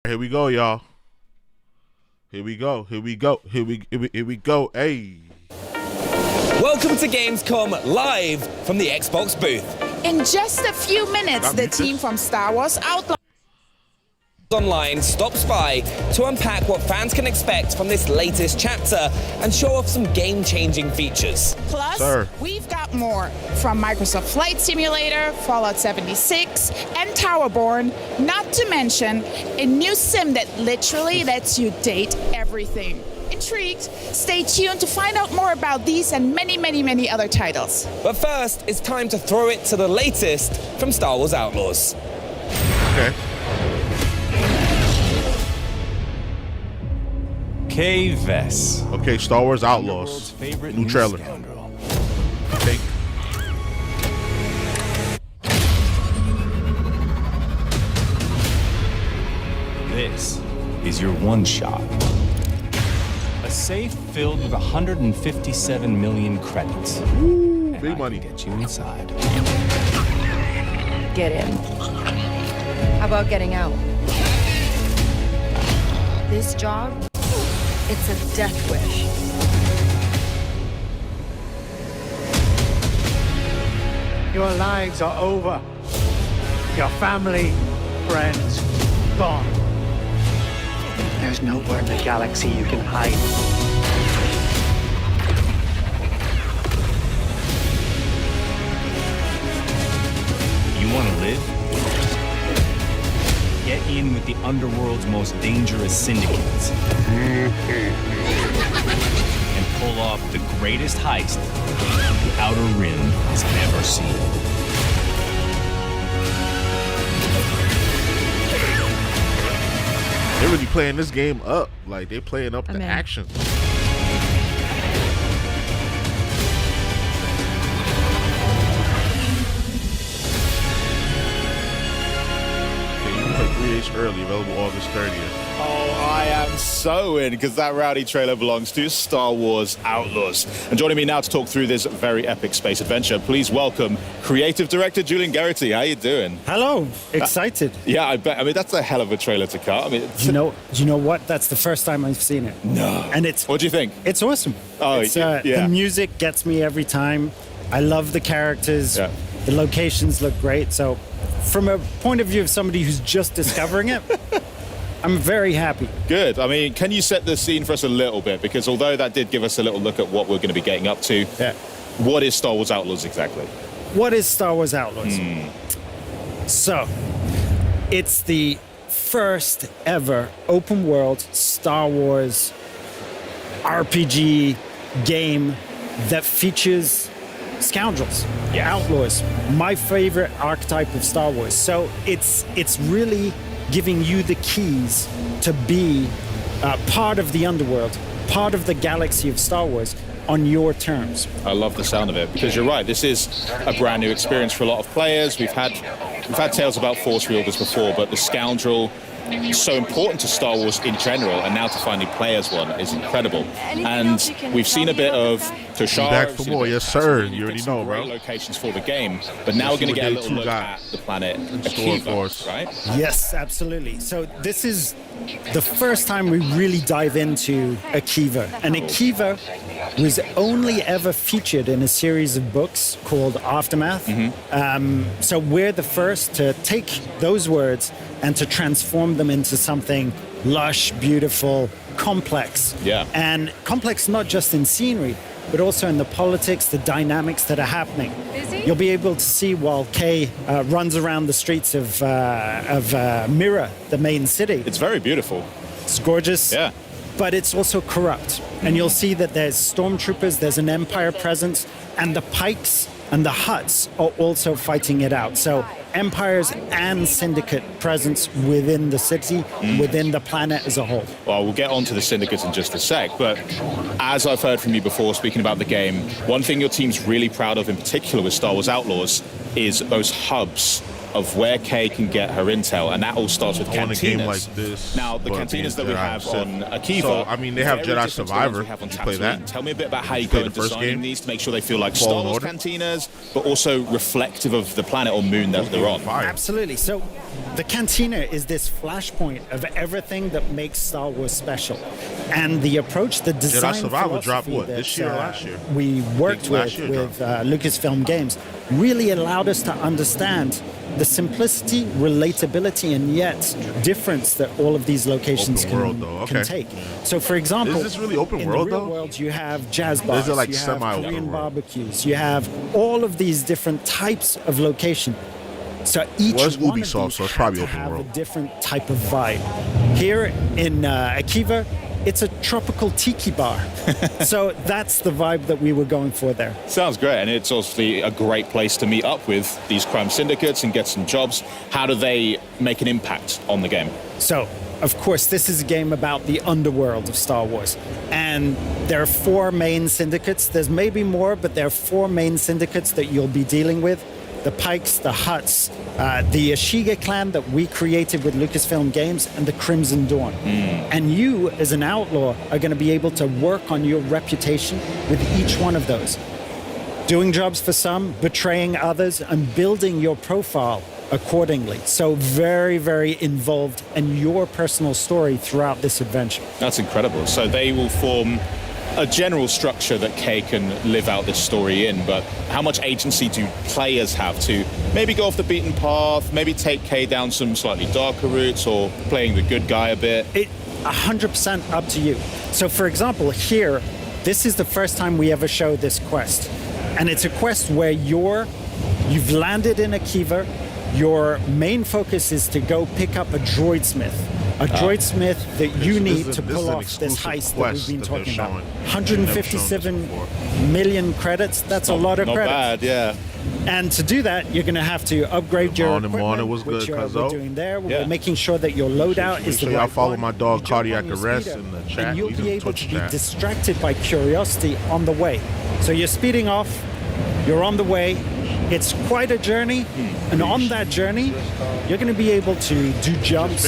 Here we go, y'all. Here we go. Here we go. Here we go. Hey. Welcome to Gamescom live from the Xbox booth. In just a few minutes, the team from Star Wars Outlaws Online stops by to unpack what fans can expect from this latest chapter and show off some game-changing features. Plus, we've got more from Microsoft Flight Simulator, Fallout 76, and Towerborne, not to mention a new sim that literally lets you date everything. Intrigued? Stay tuned to find out more about these and many other titles. But first, it's time to throw it to the latest from Star Wars Outlaws. Okay. K-Vess. Okay, Star Wars Outlaws. New trailer. Okay. This is your one shot. A safe filled with 157 million credits. Ooh, and big I money. can get you inside. Get in. How about getting out? This job, it's a death wish. Your lives are over. Your family, friends, gone. There's nowhere in the galaxy you can hide. You want to live? Get in with the underworld's most dangerous syndicates. And pull off the greatest heist the Outer Rim has ever seen. They're really playing this game up. Like, they're playing up the action. Play 3 days early, available August 30th. Oh, I am so in, because that rowdy trailer belongs to Star Wars Outlaws. And joining me now to talk through this very epic space adventure, please welcome creative director Julian Garrity. How you doing? Hello, excited. Yeah, I bet. I mean, that's a hell of a trailer to cut. I mean, You know what? That's the first time I've seen it. No. And it's What do you think? It's awesome. Oh, yeah. The music gets me every time. I love the characters. Yeah. The locations look great. So, from a point of view of somebody who's just discovering it, I'm very happy. Good. I mean, can you set the scene for us a little bit? Because although that did give us a little look at what we're going to be getting up to, what is Star Wars Outlaws exactly? What is Star Wars Outlaws? So, it's the first ever open world Star Wars RPG game that features scoundrels, outlaws, my favorite archetype of Star Wars. So it's really giving you the keys to be part of the underworld, part of the galaxy of Star Wars on your terms. I love the sound of it, because you're right, this is a brand new experience for a lot of players. We've had tales about Force Reorders before, but the Scoundrel is so important to Star Wars in general, and now to finally play as one is incredible. And we've seen a bit of Toshara. Back for more, yes sir. You already know, bro. Great locations for the game, but now we're going to get a little look at the planet Akiva, right? Yes, absolutely. So this is the first time we really dive into Akiva, and Akiva was only ever featured in a series of books called Aftermath. So we're the first to take those words and to transform them into something lush, beautiful, complex. Yeah. And complex not just in scenery, but also in the politics, the dynamics that are happening. You'll be able to see while Kay runs around the streets of Mira, the main city. It's very beautiful. It's gorgeous. Yeah. But it's also corrupt. And you'll see that there's stormtroopers, there's an Empire presence, and the Pikes and the Hutts are also fighting it out. So Empires and Syndicate presence within the city, within the planet as a whole. Well, we'll get onto the Syndicates in just a sec, but as I've heard from you before, speaking about the game, one thing your team's really proud of in particular with Star Wars Outlaws is those hubs of where Kay can get her intel, and that all starts with I want a game cantinas. like this. Now, the but cantinas that being we have Jedi on Akiva. So, I mean, they have very Jedi different to the ones Survivor. we have on Did you play Tatooine. that? Tell me a bit about how you play go the and first designing game? these to make sure they feel like Fallen Star Wars Order? cantinas, but also reflective of the planet or moon that they're on. Fire. Absolutely. So the cantina is this flashpoint of everything that makes Star Wars special. And the approach, the design Survivor dropped philosophy what, this year or last year? we worked Last with, year with Lucasfilm Games really allowed us to understand the simplicity, relatability, and yet difference that all of these locations Open world, though. can Okay. take. So, for example, Is this really open in world, the real though? world, you have jazz bars, Is it like you have semi-open Korean world? barbecues, you have all of these different types of location. So each Well, it's one of Ubisoft, these so it's had probably to open have world. a different type of vibe. Here in Akiva, it's a tropical tiki bar. So that's the vibe that we were going for there. Sounds great, and it's obviously a great place to meet up with these crime syndicates and get some jobs. How do they make an impact on the game? So, of course, this is a game about the underworld of Star Wars. And there are 4 main syndicates. There's maybe more, but there are 4 main syndicates that you'll be dealing with. The Pikes, the Hutts, the Ashiga clan that we created with Lucasfilm Games, and the Crimson Dawn. And you, as an outlaw, are going to be able to work on your reputation with each one of those. Doing jobs for some, betraying others, and building your profile accordingly. So very, very involved in your personal story throughout this adventure. That's incredible. So they will form a general structure that Kay can live out this story in, but how much agency do players have to maybe go off the beaten path, maybe take Kay down some slightly darker routes, or playing the good guy a bit? It 100% up to you. So for example, here, this is the first time we ever show this quest. And it's a quest where you've landed in Akiva, your main focus is to go pick up a droid smith. A droid smith that you need to pull off this heist that we've been talking about. 157 million credits, that's a lot of Not credits. bad, yeah. And to do that, you're going to have to upgrade your equipment, was which good, we're doing there. Yeah. We're making sure that your loadout is the Make sure y'all right follow one. my dog You jump Cardiac on your Arrest speeder, in the chat. and you'll He's be in able Twitch to be chat. distracted by curiosity on the way. So you're speeding off, you're on the way. It's quite a journey, and on that journey, you're going to be able to do jumps,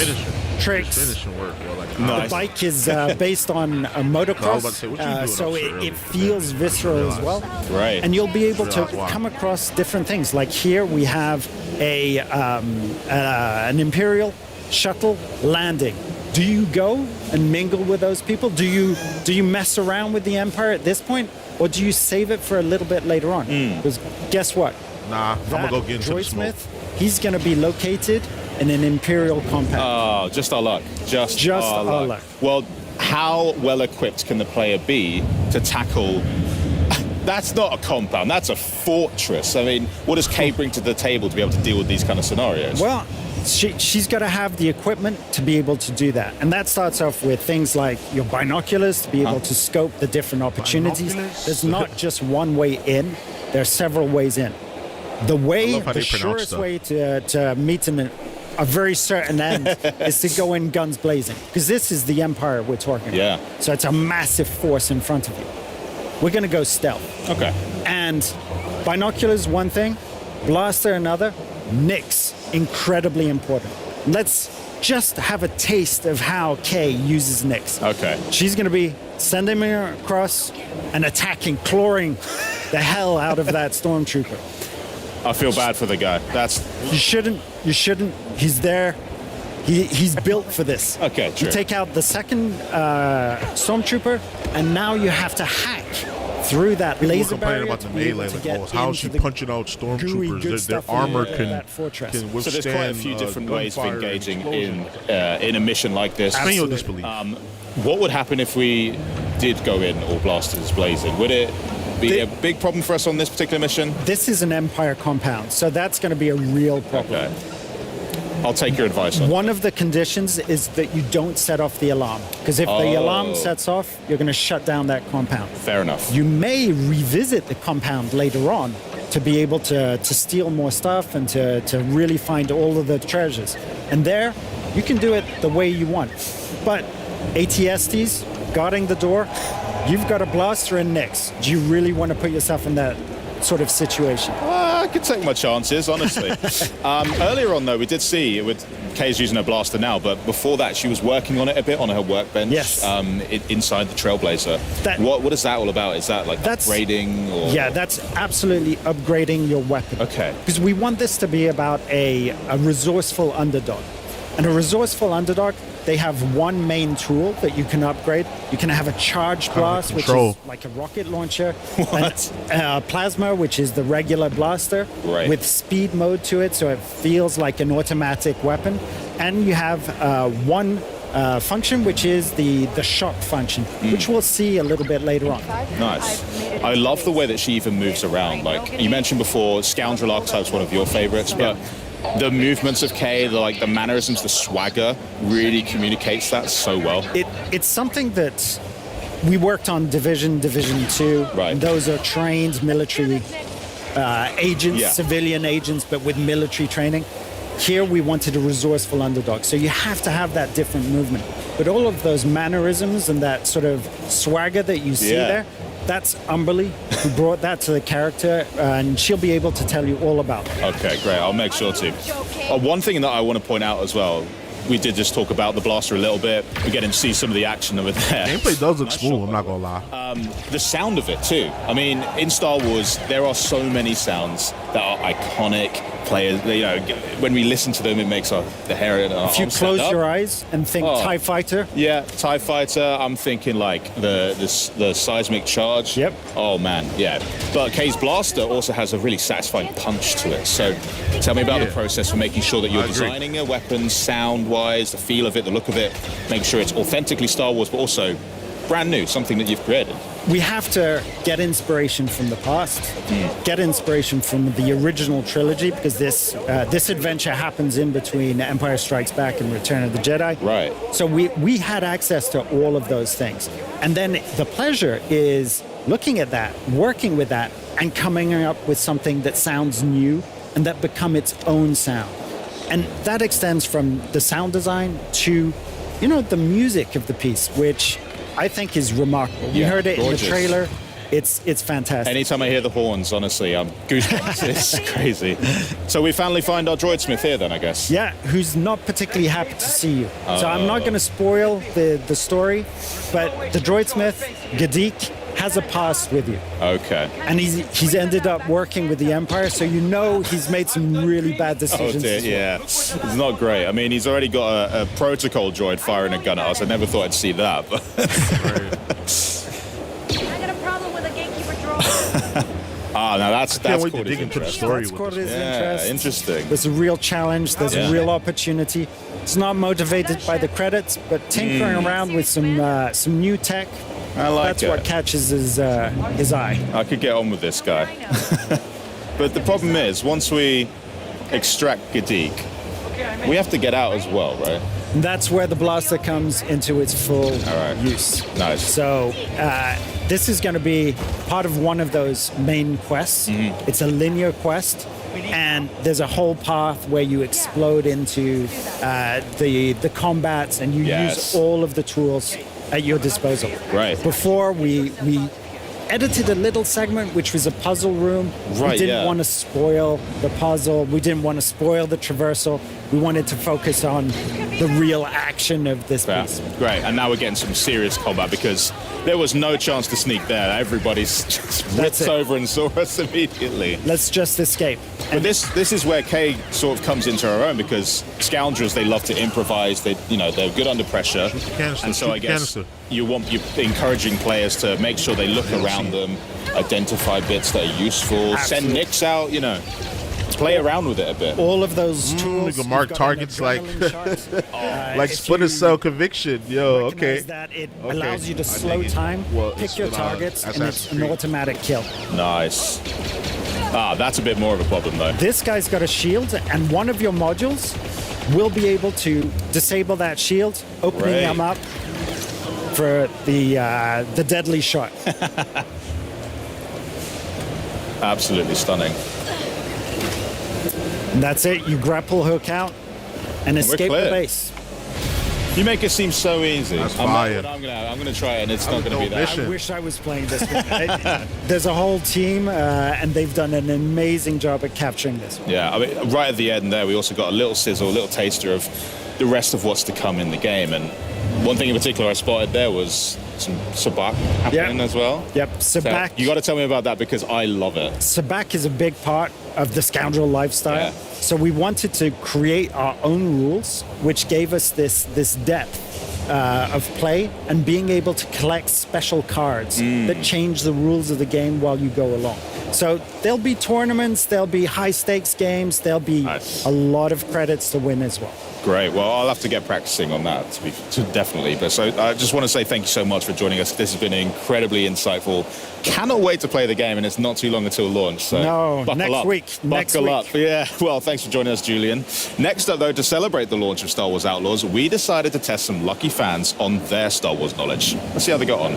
tricks. Finishing work, yo, like, The bike is based on a No, I was about motocross, to say, what you doing so up so it early? feels visceral as well. Right. And you'll be able to Wow. come across different things. Like here we have an Imperial shuttle landing. Do you go and mingle with those people? Do you mess around with the Empire at this point? Or do you save it for a little bit later on? Because guess what? Nah, I'm gonna That go get into the droid smoke. smith, he's going to be located in an Imperial compound. Oh, just our luck. Just our luck. Well, how well equipped can the player be to tackle? That's not a compound, that's a fortress. I mean, what does Kay bring to the table to be able to deal with these kind of scenarios? Well, she's got to have the equipment to be able to do that. And that starts off with things like your binoculars to be able to scope the different opportunities. Binoculars? There's not just one way in, there are several ways in. The love how the they pronounce surest stuff. way to meet a very certain end is to go in guns blazing. Because this is the Empire we're talking Yeah. about. So it's a massive force in front of you. We're going to go stealth. Okay. And binoculars, one thing, blaster, another, Nyx, incredibly important. Let's just have a taste of how Kay uses Nyx. Okay. She's going to be sending me across and attacking, clawing the hell out of that stormtrooper. I feel bad for the guy. That's You shouldn't. He's there. He's built for this. Okay, true. You take out the second stormtrooper, and now you have to hack through that People laser complaining barrier about the to be able melee, to like, get oh, how is she into the punching out gooey, stormtroopers? good Their stuff in armor that fortress. can withstand. so there's quite a few different ways of gunfire and engaging explosion. in a mission like this. Suspend your Absolutely. disbelief. What would happen if we did go in all blasters blazing? Would it be a big problem for us on this particular mission? This is an Empire compound, so that's going to be a real problem. Okay. I'll take your advice on One of the conditions is that you don't set off the alarm, because if the alarm sets off, you're going to shut down that compound. Fair enough. You may revisit the compound later on to be able to steal more stuff and to really find all of the treasures. And there, you can do it the way you want. But ATSTs, guarding the door, you've got a blaster and Nyx. Do you really want to put yourself in that sort of situation? I could take my chances, honestly. Earlier on, though, we did see with Kay's using her blaster now, but before that, she was working on it a bit on her workbench. Yes. Inside the Trailblazer. What is that all about? Is that like upgrading? Or? Yeah, that's absolutely upgrading your weapon. Okay. Because we want this to be about a resourceful underdog. And a resourceful underdog, they have one main tool that you can upgrade. You can have a charged blast, which is like a rocket launcher. What? And, plasma, which is the regular blaster, with speed mode to it, so it feels like an automatic weapon. And you have one function, which is the shock function, which we'll see a little bit later on. Nice. I love the way that she even moves around. Like you mentioned before, Scoundrel archetype's one of your favorites, but the movements of Kay, the mannerisms, the swagger really communicates that so well. It's something that we worked on Division 2. Right. And those are trained military agents, civilian agents, but with military training. Here we wanted a resourceful underdog, so you have to have that different movement. But all of those mannerisms and that sort of swagger that you see there, that's Umberly, who brought that to the character, and she'll be able to tell you all about it. Okay, great. I'll make sure to. One thing that I want to point out as well, we did just talk about the blaster a little bit. We're getting to see some of the action over there. Gameplay does look smooth, I'm not going to lie. The sound of it, too. I mean, in Star Wars, there are so many sounds that are iconic. Players, when we listen to them, it makes the hair in our arms If you close your eyes and think TIE Fighter. Yeah, TIE Fighter. I'm thinking like the seismic charge. Yep. Oh, man, yeah. But Kay's blaster also has a really satisfying punch to it. So tell me about the process for making sure that you're designing a weapon sound-wise, the feel of it, the look of it, make sure it's authentically Star Wars, but also brand new, something that you've created. We have to get inspiration from the past, get inspiration from the original trilogy, because this adventure happens in between Empire Strikes Back and Return of the Jedi. Right. So we had access to all of those things. And then the pleasure is looking at that, working with that, and coming up with something that sounds new and that become its own sound. And that extends from the sound design to, the music of the piece, which I think is remarkable. You heard it gorgeous. in the trailer. It's fantastic. Anytime I hear the horns, honestly, I'm goosebumps. It's crazy. So we finally find our droid smith here then, I guess. Yeah, who's not particularly happy to see you. So I'm not going to spoil the story, but the droid smith, Gadik, has a past with you. Okay. And he's ended up working with the Empire, so he's made some really bad decisions. Oh, dear, yeah. It's not great. I mean, he's already got a protocol droid firing a gun at us. I never thought I'd see that. But I got a problem with a gatekeeper droid. now that's wait to caught dig his into the interest. story That's with caught this. his interest. Interesting. There's a real challenge. There's a real opportunity. It's not motivated by the credits, but tinkering around with some new tech. I like That's it. what catches his eye. I could get on with this guy. But the problem is, once we extract Gadik, we have to get out as well, right? And that's where the blaster comes into its full use. Nice. So this is going to be part of one of those main quests. It's a linear quest, and there's a whole path where you explode into the combats, and you use all of the tools at your disposal. Right. Before we edited a little segment which was a puzzle room. Right, we didn't want to spoil the puzzle. We didn't want to spoil the traversal. We wanted to focus on the real action of this piece. Great. And now we're getting some serious combat because there was no chance to sneak there. Everybody's just ripped over and saw us immediately. Let's just escape. But this is where Kay sort of comes into her own, because scoundrels, they love to improvise. They're good under pressure. And so I guess you're encouraging players to make sure they look around them, identify bits that are useful, send nicks out, play around with it a bit. All of those tools. You can mark targets like like Splinter Cell Conviction. Yo, okay. That it allows you to slow time, pick your targets, and it's an automatic kill. Nice. That's a bit more of a problem, though. This guy's got a shield, and one of your modules will be able to disable that shield, opening them up for the deadly shot. Absolutely stunning. And that's it. You grapple hook out and escape the base. You make it seem so easy. That's fire. I'm gonna try it, and it's not gonna be that. mission. I wish I was playing this one. There's a whole team, and they've done an amazing job at capturing this one. Yeah, I mean, right at the end there, we also got a little sizzle, a little taster of the rest of what's to come in the game. And one thing in particular I spotted there was some sabak happening as well. Yep, sabak. So you got to tell me about that because I love it. Sabak is a big part of the scoundrel lifestyle. Yeah. So we wanted to create our own rules, which gave us this depth of play and being able to collect special cards that change the rules of the game while you go along. So there'll be tournaments, there'll be high stakes games, there'll be a lot of credits to win as well. Great. Well, I'll have to get practicing on that, definitely. But so I just want to say thank you so much for joining us. This has been incredibly insightful. Cannot wait to play the game, and it's not too long until launch. So next week. Buckle up. Yeah. Well, thanks for joining us, Julian. Next up, though, to celebrate the launch of Star Wars Outlaws, we decided to test some lucky fans on their Star Wars knowledge. Let's see how they got on.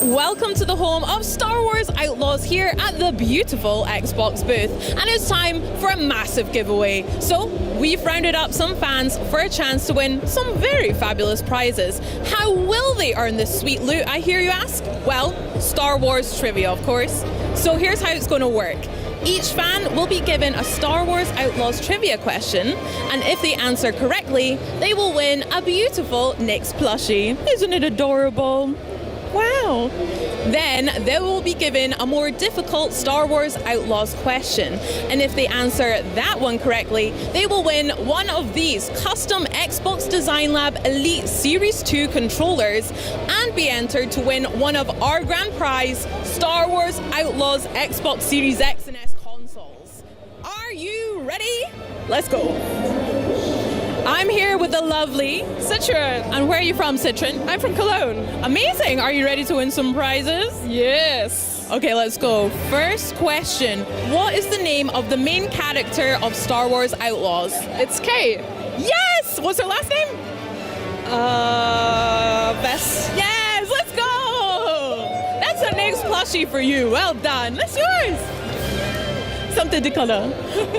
Welcome to the home of Star Wars Outlaws here at the beautiful Xbox booth. And it's time for a massive giveaway. So we've rounded up some fans for a chance to win some very fabulous prizes. How will they earn this sweet loot, I hear you ask? Well, Star Wars trivia, of course. So here's how it's going to work. Each fan will be given a Star Wars Outlaws trivia question, and if they answer correctly, they will win a beautiful Nyx plushie. Isn't it adorable? Wow. Then they will be given a more difficult Star Wars Outlaws question, and if they answer that one correctly, they will win one of these custom Xbox Design Lab Elite Series 2 controllers and be entered to win one of our grand prize Star Wars Outlaws Xbox Series X and S consoles. Are you ready? Let's go. I'm here with the lovely Citron. And where are you from, Citron? I'm from Cologne. Amazing. Are you ready to win some prizes? Yes. Okay, let's go. First question. What is the name of the main character of Star Wars Outlaws? It's Kay. Yes! What's her last name? Vess. Yes, let's go! That's a Nyx plushie for you. Well done. That's yours. Something to color.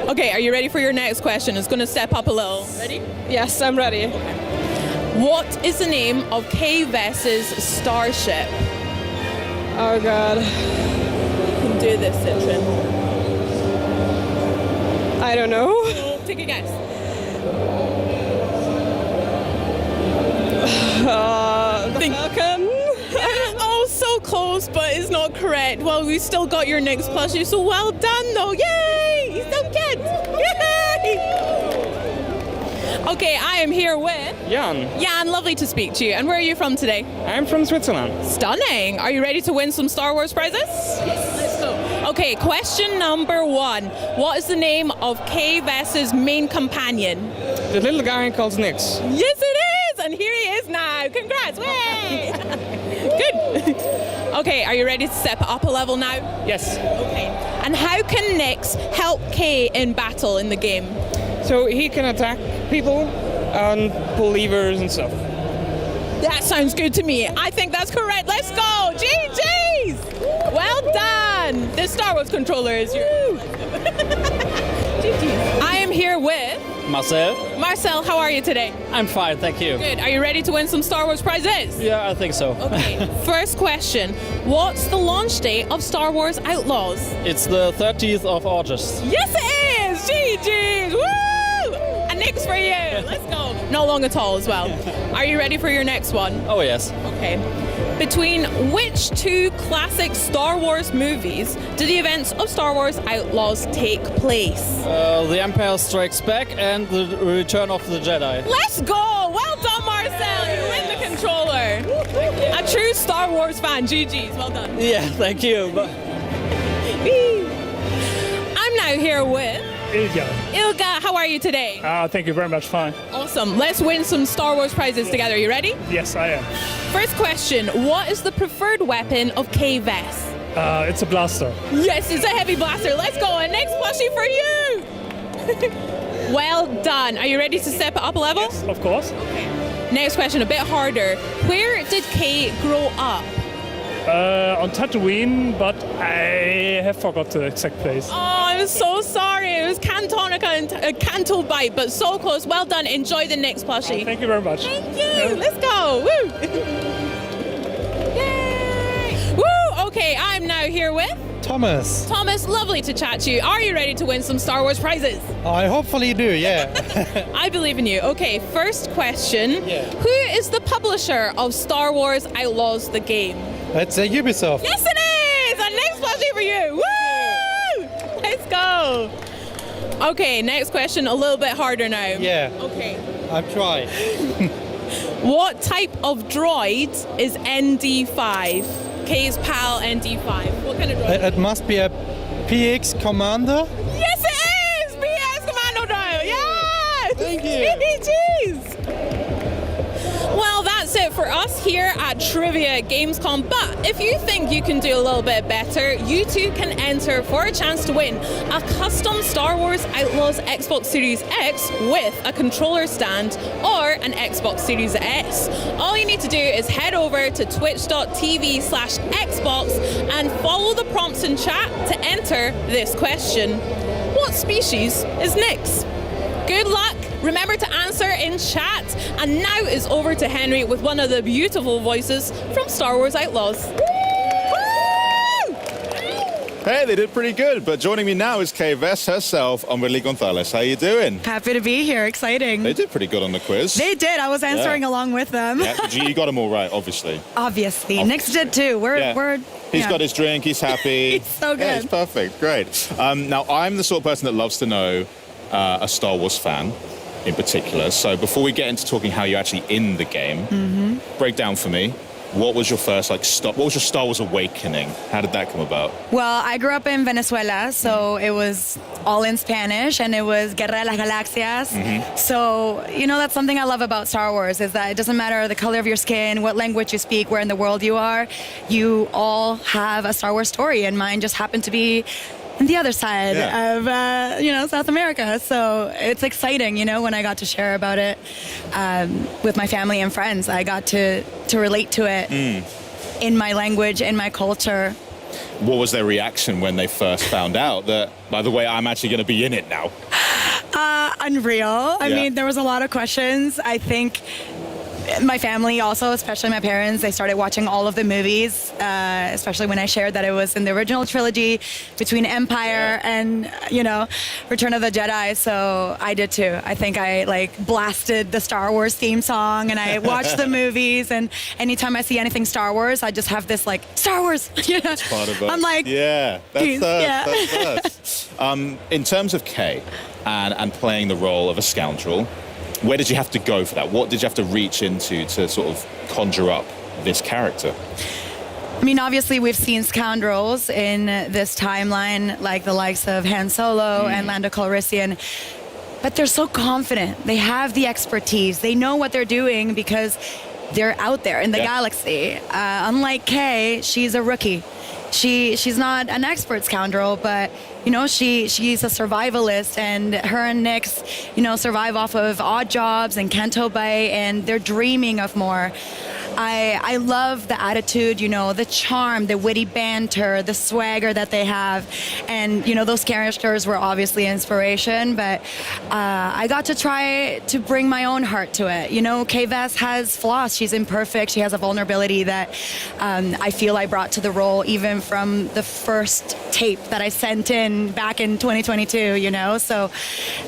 Okay, are you ready for your next question? It's going to step up a little. Ready? Yes, I'm ready. What is the name of Kay Vess's starship? Oh, God. You can do this, Citron. I don't know. Take a guess. Falcon? Oh, so close, but it's not correct. Well, we still got your Nyx plushie, so well done, though. Yay! He's done good. Yay! Okay, I am here with Jan. Jan, lovely to speak to you. And where are you from today? I'm from Switzerland. Stunning. Are you ready to win some Star Wars prizes? Yes. Let's go. Okay, question number 1. What is the name of Kay Vess's main companion? The little guy called Nyx. Yes, it is! And here he is now. Congrats. Way! Good. Okay, are you ready to step up a level now? Yes. Okay. And how can Nyx help Kay in battle in the game? So he can attack people and pull levers and stuff. That sounds good to me. I think that's correct. Let's go. GG's! Well done. The Star Wars controller is yours. I am here with Marcel. Marcel, how are you today? I'm fine, thank you. Good. Are you ready to win some Star Wars prizes? Yeah, I think so. Okay. First question. What's the launch date of Star Wars Outlaws? It's the 30th of August. Yes, it is! GG's! Woo! A Nyx for you! Let's go. Not long at all as well. Are you ready for your next one? Oh, yes. Okay. Between which 2 classic Star Wars movies do the events of Star Wars Outlaws take place? The Empire Strikes Back and the Return of the Jedi. Let's go! Well done, Marcel! You win the controller. A true Star Wars fan. GG's. Well done. Yeah, thank you. I'm now here with Ilga. Ilga, how are you today? Thank you very much, fine. Awesome. Let's win some Star Wars prizes together. You ready? Yes, I am. First question. What is the preferred weapon of Kay Vess? It's a blaster. Yes, it's a heavy blaster. Let's go. A Nyx plushie for you. Well done. Are you ready to step it up a level? Yes, of course. Okay. Next question, a bit harder. Where did Kay grow up? On Tatooine, but I have forgot the exact place. Oh I'm so sorry. It was Cantonica and Canto Bite, but so close. Well done. Enjoy the next plushie. Thank you very much. Thank you. Let's go. Woo. Yay. Woo. Okay, I'm now here with Thomas. Thomas, lovely to chat to you. Are you ready to win some Star Wars prizes? I hopefully do, yeah. I believe in you. Okay, first question. Yeah. Who is the publisher of Star Wars Outlaws, the game? It's Ubisoft. Yes, it is! And next plushie for you. Woo! Let's go. Okay, next question, a little bit harder now. Yeah. Okay. I've tried. What type of droid is ND5? K's pal ND5. What kind of droid? It must be a PX Commander. Yes, it is! PX Commando droid! Yeah! Thank you. Jeez! Well, that's it for us here at Trivia at Gamescom. But if you think you can do a little bit better, you too can enter for a chance to win a custom Star Wars Outlaws Xbox Series X with a controller stand or an Xbox Series S. All you need to do is head over to twitch.tv/Xbox and follow the prompts in chat to enter this question. What species is Nyx? Good luck. Remember to answer in chat. And now it's over to Henry with one of the beautiful voices from Star Wars Outlaws. Hey, they did pretty good. But joining me now is Kves herself, Umberly Gonzalez. How you doing? Happy to be here. Exciting. They did pretty good on the quiz. They did. I was answering along with them. Yeah, you got them all right, obviously. Obviously. Nyx did too. He's got his drink. He's happy. It's so good. Yeah, it's perfect. Great. Now, I'm the sort of person that loves to know a Star Wars fan in particular. So before we get into talking how you're actually in the game, break down for me. What was your first what was your Star Wars awakening? How did that come about? Well, I grew up in Venezuela, so it was all in Spanish, and it was Guerra de las Galaxias. So, that's something I love about Star Wars, is that it doesn't matter the color of your skin, what language you speak, where in the world you are, you all have a Star Wars story, and mine just happened to be the other side of, South America. So it's exciting, when I got to share about it with my family and friends. I got to relate to it in my language, in my culture. What was their reaction when they first found out that, by the way, I'm actually going to be in it now? Unreal. I mean, there was a lot of questions. I think my family also, especially my parents, they started watching all of the movies, especially when I shared that it was in the original trilogy between Empire and, Return of the Jedi. So I did too. I think I blasted the Star Wars theme song, and I watched the movies, and anytime I see anything Star Wars, I just have this Star Wars. It's part of it. I'm like, that's in terms of Kay and playing the role of a scoundrel, where did you have to go for that? What did you have to reach into to sort of conjure up this character? I mean, obviously, we've seen scoundrels in this timeline, like the likes of Han Solo and Lando Calrissian, but they're so confident. They have the expertise. They know what they're doing because they're out there in the galaxy. Unlike Kay, she's a rookie. She's not an expert scoundrel, but she's a survivalist, and her and Nyx, survive off of odd jobs and Canto Bay, and they're dreaming of more. I love the attitude, the charm, the witty banter, the swagger that they have. And, those characters were obviously inspiration, but I got to try to bring my own heart to it. Kves has flaws. She's imperfect. She has a vulnerability that I feel I brought to the role even from the first tape that I sent in back in 2022, So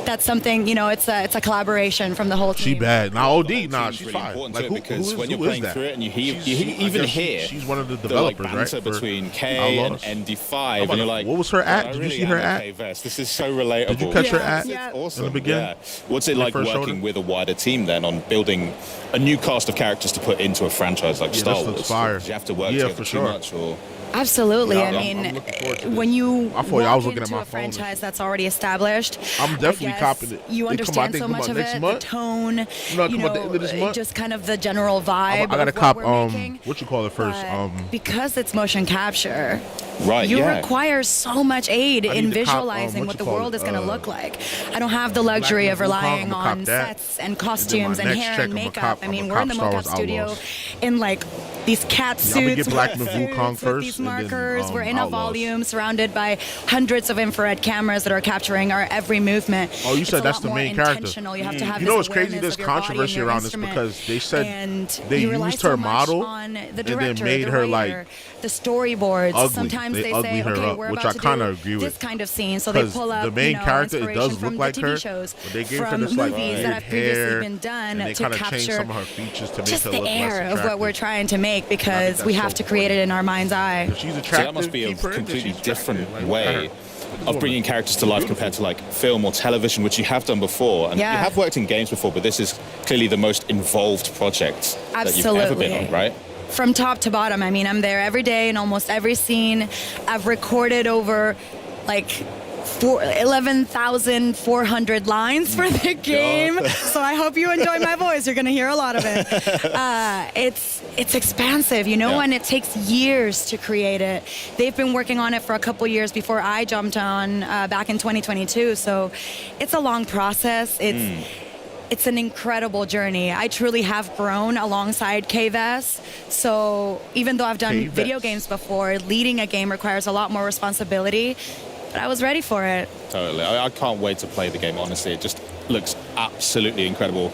that's something, it's a collaboration from the whole team. She bad. Now, OD, she's fine. Because when you're playing through it and you even hear she's one of the developers, banter right? between K and ND5, and you're like, what was her act? Did you see her act? This is so relatable. Did you catch her act? It's awesome. In the beginning? Yeah. What's it like working with a wider team then on building a new cast of characters to put into a franchise like Star Wars? Fire. Did you have to work together too much, or? Absolutely. Yeah, I mean, when you walk into a franchise that's already established, I'm definitely copying it. You understand so much of it, the tone, just kind of the general vibe. I gotta cop what you call it first. Because it's motion capture, Right, you yeah. require so much aid I in need to cop, visualizing what what you the call world it, is going to look like. I don't have the luxury of relying on sets and costumes and hair and makeup. I mean, we're in the mocap studio in like these cat suits, with these markers. We're in a volume surrounded by hundreds of infrared cameras that are capturing our every movement. Oh, you said that's the main character. You have to have you know what's crazy? There's controversy around this because they said they used her model and then made her like the storyboards. ugly. Sometimes they ugly say, her okay, up, we're which about I to kind of do agree with. this kind of scene, so they pull up the main character, it does from look like the TV her, shows, but they gave her from this like movies red that have previously hair, been done and they to kind of changed capture some of her features to make just her the look less air attractive. of what we're trying to make because we have to create it in our mind's eye. If she's attractive, So that must be a completely different way of bringing characters to life compared to like film or television, which you have done before. And you have worked in games before, but this is clearly the most involved project that you've ever been on, right? From top to bottom. I mean, I'm there every day in almost every scene. I've recorded over like 11,400 lines for the game. So I hope you enjoy my voice. You're going to hear a lot of it. It's expansive, you know, and it takes years to create it. They've been working on it for a couple years before I jumped on back in 2022. So it's a long process. It's an incredible journey. I truly have grown alongside KVS. So even though I've done video games before, leading a game requires a lot more responsibility. But I was ready for it. Totally. I can't wait to play the game, honestly. It just looks absolutely incredible.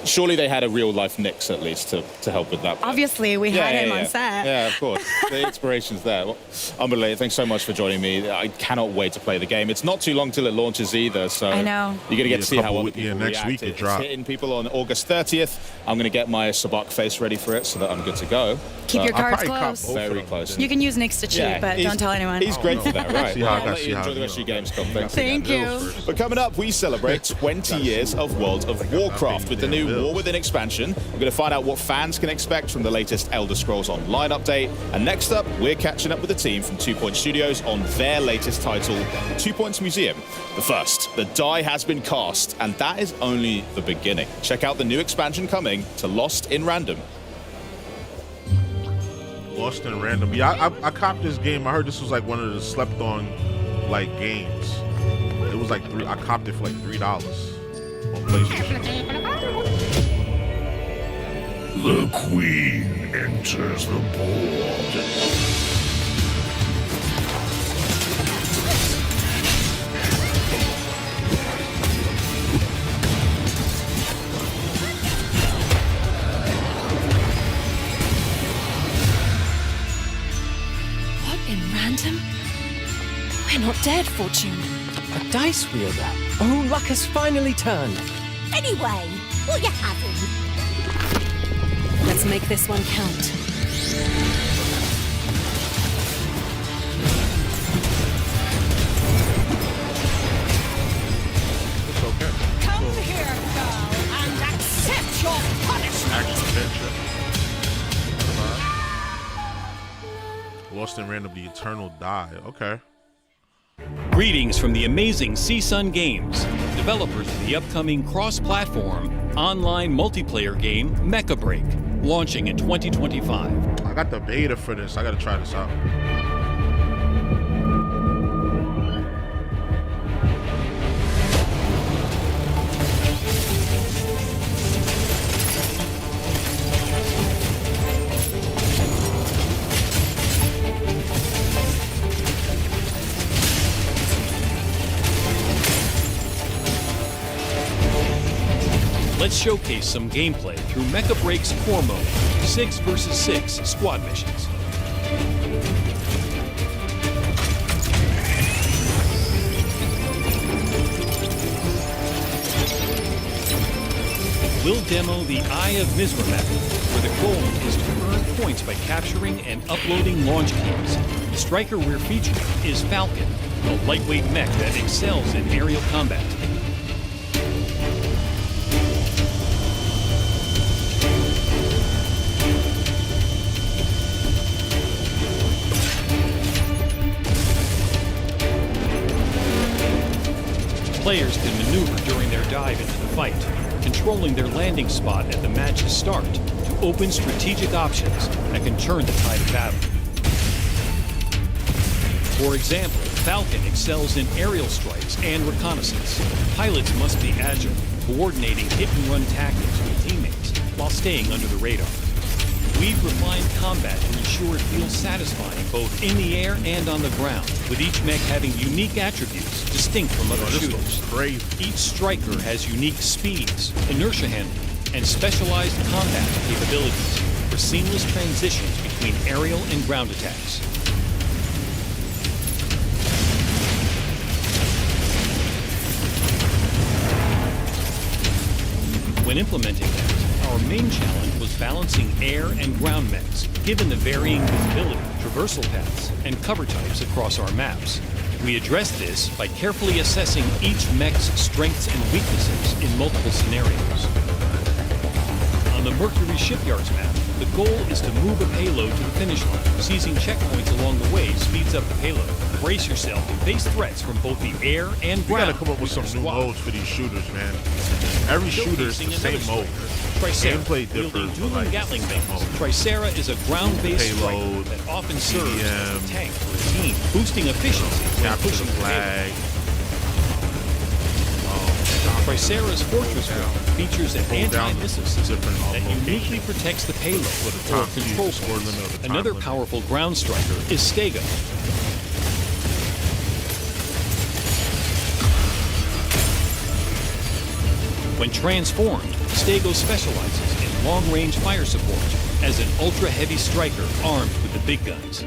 Surely they had a real-life Nyx, at least, to help with that. Obviously, we had him on set. Yeah, of course. The inspiration's there. Well, unbelievable. Thanks so much for joining me. I cannot wait to play the game. It's not too long till it launches either, so I know. you're going to get to see how other people next week react. it drops. It's hitting people on August 30th. I'm going to get my Sabak face ready for it so that I'm good to go. Keep your cards close. Very close. You can use Nyx to cheat, but don't tell anyone. He's great for that, right? See how I I'll got- let see you how- enjoy the rest of your Gamescom. Thanks Thank again. you. But coming up, we celebrate 20 years of World of Warcraft with the new War Within expansion. We're going to find out what fans can expect from the latest Elder Scrolls Online update. And next up, we're catching up with the team from 2 Point Studios on their latest title, 2 Points Museum. But first, the die has been cast, and that is only the beginning. Check out the new expansion coming to Lost in Random. Lost in Random. Yeah, I copped this game. I heard this was like one of the slept-on like games. It was like I copped it for like $3 on PlayStation. The Queen enters the board. What in random? We're not dead, Fortune. A dice wielder. Oh, luck has finally turned. Anyway, what you having? Let's make this one count. It's okay. Come here, girl, and accept your punishment. Lost in Random, the Eternal Die. Okay. Greetings from the amazing CSUN Games, developers of the upcoming cross-platform online multiplayer game Mecha Break, launching in 2025. I got the beta for this. I gotta try this out. Let's showcase some gameplay through Mecha Break's core mode, 6 vs 6 squad missions. We'll demo the Eye of Mizra method, where the goal is to earn points by capturing and uploading launch keys. The striker we're featuring is Falcon, a lightweight mech that excels in aerial combat. Players can maneuver during their dive into the fight, controlling their landing spot at the match's start to open strategic options that can turn the tide of battle. For example, Falcon excels in aerial strikes and reconnaissance. Pilots must be agile, coordinating hit-and-run tactics with teammates while staying under the radar. We've refined combat to ensure it feels satisfying both in the air and on the ground, with each mech having unique attributes distinct from other shooters. Each striker has unique speeds, inertia handling, and specialized combat capabilities for seamless transitions between aerial and ground attacks. When implementing that, our main challenge was balancing air and ground mechs, given the varying visibility, traversal paths, and cover types across our maps. We addressed this by carefully assessing each mech's strengths and weaknesses in multiple scenarios. On the Mercury Shipyards map, the goal is to move a payload to the finish line. Seizing checkpoints along the way speeds up the payload. Brace yourself to face threats from both the air and ground. We gotta come up with some new modes for these shooters, man. Every shooter is the same mode. Gameplay differs, but like Gatling guns. Tricera is a ground-based payload that often serves as a tank for a team, boosting efficiency when pushing the flag. Tricera's Fortress Round features an anti-missile system that uniquely protects the payload or control points. Another powerful ground striker is Stego. When transformed, Stego specializes in long-range fire support as an ultra-heavy striker armed with the big guns.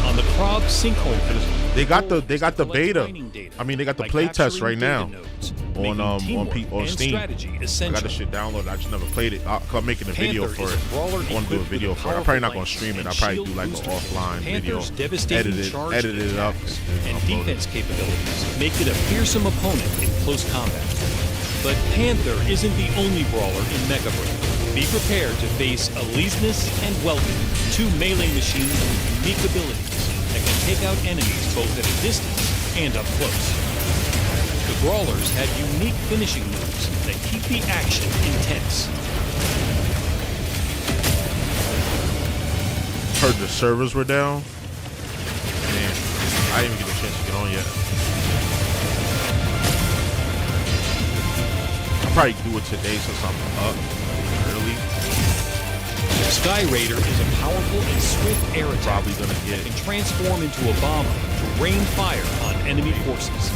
On the Krog sinkhole, they got the beta. I mean, they got the play test right now on Steam. I got the shit downloaded. I just never played it. I'm making a video for it. I want to do a video for it. I'm probably not going to stream it. I'll probably do like an offline video, edit it up, and defense capabilities make it a fearsome opponent in close combat. But Panther isn't the only brawler in Mecha Break. Be prepared to face Elysius and Welcome, two melee machines with unique abilities that can take out enemies both at a distance and up close. The brawlers have unique finishing moves that keep the action intense. Heard the servers were down. Man, I didn't even get a chance to get on yet. Probably do it today since I'm up early. Sky Raider is a powerful and swift air attack probably gonna get that can transform into a bomber to rain fire on enemy forces.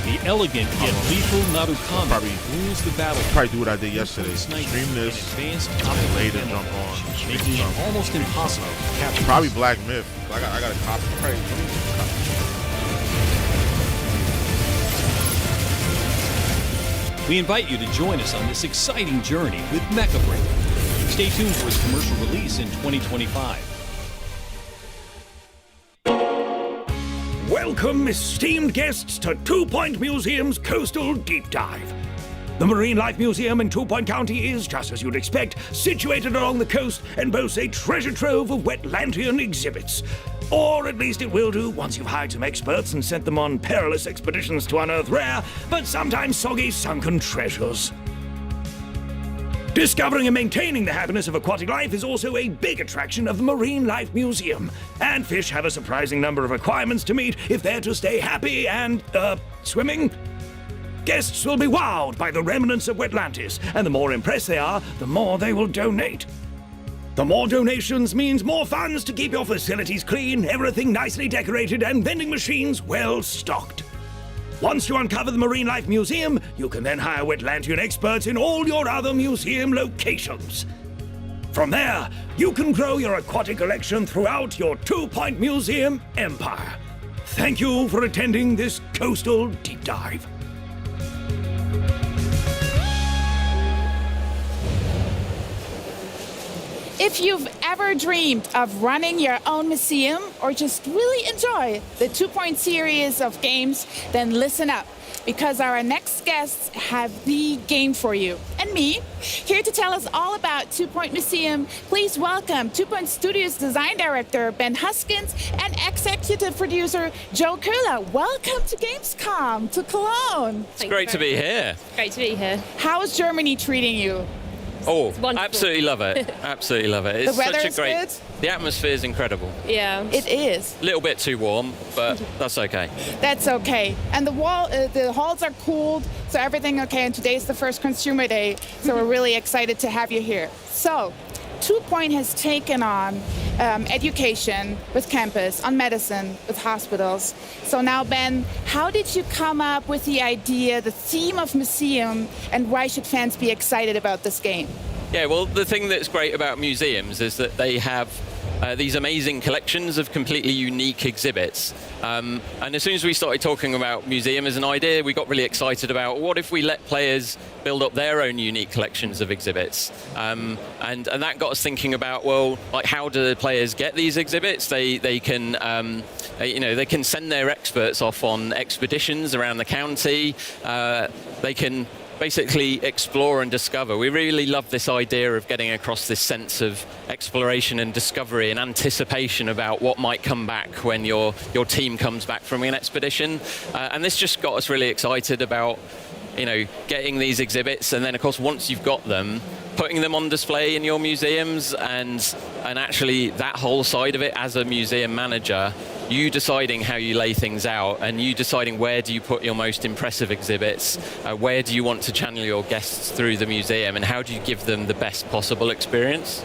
The elegant yet lethal Narukami rules the battle. Probably do what I did yesterday. Stream this, and later jump on. Making it almost impossible to capture. Probably Black Myth. I got a copy. We invite you to join us on this exciting journey with Mecha Break. Stay tuned for its commercial release in 2025. Welcome, esteemed guests, to 2 Point Museum's Coastal Deep Dive. The Marine Life Museum in 2 Point County is, just as you'd expect, situated along the coast and boasts a treasure trove of Wetlandian exhibits. Or at least it will do once you've hired some experts and sent them on perilous expeditions to unearth rare, but sometimes soggy sunken treasures. Discovering and maintaining the happiness of aquatic life is also a big attraction of the Marine Life Museum. And fish have a surprising number of requirements to meet if they're to stay happy and, swimming. Guests will be wowed by the remnants of Wetlantis, and the more impressed they are, the more they will donate. The more donations means more funds to keep your facilities clean, everything nicely decorated, and vending machines well stocked. Once you uncover the Marine Life Museum, you can then hire Wetlandian experts in all your other museum locations. From there, you can grow your aquatic collection throughout your 2 Point Museum empire. Thank you for attending this Coastal Deep Dive. If you've ever dreamed of running your own museum or just really enjoy the 2 Point series of games, then listen up, because our next guests have the game for you. And me, here to tell us all about 2 Point Museum, please welcome 2 Point Studios Design Director Ben Huskins and Executive Producer Joe Kula. Welcome to Gamescom, to Cologne. It's great to be here. Great to be here. How is Germany treating you? Oh, It's wonderful. absolutely love it. Absolutely love it. It's The weather such a is great. good? The atmosphere is incredible. Yeah. It is. A little bit too warm, but that's okay. That's okay. And the halls are cooled, so everything okay. And today's the first consumer day, so we're really excited to have you here. So, 2 Point has taken on education with campus, on medicine with hospitals. So now, Ben, how did you come up with the idea, the theme of museum, and why should fans be excited about this game? Yeah, well, the thing that's great about museums is that they have these amazing collections of completely unique exhibits. And as soon as we started talking about museum as an idea, we got really excited about what if we let players build up their own unique collections of exhibits. And that got us thinking about, well, like, how do the players get these exhibits? They can, they can send their experts off on expeditions around the county. They can basically explore and discover. We really love this idea of getting across this sense of exploration and discovery and anticipation about what might come back when your team comes back from an expedition. And this just got us really excited about, getting these exhibits, and then of course once you've got them, putting them on display in your museums, and actually that whole side of it as a museum manager, you deciding how you lay things out, and you deciding where do you put your most impressive exhibits, where do you want to channel your guests through the museum, and how do you give them the best possible experience?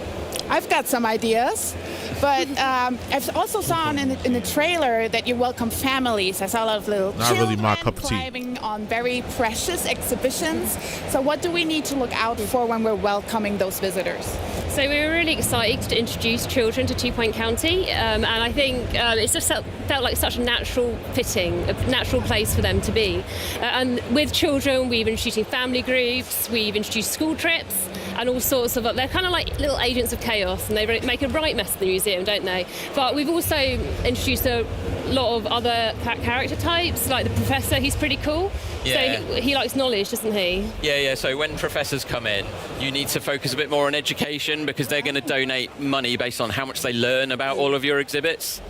I've got some ideas, but I've also saw in the trailer that you welcome families. I saw a lot of little Not children really my cup of tea. climbing on very precious exhibitions. So what do we need to look out for when we're welcoming those visitors? So we were really excited to introduce children to 2 Point County, and I think it's just felt like such a natural place for them to be. And with children, we've introducing family groups, we've introduced school trips, and all sorts of, they're kind of like little agents of chaos, and they make a right mess of the museum, don't they? But we've also introduced a lot of other character types, like the professor. He's pretty cool. Yeah. So he likes knowledge, doesn't he? Yeah. So when professors come in, you need to focus a bit more on education, because they're going to donate money based on how much they learn about all of your exhibits.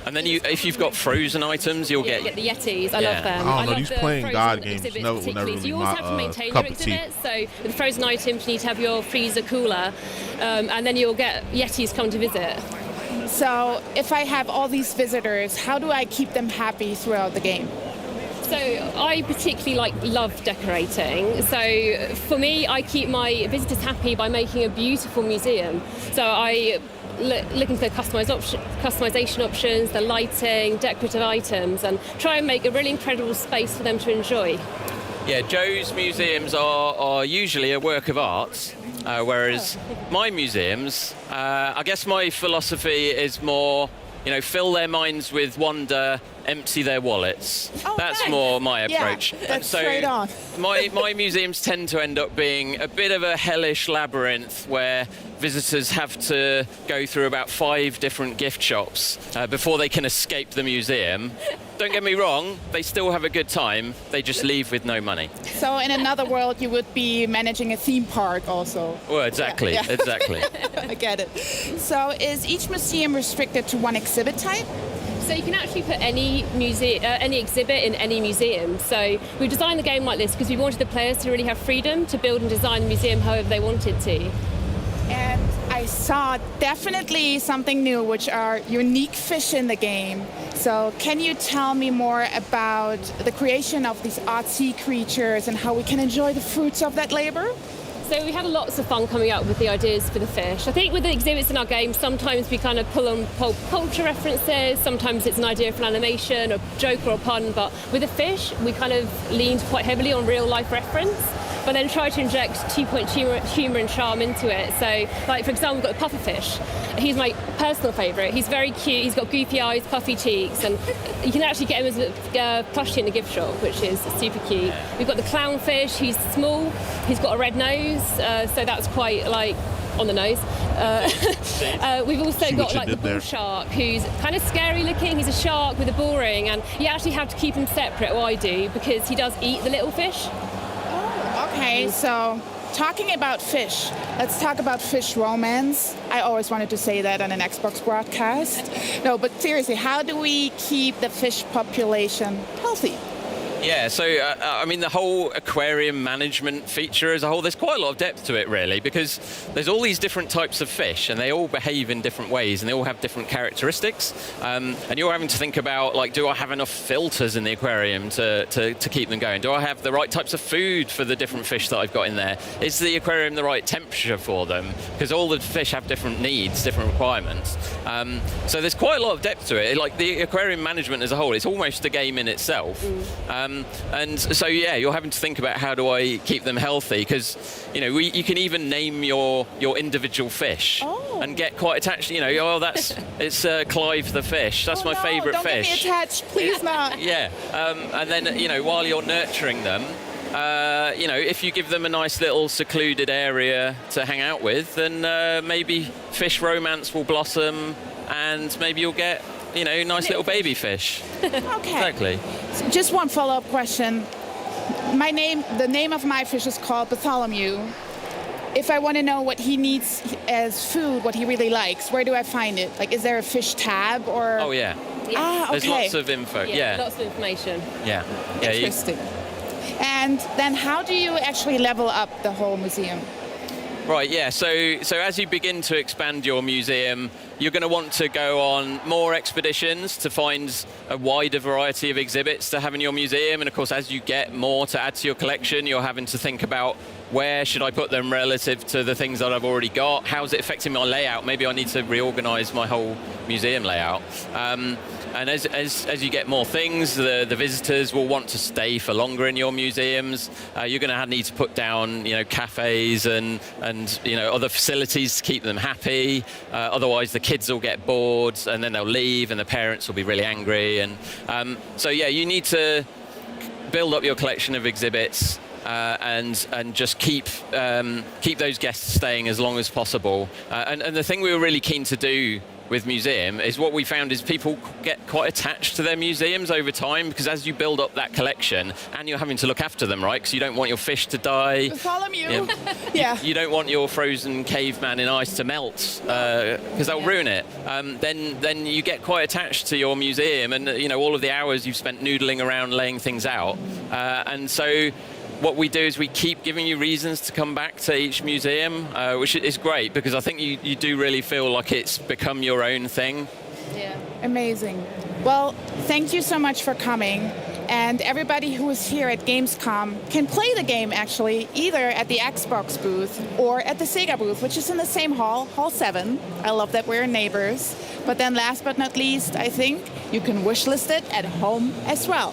And then if you've got frozen items, you'll get the Yetis. I love them. I don't know, these the playing frozen God games exhibits never particularly. really So you always have to maintain cup your of tea. exhibits. So with frozen items, you need to have your freezer cooler, and then you'll get Yetis come to visit. So if I have all these visitors, how do I keep them happy throughout the game? So I particularly love decorating. So for me, I keep my visitors happy by making a beautiful museum. So I look into the customization options, the lighting, decorative items, and try and make a really incredible space for them to enjoy. Yeah, Joe's museums are usually a work of art, whereas my museums, I guess my philosophy is more, fill their minds with wonder, empty their wallets. That's thanks. more my approach. Yeah, that's so straight on. my museums tend to end up being a bit of a hellish labyrinth where visitors have to go through about 5 different gift shops before they can escape the museum. Don't get me wrong, they still have a good time, they just leave with no money. So in another world, you would be managing a theme park also. Well, exactly, Yeah. exactly. I get it. So is each museum restricted to one exhibit type? So you can actually put any exhibit in any museum. So we designed the game like this because we wanted the players to really have freedom to build and design the museum however they wanted to. And I saw definitely something new, which are unique fish in the game. So can you tell me more about the creation of these artsy creatures and how we can enjoy the fruits of that labor? So we had lots of fun coming up with the ideas for the fish. I think with the exhibits in our game, sometimes we kind of pull on pop culture references, sometimes it's an idea for an animation, a joke or a pun, but with the fish, we kind of leaned quite heavily on real life reference, but then tried to inject 2 Point humour and charm into it. So, like, for example, we've got the pufferfish. He's my personal favourite. He's very cute, he's got goofy eyes, puffy cheeks, and you can actually get him as a plushie in the gift shop, which is super cute. We've got the clownfish, he's small, he's got a red nose, so that's quite, on the nose. We've also got the bull shark, who's kind of scary looking. He's a shark with a bull ring, and you actually have to keep him separate, or I do, because he does eat the little fish. Okay, so talking about fish, let's talk about fish romance. I always wanted to say that on an Xbox broadcast. No, but seriously, how do we keep the fish population healthy? Yeah, so I mean, the whole aquarium management feature as a whole, there's quite a lot of depth to it, really, because there's all these different types of fish, and they all behave in different ways, and they all have different characteristics. And you're having to think about, like, do I have enough filters in the aquarium to keep them going? Do I have the right types of food for the different fish that I've got in there? Is the aquarium the right temperature for them? Because all the fish have different needs, different requirements. So there's quite a lot of depth to it. Like, the aquarium management as a whole, it's almost a game in itself. And so, yeah, you're having to think about how do I keep them healthy, because, you know, you can even name your individual fish and get quite attached. You know, it's Clive the fish. That's my favourite fish. Don't get me attached, please not. Yeah, and then, you know, while you're nurturing them, you know, if you give them a nice little secluded area to hang out with, then maybe fish romance will blossom, and maybe you'll get, you know, nice little baby fish. Okay. Exactly. So just one follow-up question. The name of my fish is called Bartholomew. If I want to know what he needs as food, what he really likes, where do I find it? Like, is there a fish tab or? Oh yeah. Ah, okay. There's lots of info. Yeah. Lots of information. Yeah. Interesting. And then how do you actually level up the whole museum? Right, yeah, so as you begin to expand your museum, you're going to want to go on more expeditions to find a wider variety of exhibits to have in your museum. And of course, as you get more to add to your collection, you're having to think about where should I put them relative to the things that I've already got? How's it affecting my layout? Maybe I need to reorganize my whole museum layout. And as you get more things, the visitors will want to stay for longer in your museums. You're going to need to put down, you know, cafes and you know, other facilities to keep them happy. Otherwise, the kids will get bored, and then they'll leave, and the parents will be really angry. And so, yeah, you need to build up your collection of exhibits. And just keep those guests staying as long as possible. And the thing we were really keen to do with museum is what we found is people get quite attached to their museums over time, because as you build up that collection, and you're having to look after them, right? Because you don't want your fish to die. Bartholomew. Yeah. You don't want your frozen caveman in ice to melt, because they'll ruin it. Then you get quite attached to your museum, and you know, all of the hours you've spent noodling around laying things out. And so what we do is we keep giving you reasons to come back to each museum, which is great, because I think you do really feel like it's become your own thing. Yeah. Amazing. Well, thank you so much for coming. And everybody who is here at Gamescom can play the game, actually, either at the Xbox booth or at the Sega booth, which is in the same hall, Hall 7. I love that we're neighbors. But then last but not least, I think you can wishlist it at home as well.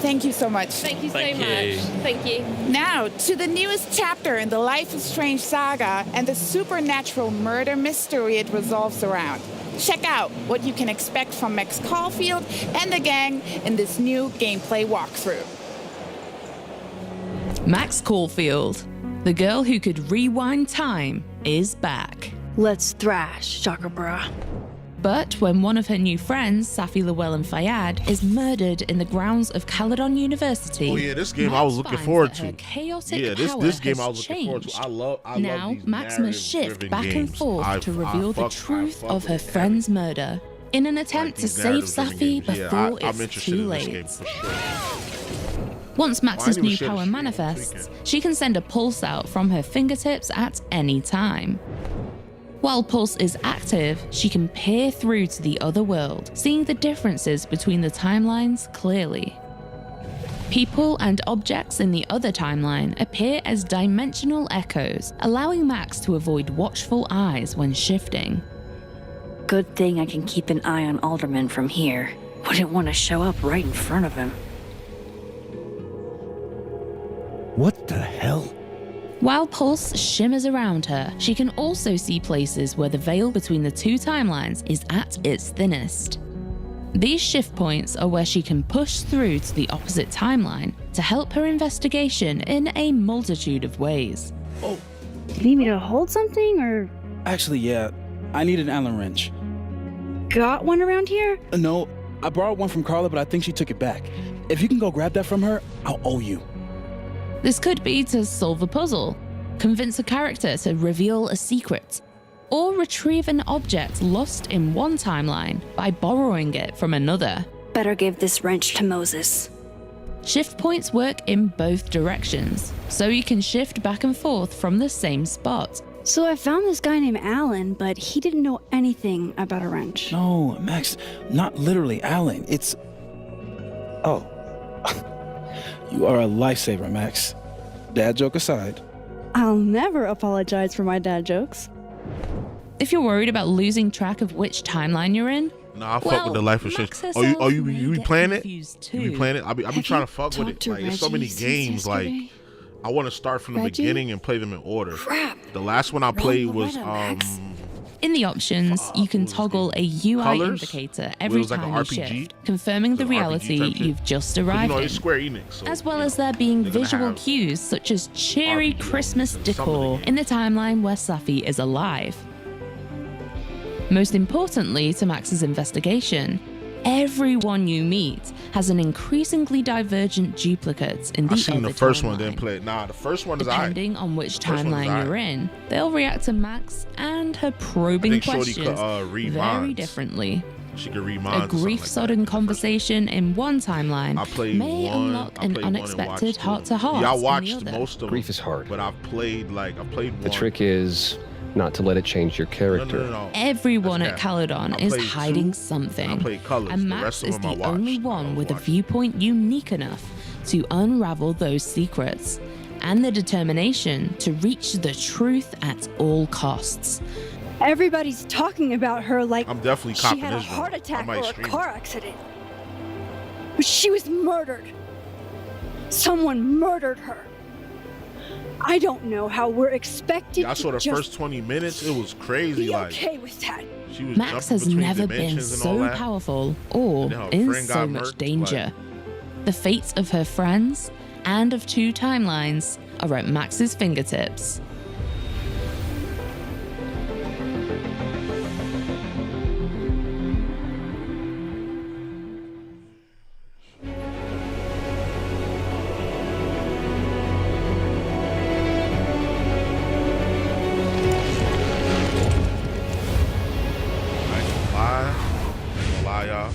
Thank you so much. Thank you so much. Thank you. Now, to the newest chapter in the Life is Strange saga and the supernatural murder mystery it revolves around. Check out what you can expect from Max Caulfield and the gang in this new gameplay walkthrough. Max Caulfield, the girl who could rewind time, is back. Let's thrash, Shocker Bra. But when one of her new friends, Safi Llewellyn Fayyad, is murdered in the grounds of Caledon University. Oh yeah, this game I was looking forward to. Chaotic this game I was looking forward to. I love now these Max must shift back games. and forth to reveal the truth of her friend's murder in an attempt to save Safi before it's too late. Once Max's new power manifests, she can send a pulse out from her fingertips at any time. While Pulse is active, she can peer through to the other world, seeing the differences between the timelines clearly. People and objects in the other timeline appear as dimensional echoes, allowing Max to avoid watchful eyes when shifting. Good thing I can keep an eye on Alderman from here. Wouldn't want to show up right in front of him. What the hell? While Pulse shimmers around her, she can also see places where the veil between the two timelines is at its thinnest. These shift points are where she can push through to the opposite timeline to help her investigation in a multitude of ways. Oh. Do you need me to hold something, or? Actually, yeah. I need an Allen wrench. Got one around here? No, I borrowed one from Carla, but I think she took it back. If you can go grab that from her, I'll owe you. This could be to solve a puzzle, convince a character to reveal a secret, or retrieve an object lost in one timeline by borrowing it from another. Better give this wrench to Moses. Shift points work in both directions, so you can shift back and forth from the same spot. So I found this guy named Alan, but he didn't know anything about a wrench. No, Max, not literally Alan. It's... Oh. You are a lifesaver, Max. Dad joke aside. I'll never apologize for my dad jokes. If you're worried about losing track of which timeline you're in, nah, I fuck with the life of shit. You be playing it? You be playing it? I be trying to fuck with it. Like, there's so many games. Like, I want to start from the beginning and play them in order. Crap. The last one I played was in the options, you can toggle a UI Colors? indicator every It was like time an you RPG? shift, confirming the It was an RPG reality type shit? you've just 'Cause, arrived it's in. Square Enix, so, As well as there being they're gonna visual have cues such as cheery Christmas some of the decor in the timeline where Safi is alive. Most importantly to Max's investigation, everyone you meet has an increasingly divergent duplicate in the I seen other the first one, timeline. didn't play it. Nah, the first one is alright. Depending on which The first one is timeline alright. you're in, they'll react to Max and her probing I think Shorty questions could, read very minds. differently. She could read A minds or something grief-sodden conversation in one timeline I played may one, unlock I an played one and unexpected watched heart-to-heart Yeah, I in the watched other. most of them. Grief is hard. But I've played one. The trick is not to let it change your character. No. Everyone at That's Caledon I is played hiding two. something, I played Colors. and The Max rest of is them I the watched. only one with a viewpoint unique enough to unravel those secrets and the determination to reach the truth at all costs. Everybody's talking about her like I'm definitely she copping had a this one. heart I attack might or a stream it. car accident. But she was murdered. Someone murdered her. I don't know how we're expected Yeah, I saw to the just first 20 minutes. It was crazy. be Like, okay with that. she was Max has jumping between never been dimensions and all so that. powerful or And then her in friend so got much murked, danger. The fates of her friends and of two timelines are at Max's fingertips. I ain't gonna lie, y'all.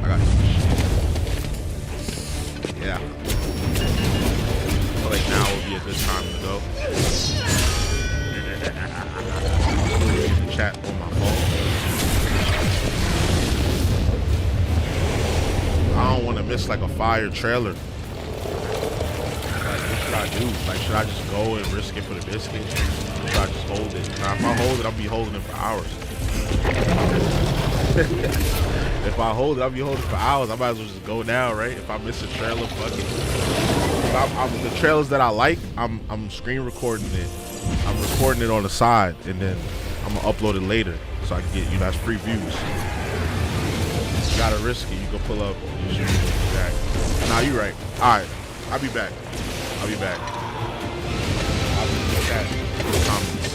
I got some shit. Yeah. I feel like now would be a good time to go. Read the chat on my phone. I don't want to miss like a fire trailer. Like, what should I do? Like, should I just go and risk it for the biscuit? Or should I just hold it? Now, if I hold it, I'll be holding it for hours. If I hold it, I'll be holding it for hours. I might as well just go now, right? If I miss a trailer, fuck it. The trailers that I like, I'm screen recording it. I'm recording it on the side, and then I'm gonna upload it later, so I can get, that's free views. You gotta risk it. You go pull up. Nah, you right. All right, I'll be back. I'll be back. I'll be back. Comments.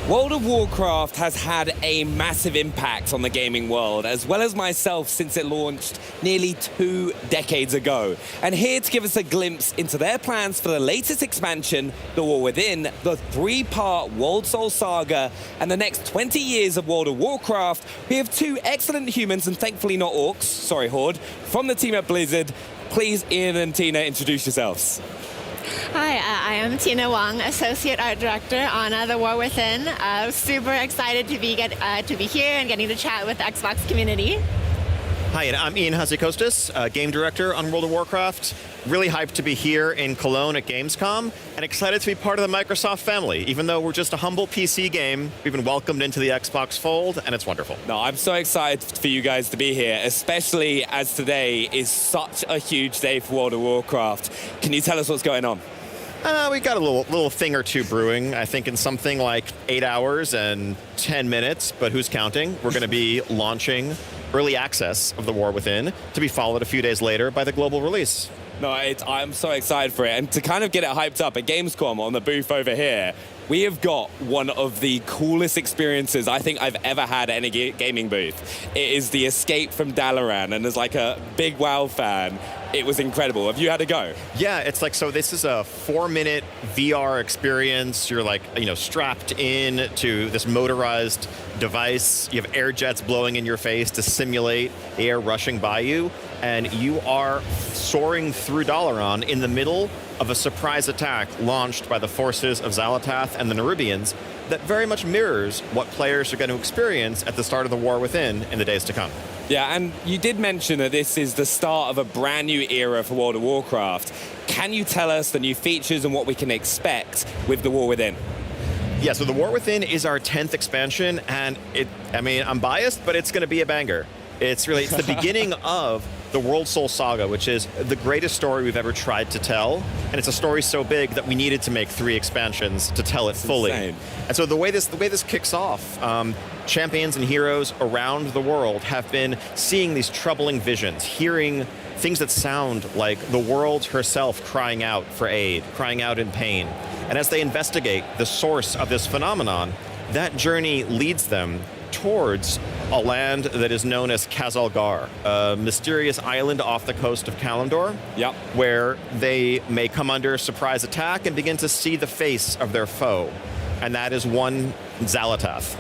World of Warcraft has had a massive impact on the gaming world, as well as myself, since it launched nearly 2 decades ago. And here to give us a glimpse into their plans for the latest expansion, The War Within, the 3-part World Soul Saga, and the next 20 years of World of Warcraft, we have 2 excellent humans, and thankfully not orcs, sorry Horde, from the team at Blizzard. Please, Ian and Tina, introduce yourselves. Hi, I am Tina Wang, Associate Art Director on The War Within. Super excited to be here and getting to chat with the Xbox community. Hi, and I'm Ian Hazzikostas, game director on World of Warcraft. Really hyped to be here in Cologne at Gamescom, and excited to be part of the Microsoft family. Even though we're just a humble PC game, we've been welcomed into the Xbox fold, and it's wonderful. No, I'm so excited for you guys to be here, especially as today is such a huge day for World of Warcraft. Can you tell us what's going on? We got a little thing or two brewing. I think in something like 8 hours and 10 minutes, but who's counting? We're going to be launching early access of The War Within, to be followed a few days later by the global release. No, I'm so excited for it. And to kind of get it hyped up at Gamescom on the booth over here, we have got one of the coolest experiences I think I've ever had at any gaming booth. It is the Escape from Dalaran, and as like a big WoW fan, it was incredible. Have you had a go? Yeah, it's like, so this is a 4-minute VR experience. You're like, strapped in to this motorized device. You have air jets blowing in your face to simulate air rushing by you. And you are soaring through Dalaran in the middle of a surprise attack launched by the forces of Xal'atath and the Nerubians that very much mirrors what players are going to experience at the start of the War Within in the days to come. Yeah, and you did mention that this is the start of a brand new era for World of Warcraft. Can you tell us the new features and what we can expect with the War Within? Yeah, so the War Within is our 10th expansion, and I'm biased, but it's going to be a banger. It's the beginning of the World Soul Saga, which is the greatest story we've ever tried to tell. And it's a story so big that we needed to make 3 expansions to tell it fully. Insane. And so the way this kicks off, champions and heroes around the world have been seeing these troubling visions, hearing things that sound like the world herself crying out for aid, crying out in pain. And as they investigate the source of this phenomenon, that journey leads them towards a land that is known as Khazalgar, a mysterious island off the coast of Kalimdor, where they may come under a surprise attack and begin to see the face of their foe, and that is one Xal'atath.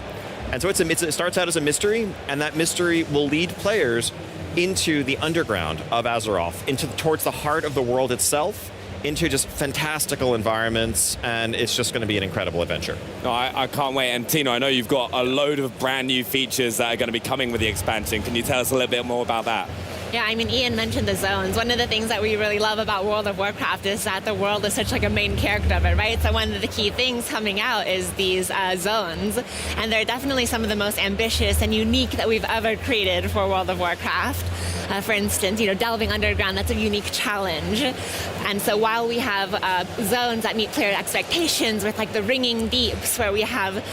And so it starts out as a mystery, and that mystery will lead players into the underground of Azeroth, towards the heart of the world itself, into just fantastical environments, and it's just going to be an incredible adventure. No, I can't wait. And Tino, I know you've got a load of brand new features that are going to be coming with the expansion. Can you tell us a little bit more about that? Yeah, Ian mentioned the zones. One of the things that we really love about World of Warcraft is that the world is such like a main character of it, right? So one of the key things coming out is these zones, and they're definitely some of the most ambitious and unique that we've ever created for World of Warcraft. For instance, delving underground, that's a unique challenge. And so while we have zones that meet player expectations with like the ringing deeps, where we have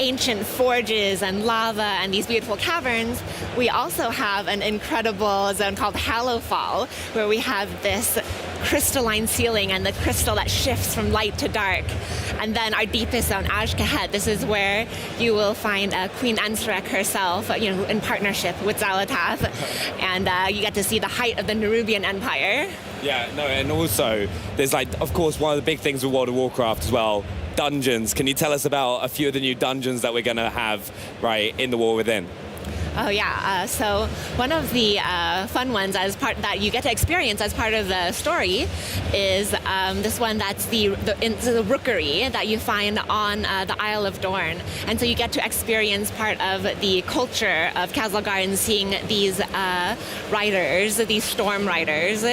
ancient forges and lava and these beautiful caverns, we also have an incredible zone called Hallowfall, where we have this crystalline ceiling and the crystal that shifts from light to dark. And then our deepest zone, Azj-Kahet, this is where you will find Queen Ansarek herself, in partnership with Xal'atath, and you get to see the height of the Nerubian Empire. Yeah, no, and also there's of course, one of the big things with World of Warcraft as well, dungeons. Can you tell us about a few of the new dungeons that we're going to have in the War Within? Oh yeah, so one of the fun ones that you get to experience as part of the story is this one that's the rookery that you find on the Isle of Dorne. And so you get to experience part of the culture of Khazalgar and seeing these riders, these storm riders.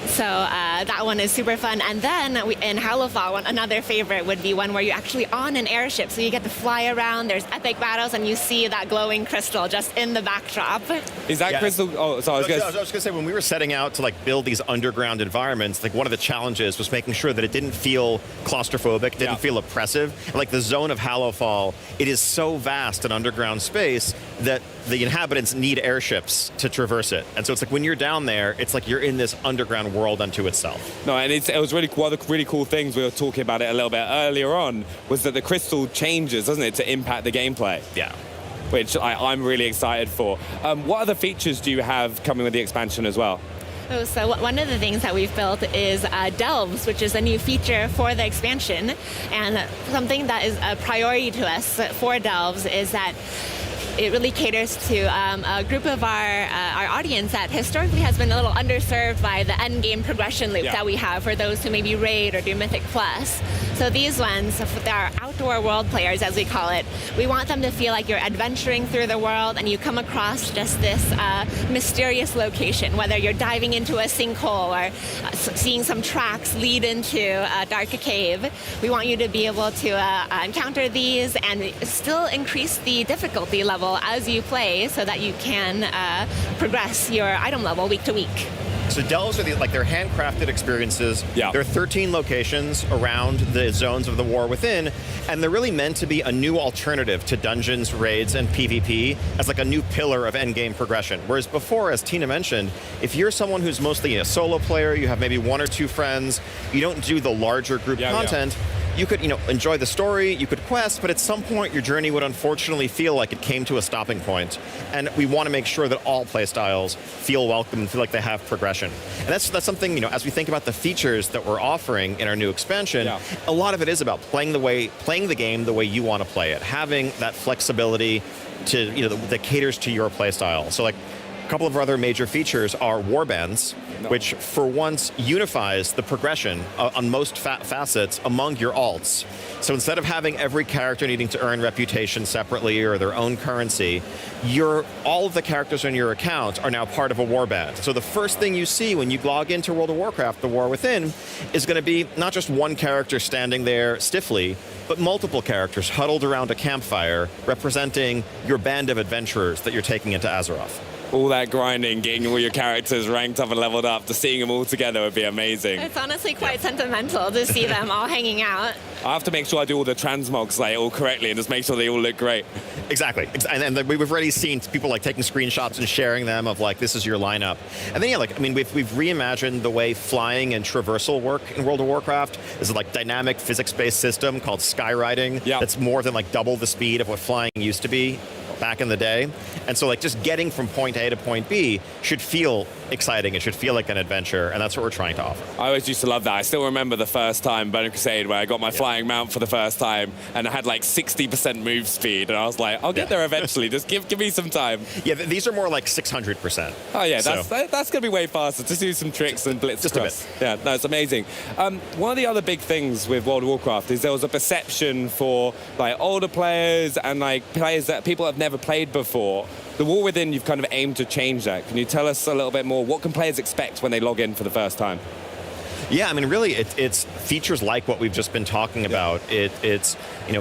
So that one is super fun. And then in Hallowfall, another favorite would be one where you're actually on an airship. So you get to fly around, there's epic battles, and you see that glowing crystal just in the backdrop. Is that crystal? Oh, sorry, I was going to say, when we were setting out to build these underground environments, one of the challenges was making sure that it didn't feel claustrophobic, didn't feel oppressive. And, the zone of Hallowfall, it is so vast an underground space that the inhabitants need airships to traverse it. And so it's when you're down there, it's you're in this underground world unto itself. No, and it was really one of the really cool things, we were talking about it a little bit earlier on, was that the crystal changes, doesn't it, to impact the gameplay? Yeah. Which I'm really excited for. What other features do you have coming with the expansion as well? Oh, so one of the things that we've built is Delves, which is a new feature for the expansion. And something that is a priority to us for Delves is that it really caters to a group of our audience that historically has been a little underserved by the end game progression loop that we have for those who maybe raid or do Mythic Plus. So these ones, they're outdoor world players, as we call it, we want them to feel like you're adventuring through the world and you come across just this mysterious location, whether you're diving into a sinkhole or seeing some tracks lead into a dark cave. We want you to be able to encounter these and still increase the difficulty level as you play so that you can progress your item level week to week. So delves are like they're handcrafted experiences. Yeah. There are 13 locations around the zones of the War Within, and they're really meant to be a new alternative to dungeons, raids, and PvP as like a new pillar of endgame progression. Whereas before, as Tina mentioned, if you're someone who's mostly a solo player, you have maybe one or two friends, you don't do the larger group content, you could, enjoy the story, you could quest, but at some point your journey would unfortunately feel like it came to a stopping point. And we want to make sure that all playstyles feel welcome and feel like they have progression. And that's something, as we think about the features that we're offering in our new expansion, a lot of it is about playing the game the way you want to play it, having that flexibility to, that caters to your playstyle. So like, a couple of other major features are warbands, which for once unifies the progression on most facets among your alts. So instead of having every character needing to earn reputation separately or their own currency, all of the characters on your account are now part of a warband. So the first thing you see when you log into World of Warcraft, the War Within, is going to be not just one character standing there stiffly, but multiple characters huddled around a campfire representing your band of adventurers that you're taking into Azeroth. All that grinding, getting all your characters ranked up and leveled up, just seeing them all together would be amazing. It's honestly quite sentimental to see them all hanging out. I have to make sure I do all the transmogs all correctly and just make sure they all look great. Exactly. And we've already seen people taking screenshots and sharing them of this is your lineup. And then we've reimagined the way flying and traversal work in World of Warcraft. There's a dynamic physics-based system called skyriding that's more than double the speed of what flying used to be back in the day. And so just getting from point A to point B should feel exciting. It should feel like an adventure, and that's what we're trying to offer. I always used to love that. I still remember the first time Burning Crusade where I got my flying mount for the first time and I had 60% move speed, and I was like, I'll get there eventually. Just give me some time. Yeah, these are more like 600%. Oh yeah, that's going to be way faster. Just do some tricks and blitz just across. A bit. Yeah, no, it's amazing. One of the other big things with World of Warcraft is there was a perception for older players and players that people have never played before. The War Within, you've kind of aimed to change that. Can you tell us a little bit more? What can players expect when they log in for the first time? Yeah, really, it's features like what we've just been talking about. It's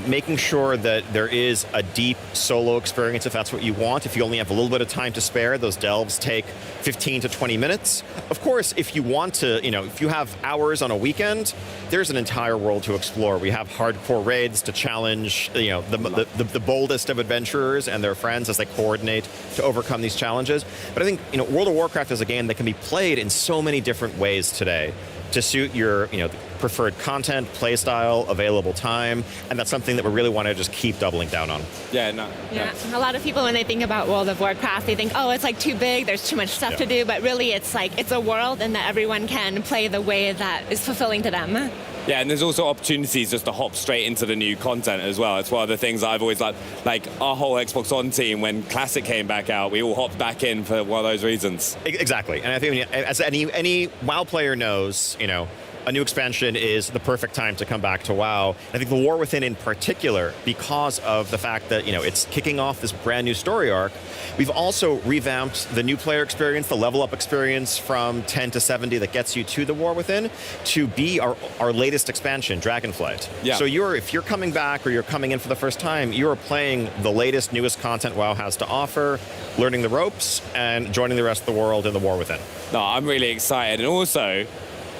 making sure that there is a deep solo experience if that's what you want. If you only have a little bit of time to spare, those delves take 15 to 20 minutes. Of course, if you want to, if you have hours on a weekend, there's an entire world to explore. We have hardcore raids to challenge, the boldest of adventurers and their friends as they coordinate to overcome these challenges. But I think, World of Warcraft is a game that can be played in so many different ways today to suit your, preferred content, play style, available time, and that's something that we really want to just keep doubling down on. Yeah. A lot of people, when they think about World of Warcraft, they think, oh, it's too big, there's too much stuff to do, but really it's it's a world and that everyone can play the way that is fulfilling to them. Yeah, and there's also opportunities just to hop straight into the new content as well. It's one of the things I've always liked. Our whole Xbox One team, when Classic came back out, we all hopped back in for one of those reasons. Exactly. And I think as any WoW player knows, a new expansion is the perfect time to come back to WoW. I think the War Within in particular, because of the fact that, it's kicking off this brand new story arc, we've also revamped the new player experience, the level up experience from 10 to 70 that gets you to the War Within to be our latest expansion, Dragonflight. Yeah. So if you're coming back or you're coming in for the first time, you're playing the latest, newest content WoW has to offer, learning the ropes, and joining the rest of the world in the War Within. No, I'm really excited. And also,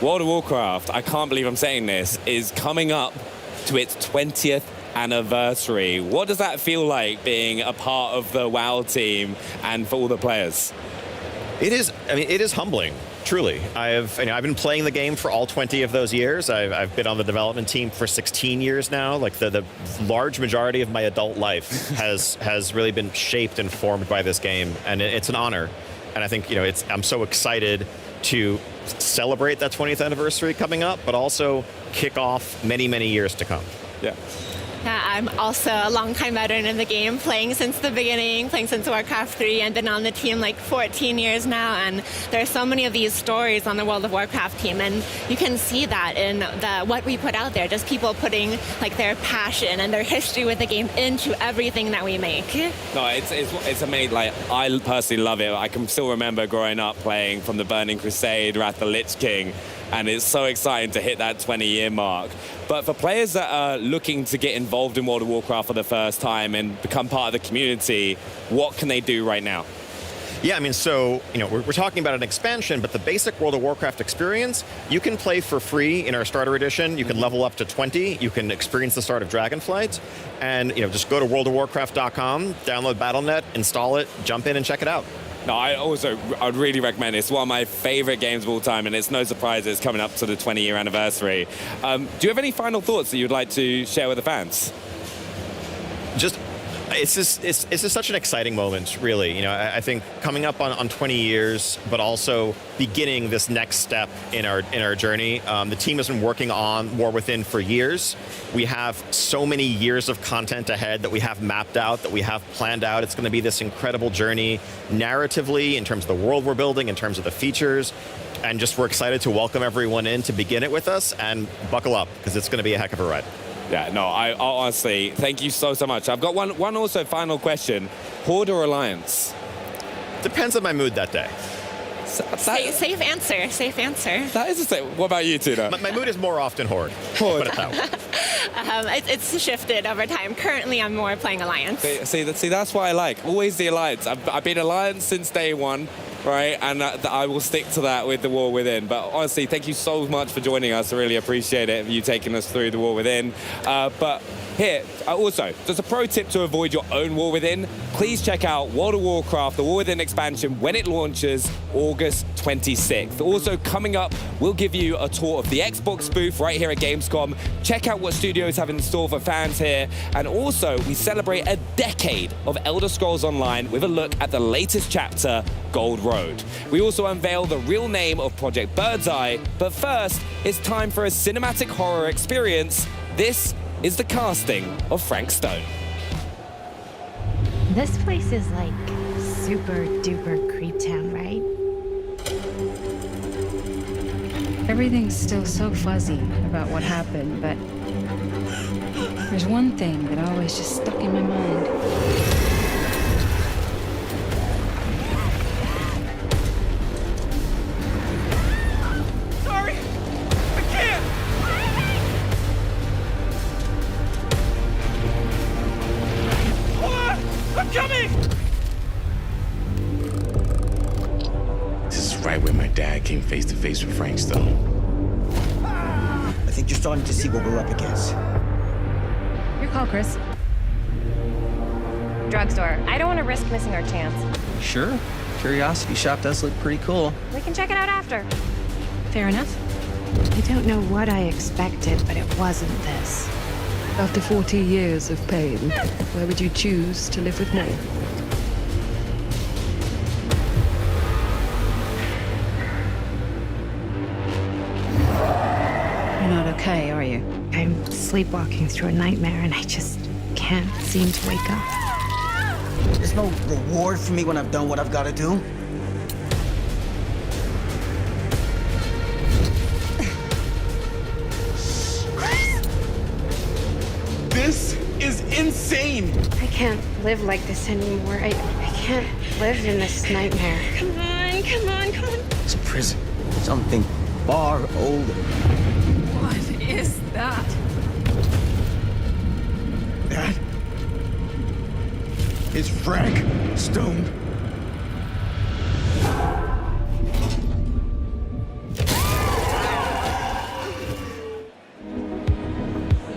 World of Warcraft, I can't believe I'm saying this, is coming up to its 20th anniversary. What does that feel like being a part of the WoW team and for all the players? It is humbling, truly. I've been playing the game for all 20 of those years. I've been on the development team for 16 years now. The large majority of my adult life has really been shaped and formed by this game, and it's an honor. And I think I'm so excited to celebrate that 20th anniversary coming up, but also kick off many, many years to come. Yeah. Yeah, I'm also a longtime veteran in the game, playing since the beginning, playing since Warcraft 3, and been on the team like 14 years now. And there are so many of these stories on the World of Warcraft team, and you can see that in what we put out there. Just people putting like their passion and their history with the game into everything that we make. No, it's amazing. Like, I personally love it. I can still remember growing up playing from the Burning Crusade, Wrath of the Lich King, and it's so exciting to hit that 20-year mark. But for players that are looking to get involved in World of Warcraft for the first time and become part of the community, what can they do right now? Yeah, I mean, so, we're talking about an expansion, but the basic World of Warcraft experience, you can play for free in our starter edition. You can level up to 20. You can experience the start of Dragonflight. And, just go to worldofwarcraft.com, download Battle.net, install it, jump in and check it out. No, I'd really recommend it. It's one of my favorite games of all time, and it's no surprise it's coming up to the 20-year anniversary. Do you have any final thoughts that you'd like to share with the fans? It's just such an exciting moment, really. I think coming up on 20 years, but also beginning this next step in our journey. The team has been working on War Within for years. We have so many years of content ahead that we have mapped out, that we have planned out. It's going to be this incredible journey narratively, in terms of the world we're building, in terms of the features. And we're excited to welcome everyone in to begin it with us, and buckle up, because it's going to be a heck of a ride. Yeah, no, I honestly, thank you so much. I've got one also final question. Horde or Alliance? Depends on my mood that day. Safe answer. That is a safe. What about you, Tuna? My mood is more often Horde. Put it that way. It's shifted over time. Currently, I'm more playing Alliance. See, that's what I like. Always the Alliance. I've been Alliance since day one. Right, and I will stick to that with the War Within. But honestly, thank you so much for joining us. I really appreciate it, you taking us through the War Within. But here, also, just a pro tip to avoid your own War Within. Please check out World of Warcraft, the War Within expansion, when it launches August 26th. Also, coming up, we'll give you a tour of the Xbox booth right here at Gamescom. Check out what studios have in store for fans here. And also, we celebrate a decade of Elder Scrolls Online with a look at the latest chapter, Gold Road. We also unveil the real name of Project Birdseye, but first, it's time for a cinematic horror experience. This is the casting of Frank Stone. This place is like super duper creep town, right? Everything's still so fuzzy about what happened, but there's one thing that always just stuck in my mind. Right where my dad came face to face with Frank Stone. I think you're starting to see what we're up against. Your call, Chris. Drugstore. I don't want to risk missing our chance. Sure. Curiosity Shop does look pretty cool. We can check it out after. Fair enough. I don't know what I expected, but it wasn't this. After 40 years of pain, why would you choose to live with me? Okay, are you? I'm sleepwalking through a nightmare and I just can't seem to wake up. There's no reward for me when I've done what I've got to do. This is insane! I can't live like this anymore. I can't live in this nightmare. Come on, come on, come on. It's a prison. Something far older. What is that? That is Frank Stone.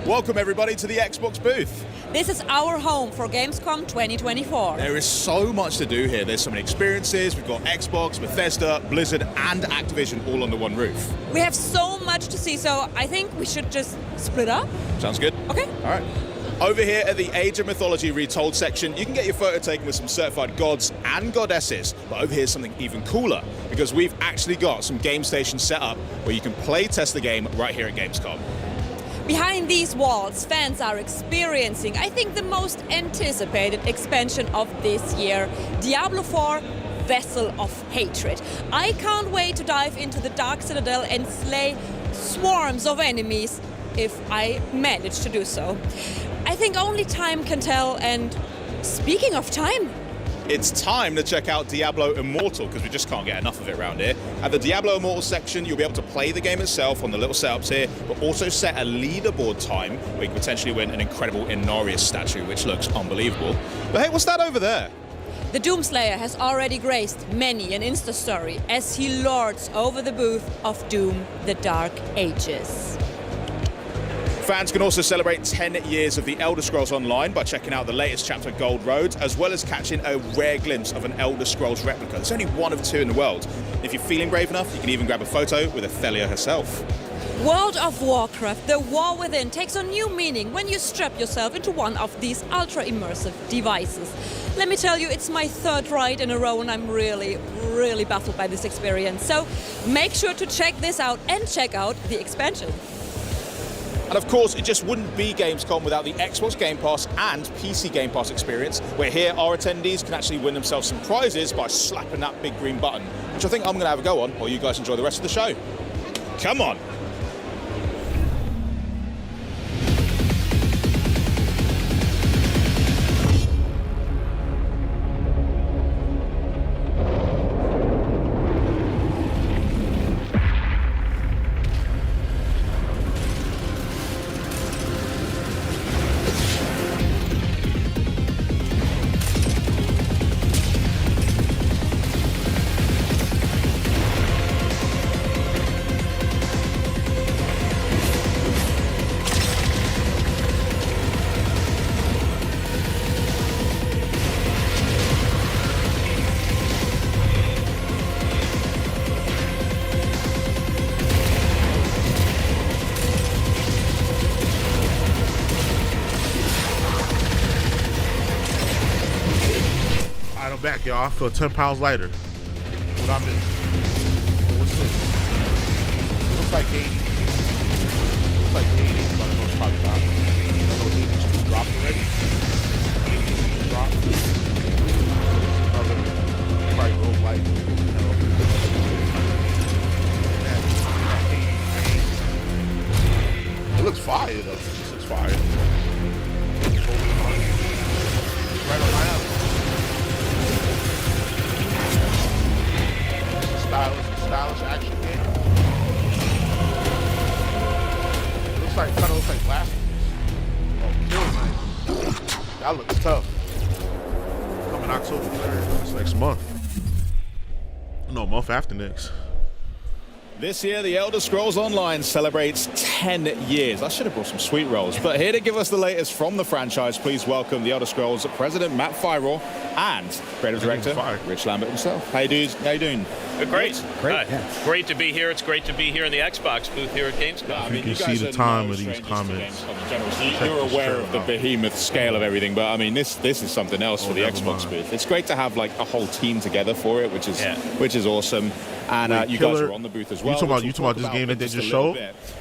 Welcome everybody to the Xbox booth. This is our home for Gamescom 2024. There is so much to do here. There's so many experiences. We've got Xbox, Bethesda, Blizzard, and Activision all under one roof. We have so much to see, so I think we should just split up. Sounds good. Okay. All right. Over here at the Age of Mythology Retold section, you can get your photo taken with some certified gods and goddesses. But over here's something even cooler, because we've actually got some game stations set up where you can play test the game right here at Gamescom. Behind these walls, fans are experiencing, I think, the most anticipated expansion of this year, Diablo 4 Vessel of Hatred. I can't wait to dive into the Dark Citadel and slay swarms of enemies if I manage to do so. I think only time can tell, and speaking of time, it's time to check out Diablo Immortal, because we just can't get enough of it around here. At the Diablo Immortal section, you'll be able to play the game itself on the little setups here, but also set a leaderboard time where you can potentially win an incredible Inarius statue, which looks unbelievable. But hey, what's that over there? the Doomslayer has already graced many an Insta story as he lords over the booth of Doom: The Dark Ages. Fans can also celebrate 10 years of the Elder Scrolls Online by checking out the latest chapter, Gold Road, as well as catching a rare glimpse of an Elder Scrolls replica. There's only one of two in the world. If you're feeling brave enough, you can even grab a photo with Athelia herself. World of Warcraft, the war within, takes on new meaning when you strap yourself into one of these ultra-immersive devices. Let me tell you, it's my third ride in a row and I'm really baffled by this experience. So make sure to check this out and check out the expansion. And of course, it just wouldn't be Gamescom without the Xbox Game Pass and PC Game Pass experience, where here our attendees can actually win themselves some prizes by slapping that big green button, which I think I'm going to have a go on while you guys enjoy the rest of the show. Come on. Back, y'all. I feel 10 pounds lighter. What I missed? What's this? It looks like 80. Looks like 80, but I know it's probably not. I know 82 dropped already. 82 dropped. Another probably low light. It looks fire though. This looks fire. Right on my house. Stylish action game. It looks like, kind of looks like LASS. Oh, Kill Knight. That looks tough. Coming October 3rd. That's next month. No, month after next. This year, the Elder Scrolls Online celebrates 10 years. I should have brought some sweet rolls. But here to give us the latest from the franchise, please welcome the Elder Scrolls President Matt Firor and Creative Director Rich Lambert himself. How you doing? Great. Great. Yeah. Great to be here. It's great to be here in the Xbox booth here at Gamescom. I mean, you can see the time of these comments. You're aware of the behemoth scale of everything, but I mean, this is something else for the Xbox booth. It's great to have like a whole team together for it, which is awesome. And you guys are on the booth as well. You talking about this game that they just showed?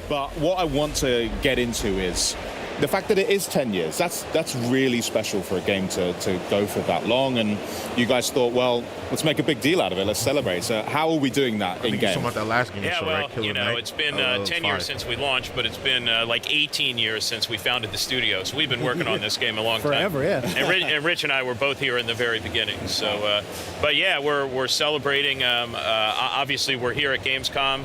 But what I want to get into is the fact that it is 10 years. That's really special for a game to go for that long. And you guys thought, well, let's make a big deal out of it. Let's celebrate. So how are we doing that in game? Talking about that last game. Yeah, show, well, right? you know, it's been 10 years since we launched, but it's been like 18 years since we founded the studio. So we've been working on this game a long time. Forever, yeah. And Rich and I were both here in the very beginning. So, but yeah, we're celebrating. Obviously, we're here at Gamescom.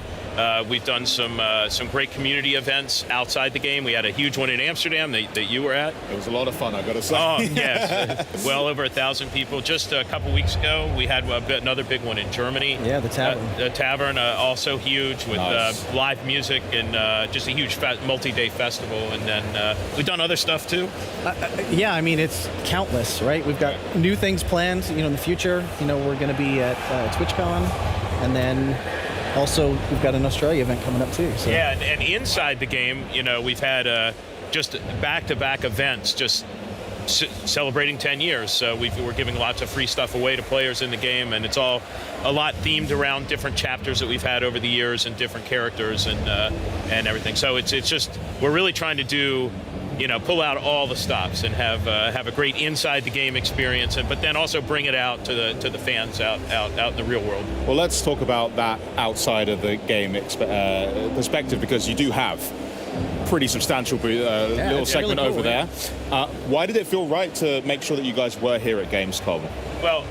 We've done some great community events outside the game. We had a huge one in Amsterdam that you were at. It was a lot of fun, I gotta say. Oh, yes. Well over 1,000 people. Just a couple weeks ago, we had another big one in Germany. Yeah, the Tavern. The Tavern, also huge with live music and just a huge multi-day festival. And then we've done other stuff too. Yeah, I mean, it's countless, right? We've got new things planned, in the future. We're going to be at TwitchCon, and then also we've got an Australia event coming up too. So. Yeah, and inside the game, we've had just back-to-back events, just celebrating 10 years. So we're giving lots of free stuff away to players in the game, and it's all a lot themed around different chapters that we've had over the years and different characters and everything. So it's just, we're really trying to do, pull out all the stops and have a great inside the game experience, but then also bring it out to the fans out in the real world. Well, let's talk about that outside of the game perspective, because you do have pretty substantial little segment really cool, over there. Why did it feel right to make sure that you guys were here at Gamescom? Well,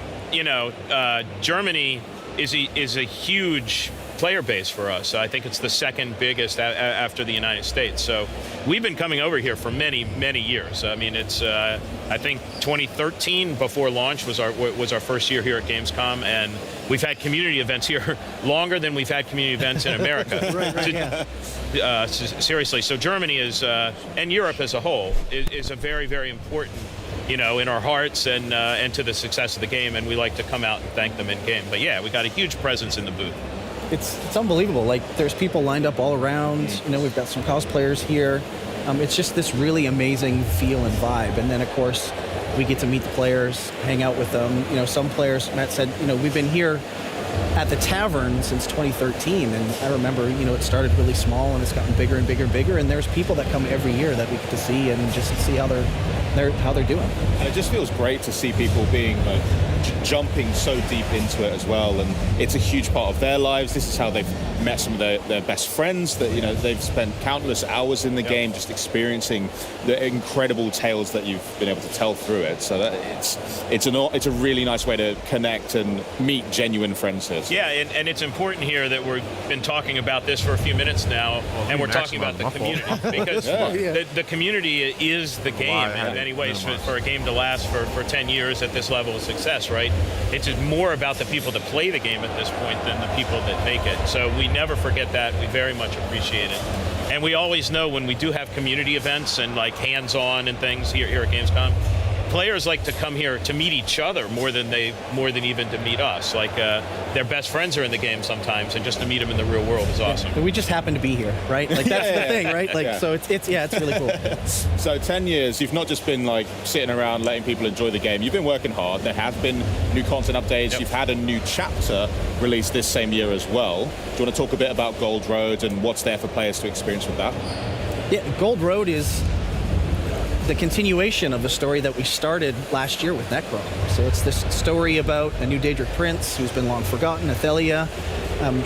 Germany is a huge player base for us. I think it's the second biggest after the United States. So we've been coming over here for many, many years. I mean, it's I think 2013 before launch was our first year here at Gamescom, and we've had community events here longer than we've had community events in America. Seriously, so Germany is and Europe as a whole is a very, very important, in our hearts and to the success of the game, and we like to come out and thank them in game. But yeah, we got a huge presence in the booth. It's unbelievable. Like, there's people lined up all around. We've got some cosplayers here. It's just this really amazing feel and vibe. And then, of course, we get to meet the players, hang out with them. Some players, Matt said, we've been here at the tavern since 2013, and I remember, it started really small and it's gotten bigger and bigger and bigger, and there's people that come every year that we get to see and just see how they're doing. And it just feels great to see people being jumping so deep into it as well, and it's a huge part of their lives. This is how they've met some of their best friends, that they've spent countless hours in the game just experiencing the incredible tales that you've been able to tell through it. So that it's a really nice way to connect and meet genuine friends here. Yeah, and it's important here that we've been talking about this for a few minutes now, and we're talking about the community, because the community is the game in many ways. For a game to last for 10 years at this level of success, right? It's more about the people that play the game at this point than the people that make it. So we never forget that. We very much appreciate it. And we always know when we do have community events and like hands-on and things here at Gamescom, players like to come here to meet each other more than even to meet us. Like their best friends are in the game sometimes, and just to meet them in the real world is awesome. And we just happen to be here, right? Like that's the thing, right? Like so it's really cool. So 10 years, you've not just been like sitting around letting people enjoy the game. You've been working hard. There have been new content updates. You've had a new chapter released this same year as well. Do you want to talk a bit about Gold Road and what's there for players to experience with that? Yeah, Gold Road is the continuation of the story that we started last year with Necron. So it's this story about a new Daedric prince who's been long forgotten, Athelia.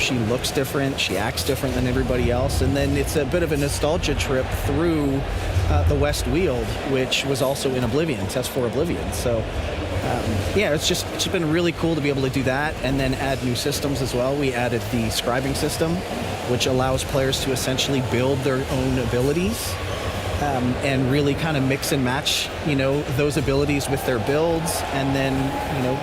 She looks different, she acts different than everybody else, and then it's a bit of a nostalgia trip through the West Weald, which was also in Oblivion, Test for Oblivion. So it's been really cool to be able to do that, and then add new systems as well. We added the scribing system, which allows players to essentially build their own abilities. And really kind of mix and match, those abilities with their builds, and then,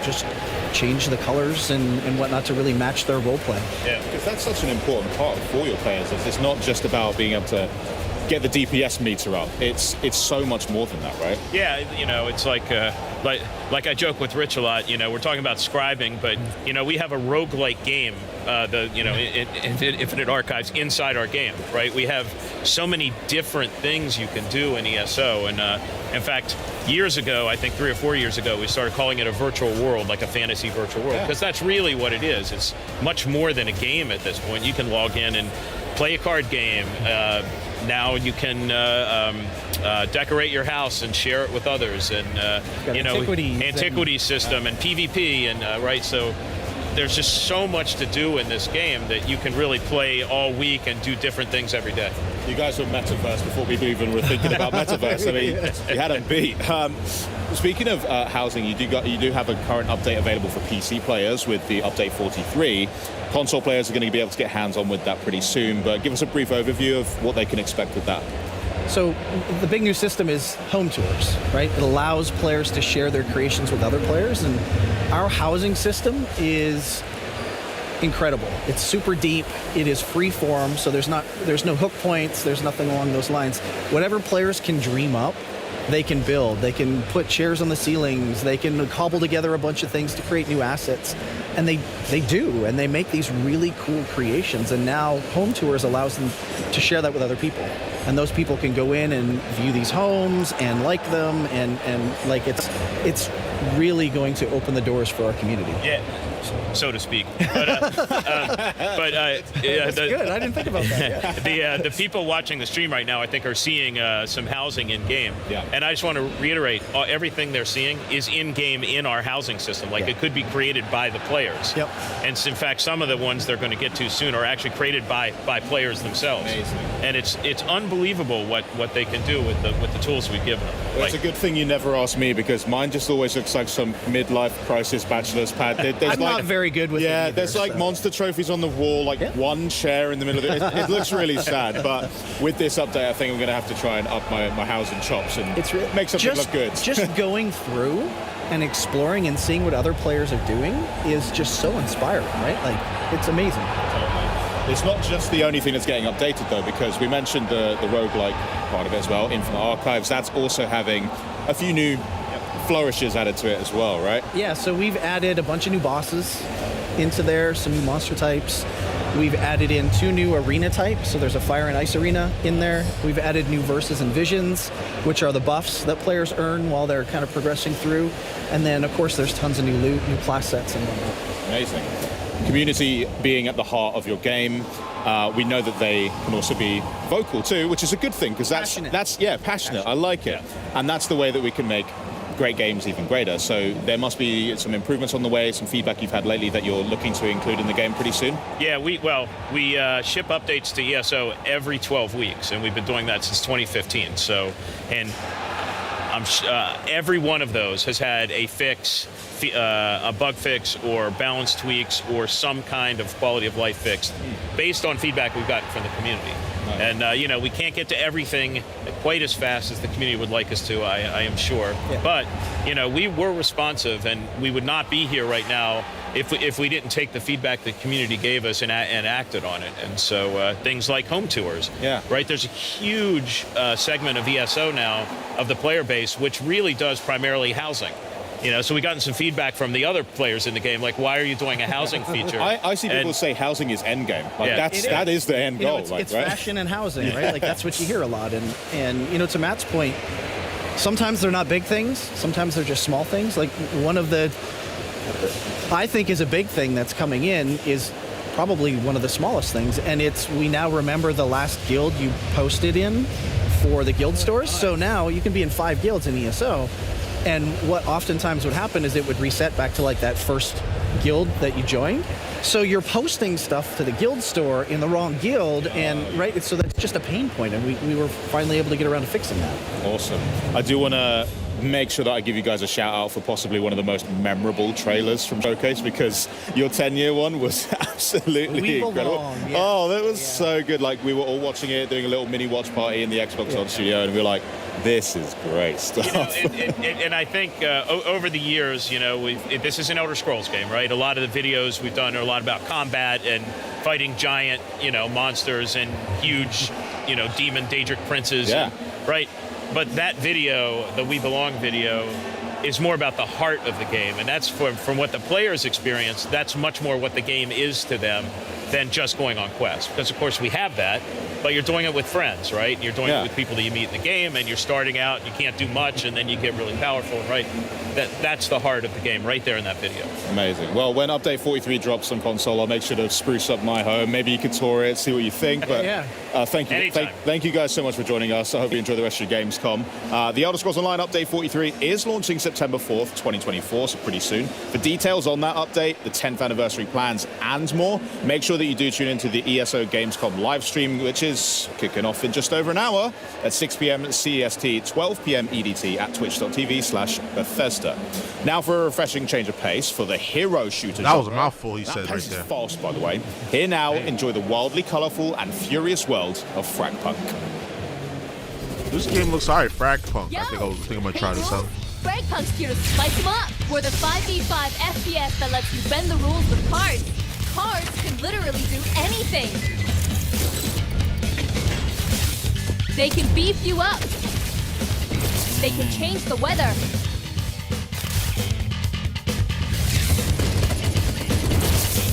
just change the colors and whatnot to really match their role play. Yeah, because that's such an important part for your players. It's not just about being able to get the DPS meter up. It's so much more than that, right? Yeah, it's like I joke with Rich a lot. We're talking about scribing, but we have a roguelike game, Infinite Archives inside our game, right? We have so many different things you can do in ESO, and in fact, years ago, I think 3 or 4 years ago, we started calling it a virtual world, like a fantasy virtual world, because that's really what it is. It's much more than a game at this point. You can log in and play a card game. Now you can decorate your house and share it with others, and antiquities system and PvP, and right. So there's just so much to do in this game that you can really play all week and do different things every day. You guys were Metaverse before people even were thinking about Metaverse. I mean, you had them beat. Speaking of housing, you do have a current update available for PC players with the update 43. Console players are going to be able to get hands-on with that pretty soon, but give us a brief overview of what they can expect with that. So the big new system is home tours, right? It allows players to share their creations with other players, and our housing system is incredible. It's super deep. It is free form, so there's no hook points. There's nothing along those lines. Whatever players can dream up, they can build. They can put chairs on the ceilings. They can cobble together a bunch of things to create new assets. And they do, and they make these really cool creations. And now Home Tours allows them to share that with other people. and those people can go in and view these homes and like them, and like it's really going to open the doors for our community. Yeah, so to speak. But That's good. I didn't think about that. Yeah. The people watching the stream right now, I think, are seeing some housing in game. Yeah. And I just want to reiterate, everything they're seeing is in game in our housing system. Like it could be created by the players. Yep. And in fact, some of the ones they're going to get to soon are actually created by players themselves. Amazing. And it's unbelievable what they can do with the tools we've given them. Well, it's a good thing you never asked me, because mine just always looks like some midlife crisis bachelor's pad. There's I'm not very good with it either, there's like so. monster trophies on the wall, like one chair in the middle of it. It looks really sad, but with this update, I think I'm going to have to try and up my housing chops and make something look good. Just going through and exploring and seeing what other players are doing is just so inspiring, right? Like, it's amazing. It's not just the only thing that's getting updated, though, because we mentioned the roguelike part of it as well, Infinite Archives. That's also having a few new flourishes added to it as well, right? Yeah, so we've added a bunch of new bosses into there, some new monster types. We've added in 2 new arena types, so there's a fire and ice arena in there. We've added new verses and visions, which are the buffs that players earn while they're kind of progressing through. And then, of course, there's tons of new loot, new class sets and whatnot. Amazing. Community being at the heart of your game. We know that they can also be vocal too, which is a good thing, because that's passionate. I like it, and that's the way that we can make great games even greater. So there must be some improvements on the way, some feedback you've had lately that you're looking to include in the game pretty soon. Yeah, we ship updates to ESO every 12 weeks, and we've been doing that since 2015. So, and every one of those has had a fix, a bug fix, or balance tweaks, or some kind of quality of life fix based on feedback we've gotten from the community. And we can't get to everything quite as fast as the community would like us to, I am sure. Yeah. But we were responsive, and we would not be here right now if we didn't take the feedback the community gave us and acted on it. And so things like home tours. Yeah. Right. There's a huge segment of ESO now of the player base which really does primarily housing. So we gotten some feedback from the other players in the game, like, why are you doing a housing feature? I see people say housing is end game. Like that is the end goal. It's fashion and housing, right? Like that's what you hear a lot. And to Matt's point, sometimes they're not big things. Sometimes they're just small things. Like one of the, I think is a big thing that's coming in is probably one of the smallest things. And we now remember the last guild you posted in for the guild stores. So now you can be in 5 guilds in ESO. And what oftentimes would happen is it would reset back to like that first guild that you joined. So you're posting stuff to the guild store in the wrong guild, and so that's just a pain point, and we were finally able to get around to fixing that. Awesome. I do want to make sure that I give you guys a shout out for possibly one of the most memorable trailers from Showcase, because your 10-year one was absolutely incredible. Yeah. Oh, that was so good. Like, we were all watching it, doing a little mini watch party in the Xbox On studio, and we were like, this is great stuff. And I think over the years, this is an Elder Scrolls game, right? A lot of the videos we've done are a lot about combat and fighting giant, monsters and huge, demon Daedric princes. Yeah. Right? But that video, the We Belong video, is more about the heart of the game. And that's from what the players experience, that's much more what the game is to them than just going on quests. Because, of course, we have that, but you're doing it with friends, right? You're doing it with people that you meet in the game, and you're starting out, and you can't do much, and then you get really powerful, right? That's the heart of the game right there in that video. Amazing. Well, when Update 43 drops on console, I'll make sure to spruce up my home. Maybe you could tour it, see what you think. But thank you. Thank you guys so much for joining us. I hope you enjoy the rest of your Gamescom. The Elder Scrolls Online Update 43 is launching September 4th, 2024, so pretty soon. For details on that update, the 10th anniversary plans, and more, make sure that you do tune into the ESO Gamescom live stream, which is kicking off in just over an hour at 6 p.m. CEST, 12 p.m. EDT at twitch.tv/Bethesda. Now for a refreshing change of pace for the hero shooter. That was a mouthful he said right That there. is false, by the way. Here now, enjoy the wildly colorful and furious world of FragPunk. This game looks alright, FragPunk. I think I'm gonna try this out. FragPunk's here to spice them up. We're the 5v5 FPS that lets you bend the rules with cards. Cards can literally do anything. They can beef you up. They can change the weather.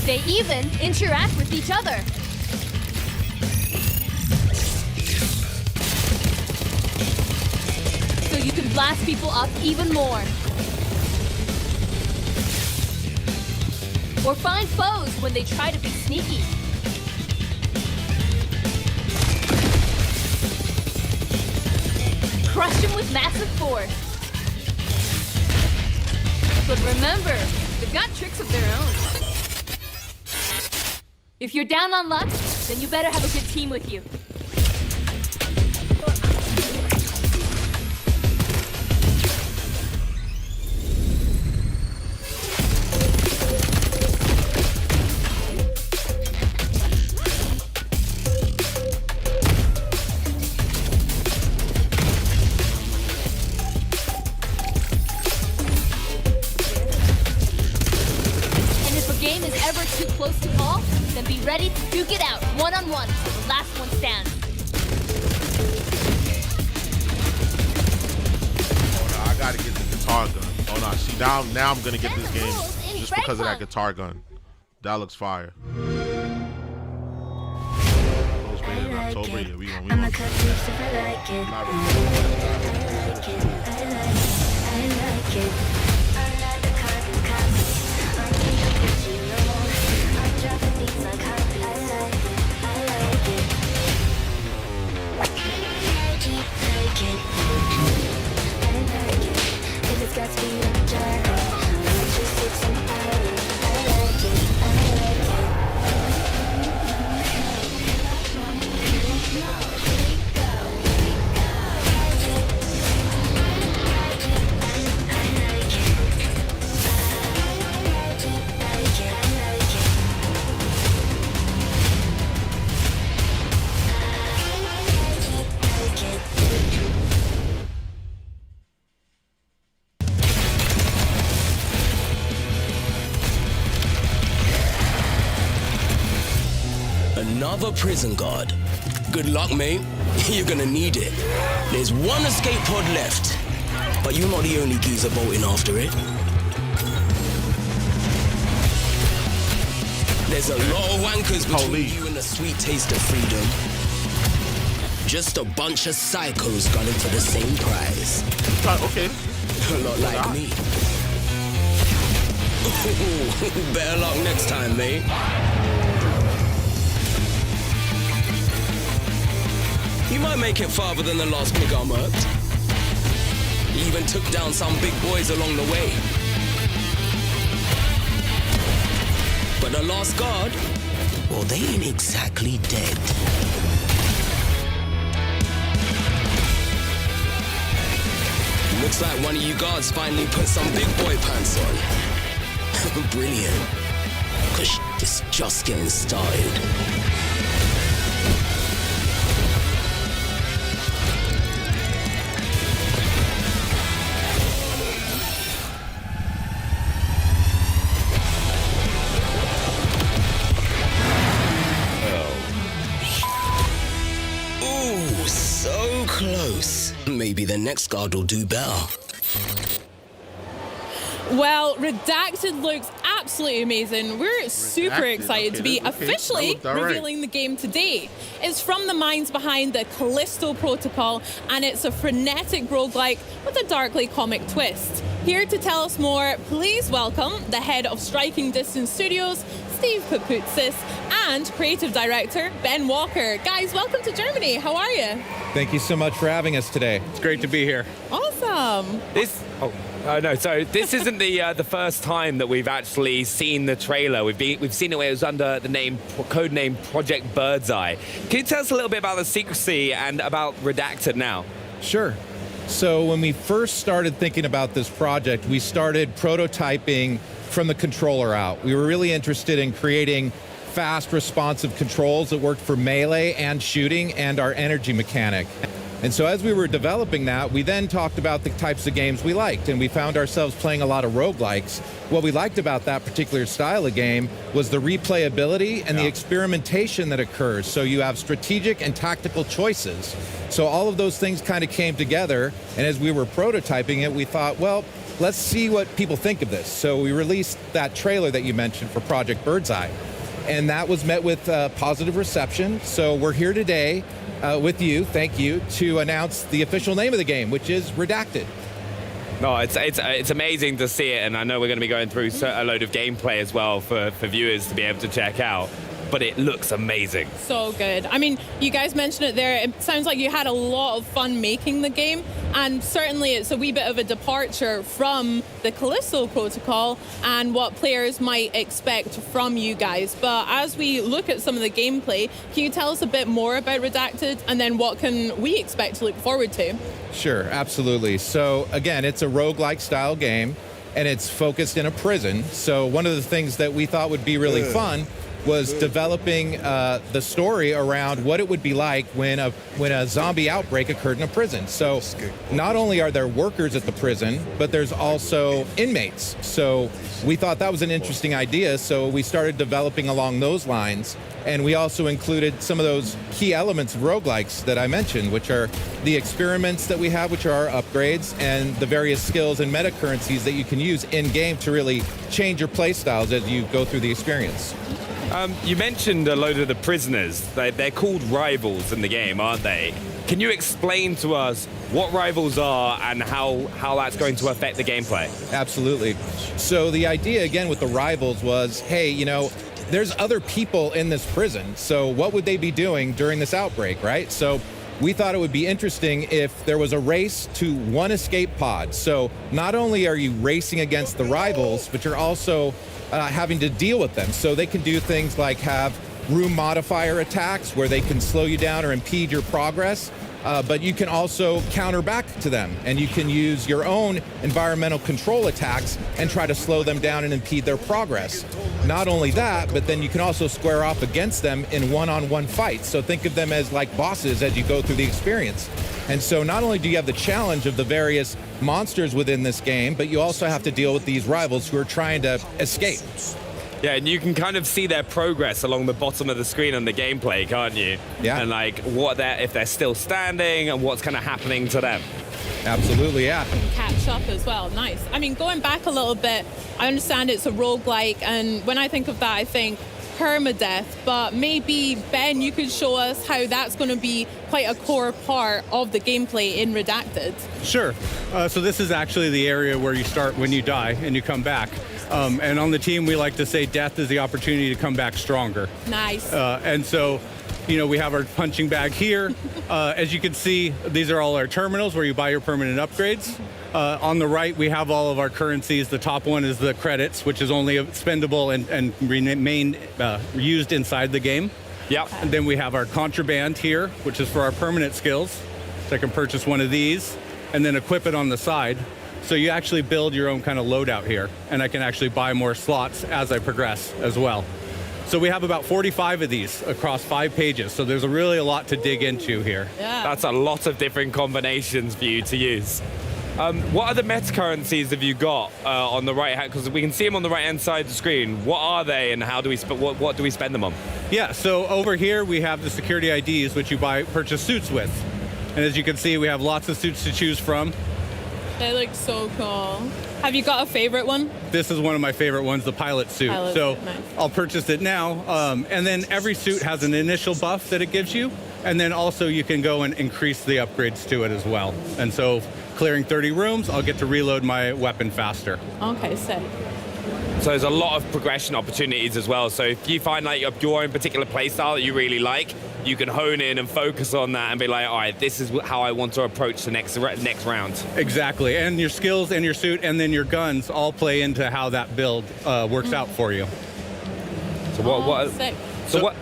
They even interact with each other. blast people up even more. Or find foes when they try to be sneaky. Crush them with massive force. But remember, they've got tricks of their own. If you're down on luck, then you better have a good team with you. Close to call, then be ready to duke it out one-on-one till the last one stands. Oh no, I gotta get the guitar gun. Oh no, see now I'm gonna get this game just because of that guitar gun. That looks fire. Close beta in October, yeah, we gonna cut loose if I like it. I like it. I'm not the carbon copy. I'm the original. Dropping beats like heartbeats. I like it. I like it. I like it. If it's got speed, I'm driving. Just take some pilot. I like it. I like it. Another prison guard. Good luck, mate. You're gonna need it. There's one escape pod left, but you're not the only geezer bolting after it. There's a lot of wankers between you and the sweet taste of freedom. Just a bunch of psychos gunning for the same prize. Okay. A lot like me. Better luck next time, mate. You might make it farther than the last pig I murked. He even took down some big boys along the way. But the last guard, well, they ain't exactly dead. Looks like one of you guards finally put some big boy pants on. Brilliant. 'Cause it's just getting started. Close. Maybe the next guard will do better. Well, Redacted looks absolutely amazing. We're super excited to be officially revealing the game today. It's from the minds behind the Callisto Protocol, and it's a frenetic roguelike with a darkly comic twist. Here to tell us more, please welcome the head of Striking Distance Studios, Steve Papoutsis, and creative director Ben Walker. Guys, welcome to Germany. How are you? Thank you so much for having us today. It's great to be here. Awesome. This isn't the first time that we've actually seen the trailer. We've seen it where it was under the code name Project Birdseye. Can you tell us a little bit about the secrecy and about Redacted now? Sure. So when we first started thinking about this project, we started prototyping from the controller out. We were really interested in creating fast, responsive controls that worked for melee and shooting and our energy mechanic. And so as we were developing that, we then talked about the types of games we liked, and we found ourselves playing a lot of roguelikes. What we liked about that particular style of game was the replayability and the experimentation that occurs. So you have strategic and tactical choices. So all of those things kind of came together, and as we were prototyping it, we thought, well, let's see what people think of this. So we released that trailer that you mentioned for Project Birdseye, and that was met with positive reception. So we're here today with you, thank you, to announce the official name of the game, which is Redacted. No, it's amazing to see it, and I know we're going to be going through a load of gameplay as well for viewers to be able to check out. But it looks amazing. So good. I mean, you guys mentioned it there. It sounds like you had a lot of fun making the game, and certainly it's a wee bit of a departure from the Callisto protocol and what players might expect from you guys. But as we look at some of the gameplay, can you tell us a bit more about Redacted, and then what can we expect to look forward to? Sure, absolutely. So again, it's a roguelike style game, and it's focused in a prison. So one of the things that we thought would be really fun was developing the story around what it would be like when a zombie outbreak occurred in a prison. So not only are there workers at the prison, but there's also inmates. So we thought that was an interesting idea, so we started developing along those lines. And we also included some of those key elements of roguelikes that I mentioned, which are the experiments that we have, which are our upgrades, and the various skills and meta currencies that you can use in-game to really change your play styles as you go through the experience. You mentioned a load of the prisoners. They're called rivals in the game, aren't they? Can you explain to us what rivals are and how that's going to affect the gameplay? Absolutely. So the idea, again, with the rivals was, hey, you know, there's other people in this prison, so what would they be doing during this outbreak, right? So we thought it would be interesting if there was a race to one escape pod. So not only are you racing against the rivals, but you're also having to deal with them. So they can do things like have room modifier attacks where they can slow you down or impede your progress. But you can also counter back to them, and you can use your own environmental control attacks and try to slow them down and impede their progress. Not only that, but then you can also square off against them in one-on-one fights. So think of them as like bosses as you go through the experience. And so not only do you have the challenge of the various monsters within this game, but you also have to deal with these rivals who are trying to escape. Yeah, and you can kind of see their progress along the bottom of the screen on the gameplay, can't you? Yeah. And like if they're still standing and what's kind of happening to them. Absolutely, yeah. Catch up as well. Nice. I mean, going back a little bit, I understand it's a roguelike, and when I think of that, I think permadeath, but maybe, Ben, you could show us how that's going to be quite a core part of the gameplay in Redacted. Sure. So this is actually the area where you start when you die and you come back. And on the team, we like to say death is the opportunity to come back stronger. Nice. And so, you know, we have our punching bag here. As you can see, these are all our terminals where you buy your permanent upgrades. On the right, we have all of our currencies. The top one is the credits, which is only spendable and remain used inside the game. Yep. And then we have our contraband here, which is for our permanent skills. So I can purchase one of these and then equip it on the side. So you actually build your own kind of loadout here, and I can actually buy more slots as I progress as well. So we have about 45 of these across 5 pages, so there's really a lot to dig into here. Yeah. That's a lot of different combinations for you to use. What other meta currencies have you got on the right hand? Because we can see them on the right hand side of the screen. What are they, and how do we what do we spend them on? Yeah, so over here we have the security IDs, which you purchase suits with. And as you can see, we have lots of suits to choose from. They look so cool. Have you got a favorite one? This is one of my favorite ones, the pilot suit. Pilot so suit, nice. I'll purchase it now. And then every suit has an initial buff that it gives you. And then also you can go and increase the upgrades to it as well. And so clearing 30 rooms, I'll get to reload my weapon faster. Okay, sick. So there's a lot of progression opportunities as well. So if you find like your own particular playstyle that you really like, you can hone in and focus on that and be like, all right, this is how I want to approach the next round. Exactly, and your skills and your suit and then your guns all play into how that build works out for you. So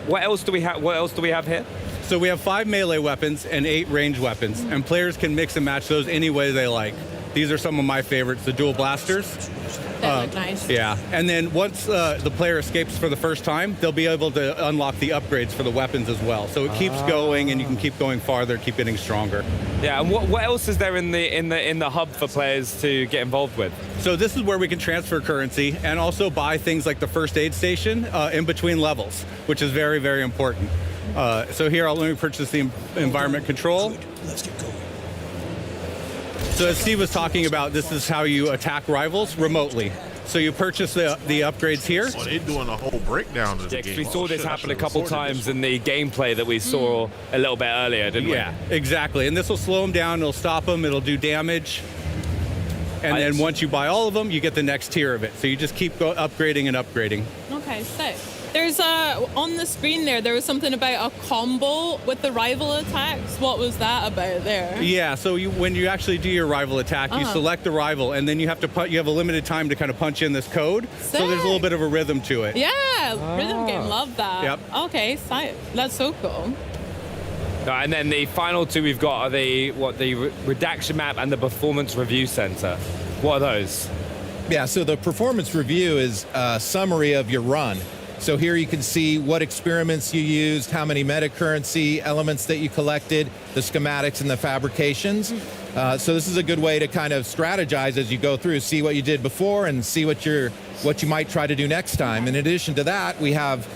what else do we have? What else do we have here? So we have 5 melee weapons and 8 ranged weapons, and players can mix and match those any way they like. These are some of my favorites, the dual blasters. They look nice. Yeah, and then once the player escapes for the first time, they'll be able to unlock the upgrades for the weapons as well. So it keeps going, and you can keep going farther, keep getting stronger. Yeah, and what else is there in the hub for players to get involved with? So this is where we can transfer currency and also buy things like the first aid station in between levels, which is very, very important. So here, let me purchase the environment control. Let's get going. So as Steve was talking about, this is how you attack rivals remotely. So you purchase the upgrades here. Oh, they're doing a whole breakdown of the game. We saw this happen a couple times in the gameplay that we saw a little bit earlier, didn't we? Yeah, exactly. And this will slow them down, it'll stop them, it'll do damage. And then once you buy all of them, you get the next tier of it. So you just keep upgrading and upgrading. Okay, sick. There's on the screen there was something about a combo with the rival attacks. What was that about there? Yeah, so when you actually do your rival attack, you select the rival, and then you have to you have a limited time to kind of punch in this code. Sick. So there's a little bit of a rhythm to it. Yeah, rhythm game, love that. Yep. Okay, sick. That's so cool. And then the final two we've got are the redaction map and the performance review center. What are those? Yeah, so the performance review is a summary of your run. So here you can see what experiments you used, how many meta currency elements that you collected, the schematics and the fabrications. So this is a good way to kind of strategize as you go through, see what you did before and see what you might try to do next time. In addition to that, we have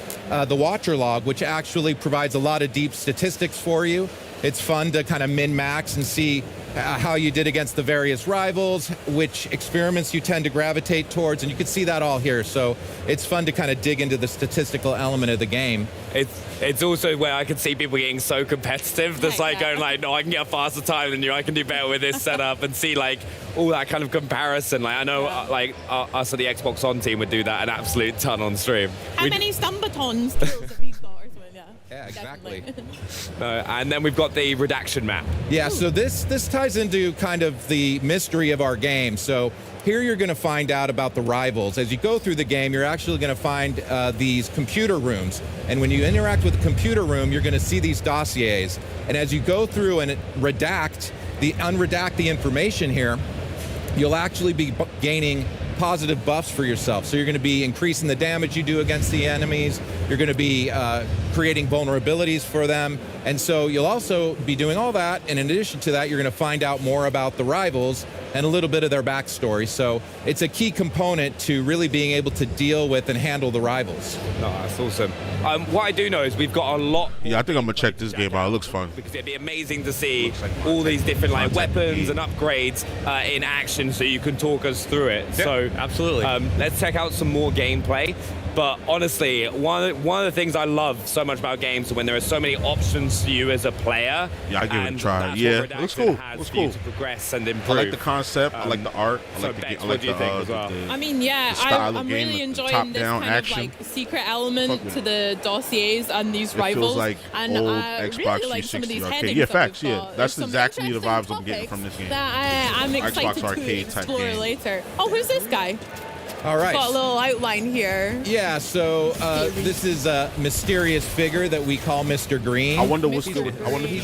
the Watcher log, which actually provides a lot of deep statistics for you. It's fun to kind of min-max and see how you did against the various rivals, which experiments you tend to gravitate towards, and you can see that all here. So it's fun to kind of dig into the statistical element of the game. It's also where I can see people getting so competitive. That's like going like, no, I can get a faster time than you. I can do better with this setup, and see like all that kind of comparison. Like I know, like us at the Xbox On team would do that an absolute ton on stream. How many Stumbatons kills have you got? Or something? Yeah, exactly. And then we've got the redaction map. Yeah, so this ties into kind of the mystery of our game. So here you're going to find out about the rivals. As you go through the game, you're actually going to find these computer rooms. And when you interact with the computer room, you're going to see these dossiers. And as you go through and unredact the information here, you'll actually be gaining positive buffs for yourself. So you're going to be increasing the damage you do against the enemies. You're going to be creating vulnerabilities for them. And so you'll also be doing all that. And in addition to that, you're going to find out more about the rivals and a little bit of their backstory. So it's a key component to really being able to deal with and handle the rivals. Oh, that's awesome. What I do know is we've got a lot. Yeah, I think I'm gonna check this game out. It looks fun. Because it'd be amazing to see all these different like weapons and upgrades in action, so you can talk us through it. Yeah, so absolutely. Let's check out some more gameplay. But honestly, one of the things I love so much about games is when there are so many options for you as a player. Yeah, I give it a try. Yeah, it looks cool. It looks cool. To progress and improve. I like the concept. I like the art. I So like the, Bex, I what like do you the, think as well? I mean, yeah, I'm really enjoying this kind of like secret element to the dossiers and these rivals. Feels like and old I Xbox really like 360 some of these arcade. headings Yeah, that facts. we've Yeah, got. that's There's some exactly the interesting vibes I'm getting from this game. That I'm excited Xbox to arcade type explore game. later. Oh, who's this guy? All right. Got a little outline here. Yeah, so this is a mysterious figure that we call Mr. Green. I wonder what's He's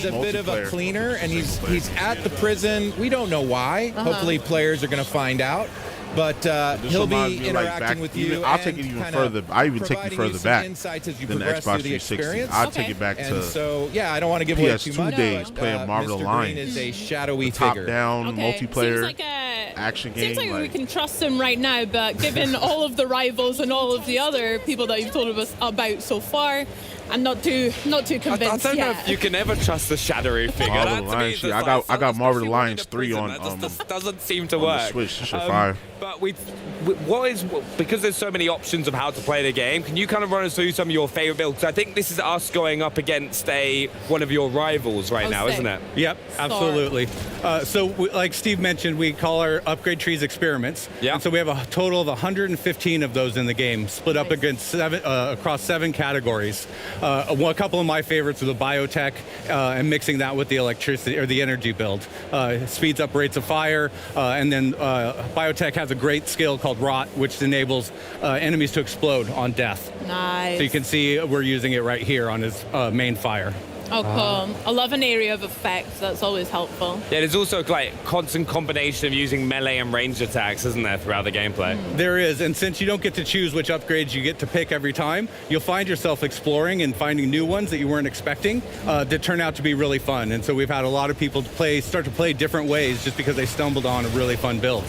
a bit of a cleaner, and he's at the prison. We don't know why. Hopefully players are going to find out. But he'll be interacting with you. I'll take it even further. I even take you further back than the Xbox 360. I'll take it back to and so, yeah, I don't want to give away too much. PS2 days playing Marvel Alliance. Green is a shadowy figure. Top-down multiplayer Seems like action game. Seems like we can trust him right now, but given all of the rivals and all of the other people that you've told us about so far, I'm not too convinced I don't know if you can ever trust the shadowy figure. Marvel Alliance. I got Marvel Alliance 3 on. That just doesn't seem to on work. The Switch. Shit fire. But because there's so many options of how to play the game, can you kind of run us through some of your favorite builds? I think this is us going up against one of your rivals right now, isn't it? Yep, absolutely. Like Steve mentioned, we call our upgrade trees experiments. Yeah. And so we have a total of 115 of those in the game, split up against across 7 categories. A couple of my favorites are the biotech and mixing that with the electricity or the energy build. Speeds up rates of fire, and then biotech has a great skill called Rot, which enables enemies to explode on death. Nice. So you can see we're using it right here on his main fire. Oh, cool. I love an area of effects. That's always helpful. Yeah, there's also like constant combination of using melee and ranged attacks, isn't there, throughout the gameplay? There is, and since you don't get to choose which upgrades you get to pick every time, you'll find yourself exploring and finding new ones that you weren't expecting that turn out to be really fun. And so we've had a lot of people start to play different ways just because they stumbled on a really fun build.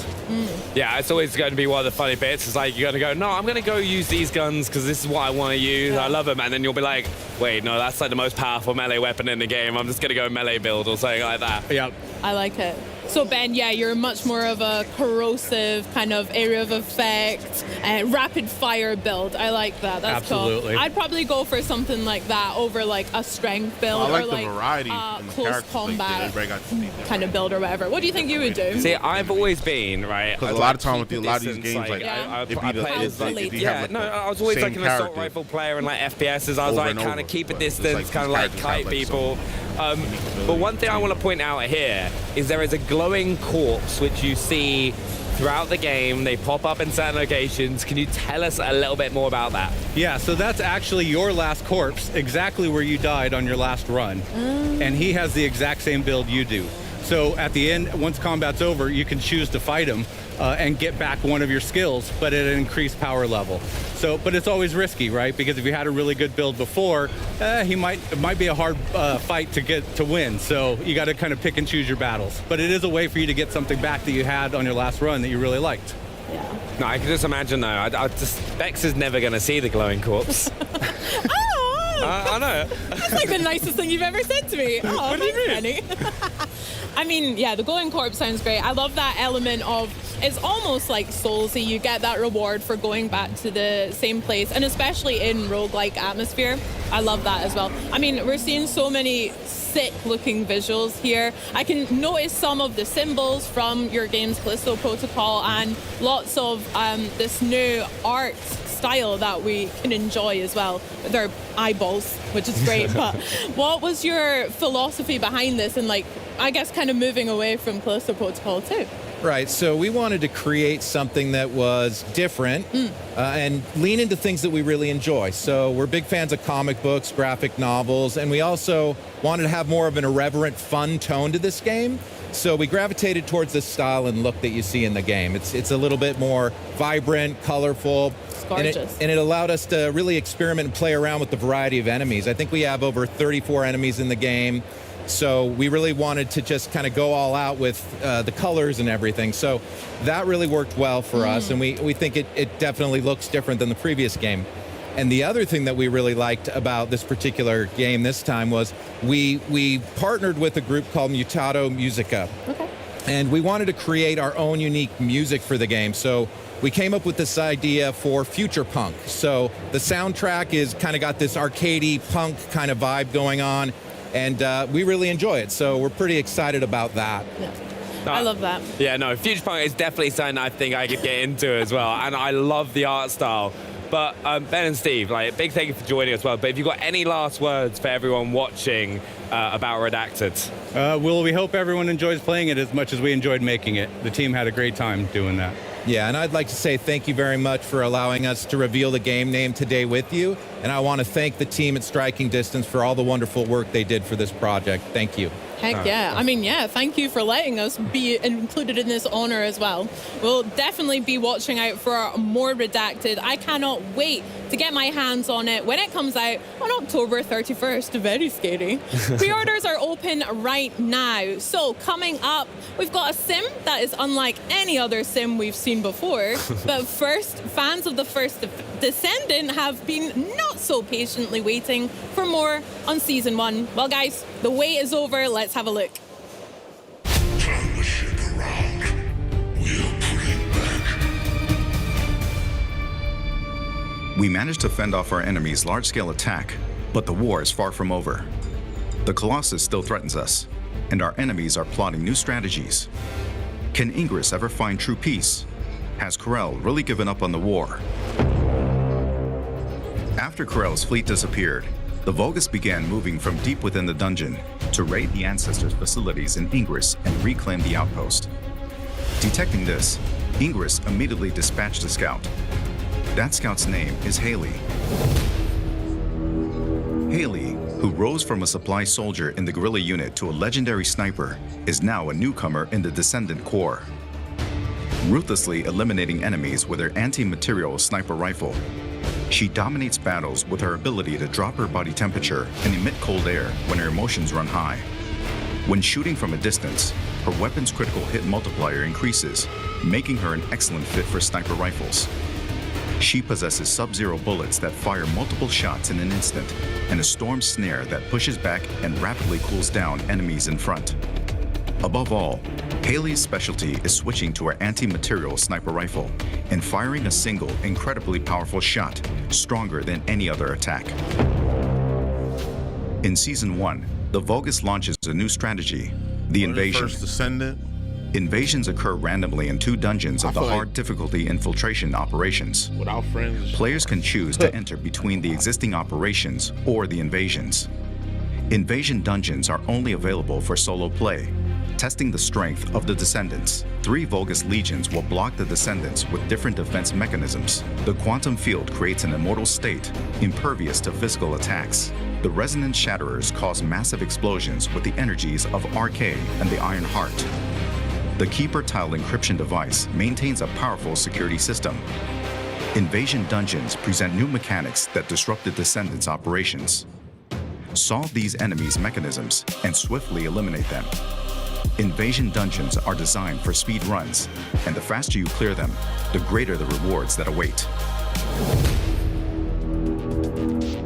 Yeah, it's always going to be one of the funny bits. It's like you got to go, no, I'm going to go use these guns because this is what I want to use. I love them. And then you'll be like, wait, no, that's like the most powerful melee weapon in the game. I'm just going to go melee build or something like that. Yeah. I like it. So So Ben, yeah, you're much more of a corrosive kind of area of effect, rapid fire build. I like that. That's Absolutely. cool. I'd probably go for something like that over like a strength build I like or the variety in the close characters, combat everybody got to see them. kind of build or whatever. What do you think you would do? See, I've always been, right? Because a I'd lot like of time with keep a lot of it these distance, games, like, I it'd be play the- as, like, if you yeah, have, no, like, I was always same like an assault character rifle player and like FPSs. I was over like and kind over, of keep a but it's distance, like kind of these like characters kite have, like, people. But one thing I want to point out here is there is a glowing corpse which you see throughout the game. They pop up in certain locations. Can you tell us a little bit more about that? Yeah, so that's actually your last corpse, exactly where you died on your last run. And he has the exact same build you do. So at the end, once combat's over, you can choose to fight him and get back one of your skills, but at an increased power level. So, but it's always risky, right? Because if you had a really good build before, it might be a hard fight to win. So you got to kind of pick and choose your battles. But it is a way for you to get something back that you had on your last run that you really liked. Yeah. No, I can just imagine though. I just Bex is never going to see the glowing corpse. I know. That's like the nicest thing you've ever said to me. Oh, What do you thanks, mean? Penny. I mean, yeah, the glowing corpse sounds great. I love that element of, it's almost like Soulsy. You get that reward for going back to the same place, and especially in roguelike atmosphere. I love that as well. I mean, we're seeing so many sick-looking visuals here. I can notice some of the symbols from your game's Callisto Protocol and lots of this new art style that we can enjoy as well with our eyeballs, which is great. But what was your philosophy behind this, and like, I guess kind of moving away from Callisto Protocol too? Right, so we wanted to create something that was different and lean into things that we really enjoy. So we're big fans of comic books, graphic novels, and we also wanted to have more of an irreverent, fun tone to this game. So we gravitated towards the style and look that you see in the game. It's a little bit more vibrant, colorful. It's gorgeous. And it allowed us to really experiment and play around with the variety of enemies. I think we have over 34 enemies in the game. So we really wanted to just kind of go all out with the colors and everything. So that really worked well for us, and we think it definitely looks different than the previous game. And the other thing that we really liked about this particular game this time was we partnered with a group called Mutato Musica. Okay. And we wanted to create our own unique music for the game. So we came up with this idea for future punk. So the soundtrack is kind of got this arcadey punk kind of vibe going on. And we really enjoy it, so we're pretty excited about that. Yeah. I love that. Yeah, no, Future Punk is definitely something I think I could get into as well, and I love the art style. But Ben and Steve, like, big thank you for joining as well. But have you got any last words for everyone watching about Redacted? Well, we hope everyone enjoys playing it as much as we enjoyed making it. The team had a great time doing that. Yeah, and I'd like to say thank you very much for allowing us to reveal the game name today with you. And I want to thank the team at Striking Distance for all the wonderful work they did for this project. Thank you. Heck yeah. I mean, yeah, thank you for letting us be included in this honor as well. We'll definitely be watching out for more Redacted. I cannot wait to get my hands on it when it comes out on October 31st. Very scary. Pre-orders are open right now. So coming up, we've got a sim that is unlike any other sim we've seen before. But first, fans of the first Descendant have been not so patiently waiting for more on Season 1. Well, guys, the wait is over. Let's have a look. Turn the ship around. We'll put it back. We managed to fend off our enemy's large-scale attack, but the war is far from over. The Colossus still threatens us, and our enemies are plotting new strategies. Can Ingress ever find true peace? Has Corel really given up on the war? After Corel's fleet disappeared, the Vulgus began moving from deep within the dungeon to raid the Ancestors' facilities in Ingress and reclaim the outpost. Detecting this, Ingress immediately dispatched a scout. That scout's name is Haley. Haley, who rose from a supply soldier in the guerrilla unit to a legendary sniper, is now a newcomer in the Descendant Corps. Ruthlessly eliminating enemies with her anti-material sniper rifle, she dominates battles with her ability to drop her body temperature and emit cold air when her emotions run high. When shooting from a distance, her weapon's critical hit multiplier increases, making her an excellent fit for sniper rifles. She possesses sub-zero bullets that fire multiple shots in an instant, and a storm snare that pushes back and rapidly cools down enemies in front. Above all, Haley's specialty is switching to her anti-material sniper rifle and firing a single incredibly powerful shot, stronger than any other attack. In Season 1, the Vulgus launches a new strategy, the Invasion. First Descendant. Invasions occur randomly in 2 dungeons of the hard difficulty infiltration operations. Without friends. Players can choose to enter between the existing operations or the invasions. Invasion dungeons are only available for solo play, testing the strength of the Descendants. 3 Vulgus legions will block the Descendants with different defense mechanisms. The quantum field creates an immortal state, impervious to physical attacks. The Resonance Shatterers cause massive explosions with the energies of RK and the Iron Heart. The Keeper Tile encryption device maintains a powerful security system. Invasion dungeons present new mechanics that disrupt the Descendants' operations. Solve these enemies' mechanisms and swiftly eliminate them. Invasion dungeons are designed for speed runs, and the faster you clear them, the greater the rewards that await.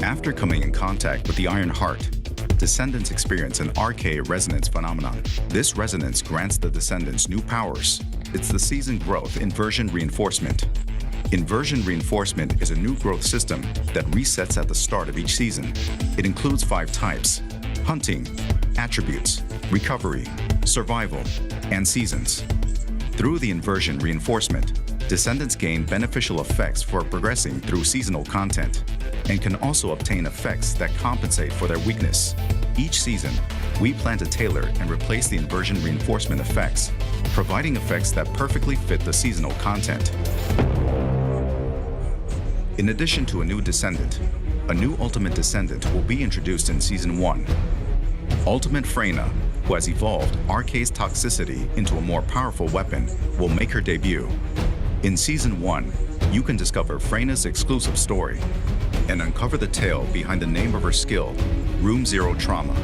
After coming in contact with the Iron Heart, Descendants experience an RK resonance phenomenon. This resonance grants the Descendants new powers. It's the season growth inversion reinforcement. Inversion reinforcement is a new growth system that resets at the start of each season. It includes 5 types: hunting, attributes, recovery, survival, and seasons. Through the inversion reinforcement, Descendants gain beneficial effects for progressing through seasonal content, and can also obtain effects that compensate for their weakness. Each season, we plan to tailor and replace the inversion reinforcement effects, providing effects that perfectly fit the seasonal content. In addition to a new Descendant, a new Ultimate Descendant will be introduced in Season 1. Ultimate Freyna, who has evolved RK's toxicity into a more powerful weapon, will make her debut. In Season 1, you can discover Freyna's exclusive story and uncover the tale behind the name of her skill, Room Zero Trauma.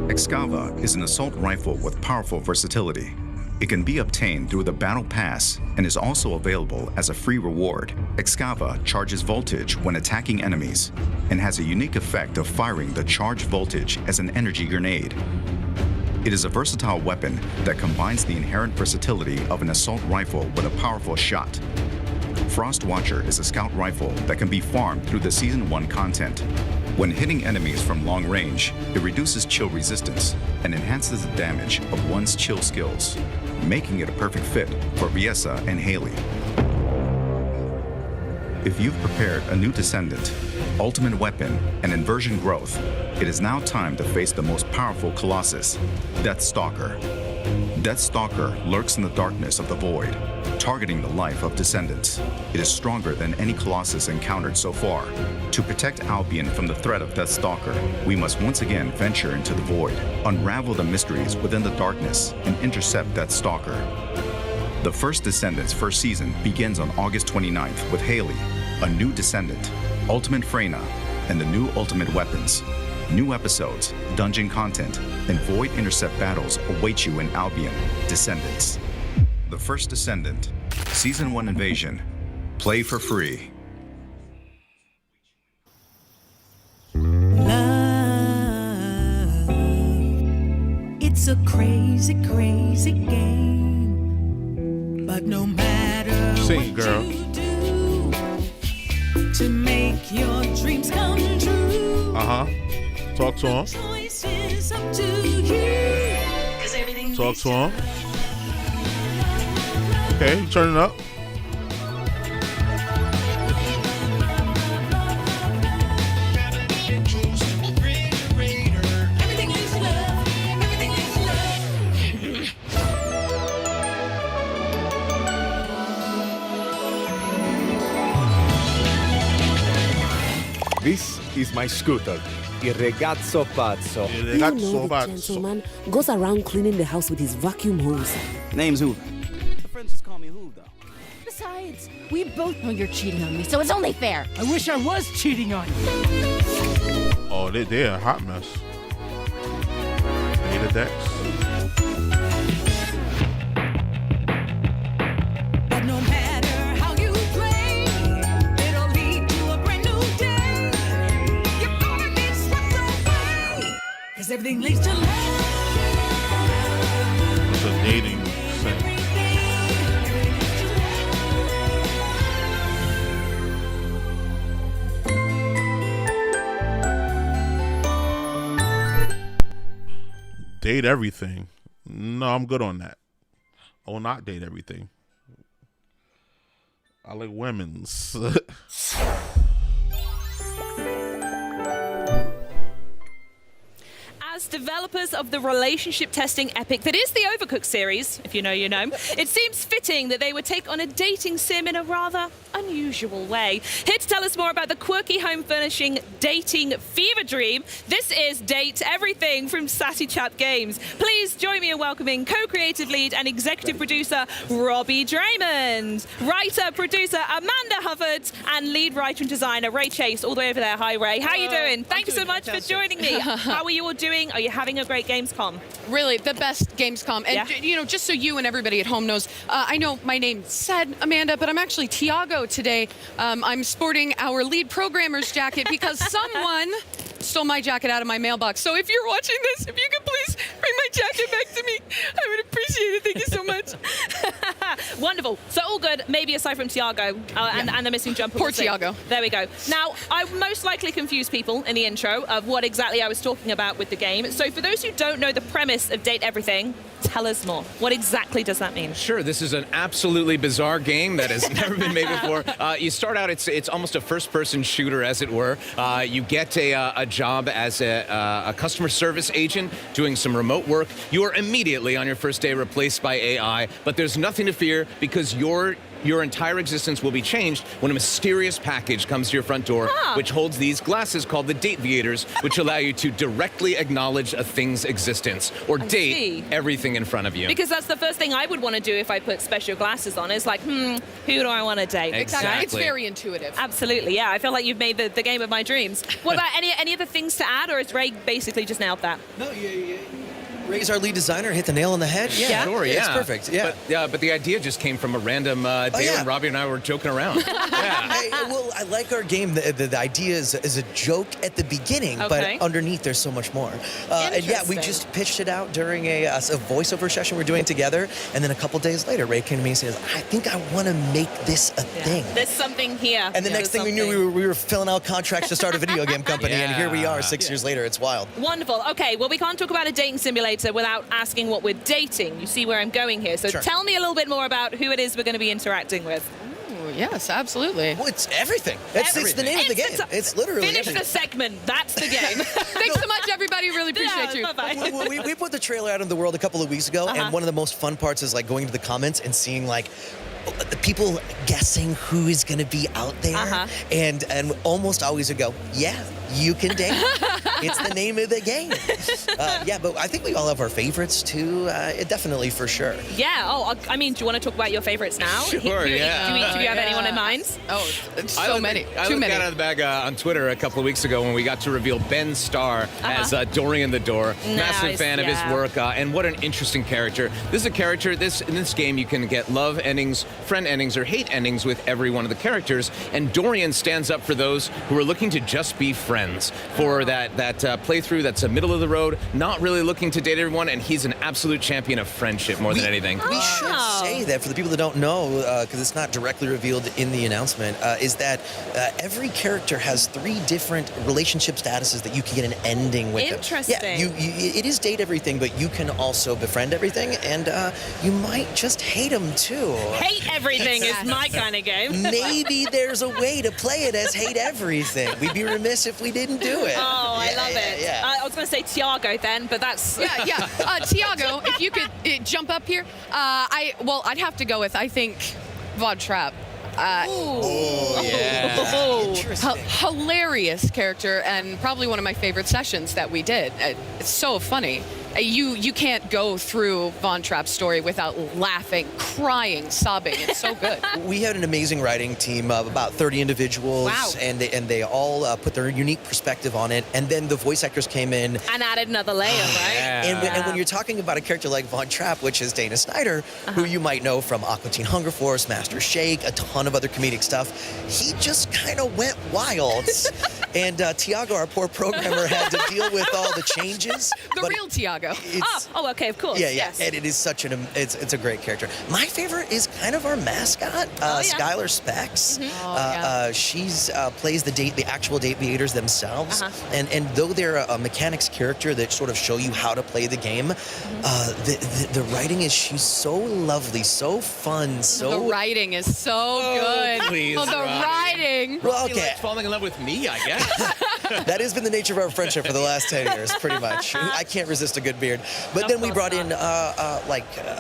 Excava is an assault rifle with powerful versatility. It can be obtained through the Battle Pass and is also available as a free reward. Excava charges voltage when attacking enemies and has a unique effect of firing the charged voltage as an energy grenade. It is a versatile weapon that combines the inherent versatility of an assault rifle with a powerful shot. Frost Watcher is a scout rifle that can be farmed through the Season 1 content. When hitting enemies from long range, it reduces chill resistance and enhances the damage of one's chill skills, making it a perfect fit for Viessa and Haley. If you've prepared a new Descendant, ultimate weapon, and inversion growth, it is now time to face the most powerful Colossus, Deathstalker. Deathstalker lurks in the darkness of the void, targeting the life of Descendants. It is stronger than any Colossus encountered so far. To protect Albion from the threat of Deathstalker, we must once again venture into the void, unravel the mysteries within the darkness, and intercept Deathstalker. The first Descendants first season begins on August 29th with Haley, a new Descendant, Ultimate Freyna, and the new Ultimate Weapons. New episodes, dungeon content, and void intercept battles await you in Albion, Descendants. The First Descendant, Season 1 Invasion. Play for free. Love, it's a crazy, crazy game. But no matter Sing, girl. what you do to make your dreams come true, Talk to him. choice is up to you. 'Cause everything Talk to him. Okay, turn it up. Everything is love. Everything is love. This is my scooter, Il Ragazzo Pazzo. Il Ragazzo You know the Pazzo. gentleman goes around cleaning the house with his vacuum hose. Name's Hoover. My friends just call me Hoover, though. Besides, we both know you're cheating on me, so it's only fair. I wish I was cheating on you. Oh, they're a hot mess. Beta decks. But no matter how you play, it'll lead to a brand new day. You're gonna get swept away. 'Cause everything leads to love. Date everything. No, I'm good on that. I will not date everything. I like women's. As developers of the relationship testing epic that is the Overcooked series, if you know, you know, it seems fitting that they would take on a dating sim in a rather unusual way. Here to tell us more about the quirky home furnishing dating fever dream, this is Date Everything from Sassy Chap Games. Please join me in welcoming co-creative lead and executive producer Robbie Draymond, writer, producer Amanda Hubbard, and lead writer and designer Ray Chase, all the way over there. Hi, Ray. How are you doing? Thank you so much for joining me. How are you all doing? Are you having a great Gamescom? Really, the best Gamescom. And, you know, just so you and everybody at home knows, I know my name said Amanda, but I'm actually Tiago today. I'm sporting our lead programmer's jacket because someone stole my jacket out of my mailbox. So if you're watching this, if you could please bring my jacket back to me, I would appreciate it. Thank you so much. Wonderful. So all good, maybe aside from Tiago and the missing jumper. Poor Tiago. There we go. Now, I most likely confused people in the intro of what exactly I was talking about with the game. So for those who don't know the premise of Date Everything, tell us more. What exactly does that mean? Sure, this is an absolutely bizarre game that has never been made before. You start out, it's almost a first-person shooter, as it were. You get a job as a customer service agent doing some remote work. You are immediately on your first day replaced by AI, but there's nothing to fear because your entire existence will be changed when a mysterious package comes to your front door, which holds these glasses called the Dateviators, which allow you to directly acknowledge a thing's existence or date everything in front of you. Because that's the first thing I would want to do if I put special glasses on, is like, who do I want to date? Exactly. It's very intuitive. Absolutely, yeah. I feel like you've made the game of my dreams. What about any other things to add, or is Ray basically just nailed that? No, Ray's our lead designer, hit the nail on the head. Yeah, sure, yeah. It's perfect, yeah. But the idea just came from a random day when Robbie and I were joking around. Well, I like our game. The idea is a joke at the beginning, but underneath there's so much more. And yeah, we just pitched it out during a voiceover session we're doing together, and then a couple days later, Ray came to me and says, I think I want to make this a thing. There's something here. And the next thing we knew, we were filling out contracts to start a video game company, and here we are 6 years later. It's wild. Wonderful. Okay, well, we can't talk about a dating simulator without asking what we're dating. You see where I'm going here. So tell me a little bit more about who it is we're going to be interacting with. Ooh, yes, absolutely. Well, it's everything. It's the name of the game. It's literally Finish the segment. That's the game. Thanks so much, everybody. Really appreciate you. Bye-bye. We put the trailer out in the world a couple of weeks ago, and one of the most fun parts is like going to the comments and seeing like the people guessing who is going to be out there, and almost always would go, yeah, you can date. It's the name of the game. Yeah, but I think we all have our favorites too. Definitely, for sure. Yeah. Oh, I mean, do you want to talk about your favorites now? Sure. Yeah. Do each of you have anyone in mind? Oh, so many. I looked out of the bag on Twitter a couple of weeks ago when we got to reveal Ben Starr as Dorian the Door. Massive fan of his work, and what an interesting character. This is a character. In this game, you can get love endings, friend endings, or hate endings with every one of the characters. And Dorian stands up for those who are looking to just be friends. For that playthrough that's a middle of the road, not really looking to date everyone, and he's an absolute champion of friendship more than anything. We should say that for the people that don't know, because it's not directly revealed in the announcement, is that every character has 3 different relationship statuses that you can get an ending with. Interesting. Yeah, it is date everything, but you can also befriend everything, and you might just hate them too. Hate everything is my kind of game. Maybe there's a way to play it as hate everything. We'd be remiss if we didn't do it. Oh, I love it. Yeah. I was going to say Tiago then, but that's... Yeah. Tiago, if you could jump up here. I'd have to go with, I think, Vod Trap. Hilarious character, and probably one of my favorite sessions that we did. It's so funny. You can't go through Von Trapp's story without laughing, crying, sobbing. It's so good. We had an amazing writing team of about 30 individuals, and they all put their unique perspective on it. And then the voice actors came in and added another layer, right? And when you're talking about a character like Von Trapp, which is Dana Snyder, who you might know from Aqua Teen Hunger Force, Master Shake, a ton of other comedic stuff, he just kind of went wild. And Tiago, our poor programmer, had to deal with all the changes. The real Tiago. Oh, okay, of course. Yeah, yeah. Yes. And it is such it's a great character. My favorite is kind of our mascot, Skylar Specs. She's plays the actual Aviators themselves. And though they're a mechanics character that sort of show you how to play the game, the writing is, she's so lovely, so fun, so... The writing is so good. Please, the writing. Well, okay. Falling in love with me, I guess. That has been the nature of our friendship for the last 10 years, pretty much. I can't resist a good beard. But then we brought in a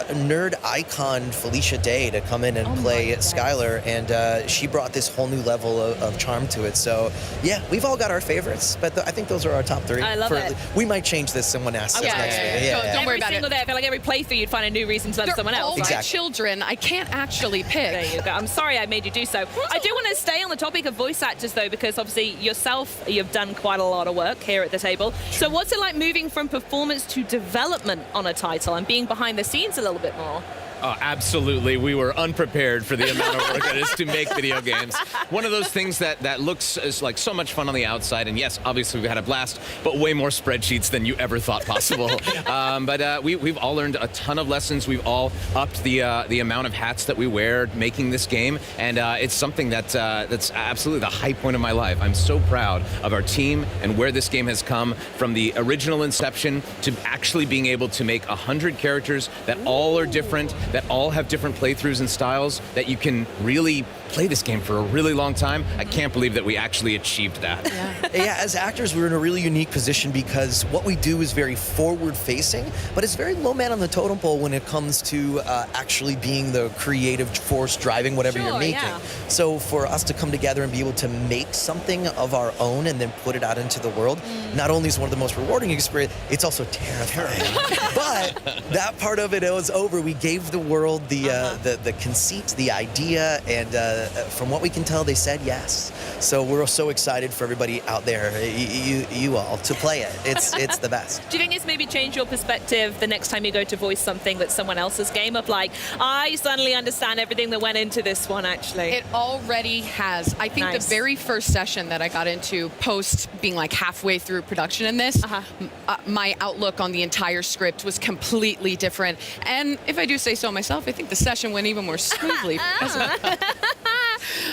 nerd icon, Felicia Day, to come in and play Skylar, and she brought this whole new level of charm to it. So, yeah, we've all got our favorites, but I think those are our top 3. I love it. We might change this, someone asks us next week. Don't worry about it. Every single day, I feel like every playthrough, you'd find a new reason to love someone else. All my children. I can't actually pick. There you go. I'm sorry I made you do so. I do want to stay on the topic of voice actors, though, because obviously yourself, you've done quite a lot of work here at the table. So what's it like moving from performance to development on a title and being behind the scenes a little bit more? Oh, absolutely. We were unprepared for the amount of work that is to make video games. One of those things that looks is like so much fun on the outside, and yes, obviously we had a blast, but way more spreadsheets than you ever thought possible. But we've all learned a ton of lessons. We've all upped the amount of hats that we wear making this game, and it's something that's absolutely the high point of my life. I'm so proud of our team and where this game has come from the original inception to actually being able to make 100 characters that all are different, that all have different playthroughs and styles, that you can really play this game for a really long time. I can't believe that we actually achieved that. Yeah, as actors, we're in a really unique position because what we do is very forward-facing, but it's very low man on the totem pole when it comes to actually being the creative force driving whatever you're making. So for us to come together and be able to make something of our own and then put it out into the world, not only is one of the most rewarding experiences, it's also terrifying. But that part of it was over. We gave the world the conceit, the idea, and from what we can tell, they said yes. So we're so excited for everybody out there, you all, to play it. It's the best. Do you think it's maybe changed your perspective the next time you go to voice something that's someone else's game of like, I suddenly understand everything that went into this one, actually? It already has. I think the very first session that I got into post being like halfway through production in this, my outlook on the entire script was completely different. And if I do say so myself, I think the session went even more smoothly.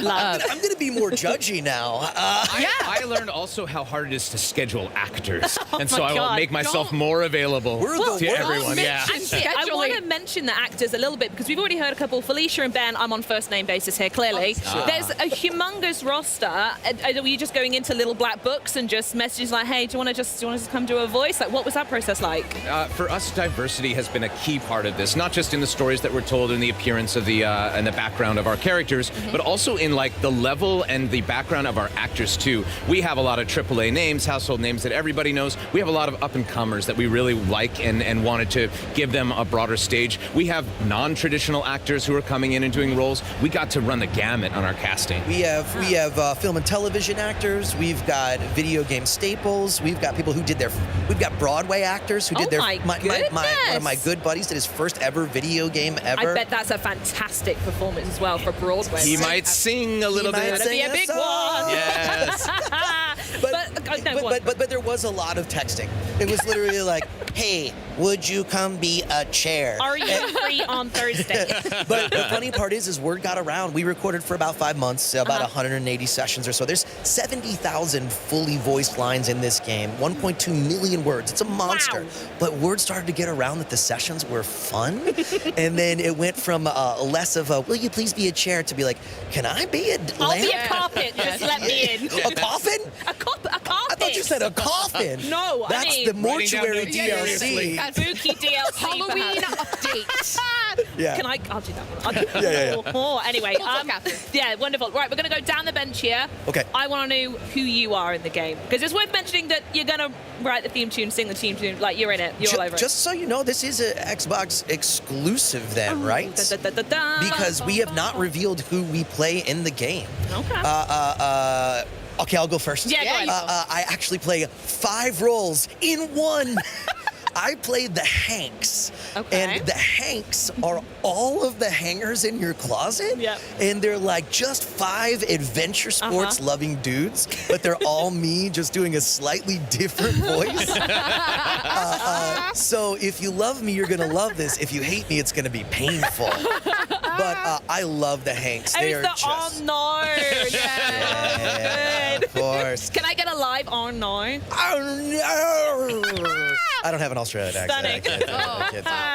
I'm going to be more judgy now. I learned also how hard it is to schedule actors, and so my I will God. make myself more available to everyone. Yeah. Actually, I want to mention the actors a little bit because we've already heard a couple. Felicia and Ben, I'm on first name basis here, clearly. There's a humongous roster. Are you just going into little black books and just messages like, hey, do you want to just come do a voice? Like, what was that process like? For us, diversity has been a key part of this, not just in the stories that we're told in the appearance of the and the background of our characters, but also in like the level and the background of our actors too. We have a lot of AAA names, household names that everybody knows. We have a lot of up-and-comers that we really like and wanted to give them a broader stage. We have non-traditional actors who are coming in and doing roles. We got to run the gamut on our casting. We have film and television actors. We've got video game staples. We've got people who did we've got Broadway actors who did one of my good buddies did his first ever video game ever. I bet that's a fantastic performance as well for Broadway. He might sing a little bit. That'd be a big one. Yes. But there was a lot of texting. It was literally like, hey, would you come be a chair? Are you free on Thursday? But the funny part is word got around. We recorded for about 5 months, about 180 sessions or so. There's 70,000 fully voiced lines in this game, 1.2 million words. It's a monster. Wow. But word started to get around that the sessions were fun. And then it went from less of a, will you please be a chair, to be like, can I be a lamp? I'll be a carpet. Just let me in. A coffin? A carpet. I thought you said a coffin. No, that's the mortuary DLC. Spooky DLC. Halloween update. Yeah. I'll do that one. Yeah. Anyway, yeah, wonderful. Right, we're going to go down the bench here. Okay. I want to know who you are in the game, because it's worth mentioning that you're going to write the theme tune, sing the theme tune, like you're in it. You're all over it. Just so you know, this is an Xbox exclusive then, right? Because we have not revealed who we play in the game. Okay. Okay, I'll go first. Yeah, go ahead. I actually play 5 roles in one. I played the Hanks. And the Hanks are all of the hangers in your closet. Yep. And they're like just 5 adventure sports loving dudes, but they're all me just doing a slightly different voice. So if you love me, you're gonna love this. If you hate me, it's gonna be painful. But I love the Hanks. They are just... Oh no! Yeah, of course. Can I get a live oh no? Oh no! I don't have an Australian accent.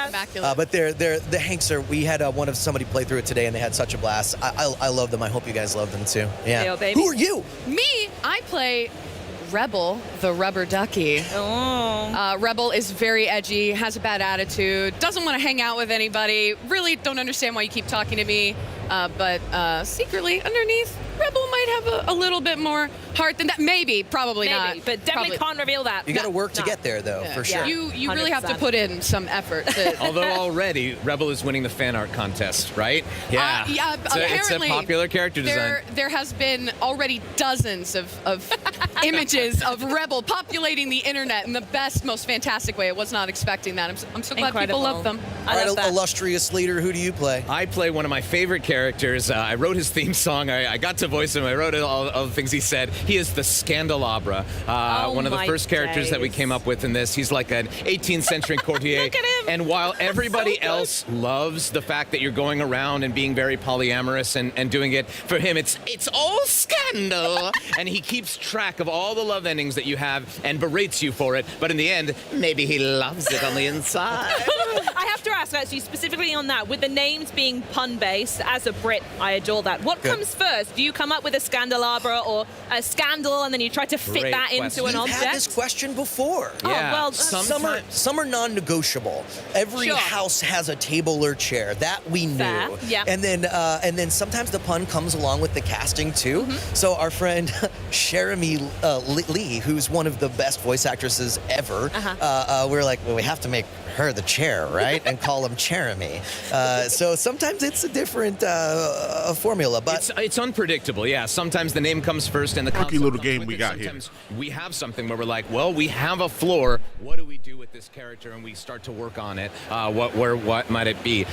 Immaculate. But the Hanks are. We had one of somebody play through it today, and they had such a blast. I love them. I hope you guys love them too. Yeah. Yo, baby. Who are you? Me, I play Rebel, the rubber ducky. Rebel is very edgy, has a bad attitude, doesn't want to hang out with anybody, really don't understand why you keep talking to me, but secretly underneath, Rebel might have a little bit more heart than that. Maybe, probably not. But definitely can't reveal that. You got to work to get there, though, for sure. You really have to put in some effort. Although already, Rebel is winning the fan art contest, right? Yeah. It's a popular character design. There has been already dozens of images of Rebel populating the internet in the best, most fantastic way. I was not expecting that. I'm so glad people love them. All right, illustrious leader, who do you play? I play one of my favorite characters. I wrote his theme song. I got to voice him. I wrote all the things he said. He is the Scandelabra, one of the first characters that we came up with in this. He's like an 18th century courtier. Look at him. And while everybody else loves the fact that you're going around and being very polyamorous and doing it, for him it's all scandal. And he keeps track of all the love endings that you have and berates you for it. But in the end, maybe he loves it on the inside. I have to ask, actually, specifically on that, with the names being pun-based, as a Brit, I adore that. What comes first? Do you come up with a Scandelabra or a scandal, and then you try to fit that into an object? We've had this question before. Yeah. Oh, well, some are non-negotiable. Every house has a table or chair. That we knew. Fair. Yeah. And then sometimes the pun comes along with the casting too. So our friend Jeremy Lee, who's one of the best voice actresses ever, we're like, well, we have to make her the chair, right? And call him Jeremy. So sometimes it's a different formula, but it's unpredictable. Yeah, sometimes the name comes first and the quirky little game we got here. Sometimes we have something where we're like, well, we have a floor. What do we do with this character? And we start to work on it. What might it be?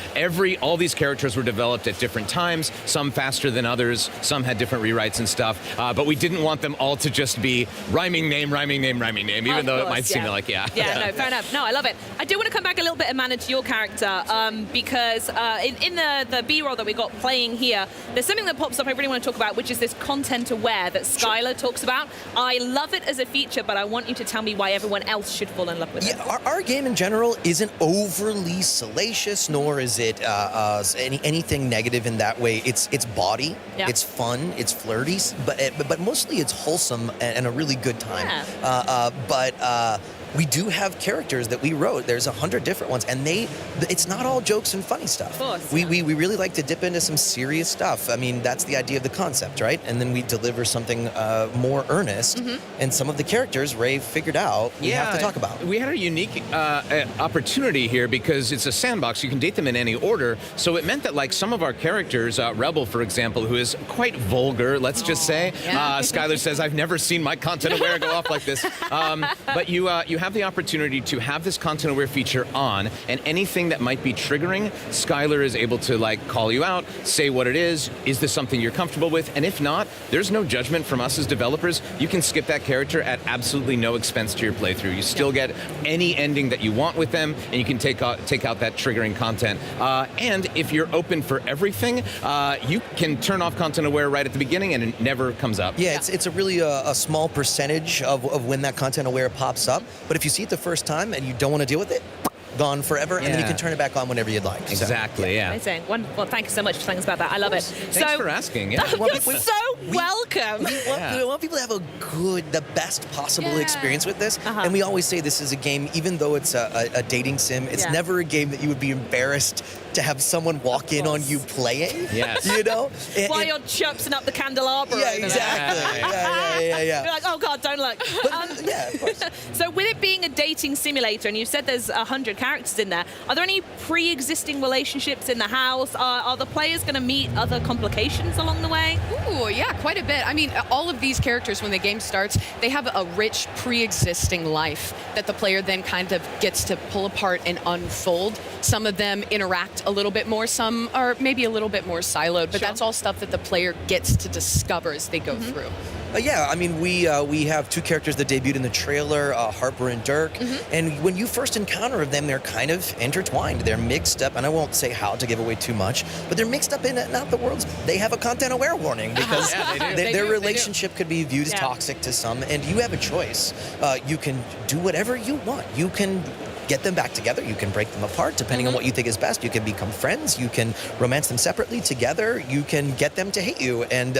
All these characters were developed at different times. Some faster than others. Some had different rewrites and stuff. But we didn't want them all to just be rhyming name, even though it might seem like no, fair enough. No, I love it. I do want to come back a little bit, Amanda, to your character, because in the B-roll that we got playing here, there's something that pops up I really want to talk about, which is this content aware that Skylar talks about. I love it as a feature, but I want you to tell me why everyone else should fall in love with it. Our game in general isn't overly salacious, nor is it anything negative in that way. It's body, it's fun, it's flirty, but mostly it's wholesome and a really good time. But we do have characters that we wrote. There's 100 different ones, and it's not all jokes and funny stuff. Of course. We really like to dip into some serious stuff. I mean, that's the idea of the concept, right? And then we deliver something more earnest, and some of the characters Ray figured out we have to talk about. We had a unique opportunity here because it's a sandbox. You can date them in any order, so it meant that like some of our characters, Rebel, for example, who is quite vulgar, let's just say. Skylar says, I've never seen my content aware go off like this. But you have the opportunity to have this content aware feature on, and anything that might be triggering, Skylar is able to like call you out, say what it is this something you're comfortable with, and if not, there's no judgment from us as developers. You can skip that character at absolutely no expense to your playthrough. You still get any ending that you want with them, and you can take out that triggering content. And if you're open for everything, you can turn off content aware right at the beginning, and it never comes up. Yeah, it's a really a small percentage of when that content aware pops up. But if you see it the first time and you don't want to deal with it, gone forever, and then you can turn it back on whenever you'd like. Exactly, Amazing. Wonderful. Well, thank you so much for telling us about that. I love it. Thanks for asking. You're so welcome. We want people to have the best possible experience with this. And we always say this is a game, even though it's a dating sim, it's never a game that you would be embarrassed to have someone walk in on you playing. Yes. You know? While you're chirping up the candelabra. Yeah, exactly. Yeah. You're like, oh God, don't look. Of course. So with it being a dating simulator, and you said there's 100 characters in there. Are there any pre-existing relationships in the house? Are the players going to meet other complications along the way? Ooh, yeah, quite a bit. I mean, all of these characters, when the game starts, they have a rich pre-existing life that the player then kind of gets to pull apart and unfold. Some of them interact a little bit more, some are maybe a little bit more siloed, but that's all stuff that the player gets to discover as they go through. Yeah, I mean, we have two characters that debuted in the trailer, Harper and Dirk, and when you first encounter them, they're kind of intertwined. They're mixed up, and I won't say how to give away too much, but they're mixed up in not the world's. They have a content-aware warning because their relationship could be viewed as toxic to some, and you have a choice. You can do whatever you want. You can get them back together. You can break them apart depending on what you think is best. You can become friends. You can romance them separately, together. You can get them to hate you. And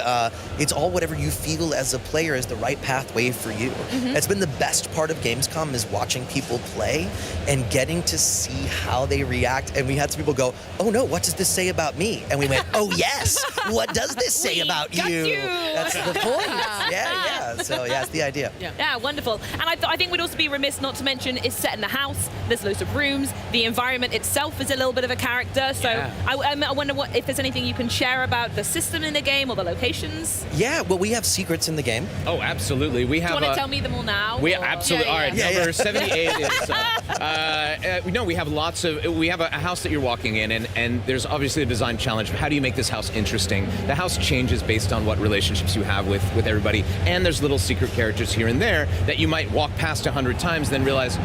it's all whatever you feel as a player is the right pathway for you. It's been the best part of Gamescom is watching people play and getting to see how they react. And we had some people go, oh no, what does this say about me? And we went, oh yes, what does this say about you? That's the point. Yeah. So yeah, it's the idea. Yeah, wonderful. And I think we'd also be remiss not to mention it's set in the house. There's loads of rooms. The environment itself is a little bit of a character. So I wonder if there's anything you can share about the system in the game or the locations. Yeah, well, we have secrets in the game. Oh, absolutely. We have. Do you want to tell me them all now? We absolutely. All right, number 78 is. No, we have lots of. We have a house that you're walking in, and there's obviously a design challenge. How do you make this house interesting? The house changes based on what relationships you have with everybody, and there's little secret characters here and there that you might walk past 100 times, then realize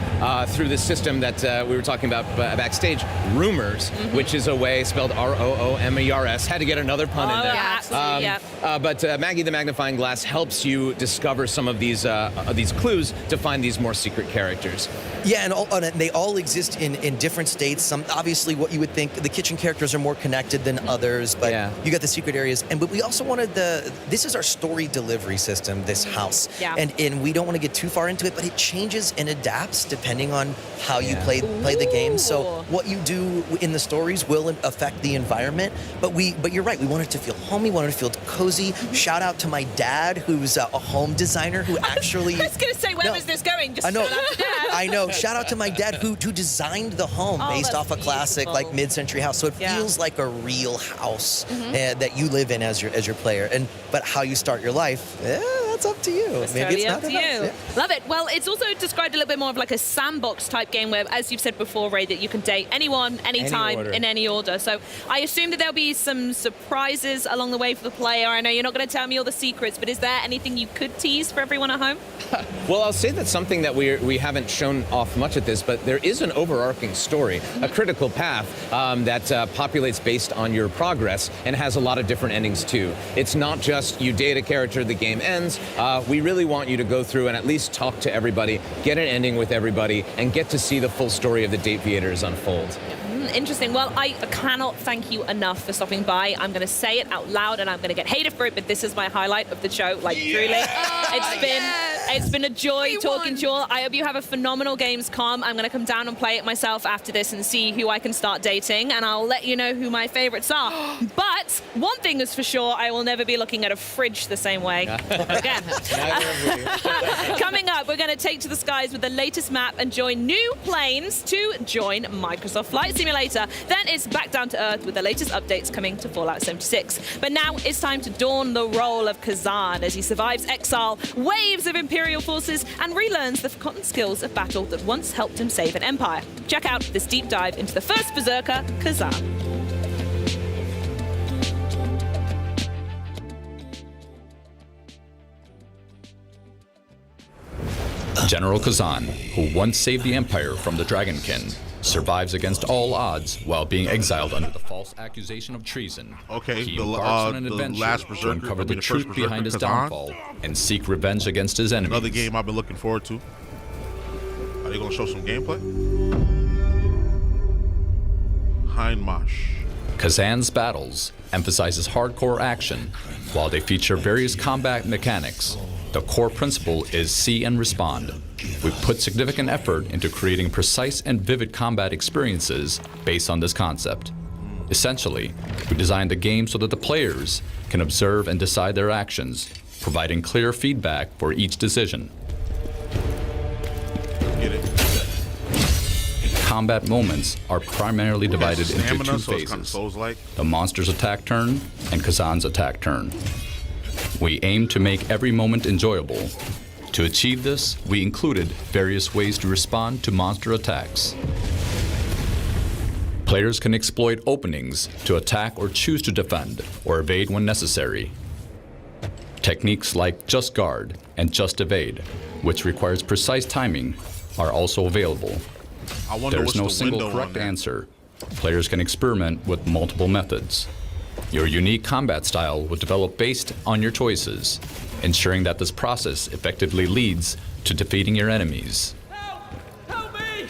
through this system that we were talking about backstage, Rumors, which is a way spelled ROOMERS. Had to get another pun in there. Absolutely, but Maggie the Magnifying Glass helps you discover some of these clues to find these more secret characters. Yeah, and they all exist in different states. Some obviously what you would think the kitchen characters are more connected than others, but you got the secret areas. But we also wanted this is our story delivery system, this house. And we don't want to get too far into it, but it changes and adapts depending on how you play the game. So what you do in the stories will affect the environment. But you're right, we want it to feel homey, we want it to feel cozy. Shout out to my dad, who's a home designer who actually I was gonna say, where was this going? Just I know. shout out to Dad. I know. Shout out to my dad who designed the home based off a classic like mid-century house. So it feels like a real house that you live in as your player. But how you start your life, that's up to you. Maybe totally it's up not to enough. you. Love it. Well, it's also described a little bit more of like a sandbox type game where, as you've said before, Ray, that you can date anyone, anytime, in any order. So I assume that there'll be some surprises along the way for the player. I know you're not going to tell me all the secrets, but is there anything you could tease for everyone at home? Well, I'll say that's something that we haven't shown off much at this, but there is an overarching story, a critical path that populates based on your progress and has a lot of different endings too. It's not just you date a character, the game ends. We really want you to go through and at least talk to everybody, get an ending with everybody, and get to see the full story of the Dateviators unfold. Interesting. Well, I cannot thank you enough for stopping by. I'm going to say it out loud, and I'm going to get hated for it, but this is my highlight of the show. Like, truly, it's been a joy talking to you all. I hope you have a phenomenal Gamescom. I'm going to come down and play it myself after this and see who I can start dating, and I'll let you know who my favorites are. But one thing is for sure, I will never be looking at a fridge the same way again. Coming up, we're going to take to the skies with the latest map and join new planes to join Microsoft Flight Simulator. Then it's back down to earth with the latest updates coming to Fallout 76. But now it's time to don the role of Khazan as he survives exile, waves of Imperial forces, and relearns the forgotten skills of battle that once helped him save an empire. Check out this deep dive into the First Berserker, Khazan. General Khazan, who once saved the Empire from the Dragonkin, survives against all odds while being exiled under the false accusation of treason. Okay, he embarks on an adventure to uncover the truth behind his downfall and seek revenge against his enemies. Another game I've been looking forward to. Are they going to show some gameplay? Hindmarsh. Khazan's battles emphasizes hardcore action, while they feature various combat mechanics. The core principle is see and respond. We've put significant effort into creating precise and vivid combat experiences based on this concept. Essentially, we designed the game so that the players can observe and decide their actions, providing clear feedback for each decision. Get it. combat moments are primarily divided into Stamina, two so it's kinda phases, Souls-like. the monster's attack turn and Khazan's attack turn. We aim to make every moment enjoyable. To achieve this, we included various ways to respond to monster attacks. Players can exploit openings to attack or choose to defend or evade when necessary. Techniques like Just Guard and Just Evade, which requires precise timing, are also available. I wonder There's what's no the single window on correct that. answer. Players can experiment with multiple methods. Your unique combat style will develop based on your choices, ensuring that this process effectively leads to defeating your enemies. Smooth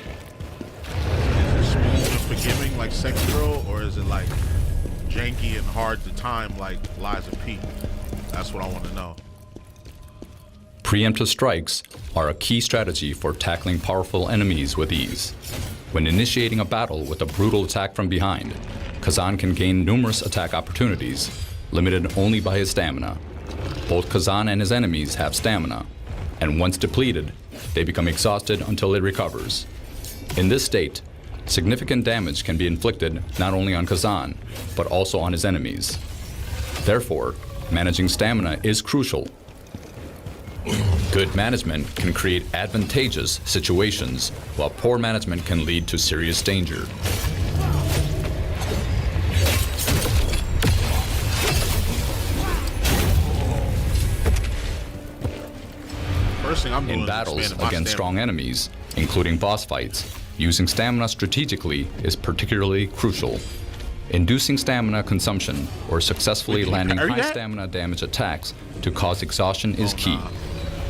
and forgiving like Sekiro, or is it like janky and hard to time like Lies of P? That's what I want to know. Preemptive strikes are a key strategy for tackling powerful enemies with ease. When initiating a battle with a brutal attack from behind, Khazan can gain numerous attack opportunities, limited only by his stamina. Both Khazan and his enemies have stamina, and once depleted, they become exhausted until it recovers. In this state, significant damage can be inflicted not only on Khazan, but also on his enemies. Therefore, managing stamina is crucial. Good management can create advantageous situations, while poor management can lead to serious danger. First thing I'm doing In is battles expanding my against stamina. strong enemies, including boss fights, using stamina strategically is particularly crucial. Inducing stamina consumption or successfully landing carry high that? stamina damage attacks to cause exhaustion is key.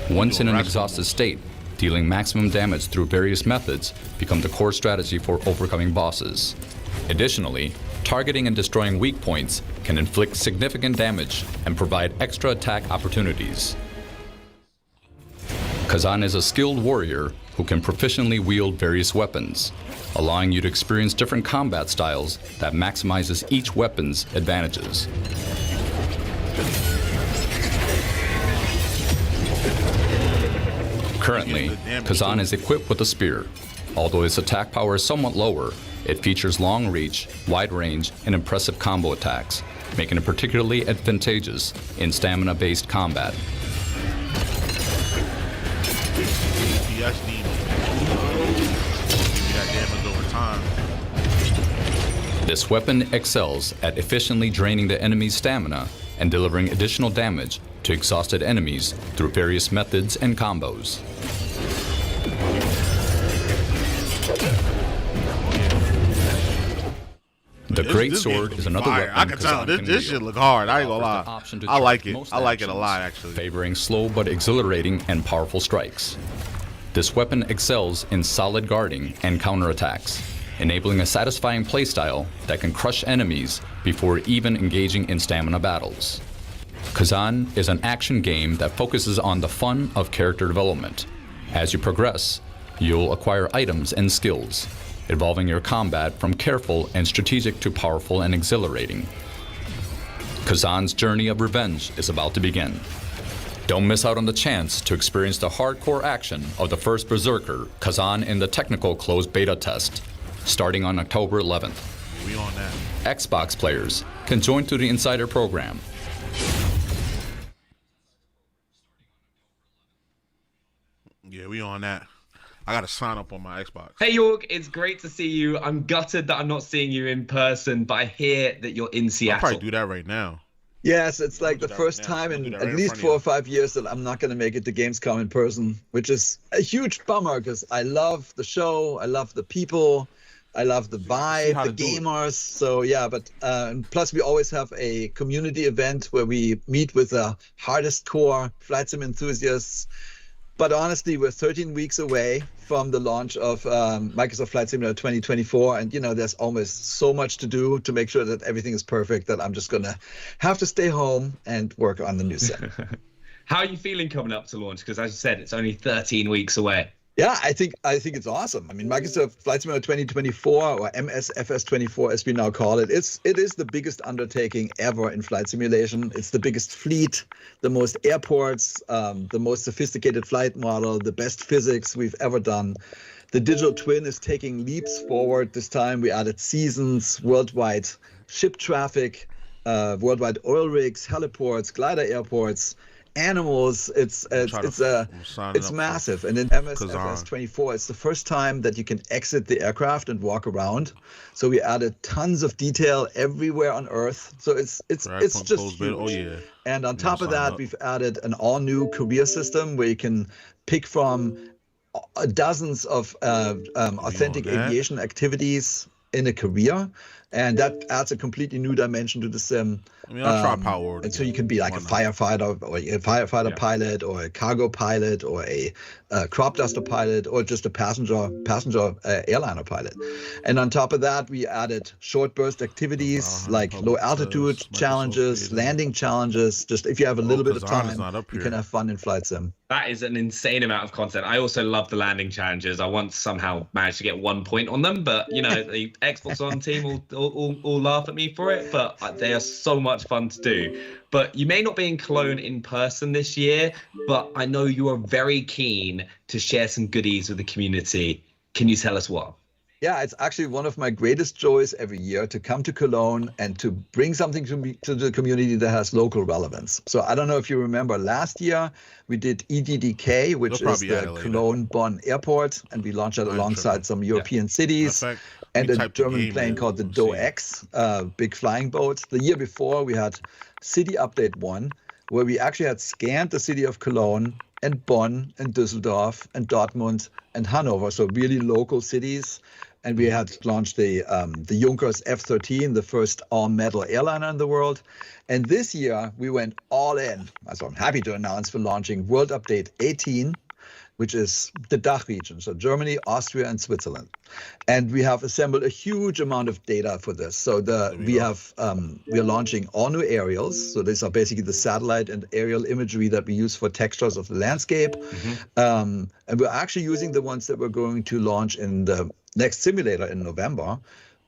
Once in an exhausted state, dealing maximum damage through various methods become the core strategy for overcoming bosses. Additionally, targeting and destroying weak points can inflict significant damage and provide extra attack opportunities. Khazan is a skilled warrior who can proficiently wield various weapons, allowing you to experience different combat styles that maximizes each weapon's advantages. Currently, Khazan is equipped with a spear. Although its attack power is somewhat lower, it features long reach, wide range, and impressive combo attacks, making it particularly advantageous in stamina-based combat. PTSD. Give you that damage over time. This weapon excels at efficiently draining the enemy's stamina and delivering additional damage to exhausted enemies through various methods and combos. The Great Sword is another fire. weapon I can tell. Khazan can This shit wield. look hard. I ain't It gonna offers the lie. option to I like charge it. most I like it a actions, lot, actually. favoring slow but exhilarating and powerful strikes. This weapon excels in solid guarding and counterattacks, enabling a satisfying playstyle that can crush enemies before even engaging in stamina battles. Khazan is an action game that focuses on the fun of character development. As you progress, you'll acquire items and skills, evolving your combat from careful and strategic to powerful and exhilarating. Khazan's journey of revenge is about to begin. Don't miss out on the chance to experience the hardcore action of the First Berserker, Khazan in the technical closed beta test, starting on October 11th. We on that. Xbox players can join through the Insider program. Yeah, we on that. I gotta sign up on my Xbox. Hey York, it's great to see you. I'm gutted that I'm not seeing you in person, but I hear that you're in I'll Seattle. probably do that right now. Yes, it's like the first time in at least 4 or 5 years that I'm not going to make it to Gamescom in person, which is a huge bummer because I love the show, I love the people, I love the vibe, the gamers. So yeah, but plus we always have a community event where we meet with the hardest core flight sim enthusiasts. But honestly, we're 13 weeks away from the launch of Microsoft Flight Simulator 2024. And, you know, there's almost so much to do to make sure that everything is perfect that I'm just going to have to stay home and work on the new set. How are you feeling coming up to launch? Because as you said, it's only 13 weeks away. Yeah, I think it's awesome. I mean, Microsoft Flight Simulator 2024 or MSFS 24, as we now call it, it is the biggest undertaking ever in flight simulation. It's the biggest fleet, the most airports, the most sophisticated flight model, the best physics we've ever done. The digital twin is taking leaps forward. This time we added seasons, worldwide ship traffic, worldwide oil rigs, heliports, glider airports, animals. It's massive. And in MSFS 24, it's the first time that you can exit the aircraft and walk around. So we added tons of detail everywhere on Earth. So it's just huge. Oh, yeah. And on top of that, we've added an all-new career system where you can pick from dozens of authentic aviation activities in a career, and that adds a completely new dimension to the sim. I mean, I'll try Power Word. And so you can be like a firefighter, or a firefighter pilot, or a cargo pilot, or a crop duster pilot, or just a passenger airliner pilot. And on top of that, we added short burst activities like low altitude challenges, landing challenges. Just if you have a little bit of time, you can have fun in flight sim. That is an insane amount of content. I also love the landing challenges. I once somehow managed to get 1 point on them, but you know, the Xbox One team all laugh at me for it, but they are so much fun to do. But you may not be in Cologne in person this year, but I know you are very keen to share some goodies with the community. Can you tell us what? Yeah, it's actually one of my greatest joys every year to come to Cologne and to bring something to the community that has local relevance. So I don't know if you remember last year, we did EDDK, which is the Cologne-Bonn airport, and we launched it alongside some European cities and a German plane called the DO-X, big flying boat. The year before, we had City Update 1, where we actually had scanned the city of Cologne and Bonn and Düsseldorf and Dortmund and Hanover, so really local cities. And we had launched the Junkers F-13, the first all-metal airliner in the world. And this year, we went all in. So I'm happy to announce we're launching World Update 18, which is the DACH region, so Germany, Austria, and Switzerland. And we have assembled a huge amount of data for this. So we are launching all new aerials. So these are basically the satellite and aerial imagery that we use for textures of the landscape. And we're actually using the ones that we're going to launch in the next simulator in November.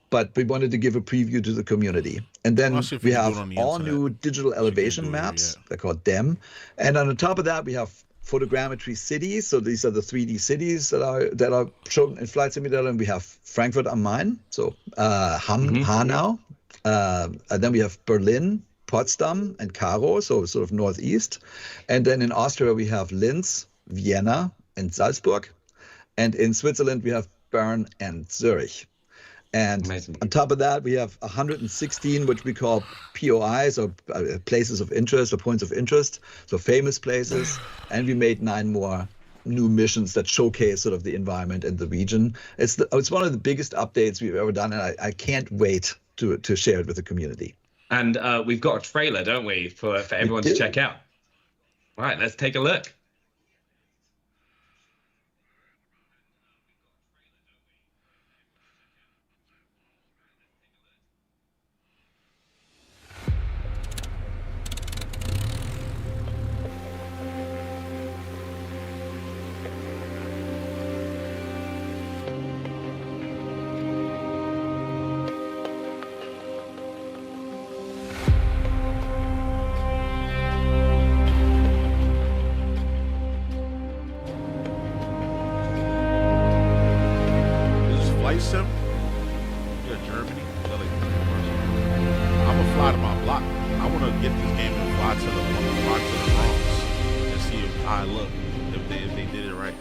But we wanted to give a preview to the community. And then we have all new digital elevation maps. They're called DEM. And on the top of that, we have photogrammetry cities. So these are the 3D cities that are shown in Flight Simulator. And we have Frankfurt am Main, so Hanau. And then we have Berlin, Potsdam, and Karo, so sort of northeast. And then in Austria, we have Linz, Vienna, and Salzburg. And in Switzerland, we have Bern and Zurich. And on top of that, we have 116, which we call POIs, or places of interest, or points of interest, so famous places. And we made 9 more new missions that showcase sort of the environment and the region. It's one of the biggest updates we've ever done, and I can't wait to share it with the community. And we've got a trailer, don't we, for everyone to check out? All right, let's take a look. Sim? Yeah, Germany. I'm gonna fly to my block. I want to get this game and fly to the Bronx and see if I look if they did it right.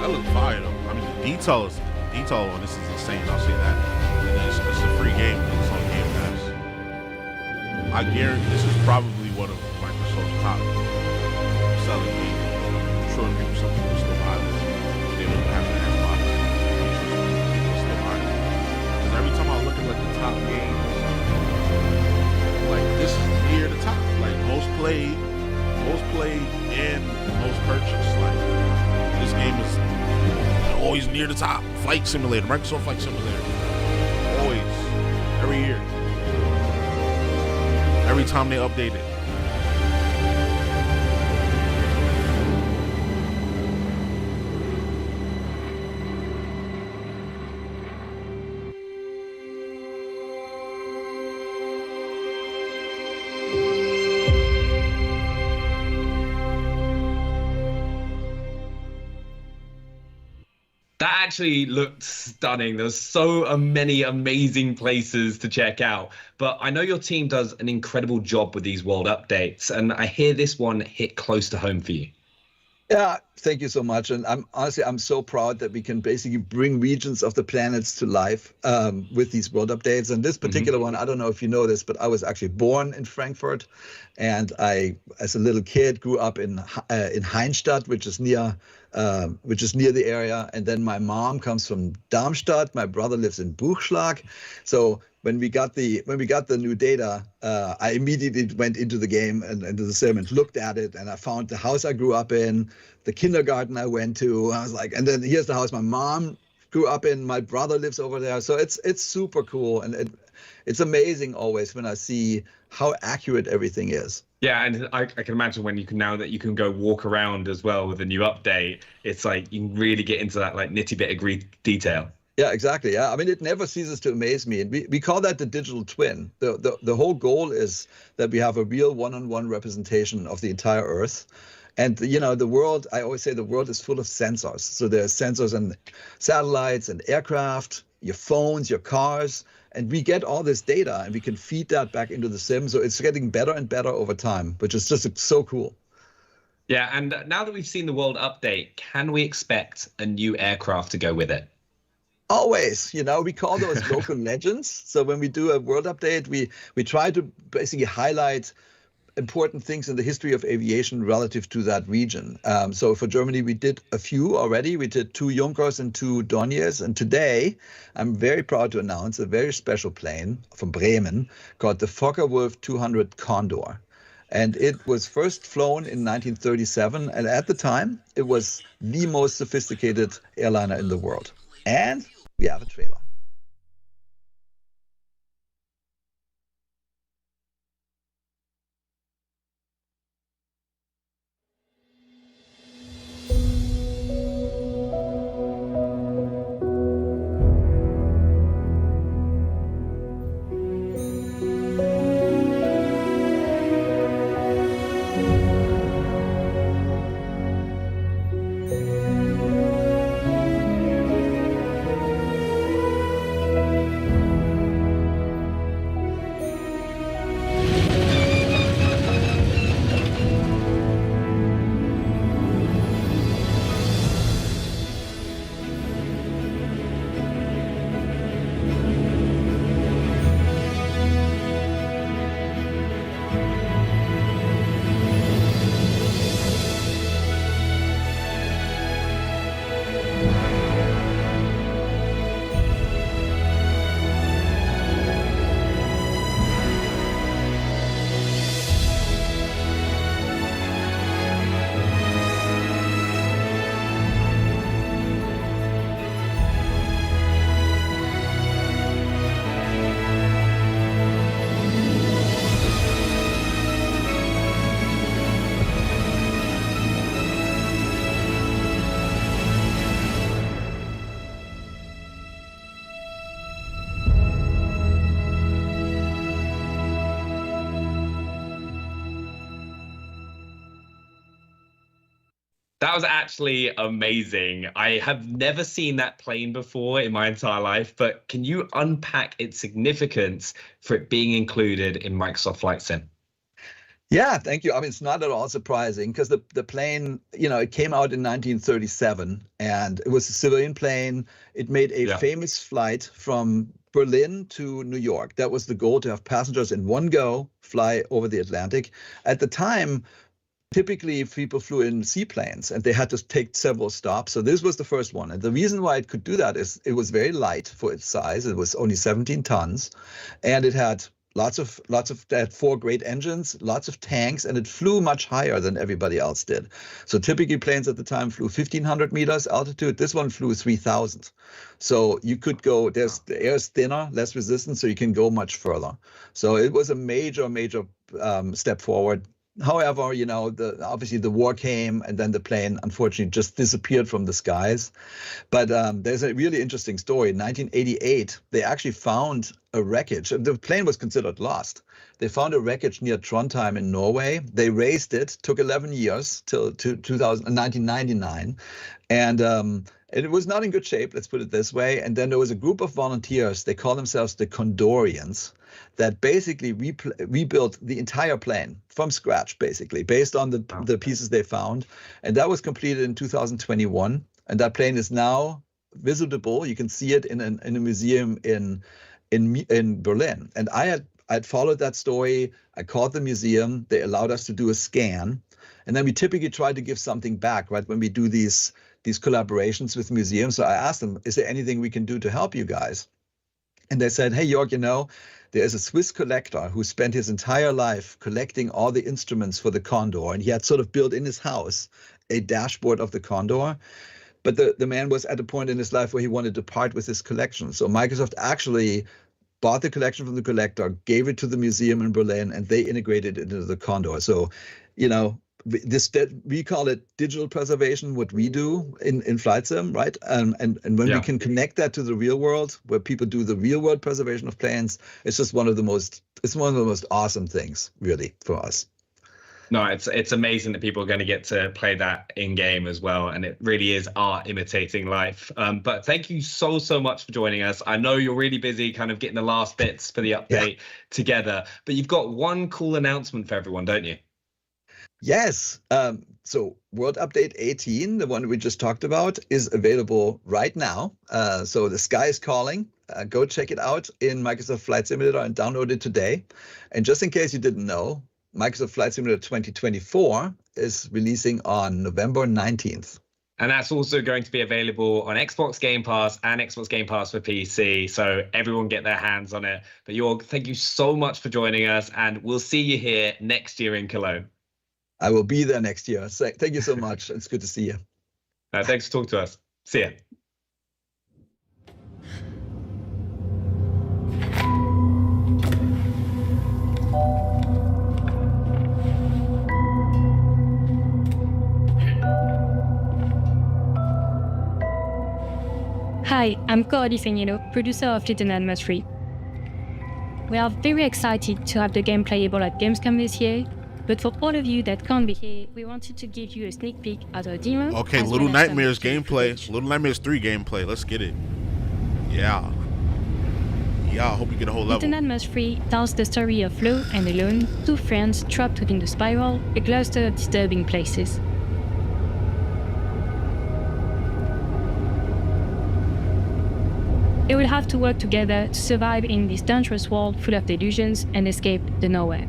That looks fire though. I mean, the detail on this is insane. I'll say that. And then it's a free game. It's on Game Pass. I guarantee this is probably one of Microsoft's top selling games. I'm sure some people still buy this. They don't have an Xbox. People still buy it. Because every time I look at like the top games, like this is near the top. Like most played, and most purchased. Like this game is always near the top. Flight Simulator, Microsoft Flight Simulator. Always. Every year. Every time they update it. That actually looked stunning. There's so many amazing places to check out. But I know your team does an incredible job with these world updates, and I hear this one hit close to home for you. Yeah, thank you so much. And I'm so proud that we can basically bring regions of the planets to life with these world updates. And this particular one, I don't know if you know this, but I was actually born in Frankfurt, and I, as a little kid, grew up in Heinstadt, which is near the area. And then my mom comes from Darmstadt. My brother lives in Buchschlag. So when we got the new data, I immediately went into the game and into the sim and looked at it, and I found the house I grew up in, the kindergarten I went to. I was like, and then here's the house my mom grew up in. My brother lives over there. So it's super cool, and it's amazing always when I see how accurate everything is. Yeah, and I can imagine when you can go walk around as well with the new update. It's like you can really get into that like nitty-gritty detail. Yeah, exactly. Yeah, I mean, it never ceases to amaze me. And we call that the digital twin. The whole goal is that we have a real one-on-one representation of the entire Earth. And, you know, the world, I always say the world is full of sensors. So there's sensors and satellites and aircraft, your phones, your cars. And we get all this data and we can feed that back into the sim. So it's getting better and better over time, which is just so cool. Yeah, and now that we've seen the world update, can we expect a new aircraft to go with it? Always, you know, we call those local legends. So when we do a world update, we try to basically highlight important things in the history of aviation relative to that region. So for Germany, we did a few already. We did 2 Junkers and 2 Dorniers. And today, I'm very proud to announce a very special plane from Bremen called the Focke-Wulf 200 Condor. And it was first flown in 1937. And at the time, it was the most sophisticated airliner in the world. And we have a trailer. That was actually amazing. I have never seen that plane before in my entire life, but can you unpack its significance for it being included in Microsoft Flight Sim? Yeah, thank you. I mean, it's not at all surprising because the plane, it came out in 1937 and it was a civilian plane. It made a famous flight from Berlin to New York. That was the goal, to have passengers in one go fly over the Atlantic. At the time, typically people flew in seaplanes and they had to take several stops. So this was the first one. And the reason why it could do that is it was very light for its size. It was only 17 tons and it had they had 4 great engines, lots of tanks, and it flew much higher than everybody else did. So typically planes at the time flew 1,500 meters altitude. This one flew 3,000. So you could go, the air is thinner, less resistant, so you can go much further. So it was a major step forward. However, obviously the war came and then the plane unfortunately just disappeared from the skies. But there's a really interesting story. In 1988, they actually found a wreckage. The plane was considered lost. They found a wreckage near Trondheim in Norway. They raised it, took 11 years till 1999. And it was not in good shape, let's put it this way. And then there was a group of volunteers, they call themselves the Condorians, that basically rebuilt the entire plane from scratch, basically, based on the pieces they found. And that was completed in 2021. And that plane is now visitable. You can see it in a museum in Berlin. And I had followed that story. I called the museum. They allowed us to do a scan. And then we typically try to give something back, right, when we do these collaborations with museums. So I asked them, is there anything we can do to help you guys? And they said, hey, Jörg, there's a Swiss collector who spent his entire life collecting all the instruments for the Condor. And he had sort of built in his house a dashboard of the Condor. But the man was at a point in his life where he wanted to part with his collection. So Microsoft actually bought the collection from the collector, gave it to the museum in Berlin, and they integrated it into the Condor. So, we call it digital preservation, what we do in flight sim, right? And when we can connect that to the real world, where people do the real world preservation of planes, it's just one of the most awesome things, really, for us. No, it's amazing that people are going to get to play that in game as well, and it really is art imitating life. But thank you so much for joining us. I know you're really busy, kind of getting the last bits for the update together, but you've got one cool announcement for everyone, don't you? Yes. So World Update 18, the one we just talked about, is available right now. So the sky is calling. Go check it out in Microsoft Flight Simulator and download it today. And just in case you didn't know, Microsoft Flight Simulator 2024 is releasing on November 19th. And that's also going to be available on Xbox Game Pass and Xbox Game Pass for PC. So everyone get their hands on it. But Jörg, thank you so much for joining us. And we'll see you here next year in Cologne. I will be there next year. So thank you so much. It's good to see you. Thanks for talking to us. See ya. Hi, I'm Coralie Fegnino, producer of Little Nightmares 3. We are very excited to have the game playable at Gamescom this year, but for all of you that can't be here, we wanted to give you a sneak peek at our demo. Okay, Little Nightmares gameplay, Little Nightmares 3 gameplay, let's get it. Yeah, I hope you get a whole level. Little Nightmares 3 tells the story of Flo and Alone, two friends trapped within the spiral, a cluster of disturbing places. They will have to work together to survive in this dangerous world full of delusions and escape the nowhere.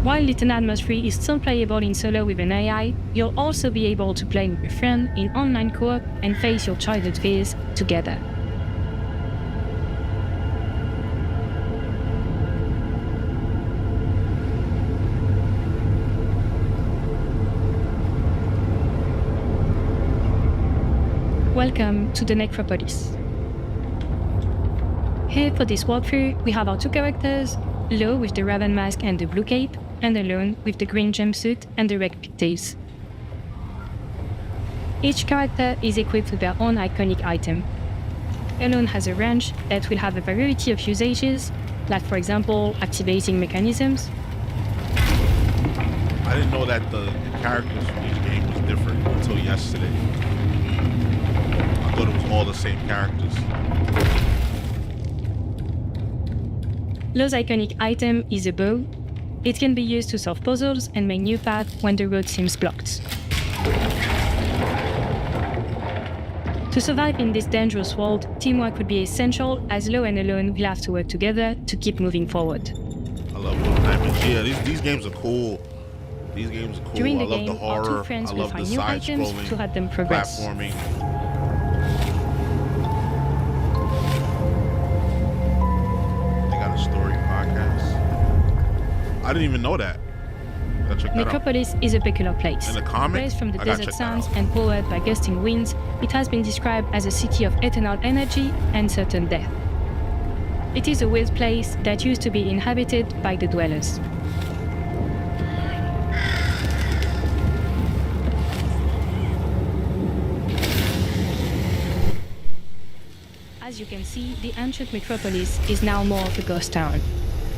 While Little Nightmares 3 is still playable in solo with an AI, you'll also be able to play with a friend in online co-op and face your childhood fears together. Welcome to the Necropolis. Here for this walkthrough, we have our two characters, Lo with the raven mask and the blue cape, and Alone with the green jumpsuit and the red pigtails. Each character is equipped with their own iconic item. Alone has a wrench that will have a variety of usages, like for example, activating mechanisms. I didn't know that the characters from each game was different until yesterday. I thought it was all the same characters. Lo's iconic item is a bow. It can be used to solve puzzles and make new paths when the road seems blocked. To survive in this dangerous world, teamwork would be essential, as Lo and Alone will have to work together to keep moving forward. I love Little Nightmares. Yeah, these games are cool. These games are cool. During the I love game, the horror. our two friends I will love find the new items side-scrolling to help them progress. platforming. They got a story podcast. I didn't even know that. Gotta check that out. Necropolis is a peculiar place. In the comic? Raised from the I gotta desert check that sands out. and powered by gusting winds, it has been described as a city of eternal energy and certain death. It is a weird place that used to be inhabited by the dwellers. As you can see, the ancient metropolis is now more of a ghost town,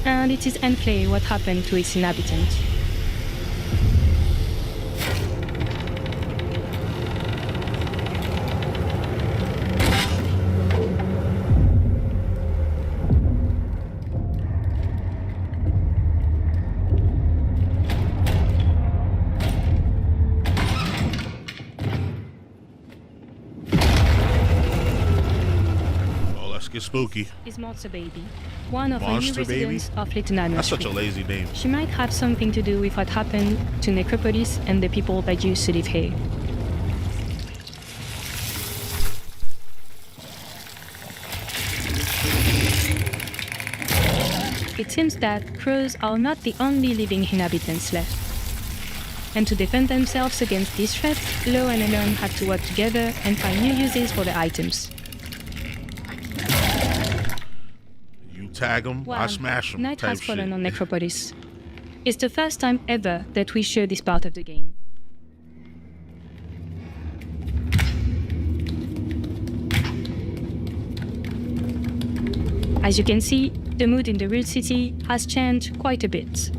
and it is unclear what happened to its inhabitants. Get spooky. Is Monster Baby, one of Monster the new Baby? residents of Little Nightmares. That's such a lazy name. She might have something to do with what happened to Necropolis and the people that used to live here. It seems that crows are not the only living inhabitants left. And to defend themselves against this threat, Lo and Alone have to work together and find new uses for the items. You tag them, I Wow, smash them. Night has fallen on Necropolis. It's the first time ever that we show this part of the game. As you can see, the mood in the real city has changed quite a bit.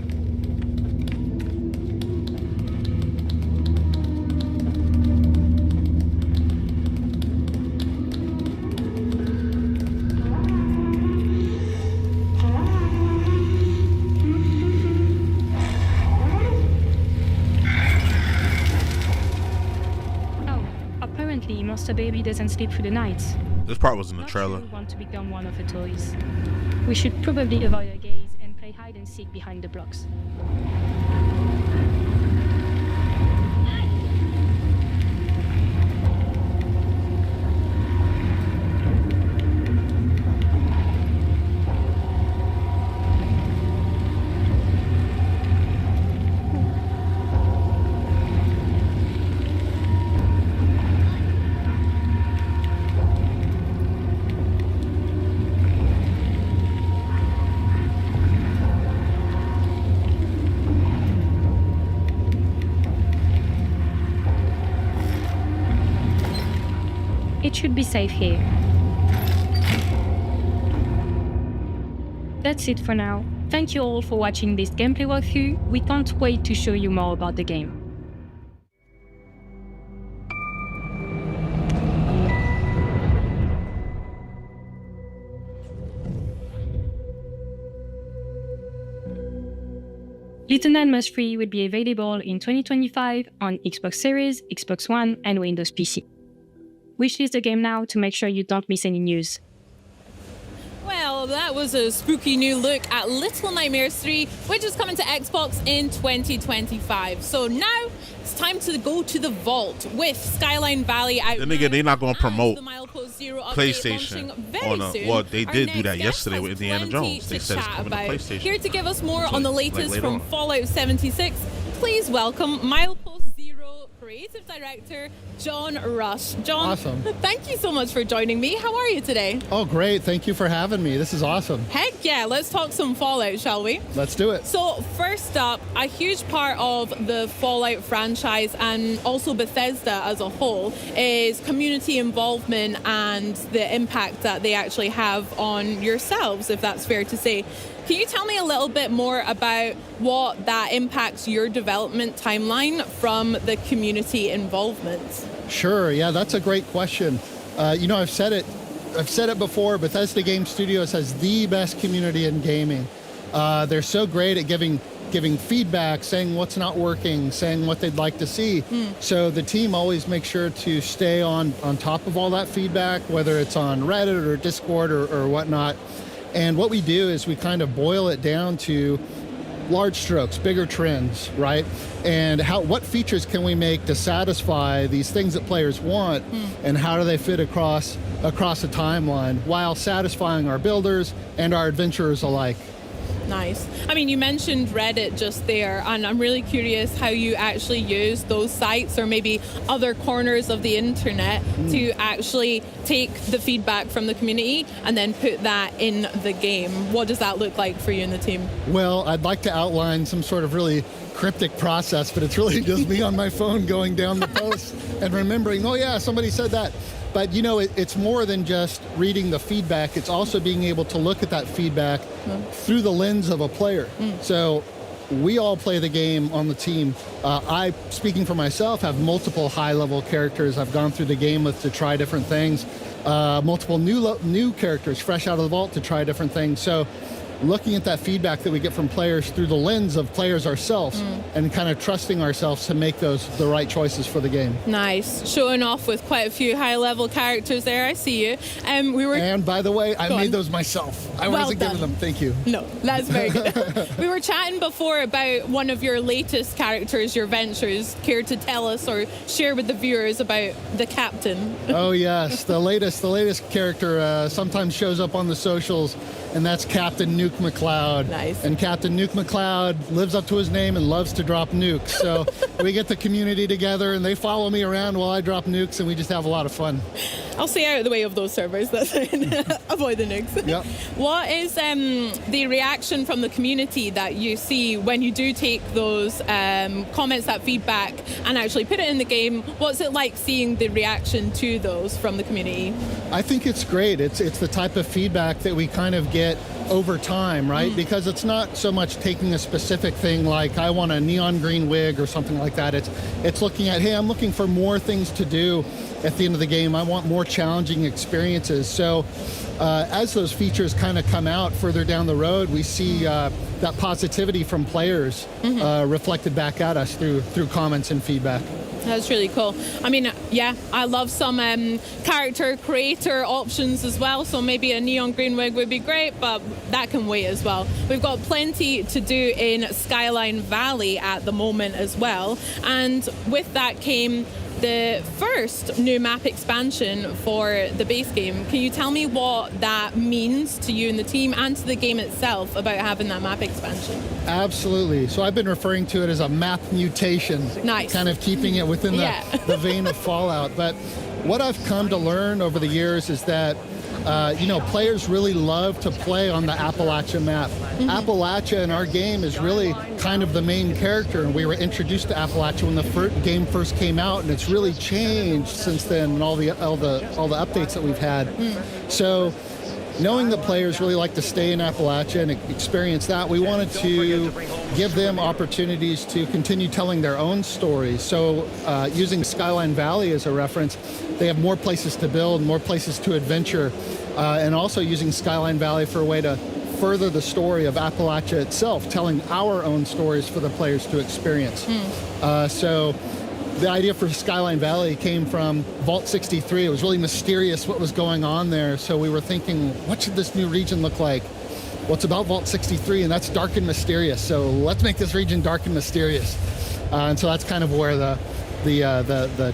Apparently, Monster Baby doesn't sleep through the night. This part was in the trailer. We want to become one of her toys. We should probably avoid her gaze and play hide and seek behind the blocks. It should be safe here. That's it for now. Thank you all for watching this gameplay walkthrough. We can't wait to show you more about the game. Little Nightmares 3 will be available in 2025 on Xbox Series, Xbox One, and Windows PC. Wishlist the game now to make sure you don't miss any news. Well, that was a spooky new look at Little Nightmares 3, which is coming to Xbox in 2025. So now it's time to go to the vault with Skyline Valley out. Then again, they're not going to promote Milepost Zero PlayStation on a. Well, they did do that yesterday with Indiana Jones. They said it's coming to PlayStation. Here to give us more on the latest later from on. Fallout 76, please welcome Milepost Zero Creative Director John Rush. John, Awesome. Thank you so much for joining me. How are you today? Oh, great. Thank you for having me. This is awesome. Heck yeah, let's talk some Fallout, shall we? Let's do it. So first up, a huge part of the Fallout franchise and also Bethesda as a whole is community involvement and the impact that they actually have on yourselves, if that's fair to say. Can you tell me a little bit more about what that impacts your development timeline from the community involvement? Sure. Yeah, that's a great question. I've said it I've said it before, Bethesda Game Studios has the best community in gaming. They're so great at giving feedback, saying what's not working, saying what they'd like to see. So the team always makes sure to stay on top of all that feedback, whether it's on Reddit or Discord or whatnot. And what we do is we kind of boil it down to large strokes, bigger trends, right? And what features can we make to satisfy these things that players want, and how do they fit across a timeline while satisfying our builders and our adventurers alike. Nice. I mean, you mentioned Reddit just there, and I'm really curious how you actually use those sites or maybe other corners of the internet to actually take the feedback from the community and then put that in the game. What does that look like for you and the team? Well, I'd like to outline some sort of really cryptic process, but it's really just me on my phone going down the posts and remembering, oh yeah, somebody said that. But you know, it's more than just reading the feedback. It's also being able to look at that feedback through the lens of a player. So we all play the game on the team. I, speaking for myself, have multiple high-level characters I've gone through the game with to try different things. Multiple new characters fresh out of the vault to try different things. So looking at that feedback that we get from players through the lens of players ourselves and kind of trusting ourselves to make the right choices for the game. Nice. Showing off with quite a few high-level characters there. I see you. And by the way, I made those myself. I wasn't giving them. Thank you. No, that's very good. We were chatting before about one of your latest characters, your ventures. Care to tell us or share with the viewers about the captain? Oh yes, the latest character sometimes shows up on the socials, and that's Captain Nuke McCloud. Nice. And Captain Nuke McCloud lives up to his name and loves to drop nukes. So we get the community together and they follow me around while I drop nukes, and we just have a lot of fun. I'll stay out of the way of those servers. That's avoid the nukes. Yep. What is the reaction from the community that you see when you do take those comments, that feedback, and actually put it in the game? What's it like seeing the reaction to those from the community? I think it's great. It's the type of feedback that we kind of get over time, right? Because it's not so much taking a specific thing like I want a neon green wig or something like that. It's looking at, hey, I'm looking for more things to do at the end of the game. I want more challenging experiences. So as those features kind of come out further down the road, we see that positivity from players reflected back at us through comments and feedback. That's really cool. I mean, yeah, I love some character creator options as well. So maybe a neon green wig would be great, but that can wait as well. We've got plenty to do in Skyline Valley at the moment as well. And with that came the first new map expansion for the base game. Can you tell me what that means to you and the team and to the game itself about having that map expansion? Absolutely. So I've been referring to it as a map mutation. Nice. Kind of keeping it within the vein of Fallout. But what I've come to learn over the years is that players really love to play on the Appalachia map. Appalachia in our game is really kind of the main character, and we were introduced to Appalachia when the game first came out, and it's really changed since then, and all the updates that we've had. So knowing that players really like to stay in Appalachia and experience that, we wanted to give them opportunities to continue telling their own stories. So using Skyline Valley as a reference, they have more places to build, more places to adventure, and also using Skyline Valley for a way to further the story of Appalachia itself, telling our own stories for the players to experience. So the idea for Skyline Valley came from Vault 63. It was really mysterious what was going on there. So we were thinking, what should this new region look like? Well, it's about Vault 63, and that's dark and mysterious. So let's make this region dark and mysterious. And so that's kind of where the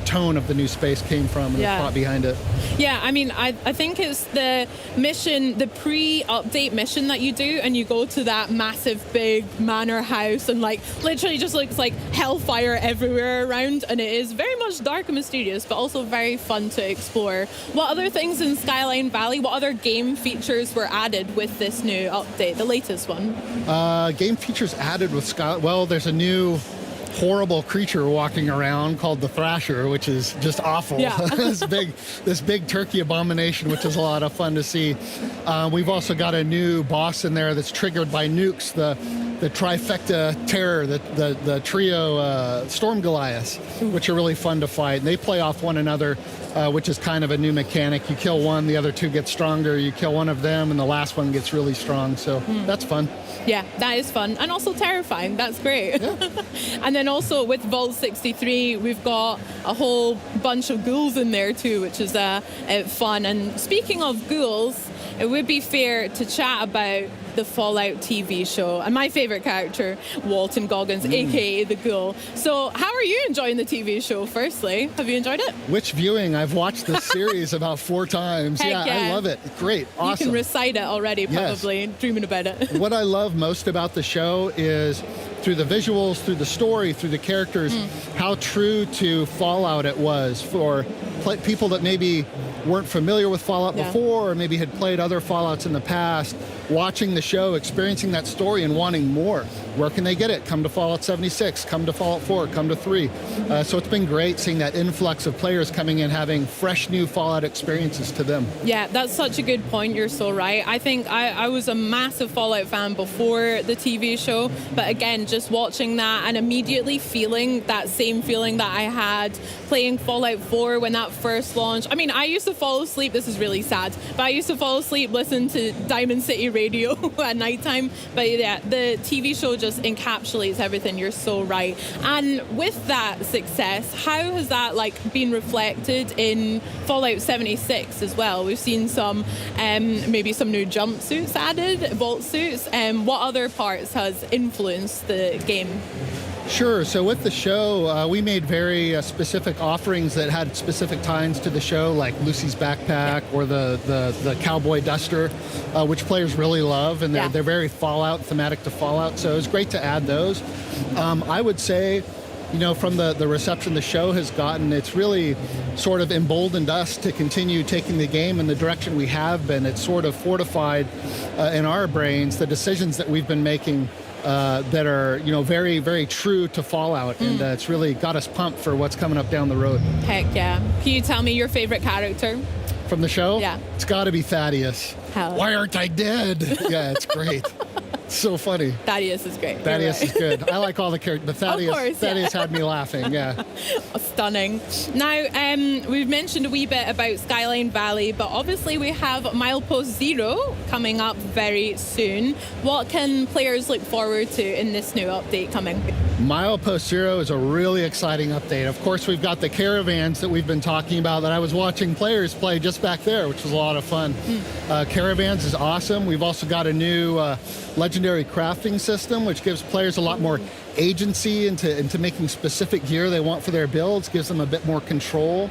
tone of the new space came from and the thought behind it. Yeah, I mean, I think it's the mission, the pre-update mission that you do, and you go to that massive big manor house and like literally just looks like hellfire everywhere around, and it is very much dark and mysterious, but also very fun to explore. What other things in Skyline Valley, what other game features were added with this new update, the latest one? Game features added with Skyline, well, there's a new horrible creature walking around called the Thrasher, which is just awful. Yeah. this big turkey abomination, which is a lot of fun to see. We've also got a new boss in there that's triggered by nukes, the trifecta terror, the trio Storm Goliaths, which are really fun to fight. And they play off one another, which is kind of a new mechanic. You kill one, the other two get stronger. You kill one of them, and the last one gets really strong. So that's fun. Yeah, that is fun and also terrifying. That's great. Yeah. And then also with Vault 63, we've got a whole bunch of ghouls in there too, which is fun. And speaking of ghouls, it would be fair to chat about the Fallout TV show and my favorite character, Walton Goggins, aka the Ghoul. So how are you enjoying the TV show, firstly? Have you enjoyed it? Which viewing? I've watched this series about 4 times. Heck yeah, I love it. Great, awesome. You can recite it already, probably, dreaming about it. What I love most about the show is through the visuals, through the story, through the characters, how true to Fallout it was for people that maybe weren't familiar with Fallout before, or maybe had played other Fallouts in the past, watching the show, experiencing that story and wanting more. Where can they get it? Come to Fallout 76, come to Fallout 4, come to 3. So it's been great seeing that influx of players coming in, having fresh new Fallout experiences to them. Yeah, that's such a good point. You're so right. I think I was a massive Fallout fan before the TV show, but again, just watching that and immediately feeling that same feeling that I had playing Fallout 4 when that first launched. I mean, I used to fall asleep, this is really sad, but I used to fall asleep listening to Diamond City Radio at nighttime. But yeah, the TV show just encapsulates everything. You're so right. And with that success, how has that been reflected in Fallout 76 as well? We've seen some maybe some new jumpsuits added, vault suits. What other parts has influenced the game? Sure. So with the show, we made very specific offerings that had specific ties to the show, like Lucy's backpack or the cowboy duster, which players really love, and they're very Fallout, thematic to Fallout. So it was great to add those. I would say, from the reception the show has gotten, it's really sort of emboldened us to continue taking the game in the direction we have been. It's sort of fortified in our brains the decisions that we've been making that are, very, very true to Fallout, and it's really got us pumped for what's coming up down the road. Heck yeah. Can you tell me your favorite character? From the show? Yeah. It's got to be Thaddeus. Hell. Why aren't I dead? Yeah, it's great. So funny. Thaddeus is great. Thaddeus is good. I like all the characters, but Thaddeus had me laughing, yeah. Stunning. Now, we've mentioned a wee bit about Skyline Valley, but obviously we have Milepost Zero coming up very soon. What can players look forward to in this new update coming? Milepost Zero is a really exciting update. Of course, we've got the caravans that we've been talking about that I was watching players play just back there, which was a lot of fun. Caravans is awesome. We've also got a new legendary crafting system, which gives players a lot more agency into making specific gear they want for their builds, gives them a bit more control.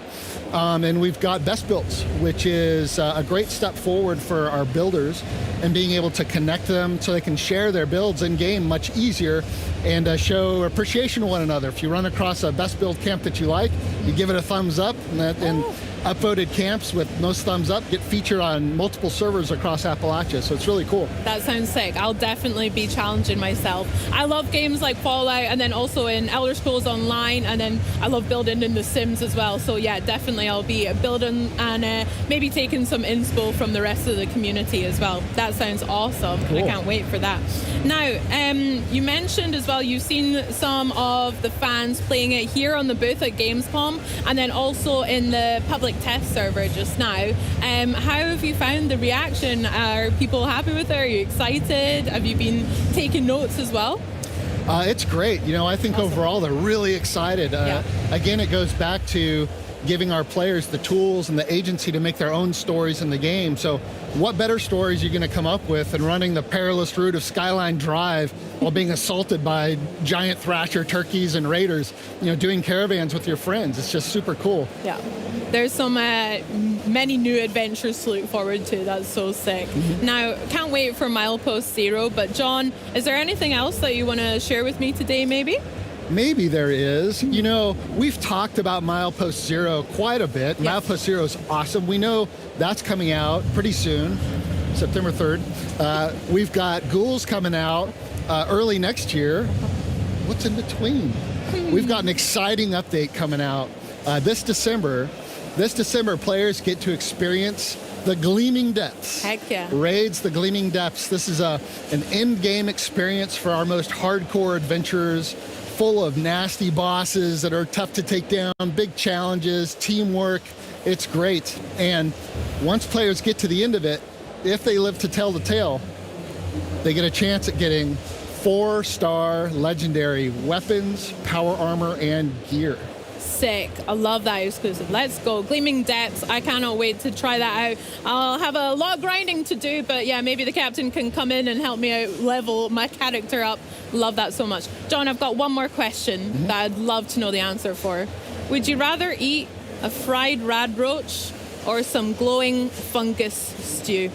And we've got best builds, which is a great step forward for our builders, and being able to connect them so they can share their builds in game much easier and show appreciation to one another. If you run across a best build camp that you like, you give it a thumbs up, and upvoted camps with most thumbs up get featured on multiple servers across Appalachia, so it's really cool. That sounds sick. I'll definitely be challenging myself. I love games like Fallout, and then also in Elder Scrolls Online, and then I love building in The Sims as well. So yeah, definitely I'll be building and maybe taking some inspo from the rest of the community as well. That sounds awesome. Cool. I can't wait for that. Now, you mentioned as well you've seen some of the fans playing it here on the booth at Gamescom, and then also in the public test server just now. How have you found the reaction? Are people happy with it? Are you excited? Have you been taking notes as well? It's great. I think overall they're really excited. Again, it goes back to giving our players the tools and the agency to make their own stories in the game. So what better stories are you going to come up with than running the perilous route of Skyline Drive while being assaulted by giant thrasher turkeys and raiders, doing caravans with your friends? It's just super cool. Yeah. There's some many new adventures to look forward to. That's so sick. Now, can't wait for Milepost Zero, but John, is there anything else that you want to share with me today, maybe? Maybe there is. We've talked about Milepost Zero quite a bit. Yes. Milepost Zero is awesome. We know that's coming out pretty soon, September 3rd. We've got Ghouls coming out early next year. What's in between? we've got an exciting update coming out this December. This December, players get to experience the Gleaming Depths. Heck yeah. Raids the Gleaming Depths. This is an in-game experience for our most hardcore adventurers, full of nasty bosses that are tough to take down, big challenges, teamwork. It's great. And once players get to the end of it, if they live to tell the tale, they get a chance at getting 4-star legendary weapons, power armor, and gear. Sick. I love that exclusive. Let's go. Gleaming Depths. I cannot wait to try that out. I'll have a lot of grinding to do, but yeah, maybe the captain can come in and help me out level my character up. Love that so much. John, I've got one more question that I'd love to know the answer for. Would you rather eat a fried rad roach or some glowing fungus stew?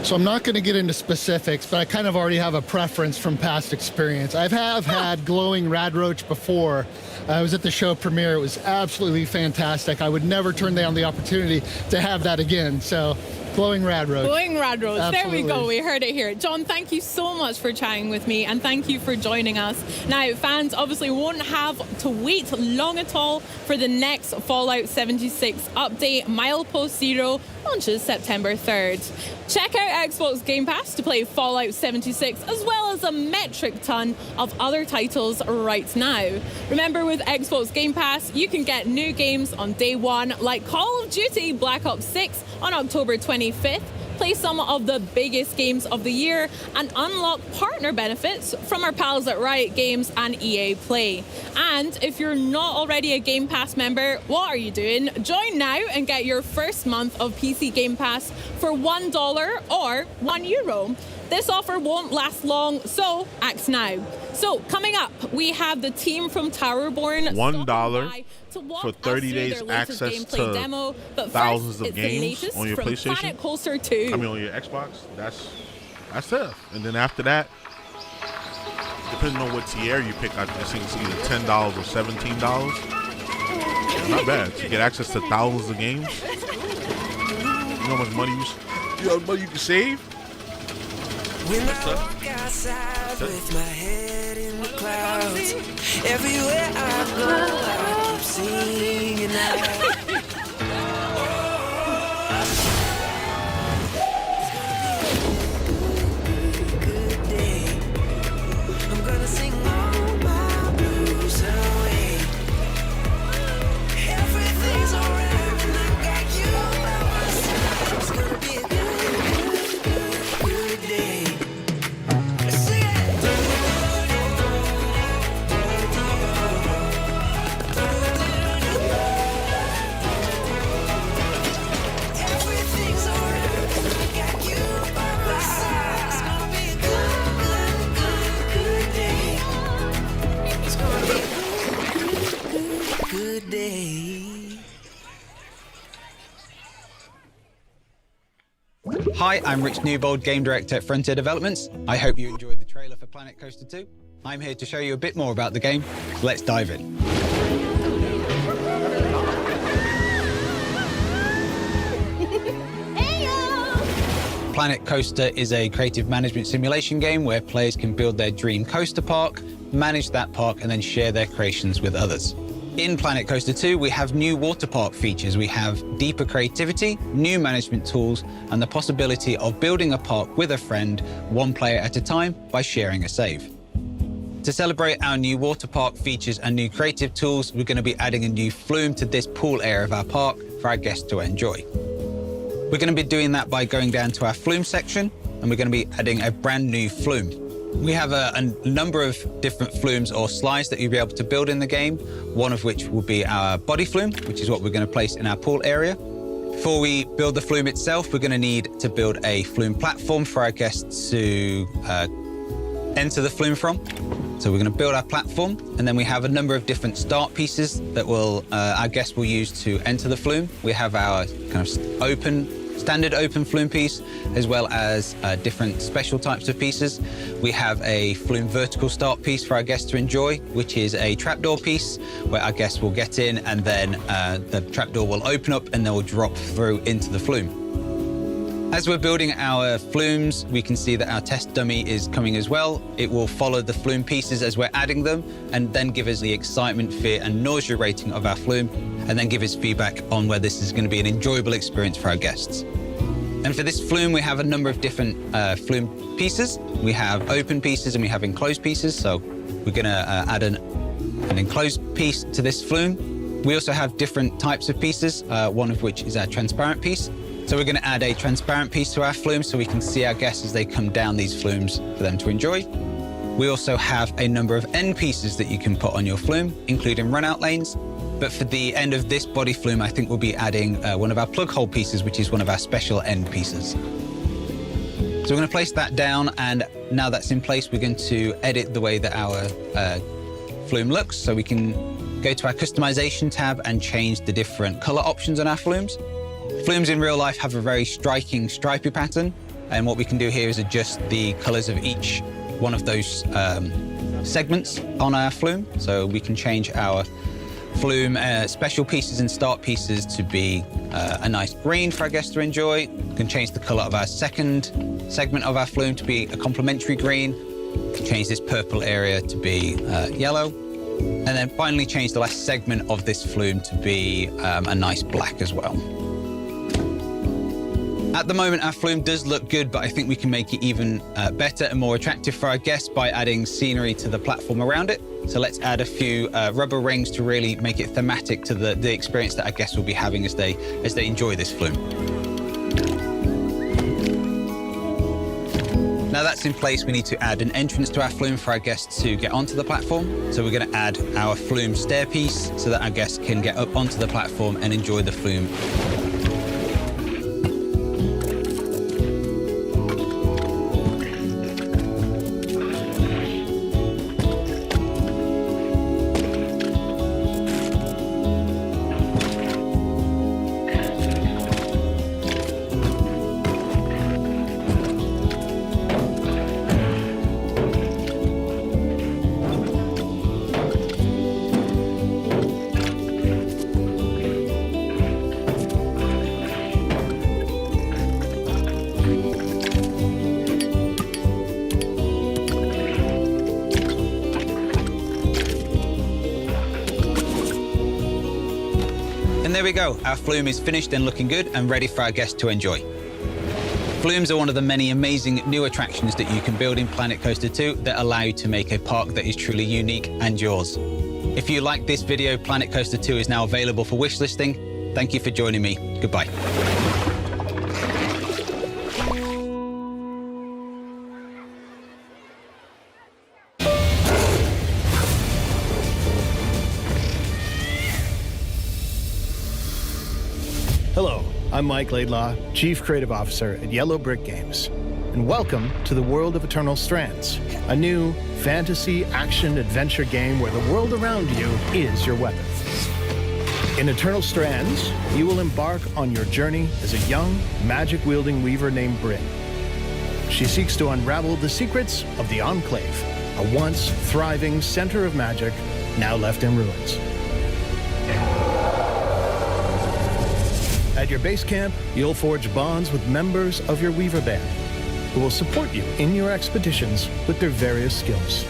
So I'm not going to get into specifics, but I kind of already have a preference from past experience. I have had glowing rad roach before. I was at the show premiere. It was absolutely fantastic. I would never turn down the opportunity to have that again. So glowing rad roach. Glowing rad roach. Absolutely. There we go. We heard it here. John, thank you so much for chatting with me, and thank you for joining us. Now, fans obviously won't have to wait long at all for the next Fallout 76 update. Milepost Zero launches September 3rd. Check out Xbox Game Pass to play Fallout 76, as well as a metric ton of other titles right now. Remember, with Xbox Game Pass, you can get new games on day one, like Call of Duty Black Ops 6 on October 25th, play some of the biggest games of the year, and unlock partner benefits from our pals at Riot Games and EA Play. And if you're not already a Game Pass member, what are you doing? Join now and get your first month of PC Game Pass for $1 or €1. This offer won't last long, so act now. So coming up, we have the team from Towerborne. $1 for 30 days access to demo, but thousands first, of games on your PlayStation. Planet Coaster 2. I mean, on your Xbox. That's it. And then after that, depending on what tier you pick, I think it's either $10 or $17. Not bad. To get access to thousands of games. You know how much money you can save? When I walk outside with my head in the clouds, everywhere I go, I keep singing out. Good day. I'm gonna sing all my blues away. Everything's alright when I got you by my side. It's gonna be a good day. Good day. Hi, I'm Rich Newbold, Game Director at Frontier Developments. I hope you enjoyed the trailer for Planet Coaster 2. I'm here to show you a bit more about the game. Let's dive in. Planet Coaster is a creative management simulation game where players can build their dream coaster park, manage that park, and then share their creations with others. In Planet Coaster 2, we have new water park features. We have deeper creativity, new management tools, and the possibility of building a park with a friend, one player at a time, by sharing a save. To celebrate our new water park features and new creative tools, we're going to be adding a new flume to this pool area of our park for our guests to enjoy. We're going to be doing that by going down to our flume section, and we're going to be adding a brand new flume. We have a number of different flumes or slides that you'll be able to build in the game, one of which will be our body flume, which is what we're going to place in our pool area. Before we build the flume itself, we're going to need to build a flume platform for our guests to enter the flume from. So we're going to build our platform, and then we have a number of different start pieces that our guests will use to enter the flume. We have our kind of standard open flume piece, as well as different special types of pieces. We have a flume vertical start piece for our guests to enjoy, which is a trapdoor piece where our guests will get in, and then the trapdoor will open up and they will drop through into the flume. As we're building our flumes, we can see that our test dummy is coming as well. It will follow the flume pieces as we're adding them, and then give us the excitement, fear, and nausea rating of our flume, and then give us feedback on whether this is going to be an enjoyable experience for our guests. And for this flume, we have a number of different flume pieces. We have open pieces and we have enclosed pieces. So we're going to add an enclosed piece to this flume. We also have different types of pieces, one of which is our transparent piece. So we're going to add a transparent piece to our flume so we can see our guests as they come down these flumes for them to enjoy. We also have a number of end pieces that you can put on your flume, including run-out lanes. But for the end of this body flume, I think we'll be adding one of our plug hole pieces, which is one of our special end pieces. So we're going to place that down, and now that's in place, we're going to edit the way that our flume looks. So we can go to our customization tab and change the different color options on our flumes. Flumes in real life have a very striking stripy pattern, and what we can do here is adjust the colors of each one of those segments on our flume. So we can change our flume special pieces and start pieces to be a nice green for our guests to enjoy. We can change the color of our second segment of our flume to be a complementary green. We can change this purple area to be yellow. And then finally change the last segment of this flume to be a nice black as well. At the moment, our flume does look good, but I think we can make it even better and more attractive for our guests by adding scenery to the platform around it. So let's add a few rubber rings to really make it thematic to the experience that our guests will be having as they enjoy this flume. Now that's in place, we need to add an entrance to our flume for our guests to get onto the platform. So we're going to add our flume stair piece so that our guests can get up onto the platform and enjoy the flume. There we go, our flume is finished and looking good and ready for our guests to enjoy. Flumes are one of the many amazing new attractions that you can build in Planet Coaster 2 that allow you to make a park that is truly unique and yours. If you like this video, Planet Coaster 2 is now available for wishlisting. Thank you for joining me. Goodbye. Hello, I'm Mike Laidlaw, Chief Creative Officer at Yellow Brick Games, and welcome to the world of Eternal Strands, a new fantasy action-adventure game where the world around you is your weapon. In Eternal Strands, you will embark on your journey as a young, magic-wielding weaver named Bryn. She seeks to unravel the secrets of the Enclave, a once thriving center of magic now left in ruins. At your base camp, you'll forge bonds with members of your Weaver Band, who will support you in your expeditions with their various skills.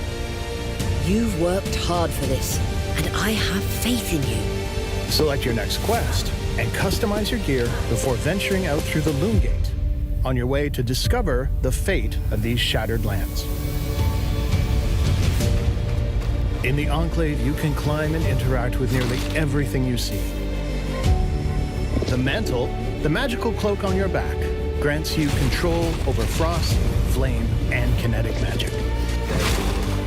You've worked hard for this, and I have faith in you. Select your next quest and customize your gear before venturing out through the Loom Gate, on your way to discover the fate of these shattered lands. In the Enclave, you can climb and interact with nearly everything you see. The mantle, the magical cloak on your back, grants you control over frost, flame, and kinetic magic.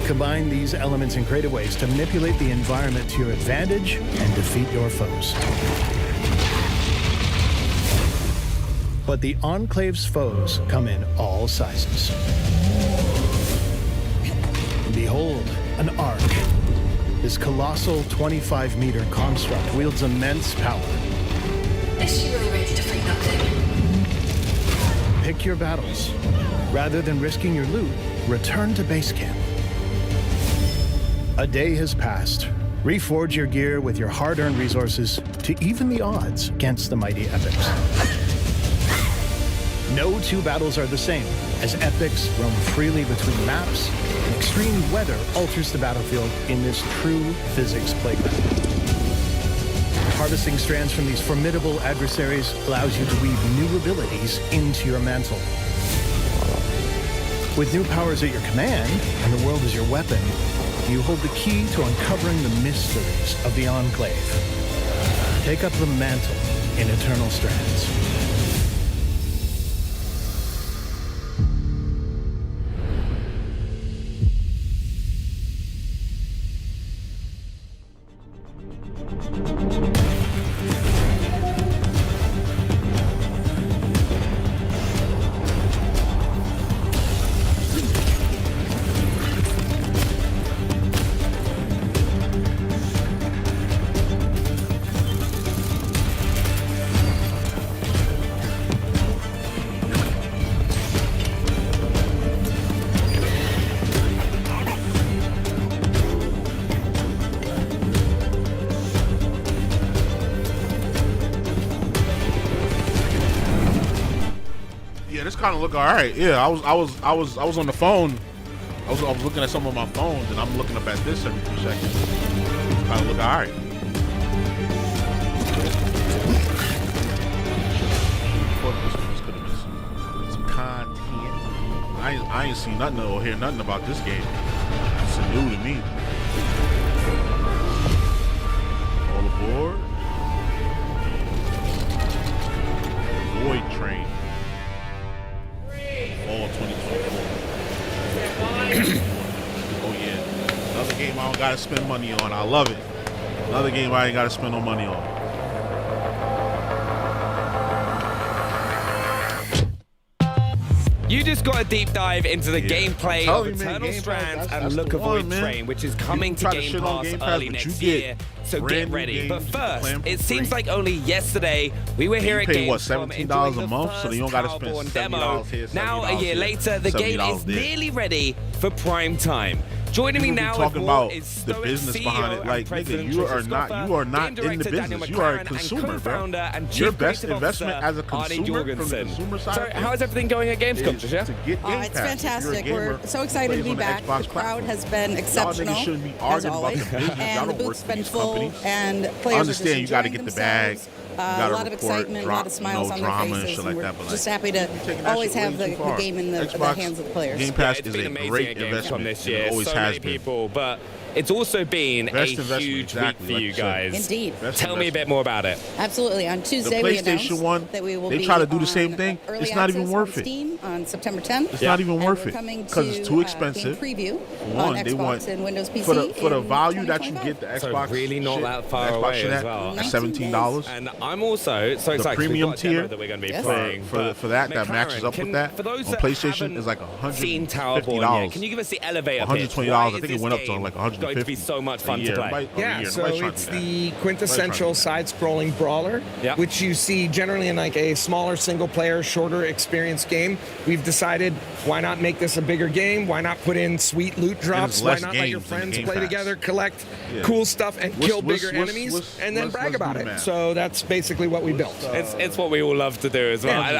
Combine these elements in creative ways to manipulate the environment to your advantage and defeat your foes. But the Enclave's foes come in all sizes. Behold, an Ark. This colossal 25-meter construct wields immense power. Is she really ready to fight that thing? Pick your battles. Rather than risking your loot, return to base camp. A day has passed. Reforge your gear with your hard-earned resources to even the odds against the mighty epics. No two battles are the same, as epics roam freely between maps, and extreme weather alters the battlefield in this true physics playground. Harvesting strands from these formidable adversaries allows you to weave new abilities into your mantle. With new powers at your command, and the world as your weapon, you hold the key to uncovering the mysteries of the Enclave. Take up the mantle in Eternal Strands. Kind of look all right. Yeah, I was on the phone. I was looking at some of my phones, and I'm looking up at this every 2 seconds. Kind of look all right. This could have been some content. I ain't seen nothing or hear nothing about this game. It's new to me. All aboard. Void Train. Fall 2024. Oh yeah. Another game I don't gotta spend money on. I love it. Another game I ain't gotta spend no money on. You just got a deep dive into the gameplay of Eternal Strands and Look of Void Train, which is coming to Game Pass early next year. So get ready. But first, it seems like only yesterday we were here at Gamescom $17 a month, so you don't gotta spend demo. $70 here. Now, a year later, the game is nearly ready for prime time. Joining me now talking about the business behind it, like nigga, you are not in the business. You are a consumer, bro. Your best investment as a consumer from the consumer side. So, how is everything going at Gamescom, Trisha? It's fantastic. We're so excited to be back. The crowd has been exceptional, as always, and the booth's been full, and players understand you got to get the bag. A lot of excitement, a lot of smiles on their faces, and we're just happy to always have the game in the hands of the players. Game Pass is a great investment this year. Always so has many people, but it's also been a huge week for you guys. Indeed. Tell me a bit more about it. Absolutely. On Tuesday, we announced that we will be try to do the same thing. It's not even worth it. Steam on September 10th. It's not even worth it because it's too expensive. Preview on Xbox and Windows PC for the value that you get. The Xbox so really not that far away as well. $17. And I'm also so excited. The premium tier that we're going to be playing for that matches up with that. On PlayStation is like $150. Can you give us the elevator? $120. I think it went up to like $150. Going to be so much fun to play. Yeah, so it's the quintessential side-scrolling brawler, which you see generally in like a smaller single-player, shorter experience game. We've decided, why not make this a bigger game? Why not put in sweet loot drops? Why not let your friends play together, collect cool stuff, and kill bigger enemies, and then brag about it? So that's basically what we built. It's what we all love to do as well. And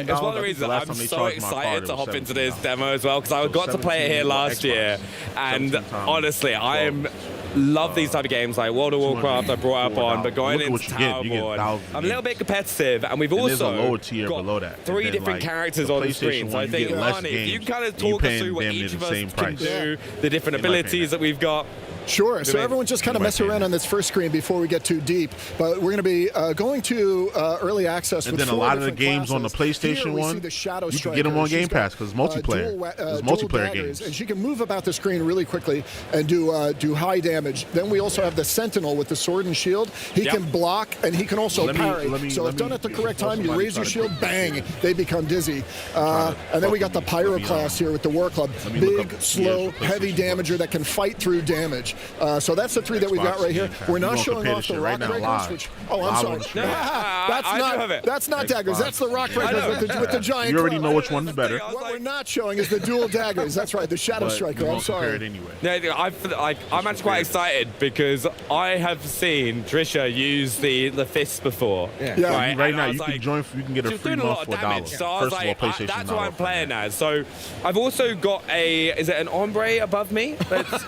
it's one of the reasons I'm so excited to hop into this demo as well, because I got to play it here last year, and honestly, I am love these type of games like World of Warcraft I brought up on, but going into Towerborne, I'm a little bit competitive, and we've also got 3 different characters on the screen. So I think, Lonnie, if you kind of talk us through what each of us can do, the different abilities that we've got. Sure. So everyone just kind of mess around on this first screen before we get too deep. But we're going to be going to early access. And then a lot of the games on the PlayStation one, you can get them on Game Pass because multiplayer. There's multiplayer games. And she can move about the screen really quickly and do high damage. Then we also have the Sentinel with the sword and shield. He can block and he can also parry. So if done at the correct time, you raise your shield, bang, they become dizzy. And then we got the Pyro class here with the War Club. Big, slow, heavy damager that can fight through damage. So that's the 3 that we got right here. We're not showing off the rock breakers, live. which I'm sorry. That's not daggers. That's the rock breakers with the giant. You already know which one's better. What we're not showing is the dual daggers. That's right, the Shadow Striker. I'm sorry. Anyway. I'm actually quite excited because I have seen Trisha use the fists before. Yeah. Right now, you can join. You can get a free month for $1. So I was First of all, PlayStation. that's what I'm playing as. So I've also got is it an ombre above me?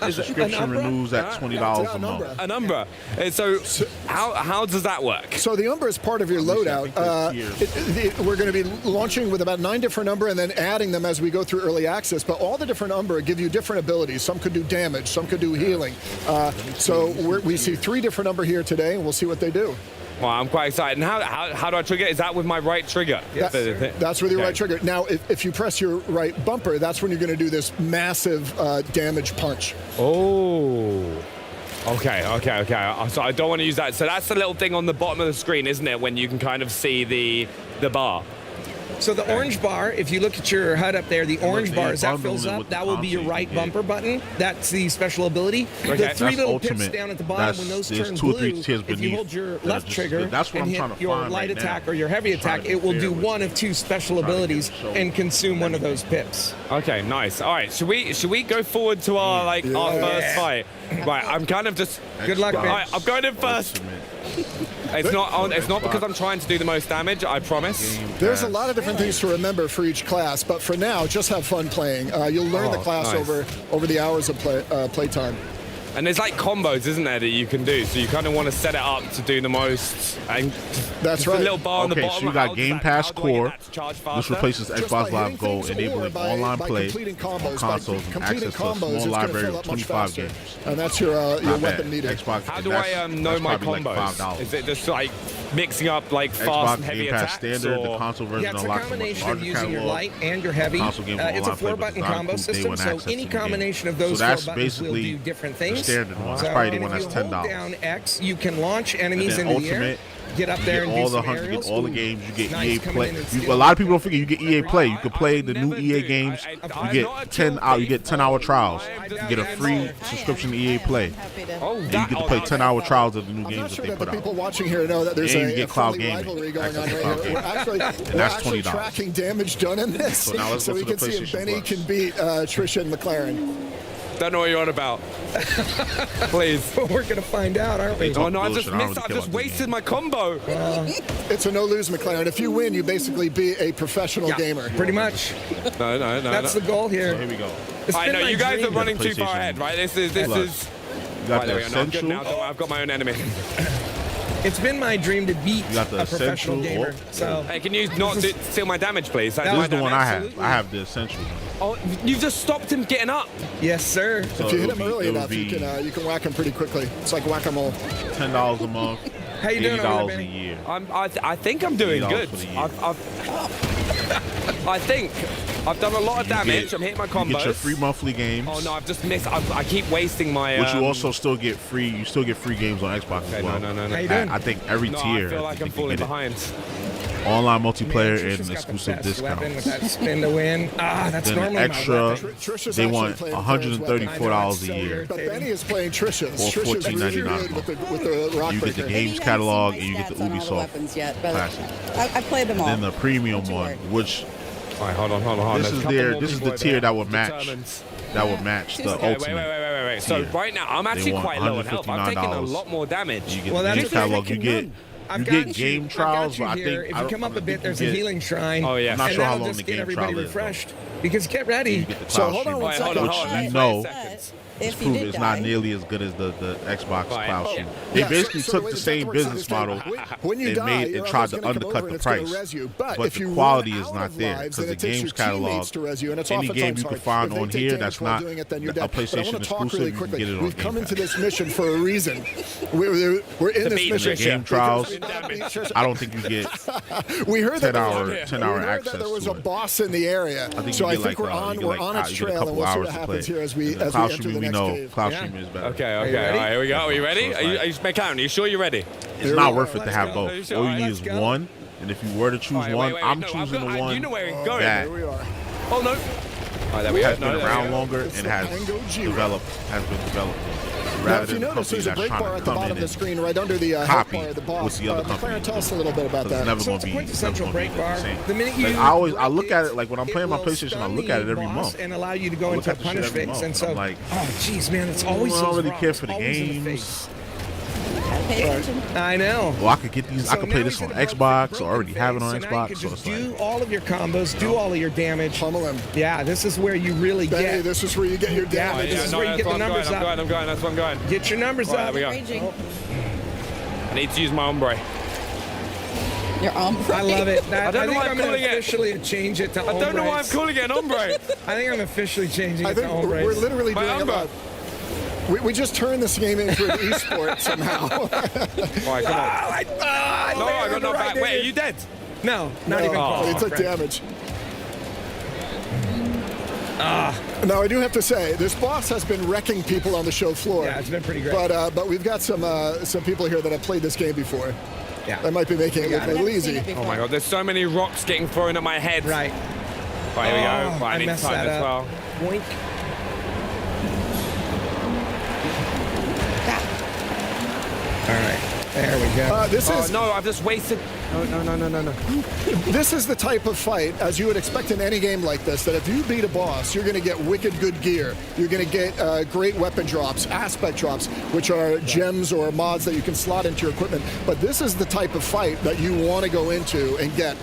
Subscription renews at $20 a month. An Umbra. So how does that work? So the Umbra is part of your loadout. We're going to be launching with about 9 different Umbra and then adding them as we go through early access. But all the different Umbra give you different abilities. Some could do damage, some could do healing. So we see 3 different Umbra here today, and we'll see what they do. Well, I'm quite excited. And how do I trigger? Is that with my right trigger? That's with your right trigger. Now, if you press your right bumper, that's when you're going to do this massive damage punch. Oh. Okay. So I don't want to use that. So that's the little thing on the bottom of the screen, isn't it, when you can kind of see the bar? So the orange bar, if you look at your HUD up there, the orange bar, as that fills up, that will be your right bumper button. That's the special ability. The 3 little pips down at the bottom, when those turn blue, if you hold your left trigger and hit your light attack or your heavy attack, it will do one of 2 special abilities and consume one of those pips. Okay, nice. All right, should we go forward to our first fight? Right, I'm kind of just... Good luck, man. All right, I'm going in first. It's not because I'm trying to do the most damage, I promise. There's a lot of different things to remember for each class, but for now, just have fun playing. You'll learn the class over the hours of playtime. And there's like combos, isn't there, that you can do? So you kind of want to set it up to do the most. And that's right. The little bar on the bottom. So you got Game Pass Core. This replaces Xbox Live Gold, enabling online play on consoles and access to a small library of 25 games. And that's your weapon meter. How do I know my combos? Is it just like mixing up like fast and heavy attacks? Standard, the console version it's a combination of using your light and your heavy. It's a 4-button combo system, so any combination of those 4 buttons will do different things. Standard one. That's probably the one that's $10. If you hold down X, you can launch enemies into the air. Get up there and do some aerials. You get all the games. You get EA Play. A lot of people don't forget you get EA Play. You can play the new EA games. You get 10-hour trials. You get a free subscription to EA Play. And you get to play 10-hour trials of the new games that they put out. People watching here know that there's a friendly rivalry going on right here. We're actually tracking damage done in this, so we can see if Benny can beat Trisha and McLaren. Don't know what you're on about. Please. We're going to find out, aren't we? Oh, no, I've just wasted my combo. It's a no-lose, McLaren. If you win, you basically be a professional gamer. Pretty much. No. That's the goal here. So here we go. I know, you guys are running too far ahead, right? This is... You got the Essential. I've got my own enemy. It's been my dream to beat a professional gamer. So, hey, can you not steal my damage, please? This is the one I have. I have the Essential one. Oh, you just stopped him getting up. Yes, sir. So if you hit him early enough, you can whack him pretty quickly. It's like whack-a-mole. $10 a month. How you doing over there, $80 a year. I think I'm doing good. I think I've done a lot of damage. I'm hitting my combos. You get your free monthly games. Oh no, I've just missed. I keep wasting my. But you also still get free. You still get free games on Xbox as well. No. How you doing? I think every tier. I feel like I'm falling behind. Online multiplayer and exclusive discounts. With that spin to win. That's then normally extra. Trisha's they want $134 a year. But Benny is playing Trisha's. Or $14.99 with the rock You get the games catalog and you get the Ubisoft Classic. I played them all. Then the premium one, which. All right, hold on. This is the tier that would match. That would match the ultimate. Wait. So right now, I'm actually quite low in health. I'm taking a lot more damage. You get the games catalog. You get game trials, but I think if you come up a bit, there's a healing shrine. Oh yeah. I'm not sure how long the game trial is. Refreshed. Because get ready. So hold on one second. Which you know. It's proven it's not nearly as good as the Xbox Cloud Stream. They basically took the same business model and tried to undercut the price, but the quality is not there because the games catalog, any game you can find on here that's not a PlayStation exclusive, you can get it on We've come into this mission for a reason. We're in this mission. Game trials, I don't think you get 10-hour access. There was a boss in the area, so I think we're on its trail, and we'll see what happens here as we enter the next. Cloud Stream is better. Okay. All right, here we go. Are you ready? Are you McLaren, are you sure you're ready? It's not worth it to have both. All you need is one, and if you were to choose one, I'm choosing the one. You know where it's going. That. Oh no. there we go. has been around longer and has been developed. Now, if you notice, there's a break bar at the bottom of the screen, right under the health bar of the boss. What's the other company? McLaren, tell us a little bit about that. Never So it's a quintessential break bar. The minute you I look at it like when I'm playing my PlayStation. I look at it every month and allow you to go into a punish phase. And so, like, oh, geez, man, it's always. I don't really care for the games. I know. Well, I could get these. I could play this on Xbox, or already have it on Xbox. So just do all of your combos, do all of your damage. Pummel him. Yeah, this is where you really get. This is where you get your damage. This is where you get the numbers up. I'm going. That's what I'm going. Get your numbers up. There we go. I need to use my ombre. Your ombre. I love it. I don't know why I'm calling it. Officially change it to ombre. I don't know why I'm calling it an ombre. I think I'm officially changing it to ombre. We're literally doing ombre. We just turned this game into an esport somehow. All right, come on. No, I got no back. Wait, are you dead? No, not even close. He took damage. Now, I do have to say, this boss has been wrecking people on the show floor. Yeah, it's been pretty great. But we've got some people here that have played this game before. Yeah. That might be making it look a little easy. Oh my god, there's so many rocks getting thrown at my head. Right. Right, here we go. Right, I need messed time that as well. Boink. All right, there we go. No, I've just wasted. No. This is the type of fight, as you would expect in any game like this, that if you beat a boss, you're going to get wicked good gear. You're going to get great weapon drops, aspect drops, which are gems or mods that you can slot into your equipment. But this is the type of fight that you want to go into and get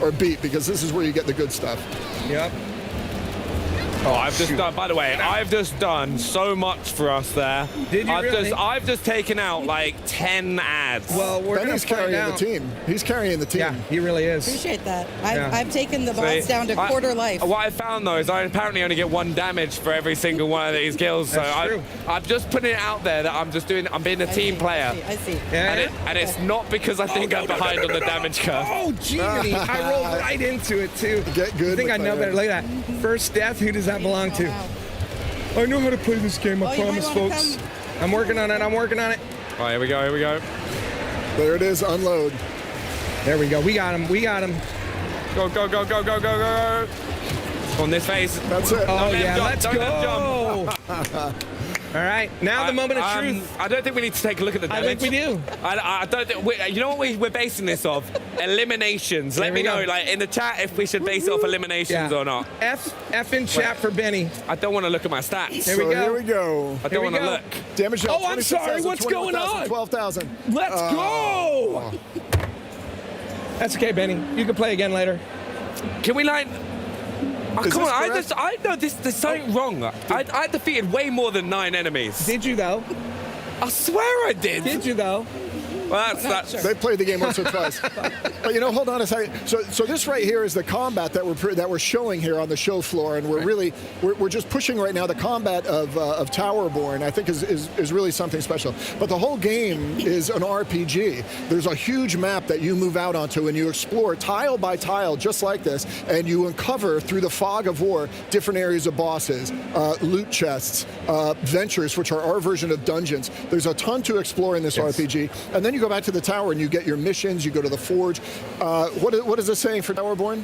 or beat, because this is where you get the good stuff. Yep. Oh, I've just done. By the way, I've just done so much for us there. Did you really? I've just taken out like 10 ads. Well, we're Benny's carrying the team. He's carrying the team. Yeah, he really is. Appreciate that. I've taken the boss down to quarter life. What I found though is I apparently only get 1 damage for every single one of these kills. So I'm just putting it out there that I'm being a team player. I see. Yeah. And it's not because I think I'm behind on the damage curve. Oh, Jiminy, I rolled right into it too. Get good. I think I know better. Look at that. First death. Who does that belong to? I know how to play this game. I promise, folks. I'm working on it. All right, here we go. There it is. Unload. There we go. We got him. Go. On this phase. That's it. Oh, yeah. Let's Don't let him go. All right. Now the moment of truth. I don't think we need to take a look at the damage. I think we do. I don't think. You know what we're basing this off? Eliminations. Let me know, like in the chat, if we should base it off eliminations or not. F in chat for Benny. I don't want to look at my stats. Here we go. I don't want to look. Damage. Oh, I'm sorry. What's going on? 12,000. Let's go. That's okay, Benny. You can play again later. Can we like? Oh, come on! I know there's something wrong. I defeated way more than 9 enemies. Did you though? I swear I did. Did you though? Well, that's They played the game once or twice. But hold on a second. So this right here is the combat that we're showing here on the show floor, and we're just pushing right now. The combat of Towerborne, I think, is really something special. But the whole game is an RPG. There's a huge map that you move out onto, and you explore tile by tile, just like this, and you uncover through the fog of war different areas of bosses, loot chests, ventures, which are our version of dungeons. There's a ton to explore in this RPG, and then you go back to the tower and you get your missions. You go to the forge. What is this saying for Towerborne?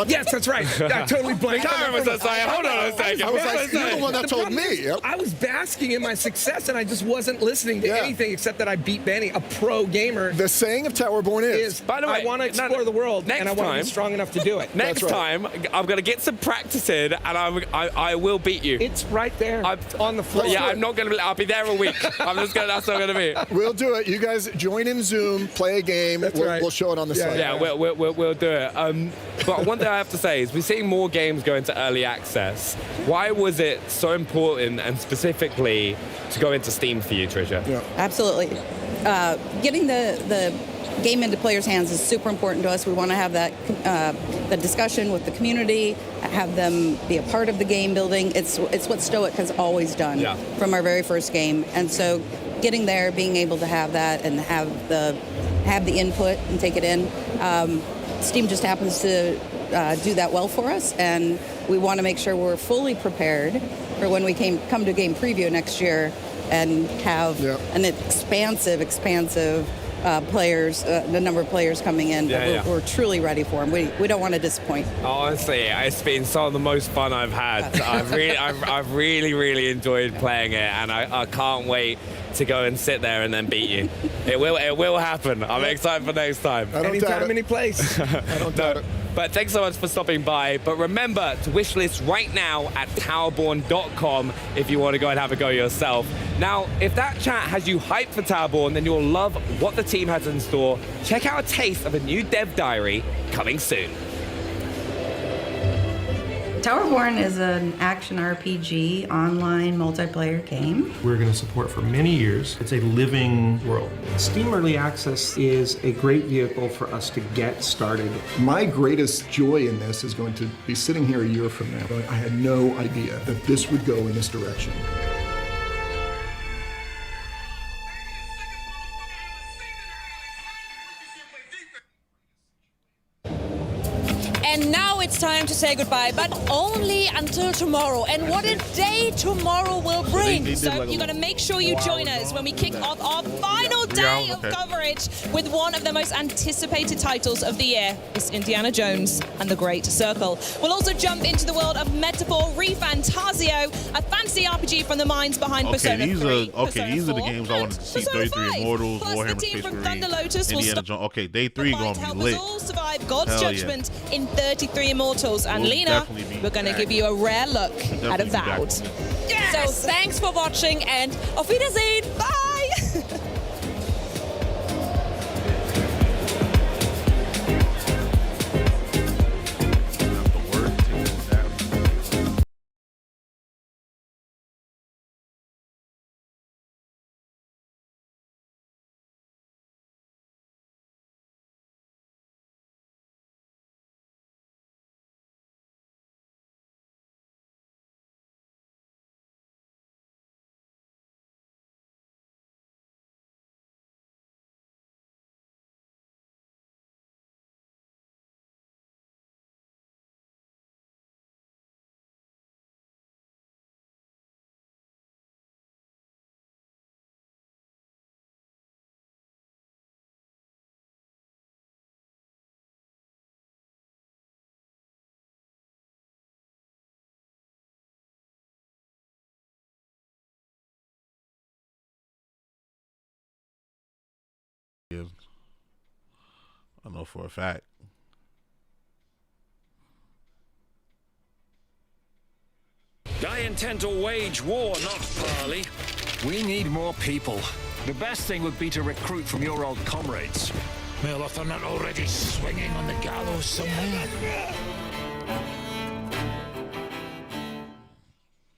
Yes, that's right. I totally blanked. Hold on a second. I was like, you're the one that told me. I was basking in my success, and I just wasn't listening to anything except that I beat Benny, a pro gamer. The saying of Towerborne is, by the way, I want to explore the world, and I want to be strong enough to do it. Next time, I'm going to get some practice in, and I will beat you. It's right there on the floor. Yeah, I'm not going to. I'll be there a week. That's what I'm going to be. We'll do it. You guys join in Zoom, play a game. We'll show it on the site. Yeah, we'll do it. But one thing I have to say is we're seeing more games go into early access. Why was it so important and specifically to go into Steam for you, Trisha? Yeah. Absolutely. Getting the game into players' hands is super important to us. We want to have that the discussion with the community, have them be a part of the game building. It's what Stoic has always done from our very first game. And so getting there, being able to have that and have the input and take it in. Steam just happens to do that well for us, and we want to make sure we're fully prepared for when we come to game preview next year and have an expansive players, the number of players coming in. We're truly ready for them. We don't want to disappoint. Honestly, it's been some of the most fun I've had. I've really enjoyed playing it, and I can't wait to go and sit there and then beat you. It will happen. I'm excited for next time. Anytime, any place. I don't doubt it. But thanks so much for stopping by. But remember to wishlist right now at towerborne.com if you want to go and have a go yourself. Now, if that chat has you hyped for Towerborne, then you'll love what the team has in store. Check out a taste of a new dev diary coming soon. Towerborne is an action RPG online multiplayer game. We're going to support for many years. It's a living world. Steam Early Access is a great vehicle for us to get started. My greatest joy in this is going to be sitting here a year from now. I had no idea that this would go in this direction. And now it's time to say goodbye, but only until tomorrow. And what a day tomorrow will bring. So you got to make sure you join us when we kick off our final day of coverage with one of the most anticipated titles of the year. It's Indiana Jones and the Great Circle. We'll also jump into the world of Metaphor ReFantasio, a fantasy RPG from the minds behind Persona 3. These are the games I wanted to see. 33 Immortals, Warhammer Space Marine, Indiana Jones. Okay, day 3 gonna be lit. All survive God's judgment in 33 Immortals. And We'll Lena, we're going to give you a rare look at Avowed. Yes! So thanks for watching and auf Wiedersehen. Bye! I know for a fact. I intend to wage war, not parley. We need more people. The best thing would be to recruit from your old comrades. Well, if they're not already swinging on the gallows somewhere.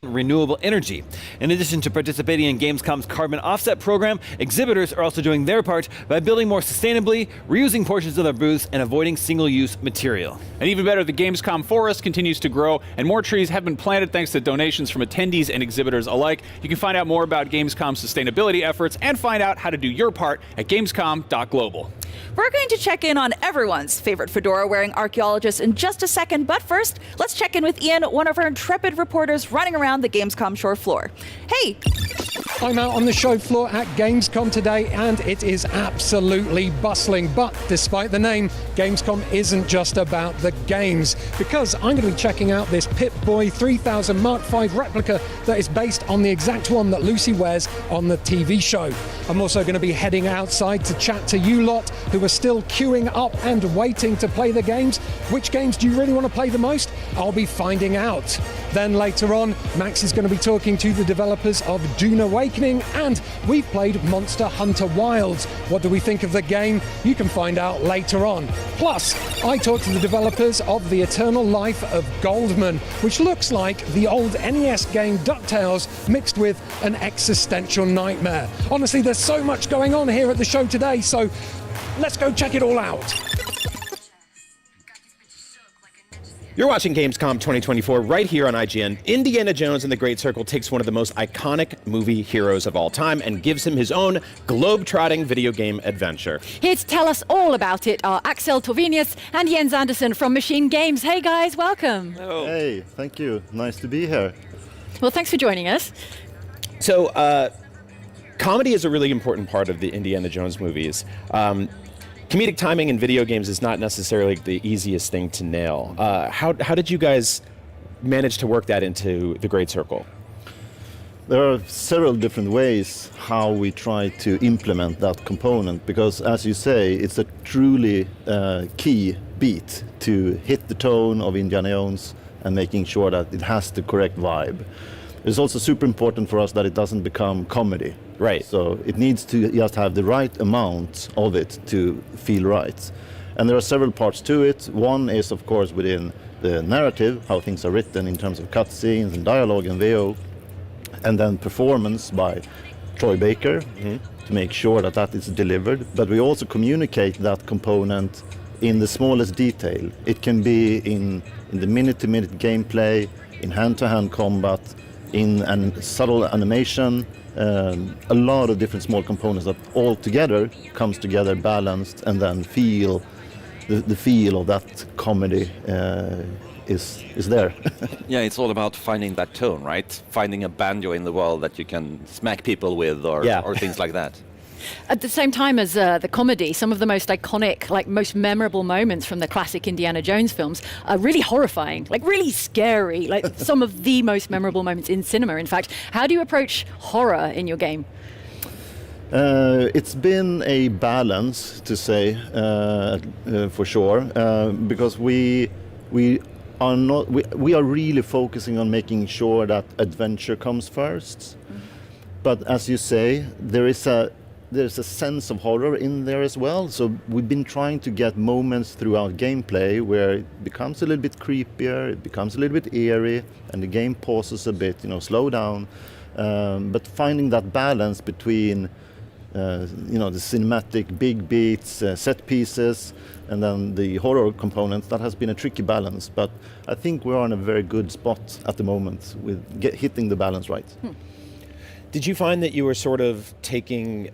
Renewable energy. In addition to participating in Gamescom's carbon offset program, exhibitors are also doing their part by building more sustainably, reusing portions of their booths, and avoiding single-use material. And even better, the Gamescom forest continues to grow, and more trees have been planted thanks to donations from attendees and exhibitors alike. You can find out more about Gamescom's sustainability efforts and find out how to do your part at gamescom.global. We're going to check in on everyone's favorite fedora-wearing archaeologist in just a second, but first, let's check in with Ian, one of our intrepid reporters running around the Gamescom shore floor. Hey! I'm out on the show floor at Gamescom today, and it is absolutely bustling. But despite the name, Gamescom isn't just about the games, because I'm going to be checking out this Pip-Boy 3000 Mark V replica that is based on the exact one that Lucy wears on the TV show. I'm also going to be heading outside to chat to you lot who are still queuing up and waiting to play the games. Which games do you really want to play the most? I'll be finding out. Then later on, Max is going to be talking to the developers of Dune Awakening, and we've played Monster Hunter Wilds. What do we think of the game? You can find out later on. Plus, I talked to the developers of The Eternal Life of Goldman, which looks like the old NES game DuckTales mixed with an existential nightmare. Honestly, there's so much going on here at the show today, so let's go check it all out. You're watching Gamescom 2024 right here on IGN. Indiana Jones and the Great Circle takes one of the most iconic movie heroes of all time and gives him his own globe-trotting video game adventure. Here to tell us all about it are Axel Torvinius and Jens Andersen from Machine Games. Hey guys, welcome. Hello. Hey, thank you. Nice to be here. Well, thanks for joining us. So, comedy is a really important part of the Indiana Jones movies. Comedic timing in video games is not necessarily the easiest thing to nail. How did you guys manage to work that into the Great Circle? There are several different ways how we try to implement that component, because as you say, it's a truly key beat to hit the tone of Indiana Jones and making sure that it has the correct vibe. It's also super important for us that it doesn't become comedy. Right. So it needs to just have the right amount of it to feel right. And there are several parts to it. One is, of course, within the narrative, how things are written in terms of cutscenes and dialogue and VO. And then performance by Troy Baker to make sure that that is delivered. But we also communicate that component in the smallest detail. It can be in the minute-to-minute gameplay, in hand-to-hand combat, in subtle animation, a lot of different small components that all together comes together balanced, and then the feel of that comedy is there. Yeah, it's all about finding that tone, right? Finding a banjo in the world that you can smack people with, or things like that. At the same time as the comedy, some of the most iconic, like most memorable moments from the classic Indiana Jones films are really horrifying, like really scary, like some of the most memorable moments in cinema, in fact. How do you approach horror in your game? It's been a balance, to say, for sure, because we are really focusing on making sure that adventure comes first. But as you say, there's a sense of horror in there as well. So we've been trying to get moments throughout gameplay where it becomes a little bit creepier, it becomes a little bit eerie, and the game pauses a bit, slow down. But finding that balance between the cinematic big beats, set pieces, and then the horror components, that has been a tricky balance. But I think we're on a very good spot at the moment with hitting the balance right. Did you find that you were sort of taking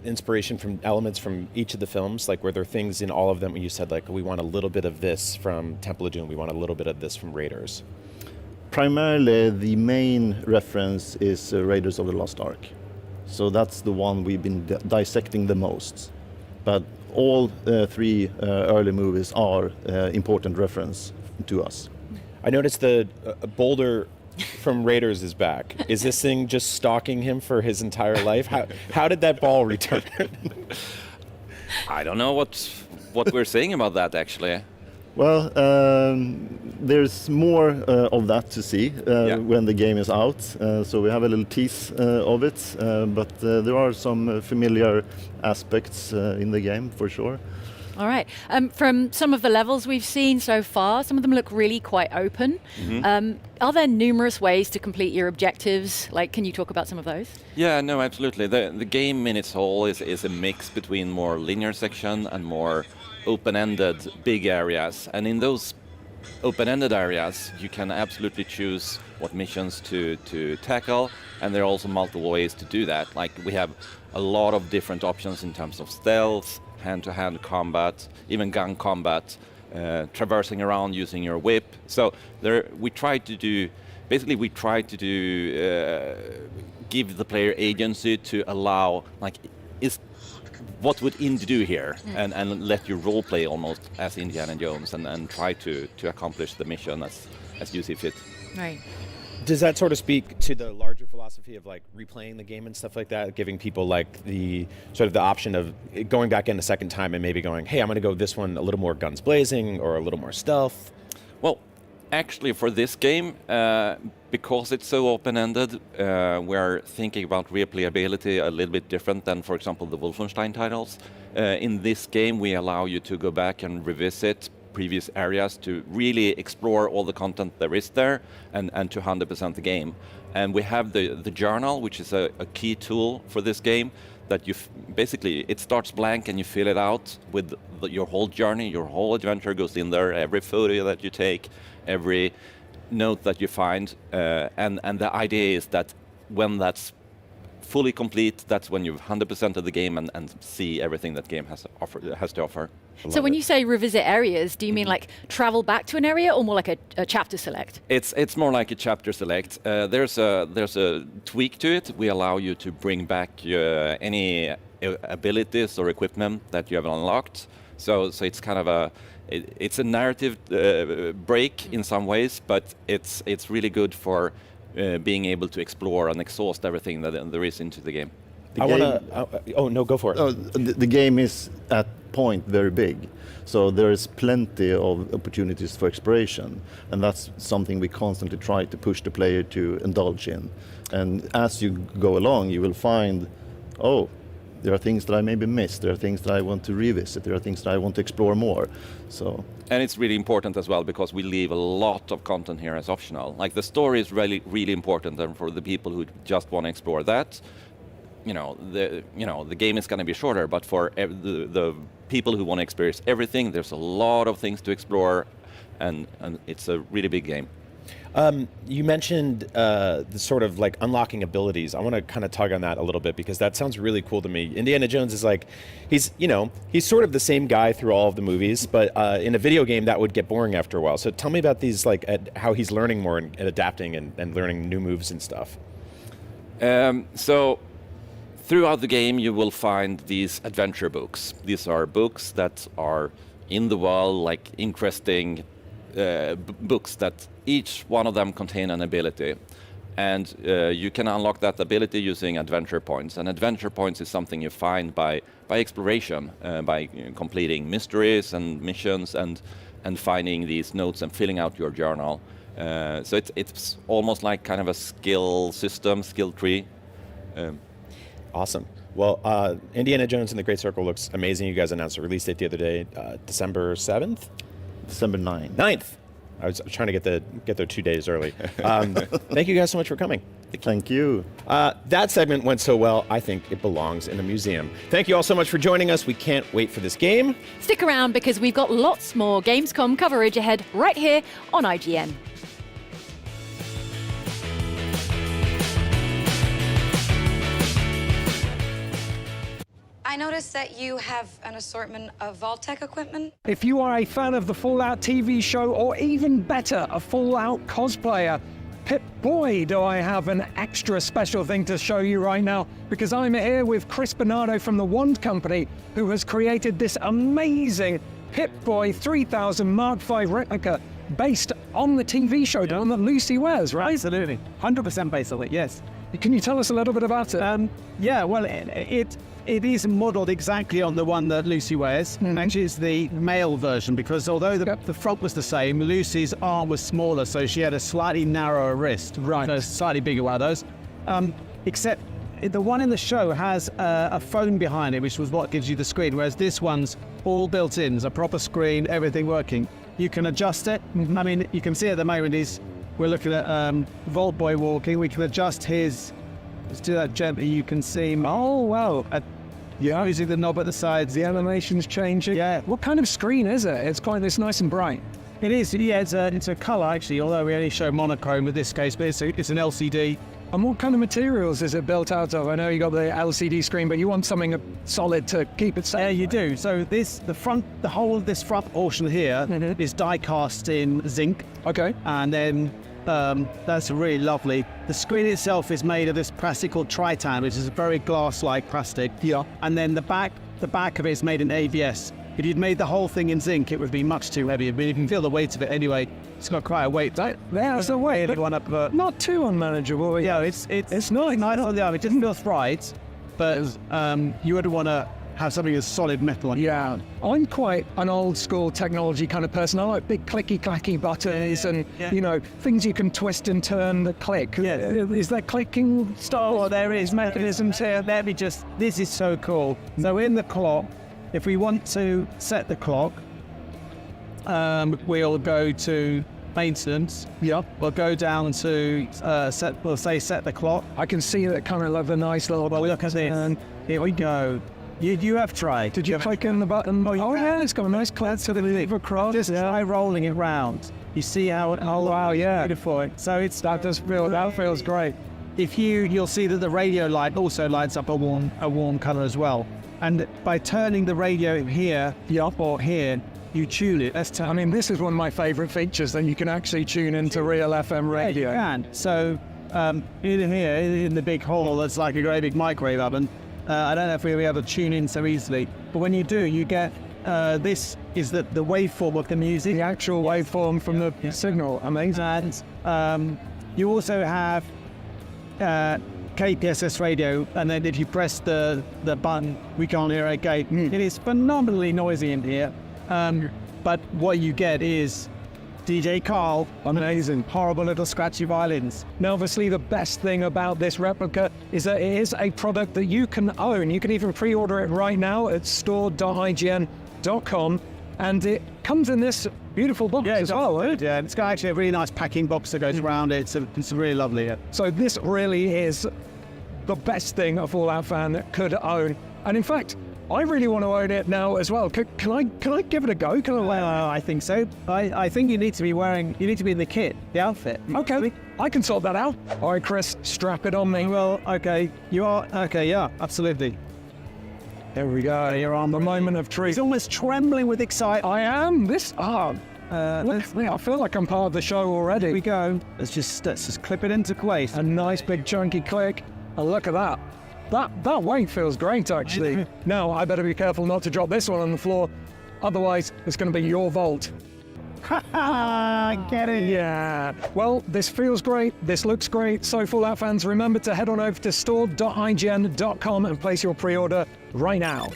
inspiration from elements from each of the films? Like, were there things in all of them when you said, like, we want a little bit of this from Temple of Doom, we want a little bit of this from Raiders? Primarily, the main reference is Raiders of the Lost Ark. So that's the one we've been dissecting the most. But all three early movies are important reference to us. I noticed the boulder from Raiders is back. Is this thing just stalking him for his entire life? How did that ball return? I don't know what we're saying about that, actually. Well, there's more of that to see when the game is out. So we have a little tease of it, but there are some familiar aspects in the game for sure. All right. From some of the levels we've seen so far, some of them look really quite open. Are there numerous ways to complete your objectives? Like, can you talk about some of those? Yeah, no, absolutely. The game in its whole is a mix between more linear section and more open-ended big areas. And in those open-ended areas, you can absolutely choose what missions to tackle, and there are also multiple ways to do that. Like, we have a lot of different options in terms of stealth, hand-to-hand combat, even gun combat, traversing around using your whip. So we try to give the player agency to allow, what would Indy do here, and let you role play almost as Indiana Jones and try to accomplish the mission as you see fit. Right. Does that sort of speak to the larger philosophy of like replaying the game and stuff like that, giving people like the sort of the option of going back in a second time and maybe going, hey, I'm going to go this one a little more guns blazing or a little more stealth? Well, actually for this game, because it's so open-ended, we're thinking about replayability a little bit different than, for example, the Wolfenstein titles. In this game, we allow you to go back and revisit previous areas to really explore all the content there is there and to 100% the game. And we have the journal, which is a key tool for this game, that basically it starts blank and you fill it out with your whole journey, your whole adventure goes in there, every photo that you take, every note that you find, and the idea is that when that's fully complete, that's when you've 100% of the game and see everything that game has to offer. So when you say revisit areas, do you mean like travel back to an area or more like a chapter select? It's more like a chapter select. There's a tweak to it. We allow you to bring back any abilities or equipment that you have unlocked. So it's kind of it's a narrative break in some ways, but it's really good for being able to explore and exhaust everything that there is into the game. No, go for it. The game is at point very big, so there is plenty of opportunities for exploration, and that's something we constantly try to push the player to indulge in. And as you go along, you will find, there are things that I maybe missed, there are things that I want to revisit, there are things that I want to explore more. And it's really important as well, because we leave a lot of content here as optional. Like, the story is really, really important, and for the people who just want to explore that, the game is going to be shorter, but for the people who want to experience everything, there's a lot of things to explore, and it's a really big game. You mentioned the sort of like unlocking abilities. I want to kind of tug on that a little bit, because that sounds really cool to me. Indiana Jones is like, he's sort of the same guy through all of the movies, but in a video game that would get boring after a while. So tell me about these, like how he's learning more and adapting and learning new moves and stuff. So throughout the game, you will find these adventure books. These are books that are in the world, like interesting books that each one of them contain an ability. And you can unlock that ability using adventure points. And adventure points is something you find by exploration, by completing mysteries and missions and finding these notes and filling out your journal. So it's almost like kind of a skill system, skill tree. Awesome. Well, Indiana Jones and the Great Circle looks amazing. You guys announced a release date the other day, December 7th? December 9th. 9th. I was trying to get there 2 days early. Thank you guys so much for coming. Thank you. That segment went so well, I think it belongs in a museum. Thank you all so much for joining us. We can't wait for this game. Stick around, because we've got lots more Gamescom coverage ahead right here on IGN. I noticed that you have an assortment of Vault-Tec equipment. If you are a fan of the Fallout TV show, or even better, a Fallout cosplayer, Pip, boy, do I have an extra special thing to show you right now, because I'm here with Chris Bernardo from the Wand Company, who has created this amazing Pip-Boy 3000 Mark V replica based on the TV show, the one that Lucy wears, right? Absolutely. 100% based on it, yes. Can you tell us a little bit about it? Yeah, well, it is modeled exactly on the one that Lucy wears, which is the male version, because although the front was the same, Lucy's arm was smaller, so she had a slightly narrower wrist. Right. So a slightly bigger one of those. Except the one in the show has a phone behind it, which was what gives you the screen, whereas this one's all built in. It's a proper screen, everything working. You can adjust it. I mean, you can see at the moment we're looking at Vault Boy walking. We can adjust his. Let's do that gently. You can see him. Oh, wow. Yeah, using the knob at the sides. The animation's changing. Yeah. What kind of screen is it? It's quite nice and bright. It is. Yeah, it's a color actually. Although we only show monochrome in this case, but it's an LCD. And what kind of materials is it built out of? I know you got the LCD screen, but you want something solid to keep it safe. Yeah, you do. So the whole of this front portion here is die cast in zinc. Okay. And then that's really lovely. The screen itself is made of this plastic called Tritan, which is a very glass-like plastic. Yeah. And then the back of it is made in ABS. If you'd made the whole thing in zinc, it would be much too heavy. I mean, you can feel the weight of it anyway. It's got quite a weight. There's the weight. Not too unmanageable. Yeah, it's nice. It doesn't feel right, but you would want to have something as solid metal on. Yeah, I'm quite an old school technology kind of person. I like big clicky clacky buttons and things you can twist and turn that click. Yeah. Is there clicking stuff? Oh, there is mechanisms here. This is so cool. So in the clock, if we want to set the clock, we'll go to maintenance. Yeah. We'll go down to set the clock. I can see that kind of like a nice little. Well, look at this. And here we go. You have tried. Did you click in the button? Oh yeah, it's got a nice cloud to the lever across. Just try rolling it round. You see how? Oh wow, yeah. Beautiful. So that feels great. you'll see that the radio light also lights up a warm color as well. And by turning the radio here, up or here, you tune it. I mean, this is one of my favorite features, that you can actually tune into real FM radio. Yeah, you can. So in here, in the big hall, that's like a great big microwave oven. I don't know if we'll be able to tune in so easily, but when you do, you get this is the waveform of the music. The actual waveform from the signal. Amazing. And you also have KPSS radio, and then if you press the button, we can't hear it again. It is phenomenally noisy in here. But what you get is DJ Carl, amazing, horrible little scratchy violins. Now, obviously, the best thing about this replica is that it is a product that you can own. You can even pre-order it right now at store.ign.com, and it comes in this beautiful box as well. Yeah, it's got actually a really nice packing box that goes around it. It's really lovely. Yeah. So this really is the best thing a Fallout fan could own. And in fact, I really want to own it now as well. Can I give it a go? I think so. I think you need to be in the kit, the outfit. Okay, I can sort that out. All right, Chris, strap it on me. Well, okay, you are, okay, yeah, absolutely. There we go, you're on the moment of truth. He's almost trembling with excitement. I am, I feel like I'm part of the show already. Here we go. Let's just clip it into place. A nice big chunky click. Oh, look at that. That weight feels great, actually. Now, I better be careful not to drop this one on the floor. Otherwise, it's going to be your vault. Get it? Yeah. Well, this feels great. This looks great. So, Fallout fans, remember to head on over to store.ign.com and place your pre-order right now.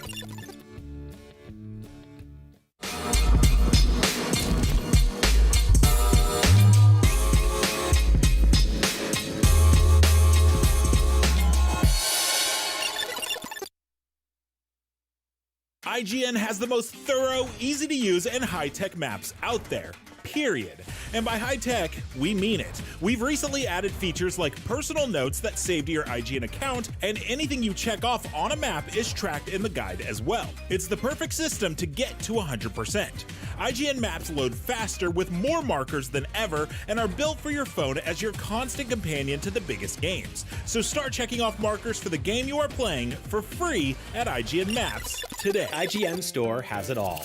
IGN has the most thorough, easy-to-use, and high-tech maps out there, period. And by high-tech, we mean it. We've recently added features like personal notes that save to your IGN account, and anything you check off on a map is tracked in the guide as well. It's the perfect system to get to 100%. IGN maps load faster with more markers than ever and are built for your phone as your constant companion to the biggest games. So start checking off markers for the game you are playing for free at IGN Maps today. IGN Store has it all.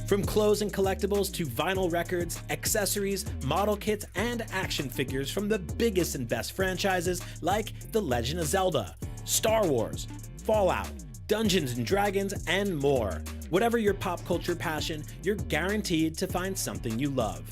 From clothes and collectibles to vinyl records, accessories, model kits, and action figures from the biggest and best franchises like The Legend of Zelda, Star Wars, Fallout, Dungeons & Dragons, and more. Whatever your pop culture passion, you're guaranteed to find something you love.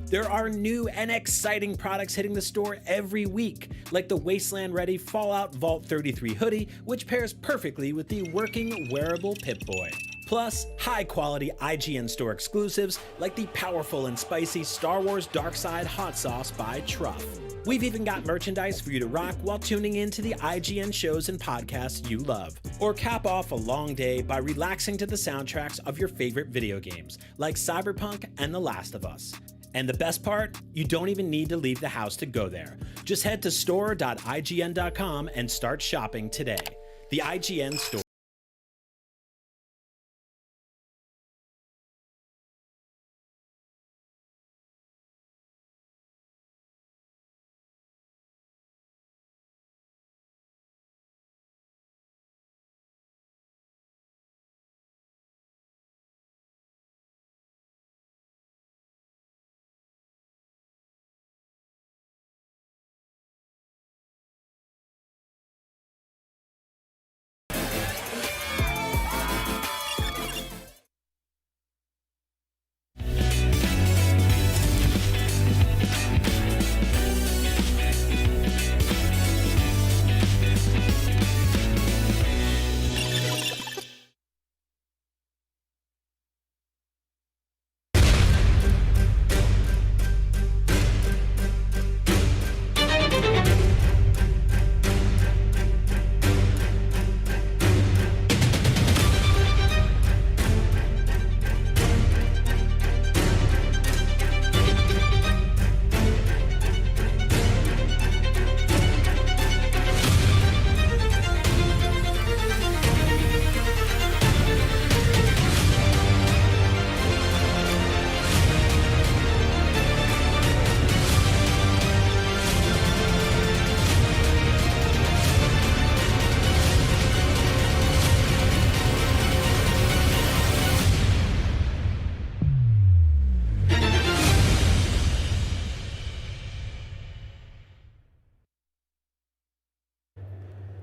There are new and exciting products hitting the store every week, like the Wasteland-ready Fallout Vault 33 hoodie, which pairs perfectly with the working wearable Pip-Boy. Plus, high-quality IGN Store exclusives like the powerful and spicy Star Wars Darkside Hot Sauce by Truff. We've even got merchandise for you to rock while tuning in to the IGN shows and podcasts you love. Or cap off a long day by relaxing to the soundtracks of your favorite video games, like Cyberpunk and The Last of Us. And the best part? You don't even need to leave the house to go there. Just head to store.ign.com and start shopping today. The IGN Store.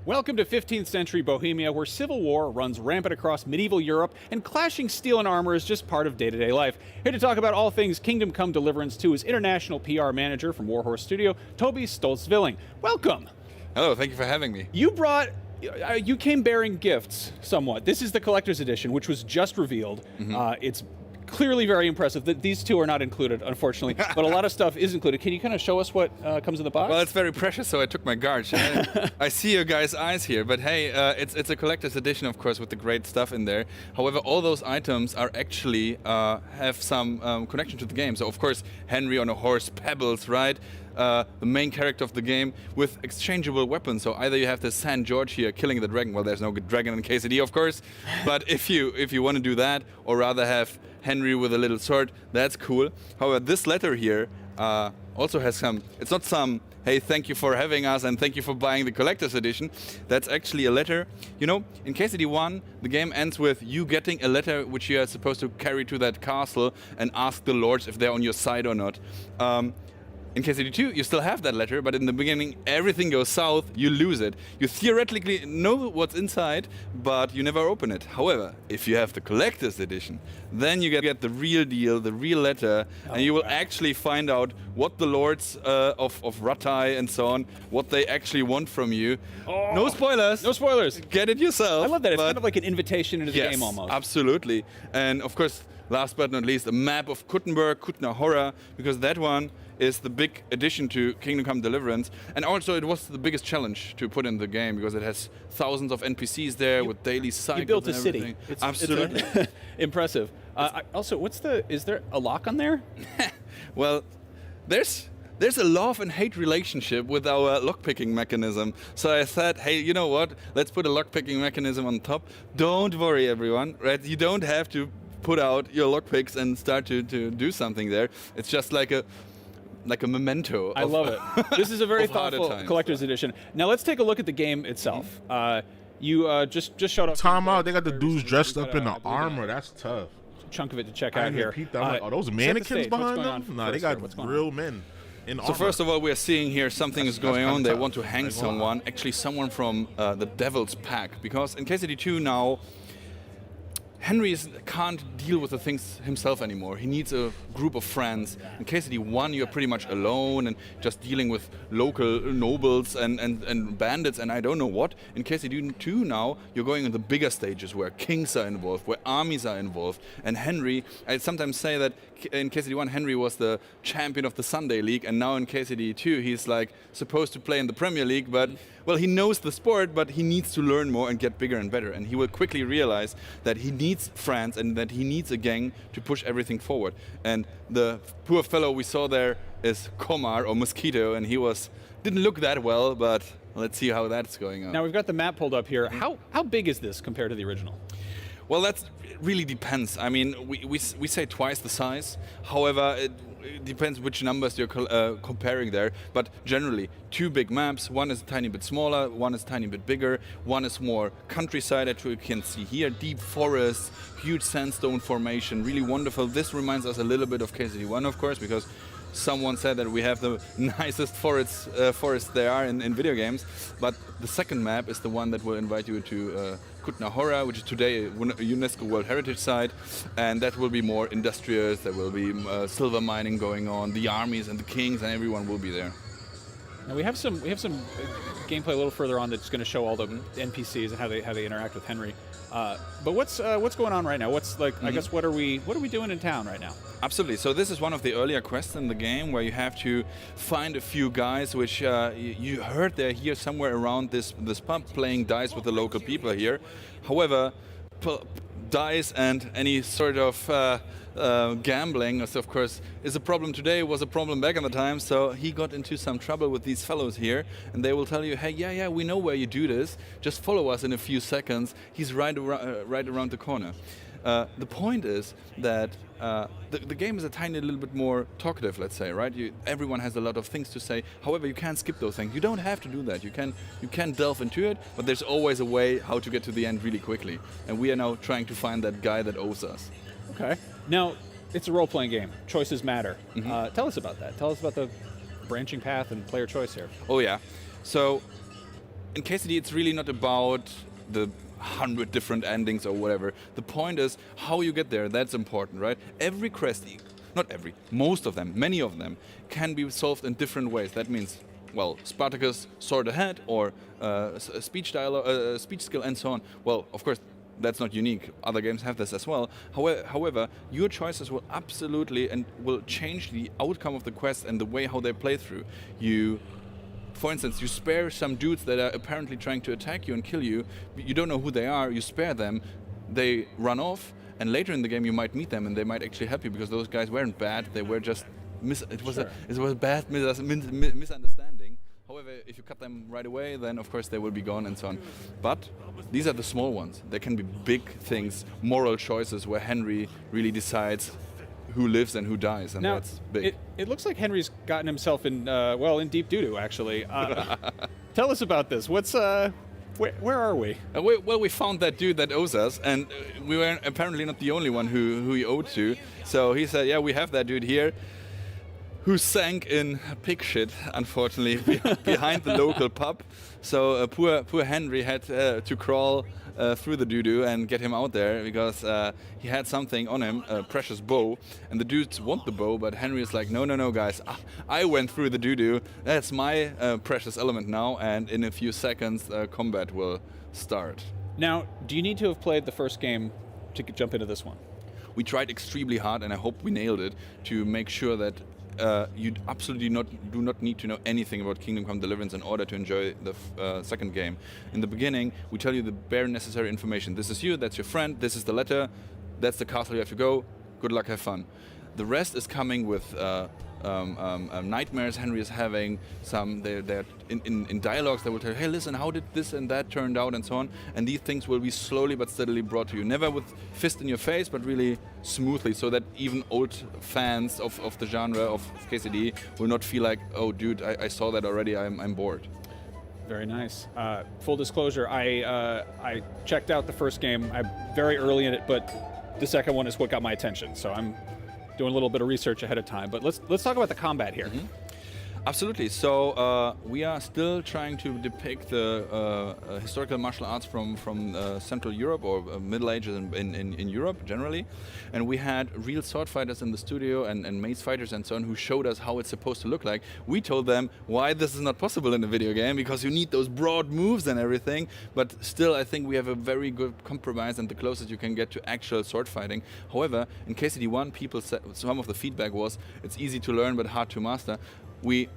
Welcome to 15th century Bohemia, where civil war runs rampant across medieval Europe and clashing steel and armor is just part of day-to-day life. Here to talk about all things Kingdom Come Deliverance 2 is international PR manager from Warhorse Studio, Toby Stoltz-Villing. Welcome. Hello, thank you for having me. You came bearing gifts somewhat. This is the collector's edition, which was just revealed. It's clearly very impressive. These two are not included, unfortunately, but a lot of stuff is included. Can you kind of show us what comes in the box? Well, it's very precious, so I took my guards. I see your guys' eyes here, but hey, it's a collector's edition, of course, with the great stuff in there. However, all those items are actually have some connection to the game. So, of course, Henry on a horse, Pebbles, right? The main character of the game with exchangeable weapons. So either you have the San George here killing the dragon. Well, there's no good dragon in KCD, of course. But if you want to do that, or rather have Henry with a little sword, that's cool. However, this letter here also has some. It's not some, hey, thank you for having us and thank you for buying the collector's edition. That's actually a letter. You know, in KCD 1, the game ends with you getting a letter which you are supposed to carry to that castle and ask the lords if they're on your side or not. In KCD 2, you still have that letter, but in the beginning, everything goes south, you lose it. You theoretically know what's inside, but you never open it. However, if you have the collector's edition, then you get the real deal, the real letter, and you will actually find out what the lords of Ratai and so on, what they actually want from you. Oh. No spoilers. No spoilers. Get it yourself. I love that. It's kind of like an invitation into the game almost. Absolutely. And of course, last but not least, a map of Kuttenberg, Kutner Horror, because that one is the big addition to Kingdom Come Deliverance. And also it was the biggest challenge to put in the game because it has thousands of NPCs there with daily cycles. You built a and city. everything. It's Absolutely. Impressive. Also, is there a lock on there? Well, there's a love and hate relationship with our lockpicking mechanism. So I said, hey, you know what? Let's put a lockpicking mechanism on top. Don't worry, everyone. Right? You don't have to put out your lockpicks and start to do something there. It's just like a memento. I love it. This is a very thoughtful collector's edition. Now let's take a look at the game itself. You just showed up. Time out. They got the dudes dressed up in the armor. That's tough. Chunk of it to check out here. Are those mannequins behind them? Nah, they got real men. So first of all, we are seeing here something is going on. They want to hang someone, actually someone from the Devil's Pack, because in KCD 2 now, Henry can't deal with the things himself anymore. He needs a group of friends. In KCD 1, you're pretty much alone and just dealing with local nobles and bandits and I don't know what. In KCD 2 now, you're going in the bigger stages where kings are involved, where armies are involved. And Henry, I sometimes say that in KCD 1, Henry was the champion of the Sunday League, and now in KCD 2, he's like supposed to play in the Premier League, but well, he knows the sport, but he needs to learn more and get bigger and better. And he will quickly realize that he needs friends and that he needs a gang to push everything forward. And the poor fellow we saw there is Komar or Mosquito, and he didn't look that well, but let's see how that's going on. Now we've got the map pulled up here. How big is this compared to the original? Well, that really depends. I mean, we say twice the size. However, it depends which numbers you're comparing there. But generally, two big maps. One is a tiny bit smaller, one is a tiny bit bigger. One is more countryside, as you can see here. Deep forests, huge sandstone formation, really wonderful. This reminds us a little bit of KCD 1, of course, because someone said that we have the nicest forests there are in video games. But the second map is the one that will invite you to Kutna Hora, which is today a UNESCO World Heritage Site, and that will be more industrious. There will be silver mining going on. The armies and the kings and everyone will be there. Now we have some gameplay a little further on that's going to show all the NPCs and how they interact with Henry. But what's going on right now? I guess what are we doing in town right now? Absolutely. So this is one of the earlier quests in the game where you have to find a few guys which you heard they're here somewhere around this pub playing dice with the local people here. However, dice and any sort of gambling, of course, is a problem today, was a problem back in the time, so he got into some trouble with these fellows here, and they will tell you, hey, yeah, we know where you do this, just follow us in a few seconds, he's right around the corner. The point is that the game is a tiny little bit more talkative, let's say, right? Everyone has a lot of things to say. However, you can't skip those things. You don't have to do that. You can delve into it, but there's always a way how to get to the end really quickly. And we are now trying to find that guy that owes us. Okay. Now, it's a role-playing game. Choices matter. Tell us about that. Tell us about the branching path and player choice here. Oh, yeah. So in KCD, it's really not about the 100 different endings or whatever. The point is how you get there. That's important, right? Every quest, not every, most of them, many of them, can be solved in different ways. That means, well, Spartacus, sword ahead, or speech dialogue, speech skill, and so on. Well, of course, that's not unique. Other games have this as well. However, your choices will absolutely and will change the outcome of the quest and the way how they play through. For instance, you spare some dudes that are apparently trying to attack you and kill you. You don't know who they are. You spare them. They run off, and later in the game you might meet them, and they might actually help you because those guys weren't bad. They were just it was a bad misunderstanding. However, if you cut them right away, then of course they will be gone and so on. But these are the small ones. There can be big things, moral choices where Henry really decides who lives and who dies, and now, that's big. It looks like Henry's gotten himself in, in deep doo-doo, actually. Tell us about this. Where are we? We found that dude that owes us, and we were apparently not the only one who he owed to. So he said, yeah, we have that dude here, who sank in pig shit, unfortunately, behind the local pub. So poor Henry had to crawl through the doo-doo and get him out there because he had something on him, a precious bow, and the dudes want the bow, but Henry is like, no, guys, I went through the doo-doo, that's my precious element now, and in a few seconds combat will start. Now, do you need to have played the first game to jump into this one? We tried extremely hard, and I hope we nailed it, to make sure that you absolutely do not need to know anything about Kingdom Come Deliverance in order to enjoy the second game. In the beginning, we tell you the bare necessary information. This is you, that's your friend, this is the letter, that's the castle you have to go, good luck, have fun. The rest is coming with nightmares Henry is having. They're in dialogues that will tell you, hey, listen, how did this and that turned out, and so on. And these things will be slowly but steadily brought to you. Never with fist in your face, but really smoothly, so that even old fans of the genre of KCD will not feel like, oh, dude, I saw that already, I'm bored. Very nice. Full disclosure, I checked out the first game. I'm very early in it, but the second one is what got my attention. So I'm doing a little bit of research ahead of time, but let's talk about the combat here. Mm-hmm. Absolutely. So we are still trying to depict the historical martial arts from Central Europe or Middle Ages in Europe generally, and we had real sword fighters in the studio and mace fighters and so on who showed us how it's supposed to look like. We told them why this is not possible in a video game, because you need those broad moves and everything, but still I think we have a very good compromise and the closest you can get to actual sword fighting. However, in KCD1, people said, some of the feedback was it's easy to learn but hard to master. We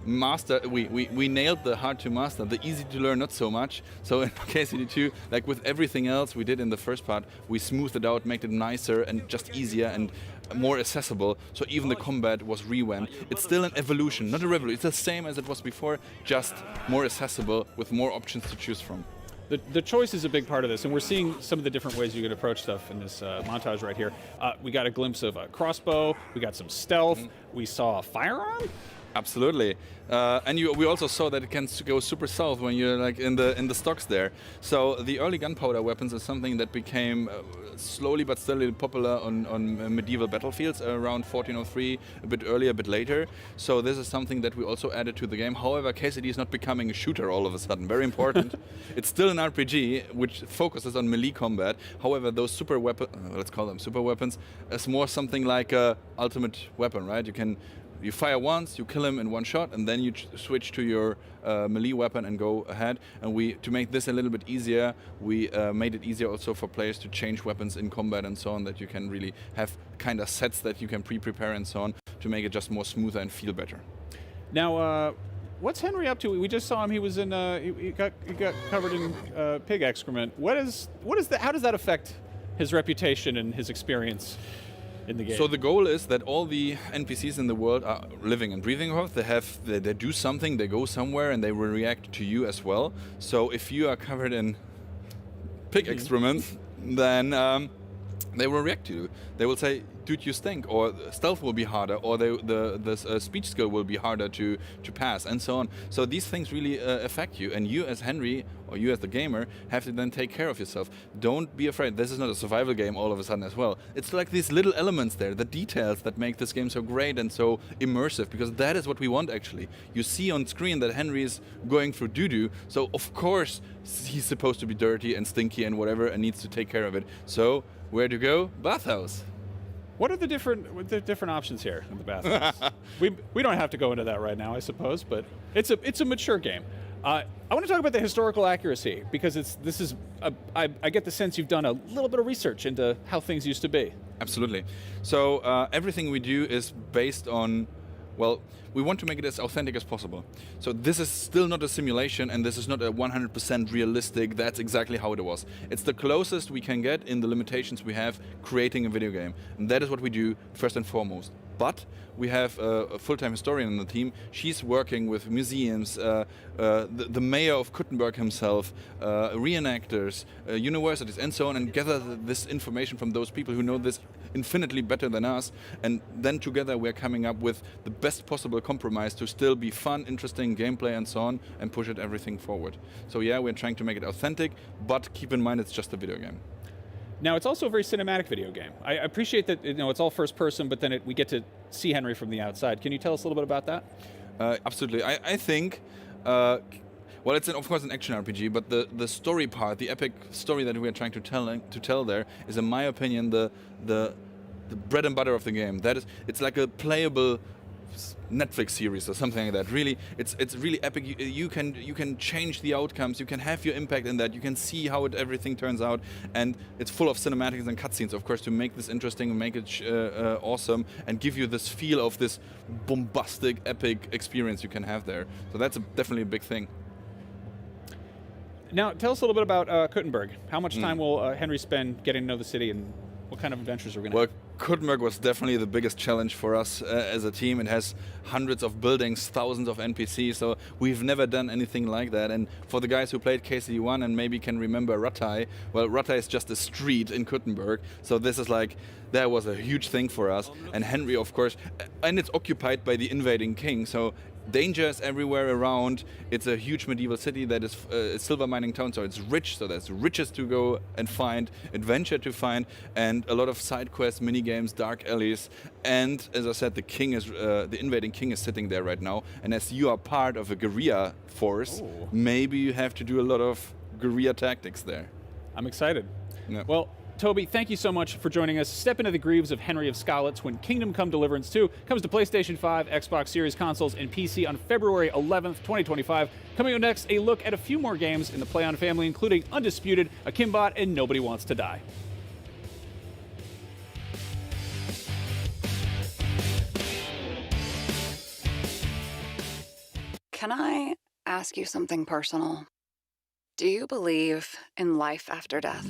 nailed the hard to master, the easy to learn not so much. So in KCD2, like with everything else we did in the first part, we smoothed it out, made it nicer and just easier and more accessible. So even the combat was revamped. It's still an evolution, not a revolution. It's the same as it was before, just more accessible with more options to choose from. The choice is a big part of this, and we're seeing some of the different ways you can approach stuff in this montage right here. We got a glimpse of a crossbow, we got some stealth, we saw a firearm. Absolutely, and we also saw that it can go super south when you're like in the stocks there. So the early gunpowder weapons is something that became slowly but steadily popular on medieval battlefields around 1403, a bit earlier, a bit later. So this is something that we also added to the game. However, KCD is not becoming a shooter all of a sudden. Very important. It's still an RPG which focuses on melee combat. However, those super weapons, let's call them super weapons, is more something like a ultimate weapon, right? You fire once, you kill him in one shot, and then you switch to your melee weapon and go ahead. And to make this a little bit easier, we made it easier also for players to change weapons in combat and so on, that you can really have kind of sets that you can prepare and so on to make it just more smoother and feel better. Now, what's Henry up to? We just saw him. He was in. He got covered in pig excrement. How does that affect his reputation and his experience in the game? So the goal is that all the NPCs in the world are living and breathing earth. They do something, they go somewhere, and they will react to you as well. So if you are covered in pig excrement, then they will react to you. They will say, dude, you stink, or stealth will be harder, or the speech skill will be harder to pass, and so on. So these things really affect you, and you as Henry, or you as the gamer, have to then take care of yourself. Don't be afraid. This is not a survival game all of a sudden as well. It's like these little elements there, the details that make this game so great and so immersive, because that is what we want actually. You see on screen that Henry is going through doo-doo, so of course he's supposed to be dirty and stinky and whatever and needs to take care of it. So where to go? Bathhouse. What are the different options here in the bathhouse? we don't have to go into that right now, I suppose, but it's a mature game. I want to talk about the historical accuracy, because I get the sense you've done a little bit of research into how things used to be. Absolutely. So everything we do is based on, well, we want to make it as authentic as possible. So this is still not a simulation, and this is not a 100% realistic, that's exactly how it was. It's the closest we can get in the limitations we have creating a video game. And that is what we do first and foremost. But we have a full-time historian in the team. She's working with museums, the mayor of Kuttenberg himself, reenactors, universities, and so on, and gather this information from those people who know this infinitely better than us. And then together we're coming up with the best possible compromise to still be fun, interesting gameplay, and so on, and push it everything forward. So yeah, we're trying to make it authentic, but keep in mind it's just a video game. Now, it's also a very cinematic video game. I appreciate that it's all first person, but then we get to see Henry from the outside. Can you tell us a little bit about that? Absolutely. I think, well, it's of course an action RPG, but the story part, the epic story that we are trying to tell there, is, in my opinion, the bread and butter of the game. It's like a playable Netflix series or something like that. Really, it's really epic. You can change the outcomes. You can have your impact in that. You can see how everything turns out, and it's full of cinematics and cutscenes, of course, to make this interesting and make it awesome and give you this feel of this bombastic, epic experience you can have there. So that's definitely a big thing. Now, tell us a little bit about Kuttenberg. How much time will Henry spend getting to know the city, and what kind of adventures are we going to have? Kuttenberg was definitely the biggest challenge for us as a team. It has hundreds of buildings, thousands of NPCs, so we've never done anything like that. And for the guys who played KCD1 and maybe can remember Rattay, well, Rattay is just a street in Kuttenberg, so this is like, that was a huge thing for us. And Henry, of course, and it's occupied by the invading king, so danger is everywhere around. It's a huge medieval city that is a silver mining town, so it's rich, so there's riches to go and find, adventure to find, and a lot of side quests, mini games, dark alleys. And as I said, the king is the invading king is sitting there right now, and as you are part of a guerrilla force, maybe you have to do a lot of guerrilla tactics there. I'm excited. Yeah. Well, Toby, thank you so much for joining us. Step into the greaves of Henry of Skalitz when Kingdom Come Deliverance 2 comes to PlayStation 5, Xbox Series consoles, and PC on February 11th, 2025. Coming up next, a look at a few more games in the PlayOn family, including Undisputed, Akimbot, and Nobody Wants to Die. Can I ask you something personal? Do you believe in life after death?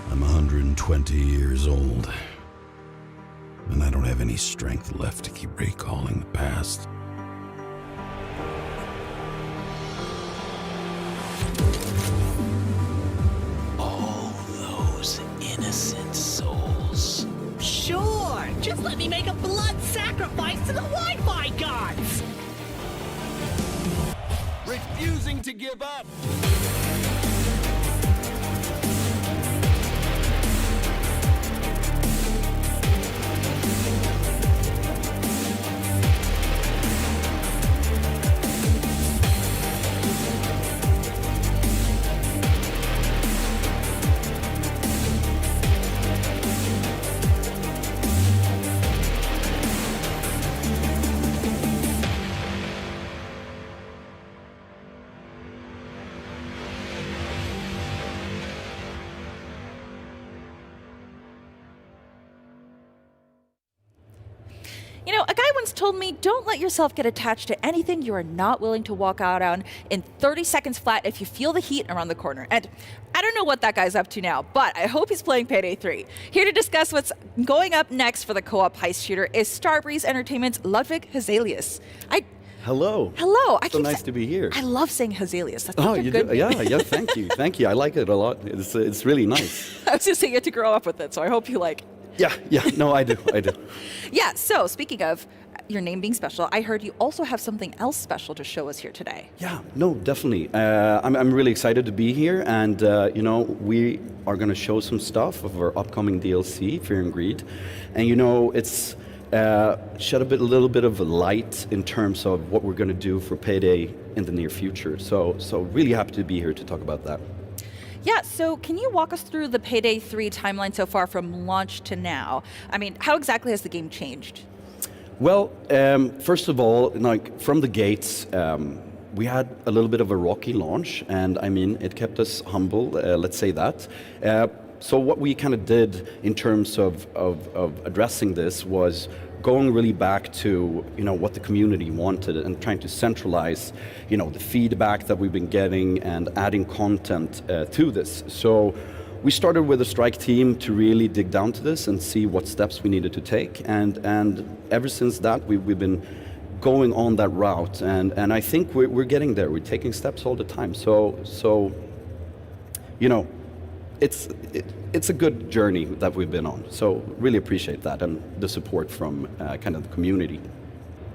I'm 120 years old, and I don't have any strength left to keep recalling the past. All those innocent souls. Sure! Just let me make a blood sacrifice to the Wi-Fi gods! Refusing to give up! told me don't let yourself get attached to anything you are not willing to walk out on in 30 seconds flat if you feel the heat around the corner. And I don't know what that guy's up to now, but I hope he's playing Payday 3. Here to discuss what's going up next for the co-op heist shooter is Starbreeze Entertainment's Ludwig Hazelius. Hello. Hello. So nice to be here. I love saying Hazelius. That's Oh, such a you good do? name. Yeah, thank you. Thank you. I like it a lot. It's really nice. I was just saying you had to grow up with it, so I hope you like. Yeah, no, I do. Yeah, so speaking of your name being special, I heard you also have something else special to show us here today. Yeah, no, definitely. I'm really excited to be here, and we are going to show some stuff of our upcoming DLC, Fear and Greed, and it's shed a little bit of light in terms of what we're going to do for Payday in the near future. So really happy to be here to talk about that. Yeah, so can you walk us through the Payday 3 timeline so far from launch to now? I mean, how exactly has the game changed? Well, first of all, from the gates, we had a little bit of a rocky launch, and I mean, it kept us humble, let's say that. So what we kind of did in terms of addressing this was going really back to what the community wanted and trying to centralize the feedback that we've been getting and adding content to this. So we started with a strike team to really dig down to this and see what steps we needed to take, and ever since that we've been going on that route, and I think we're getting there. We're taking steps all the time. So it's a good journey that we've been on. So really appreciate that and the support from kind of the community.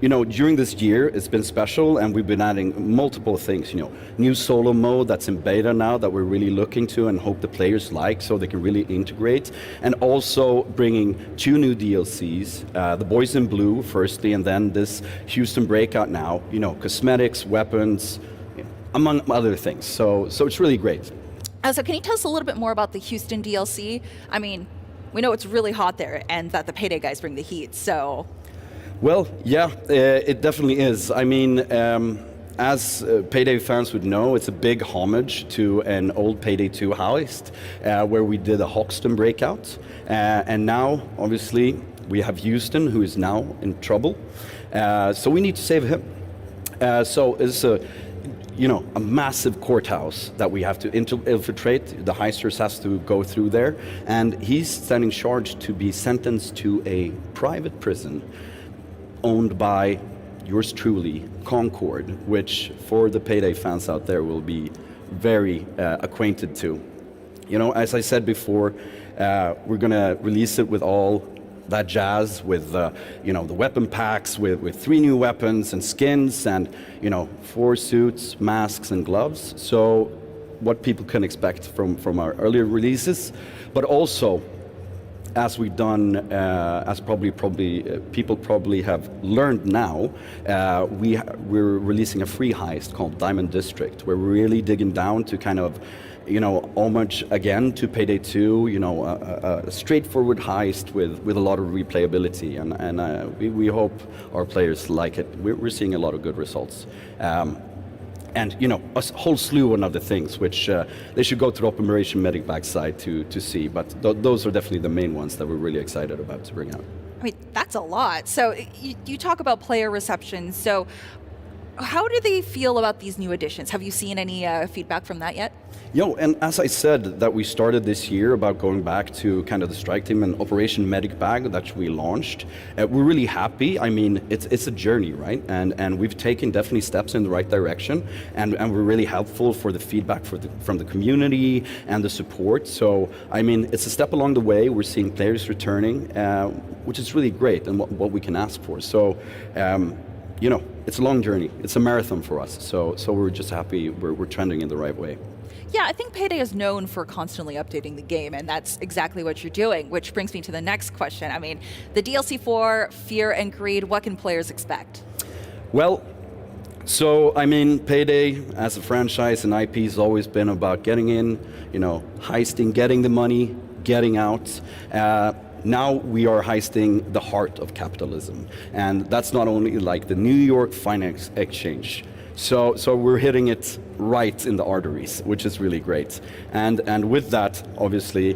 During this year, it's been special, and we've been adding multiple things. New solo mode that's in beta now that we're really looking to and hope the players like, so they can really integrate. And also bringing 2 new DLCs, The Boys in Blue, firstly, and then this Houston Breakout now. Cosmetics, weapons, among other things. So it's really great. So can you tell us a little bit more about the Houston DLC? I mean, we know it's really hot there and that the Payday guys bring the heat, so... Well, yeah, it definitely is. I mean, as Payday fans would know, it's a big homage to an old Payday 2 heist where we did a Hoxton breakout. And now, obviously, we have Houston, who is now in trouble. So we need to save him. So it's a massive courthouse that we have to infiltrate. The heisters has to go through there. And he's standing charged to be sentenced to a private prison owned by yours truly, Concord, which for the Payday fans out there will be very acquainted to. As I said before, we're going to release it with all that jazz, with the weapon packs, with 3 new weapons and skins, and 4 suits, masks, and gloves. So what people can expect from our earlier releases, but also, as we've done, as people probably have learned now, we're releasing a free heist called Diamond District, where we're really digging down to kind of, homage again to Payday 2, a straightforward heist with a lot of replayability, and we hope our players like it. We're seeing a lot of good results. And a whole slew of other things, which they should go to the Operation Medic Bag site to see. But those are definitely the main ones that we're really excited about to bring out. I mean, that's a lot. So you talk about player reception. So how do they feel about these new additions? Have you seen any feedback from that yet? And as I said, that we started this year about going back to kind of the strike team and Operation Medic Bag that we launched. We're really happy. I mean, it's a journey, right? And we've taken definitely steps in the right direction, and we're really helpful for the feedback from the community and the support. So, I mean, it's a step along the way. We're seeing players returning, which is really great and what we can ask for. So, it's a long journey. It's a marathon for us. So we're just happy we're trending in the right way. Yeah, I think Payday is known for constantly updating the game, and that's exactly what you're doing, which brings me to the next question. I mean, the DLC for Fear and Greed, what can players expect? Well, so, I mean, Payday as a franchise and IP has always been about getting in, heisting, getting the money, getting out. Now we are heisting the heart of capitalism. And that's not only like the New York Finance Exchange. So we're hitting it right in the arteries, which is really great. And with that, obviously,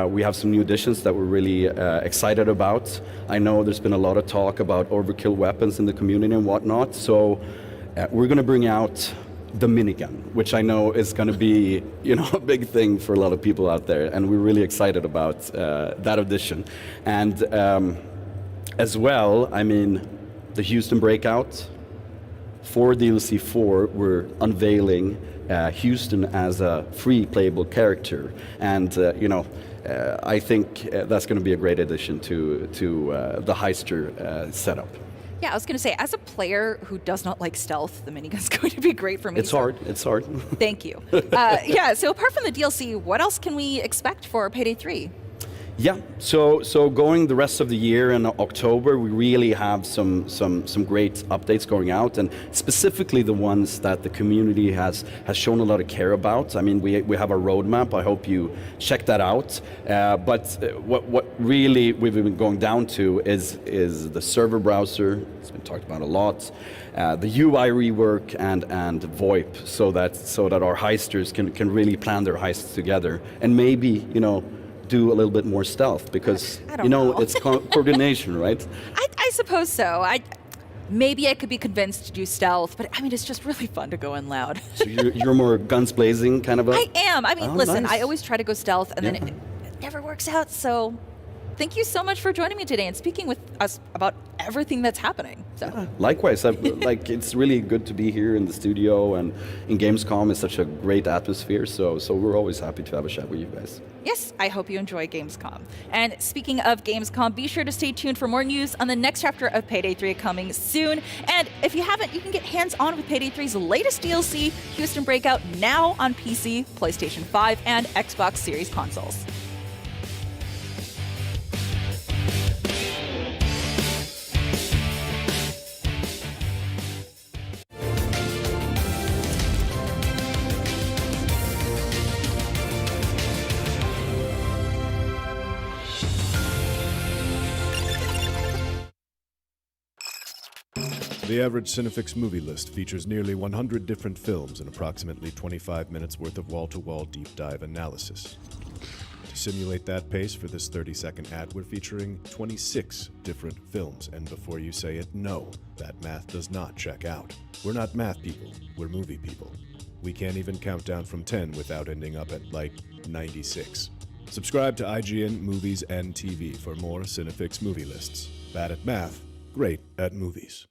we have some new additions that we're really excited about. I know there's been a lot of talk about overkill weapons in the community and whatnot, so we're going to bring out the minigun, which I know is going to be, a big thing for a lot of people out there, and we're really excited about that addition. And as well, I mean, the Houston Breakout. For DLC 4, we're unveiling Houston as a free playable character, and I think that's going to be a great addition to the heister setup. Yeah, I was going to say, as a player who does not like stealth, the minigun's going to be great for me. It's hard. Thank you. Yeah, so apart from the DLC, what else can we expect for Payday 3? Yeah, so going the rest of the year in October, we really have some great updates going out, and specifically the ones that the community has shown a lot of care about. I mean, we have a roadmap. I hope you check that out. But what really we've been going down to is the server browser. It's been talked about a lot. The UI rework and VoIP, so that our heisters can really plan their heists together, and maybe do a little bit more stealth, because I don't know. It's coordination, right? I suppose so. Maybe I could be convinced to do stealth, but I mean, it's just really fun to go in loud. So you're more guns blazing kind of a... I am. I mean, listen, nice. I always try to go stealth, and then it never works out, so thank you so much for joining me today and speaking with us about everything that's happening. So. Likewise, it's really good to be here in the studio, and in Gamescom is such a great atmosphere, so we're always happy to have a chat with you guys. Yes, I hope you enjoy Gamescom. And speaking of Gamescom, be sure to stay tuned for more news on the next chapter of Payday 3 coming soon. And if you haven't, you can get hands-on with Payday 3's latest DLC, Houston Breakout, now on PC, PlayStation 5, and Xbox Series consoles. The average Cinefix movie list features nearly 100 different films and approximately 25 minutes worth of wall-to-wall deep dive analysis. To simulate that pace for this 30-second ad, we're featuring 26 different films, and before you say it, no, that math does not check out. We're not math people, we're movie people. We can't even count down from 10 without ending up at, 96. Subscribe to IGN Movies and TV for more Cinefix movie lists. Bad at math, great at movies.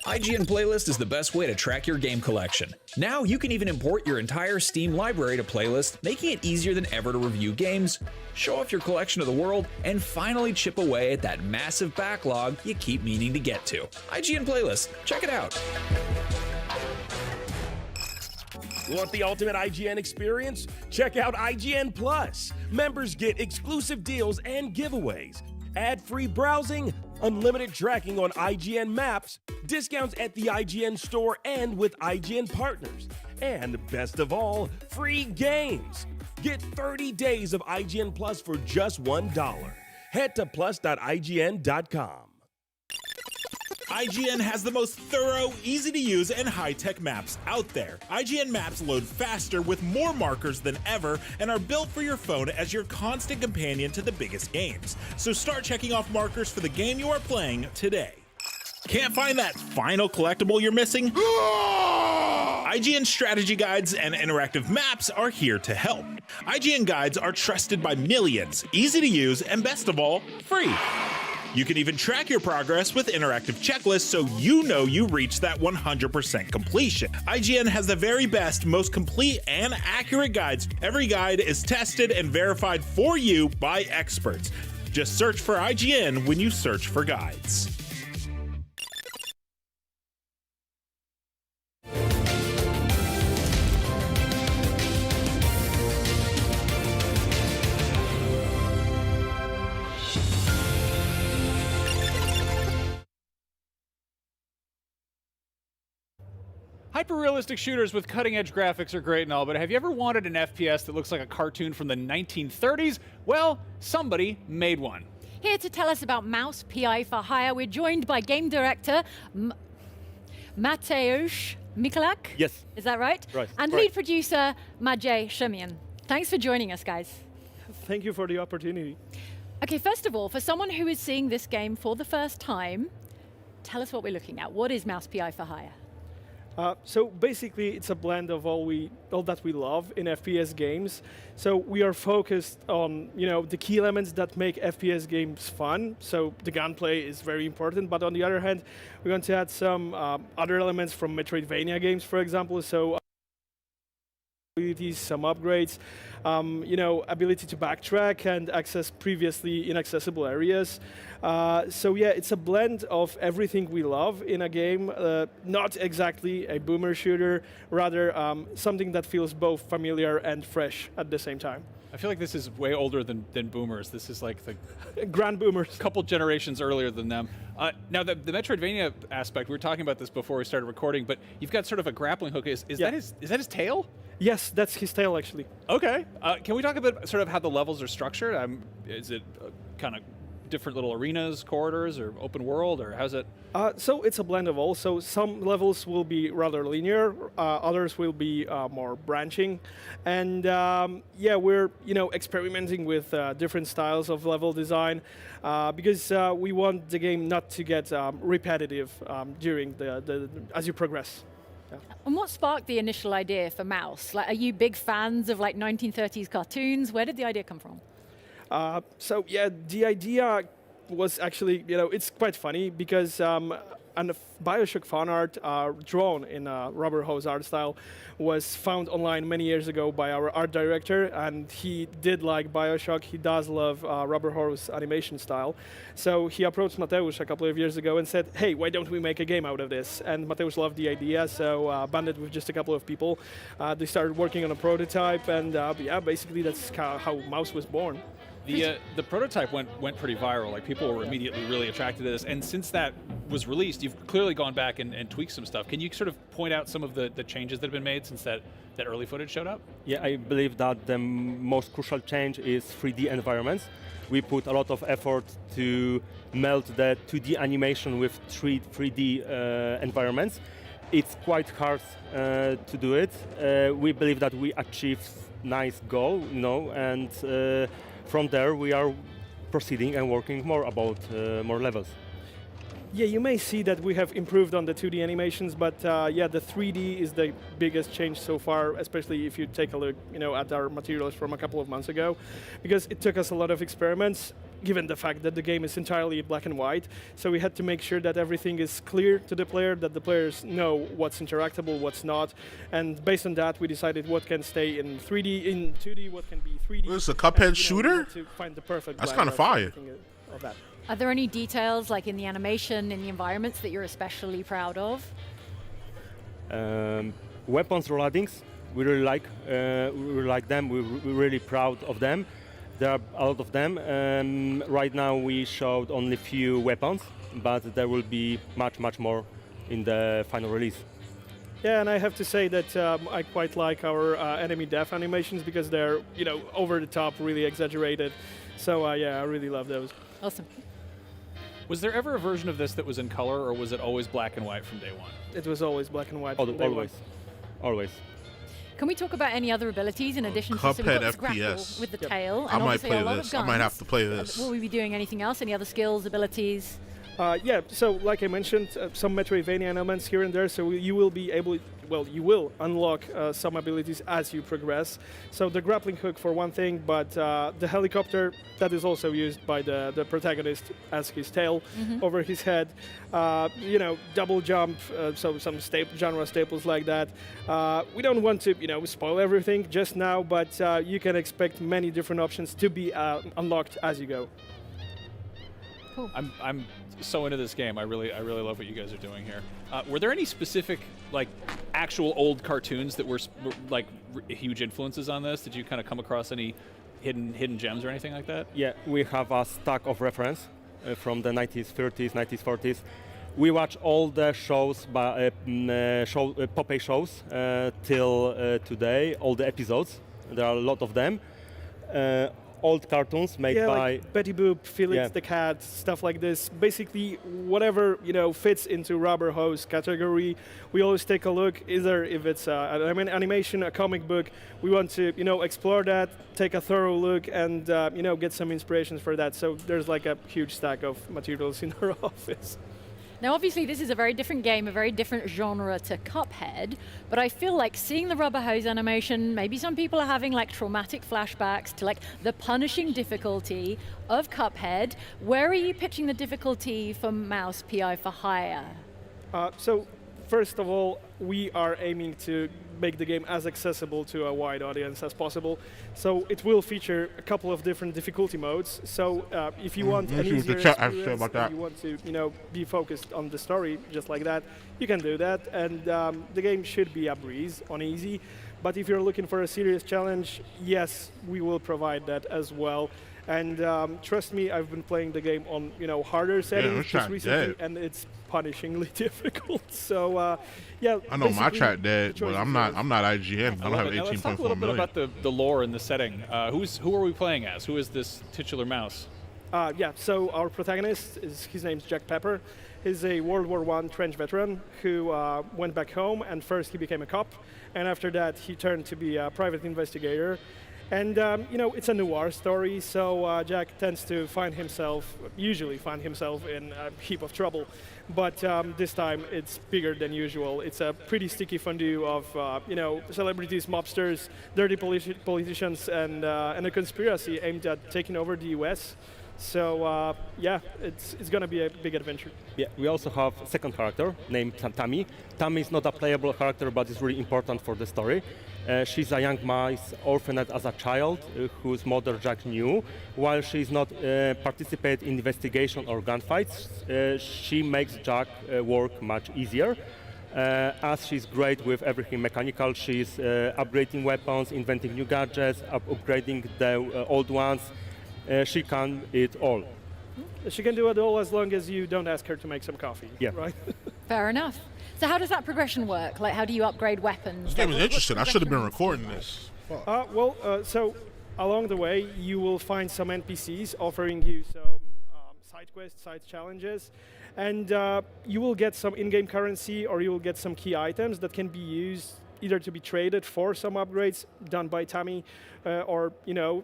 IGN Playlist is the best way to track your game collection. Now you can even import your entire Steam library to Playlist, making it easier than ever to review games, show off your collection of the world, and finally chip away at that massive backlog you keep meaning to get to. IGN Playlist, check it out. Want the ultimate IGN experience? Check out IGN Plus. Members get exclusive deals and giveaways, ad-free browsing, unlimited tracking on IGN maps, discounts at the IGN store and with IGN partners, and best of all, free games. Get 30 days of IGN Plus for just $1. Head to plus.ign.com. IGN has the most thorough, easy-to-use, and high-tech maps out there. IGN maps load faster with more markers than ever and are built for your phone as your constant companion to the biggest games. So start checking off markers for the game you are playing today. Can't find that final collectible you're missing? IGN strategy guides and interactive maps are here to help. IGN guides are trusted by millions, easy to use, and best of all, free. You can even track your progress with interactive checklists so you know you reached that 100% completion. IGN has the very best, most complete, and accurate guides. Every guide is tested and verified for you by experts. Just search for IGN when you search for guides. Hyper-realistic shooters with cutting-edge graphics are great and all, but have you ever wanted an FPS that looks like a cartoon from the 1930s? Well, somebody made one. Here to tell us about Mouse PI for Hire, we're joined by game director Mateusz Mikulak. Yes. Is that right? Right. And Right. lead producer Maciej Szemian. Thanks for joining us, guys. Thank you for the opportunity. Okay, first of all, for someone who is seeing this game for the first time, tell us what we're looking at. What is Mouse PI for Hire? So basically, it's a blend of all that we love in FPS games. So we are focused on the key elements that make FPS games fun. So the gunplay is very important, but on the other hand, we're going to add some other elements from Metroidvania games, for example. So abilities, some upgrades, ability to backtrack and access previously inaccessible areas. So yeah, it's a blend of everything we love in a game, not exactly a boomer shooter, rather something that feels both familiar and fresh at the same time. I feel like this is way older than boomers. This is like the grand boomers. A couple generations earlier than them. Now, the Metroidvania aspect, we were talking about this before we started recording, but you've got sort of a grappling hook. Is that his tail? Yes, that's his tail, actually. Okay. Can we talk about sort of how the levels are structured? Is it kind of different little arenas, corridors, or open world, or how's it? So it's a blend of all. So some levels will be rather linear, others will be more branching, and yeah, we're experimenting with different styles of level design because we want the game not to get repetitive during as you progress. Yeah. And what sparked the initial idea for Mouse? Like, are you big fans of like 1930s cartoons? Where did the idea come from? So yeah, the idea was actually, it's quite funny because and Bioshock fan art drawn in a rubber hose art style was found online many years ago by our art director, and he did like Bioshock. He does love rubber hose animation style. So he approached Mateusz a couple of years ago and said, hey, why don't we make a game out of this? And Mateusz loved the idea, so banded with just a couple of people. They started working on a prototype, and yeah, basically that's how Mouse was born. The prototype went pretty viral. Like, people were immediately really attracted to this. And since that was released, you've clearly gone back and tweaked some stuff. Can you sort of point out some of the changes that have been made since that early footage showed up? Yeah, I believe that the most crucial change is 3D environments. We put a lot of effort to meld the 2D animation with 3D environments. It's quite hard to do it. We believe that we achieved nice goal, and from there, we are proceeding and working more about more levels. Yeah, you may see that we have improved on the 2D animations, but yeah, the 3D is the biggest change so far, especially if you take a look, at our materials from a couple of months ago, because it took us a lot of experiments, given the fact that the game is entirely black and white. So we had to make sure that everything is clear to the player, that the players know what's interactable, what's not, and based on that, we decided what can stay in 3D, in 2D, what can be 3D. This is a Cuphead shooter? To find the perfect. That's kind of fire. Of that. Are there any details, like in the animation, in the environments, that you're especially proud of? Weapons rollings, we really like. We like them. We're really proud of them. There are a lot of them. Right now, we showed only few weapons, but there will be much more in the final release. Yeah, and I have to say that I quite like our enemy death animations because they're, over the top, really exaggerated. So yeah, I really love those. Awesome. Was there ever a version of this that was in color, or was it always black and white from day one? It was always black and white. Always. Can we talk about any other abilities in addition to so we've got this grapple with the tail? I And might obviously play a lot this. of guns. I might have to play this. Will we be doing anything else? Any other skills, abilities? Yeah, so like I mentioned, some Metroidvania elements here and there, so you will be able, you will unlock some abilities as you progress. So the grappling hook for one thing, but the helicopter, that is also used by the protagonist as his tail over his head. Double jump, so some genre staples like that. We don't want to, spoil everything just now, but you can expect many different options to be unlocked as you go. Cool. I'm so into this game. I really love what you guys are doing here. Were there any specific, like, actual old cartoons that were like huge influences on this? Did you kind of come across any hidden gems or anything like that? Yeah, we have a stack of reference from the 1930s, 1940s. We watch all the shows, Popeye shows till today, all the episodes. There are a lot of them. old cartoons made by like Betty Boop, Felix the Cat, stuff like this. Basically, whatever fits into rubber hose category, we always take a look. Either if it's an animation, a comic book, we want to explore that, take a thorough look, and get some inspirations for that. So there's like a huge stack of materials in our office. Now, obviously, this is a very different game, a very different genre to Cuphead, but I feel like seeing the rubber hose animation, maybe some people are having like traumatic flashbacks to like the punishing difficulty of Cuphead. Where are you pitching the difficulty for Mouse PI for hire? So, first of all, we are aiming to make the game as accessible to a wide audience as possible. So it will feature a couple of different difficulty modes. So if you want an easier experience, and you want to be focused on the story just like that, you can do that. And the game should be a breeze on easy. But if you're looking for a serious challenge, yes, we will provide that as well. And trust me, I've been playing the game on harder settings just recently, and it's punishingly difficult. So yeah, I know my chat dead, but I'm not IGN. I don't have 18.4 million. Let's talk a little bit about the lore and the setting. Who are we playing as? Who is this titular mouse? Yeah, so our protagonist his name's Jack Pepper. He's a World War I trench veteran who went back home, and first he became a cop, and after that he turned to be a private investigator. And it's a noir story, so Jack tends to usually find himself in a heap of trouble. But this time it's bigger than usual. It's a pretty sticky fondue of celebrities, mobsters, dirty politicians, and a conspiracy aimed at taking over the US. So yeah, it's gonna be a big adventure. Yeah, we also have a second character named Tammy. Tammy is not a playable character, but is really important for the story. She's a young mice orphaned as a child whose mother Jack knew. While she's not participate in investigation or gunfights, she makes Jack work much easier. As she's great with everything mechanical, she's upgrading weapons, inventing new gadgets, upgrading the old ones. She can it all. She can do it all as long as you don't ask her to make some coffee. Yeah. Right? Fair enough. So how does that progression work? Like, how do you upgrade weapons? This game is interesting. I should have been recording this. So along the way, you will find some NPCs offering you some side quests, side challenges, and you will get some in-game currency, or you will get some key items that can be used either to be traded for some upgrades done by Tammy, or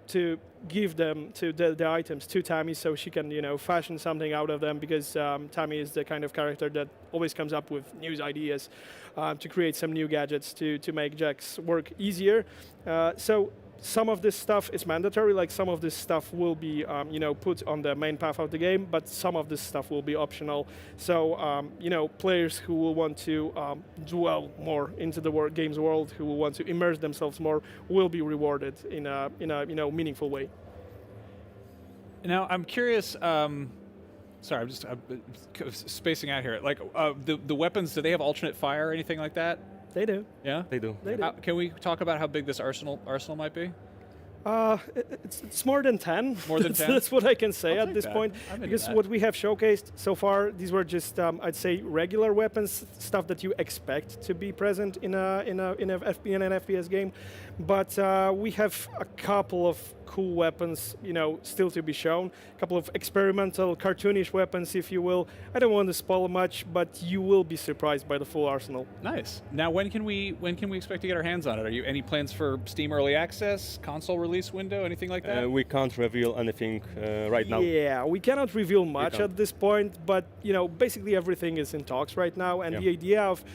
to give them to the items to Tammy so she can fashion something out of them, because Tammy is the kind of character that always comes up with new ideas to create some new gadgets to make Jack's work easier. So some of this stuff is mandatory, like some of this stuff will be put on the main path of the game, but some of this stuff will be optional. So players who will want to dwell more into the game's world, who will want to immerse themselves more, will be rewarded in a meaningful way. Now I'm curious. Sorry, I'm just spacing out here. Like the weapons, do they have alternate fire or anything like that? They do. Yeah? They do. Can we talk about how big this arsenal might be? It's more than 10. More than 10? That's what I can say at this point. Because what we have showcased so far, these were just, I'd say, regular weapons, stuff that you expect to be present in an FPS game. But we have a couple of cool weapons, still to be shown. A couple of experimental, cartoonish weapons, if you will. I don't want to spoil much, but you will be surprised by the full arsenal. Nice. Now, when can we expect to get our hands on it? Any plans for Steam Early Access, console release window, anything like that? We can't reveal anything right now. Yeah, we cannot reveal much at this point, but basically everything is in talks right now, and the idea of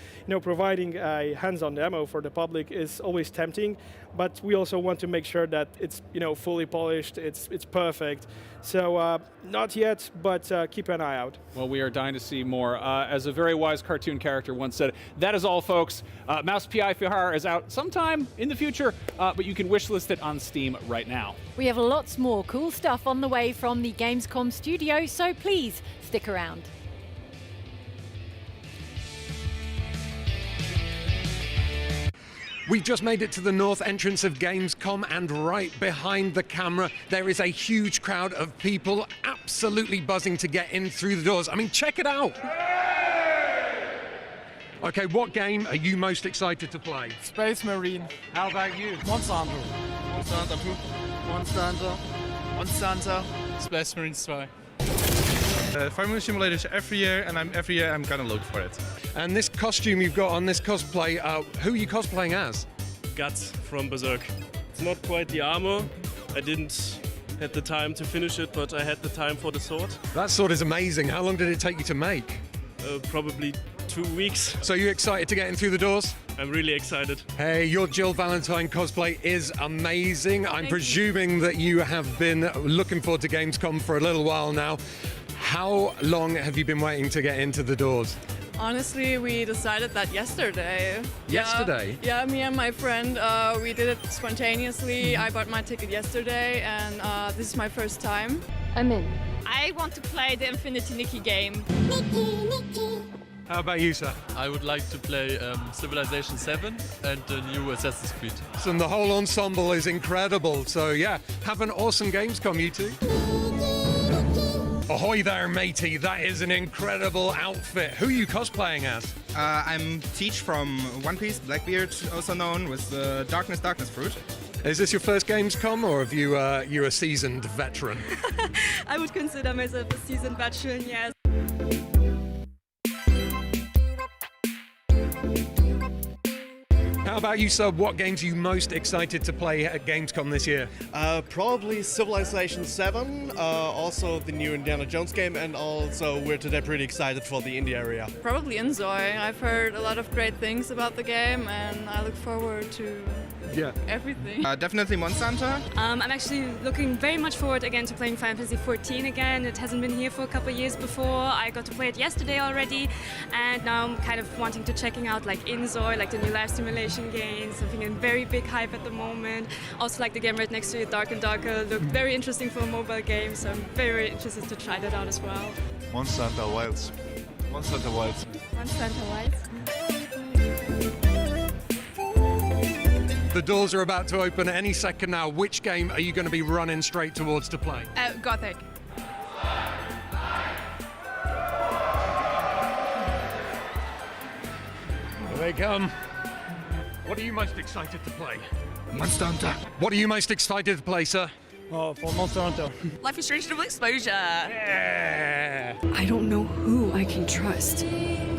providing a hands-on demo for the public is always tempting. But we also want to make sure that it's fully polished, it's perfect. So not yet, but keep an eye out. Well, we are dying to see more. As a very wise cartoon character once said, that is all, folks. Mouse PI for Hire is out sometime in the future, but you can wishlist it on Steam right now. We have lots more cool stuff on the way from the Gamescom studio, so please stick around. We've just made it to the north entrance of Gamescom, and right behind the camera there is a huge crowd of people absolutely buzzing to get in through the doors. I mean, check it out. Okay, what game are you most excited to play? Space Marine. How about you? Monster Hunter. Monster Hunter 2. Monster Hunter. Monster Hunter, Space Marines 2. Farming simulators every year, and every year I'm gonna look for it. And this costume you've got on, this cosplay, who are you cosplaying as? Guts from Berserk. It's not quite the armor. I didn't have the time to finish it, but I had the time for the sword. That sword is amazing. How long did it take you to make? Probably 2 weeks. So you excited to get in through the doors? I'm really excited. Hey, your Jill Valentine cosplay is amazing. I'm presuming that you have been looking forward to Gamescom for a little while now. How long have you been waiting to get into the doors? Honestly, we decided that yesterday. Yesterday? Yeah, me and my friend, we did it spontaneously. I bought my ticket yesterday, and this is my first time. I'm in. I want to play the Infinity Nikki game. Nikki. How about you, sir? I would like to play Civilization 7 and the new Assassin's Creed. So the whole ensemble is incredible. So yeah, have an awesome Gamescom, you two. Ahoy there, matey. That is an incredible outfit. Who are you cosplaying as? I'm Teach from One Piece, Blackbeard, also known with the Darkness Fruit. Is this your first Gamescom, or have you a seasoned veteran? I would consider myself a seasoned veteran, yes. How about you, Sub? What games are you most excited to play at Gamescom this year? Probably Civilization 7, also the new Indiana Jones game, and also we're today pretty excited for the indie area. Probably Enjoy. I've heard a lot of great things about the game, and I look forward to everything. Definitely Monster Hunter. I'm actually looking very much forward again to playing Final Fantasy 14 again. It hasn't been here for a couple of years before. I got to play it yesterday already, and now I'm kind of wanting to checking out like Inzoi, like the new live simulation game, something in very big hype at the moment. Also like the game right next to it, Dark and Darker, looked very interesting for a mobile game, so I'm very interested to try that out as well. Monster Hunter Wilds. Monster Hunter Wilds. Monster Hunter Wilds. The doors are about to open any second now. Which game are you going to be running straight towards to play? Gothic. Here they come. What are you most excited to play? Monster Hunter. What are you most excited to play, sir? Oh, for Monster Hunter. Life is Strange Double Exposure. Yeah. I don't know who I can trust.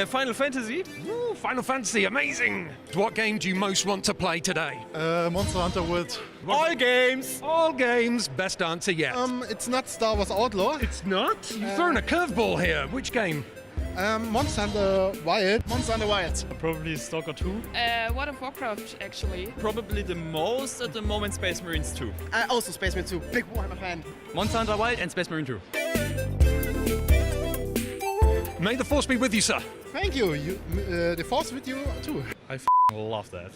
Final Fantasy? Ooh, Final Fantasy, amazing. What game do you most want to play today? Monster Hunter World. All games. All games. Best answer yet. It's not Star Wars Outlaws. It's not? You've thrown a curveball here. Which game? Monster Hunter Wild. Monster Hunter Wild. Probably Stalker 2. World of Warcraft, actually. Probably the most at the moment Space Marines 2. Also Space Marine 2. Big Warhammer fan. Monster Hunter Wild and Space Marine 2. May the force be with you, sir. Thank you. The force with you too. I love that.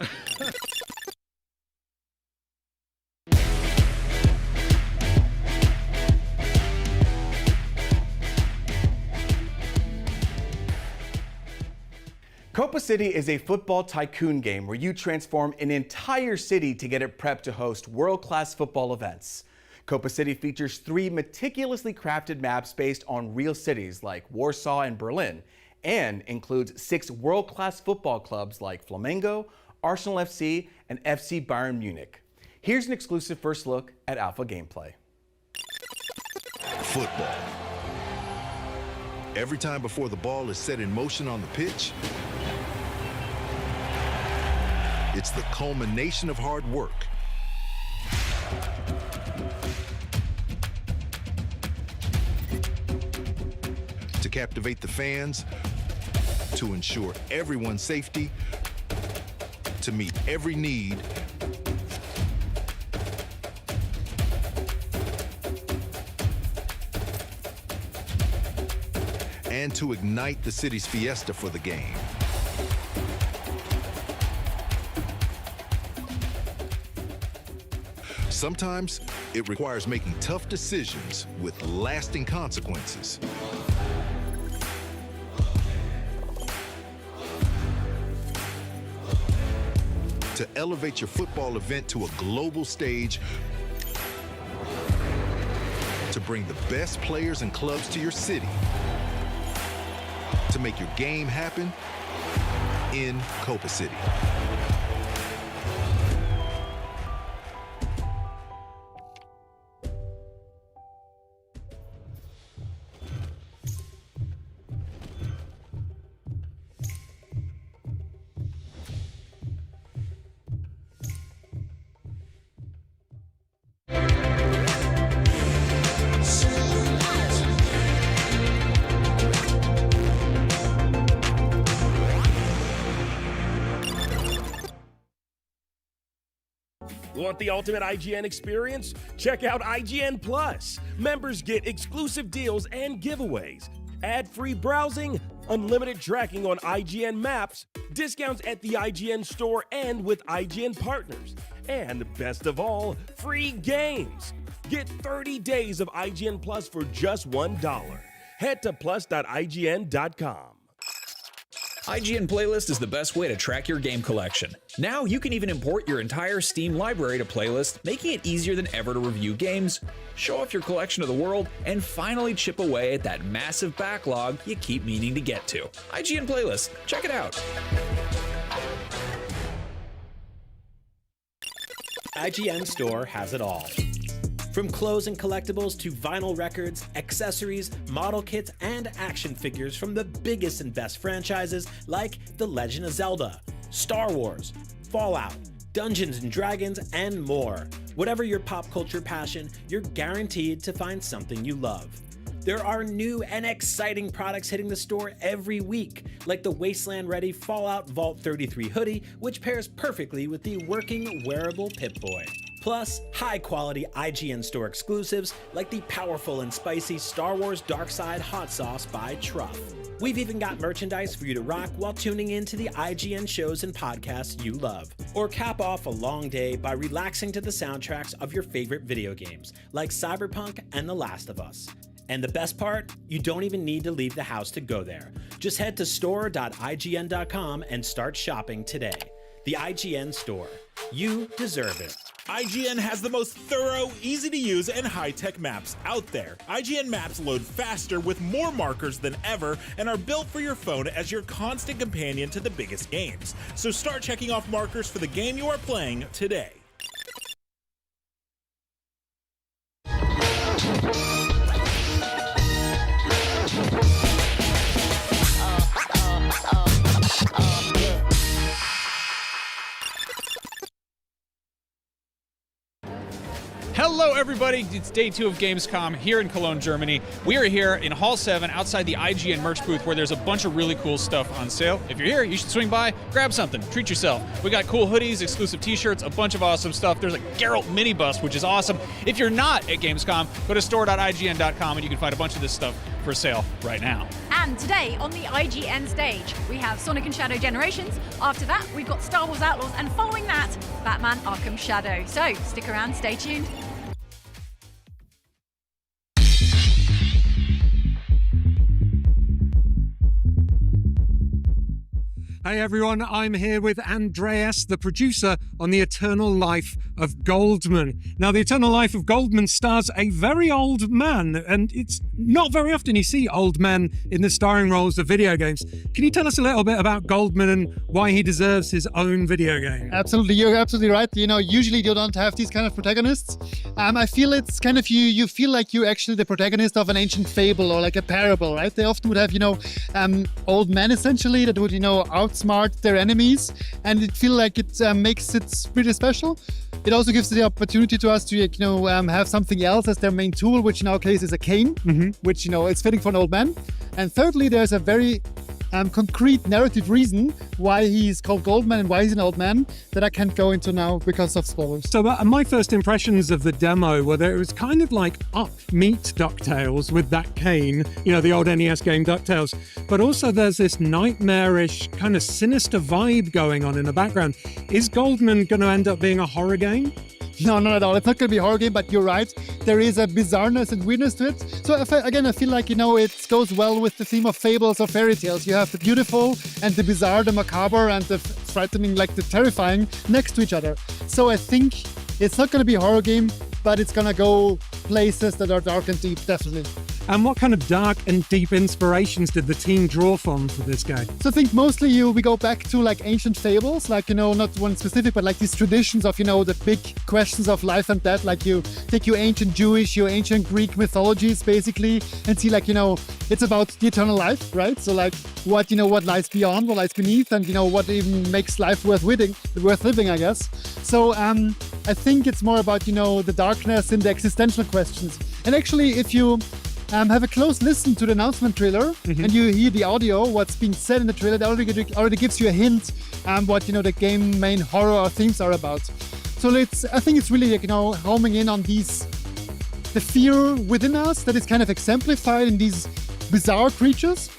Copa City is a football tycoon game where you transform an entire city to get it prepped to host world-class football events. Copa City features 3 meticulously crafted maps based on real cities like Warsaw and Berlin, and includes 6 world-class football clubs like Flamengo, Arsenal FC, and FC Bayern Munich. Here's an exclusive first look at alpha gameplay. Football. Every time before the ball is set in motion on the pitch, it's the culmination of hard work. To captivate the fans, to ensure everyone's safety, to meet every need, and to ignite the city's fiesta for the game. Sometimes it requires making tough decisions with lasting consequences. To elevate your football event to a global stage, to bring the best players and clubs to your city, to make your game happen in Copa City. Want the ultimate IGN experience? Check out IGN Plus. Members get exclusive deals and giveaways, ad-free browsing, unlimited tracking on IGN maps, discounts at the IGN store and with IGN partners, and best of all, free games. Get 30 days of IGN Plus for just $1. Head to plus.ign.com. IGN Playlist is the best way to track your game collection. Now you can even import your entire Steam library to Playlist, making it easier than ever to review games, show off your collection to the world, and finally chip away at that massive backlog you keep meaning to get to. IGN Playlist, check it out. IGN Store has it all. From clothes and collectibles to vinyl records, accessories, model kits, and action figures from the biggest and best franchises like The Legend of Zelda, Star Wars, Fallout, Dungeons & Dragons, and more. Whatever your pop culture passion, you're guaranteed to find something you love. There are new and exciting products hitting the store every week, like the Wasteland-ready Fallout Vault 33 hoodie, which pairs perfectly with the working wearable Pip-Boy. Plus, high-quality IGN Store exclusives like the powerful and spicy Star Wars Darkside Hot Sauce by Truff. We've even got merchandise for you to rock while tuning in to the IGN shows and podcasts you love. Or cap off a long day by relaxing to the soundtracks of your favorite video games, like Cyberpunk and The Last of Us. And the best part? You don't even need to leave the house to go there. Just head to store.ign.com and start shopping today. The IGN Store. You deserve it. IGN has the most thorough, easy-to-use, and high-tech maps out there. IGN maps load faster with more markers than ever and are built for your phone as your constant companion to the biggest games. So start checking off markers for the game you are playing today. Hello, everybody. It's day 2 of Gamescom here in Cologne, Germany. We are here in Hall 7 outside the IGN merch booth where there's a bunch of really cool stuff on sale. If you're here, you should swing by, grab something, treat yourself. We got cool hoodies, exclusive t-shirts, a bunch of awesome stuff. There's a Geralt minibus, which is awesome. If you're not at Gamescom, go to store.ign.com and you can find a bunch of this stuff for sale right now. And today on the IGN stage, we have Sonic and Shadow Generations. After that, we've got Star Wars Outlaws, and following that, Batman Arkham Shadow. So stick around, stay tuned. Hey everyone, I'm here with Andreas, the producer on The Eternal Life of Goldman. Now, The Eternal Life of Goldman stars a very old man, and it's not very often you see old men in the starring roles of video games. Can you tell us a little bit about Goldman and why he deserves his own video game? Absolutely, you're absolutely right. You know, usually you don't have these kind of protagonists. I feel it's kind of you feel like you're actually the protagonist of an ancient fable or like a parable, right? They often would have, old men essentially that would, outsmart their enemies, and it feel like it makes it pretty special. It also gives the opportunity to us to have something else as their main tool, which in our case is a cane, which is fitting for an old man. And thirdly, there's a very concrete narrative reason why he's called Goldman and why he's an old man that I can't go into now because of spoilers. So my first impressions of the demo were that it was kind of like Up Meet DuckTales with that cane, the old NES game DuckTales. But also there's this nightmarish kind of sinister vibe going on in the background. Is Goldman going to end up being a horror game? No, not at all. It's not going to be a horror game, but you're right. There is a bizarreness and weirdness to it. So I feel like, it goes well with the theme of fables or fairy tales. You have the beautiful and the bizarre, the macabre and the frightening, like the terrifying next to each other. So I think it's not going to be a horror game, but it's going to go places that are dark and deep, definitely. And what kind of dark and deep inspirations did the team draw from for this game? So I think mostly we go back to like ancient fables, like, not one specific, but like these traditions of, the big questions of life and death. Like you take your ancient Jewish, your ancient Greek mythologies basically and see like, it's about the eternal life, right? So like what lies beyond, what lies beneath, and, what even makes life worth living, I guess. So I think it's more about, the darkness and the existential questions. And actually, if you have a close listen to the announcement trailer and you hear the audio, what's being said in the trailer, that already gives you a hint what the game main horror or themes are about. So I think it's really like, homing in on the fear within us that is kind of exemplified in these bizarre creatures.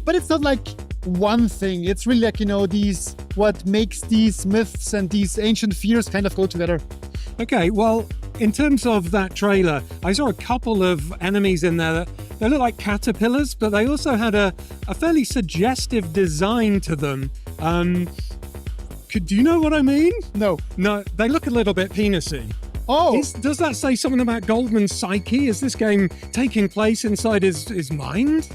But it's not like one thing. It's really like, what makes these myths and these ancient fears kind of go together. Okay, well, in terms of that trailer, I saw a couple of enemies in there. They look like caterpillars, but they also had a fairly suggestive design to them. Do you know what I mean? No. No, they look a little bit penisy. Oh! Does that say something about Goldman's psyche? Is this game taking place inside his mind?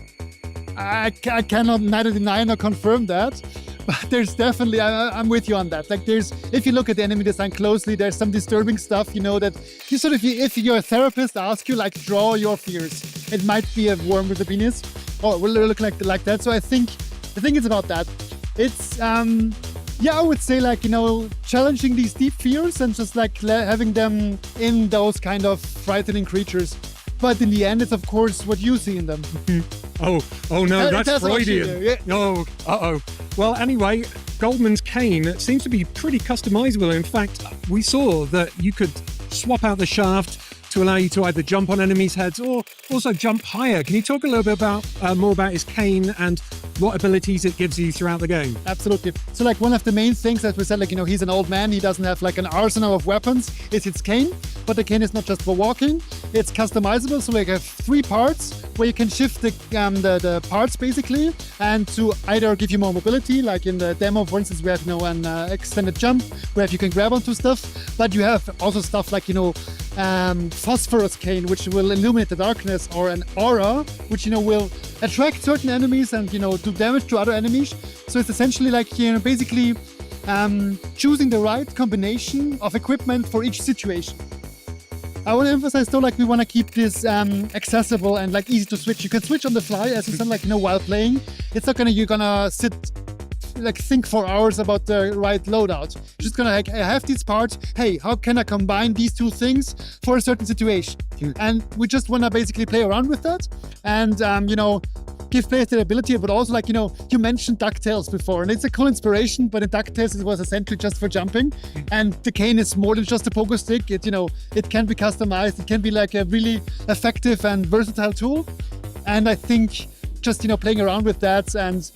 I cannot neither deny nor confirm that. But there's definitely, I'm with you on that. Like if you look at the enemy design closely, there's some disturbing stuff, that you sort of, if your therapist asks you, like, draw your fears, it might be a worm with a penis, or will look like that. So I think it's about that. It's, I would say, like, challenging these deep fears and just like having them in those kind of frightening creatures. But in the end, it's of course what you see in them. Oh no, that's Freudian. Yeah. Oh, Well, anyway, Goldman's cane seems to be pretty customizable. In fact, we saw that you could swap out the shaft to allow you to either jump on enemies' heads or also jump higher. Can you talk a little bit about more about his cane and what abilities it gives you throughout the game? Absolutely. So like one of the main things that we said, like, he's an old man, he doesn't have like an arsenal of weapons, is his cane. But the cane is not just for walking, it's customizable. So like I have 3 parts where you can shift the parts basically, and to either give you more mobility, like in the demo, for instance, we have an extended jump where you can grab onto stuff, but you have also stuff like phosphorus cane, which will illuminate the darkness, or an aura, which will attract certain enemies and do damage to other enemies. So it's essentially like basically choosing the right combination of equipment for each situation. I want to emphasize though, like we want to keep this accessible and like easy to switch. You can switch on the fly, as you said, like while playing. It's not you're gonna sit like think for hours about the right loadout. You're just gonna like, I have this part. Hey, how can I combine these 2 things for a certain situation? And we just wanna basically play around with that, and give players the ability, but also like you mentioned DuckTales before, and it's a cool inspiration. But in DuckTales, it was essentially just for jumping, and the cane is more than just a pogo stick. It it can be customized. It can be like a really effective and versatile tool. And I think just playing around with that and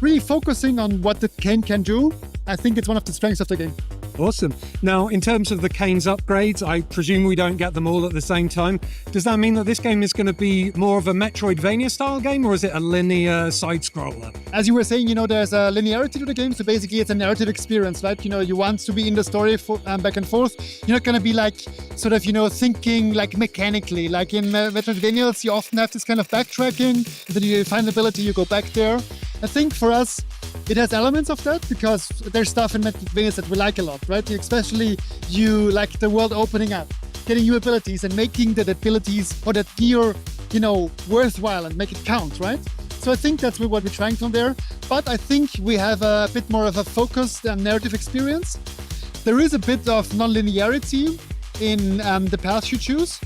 really focusing on what the cane can do, I think it's one of the strengths of the game. Awesome. Now, in terms of the cane's upgrades, I presume we don't get them all at the same time. Does that mean that this game is going to be more of a Metroidvania style game, or is it a linear side-scroller? As you were saying, there's a linearity to the game, so basically it's a narrative experience, right? You want to be in the story back and forth. You're not going to be like, sort of, thinking like mechanically. Like in Metroidvanias, you often have this kind of backtracking, and then you find ability, you go back there. I think for us, it has elements of that because there's stuff in Metroidvanias that we like a lot, right? Especially you like the world opening up, getting new abilities and making that abilities or that gear, worthwhile and make it count, right? So I think that's what we're trying from there. But I think we have a bit more of a focused narrative experience. There is a bit of non-linearity in the path you choose,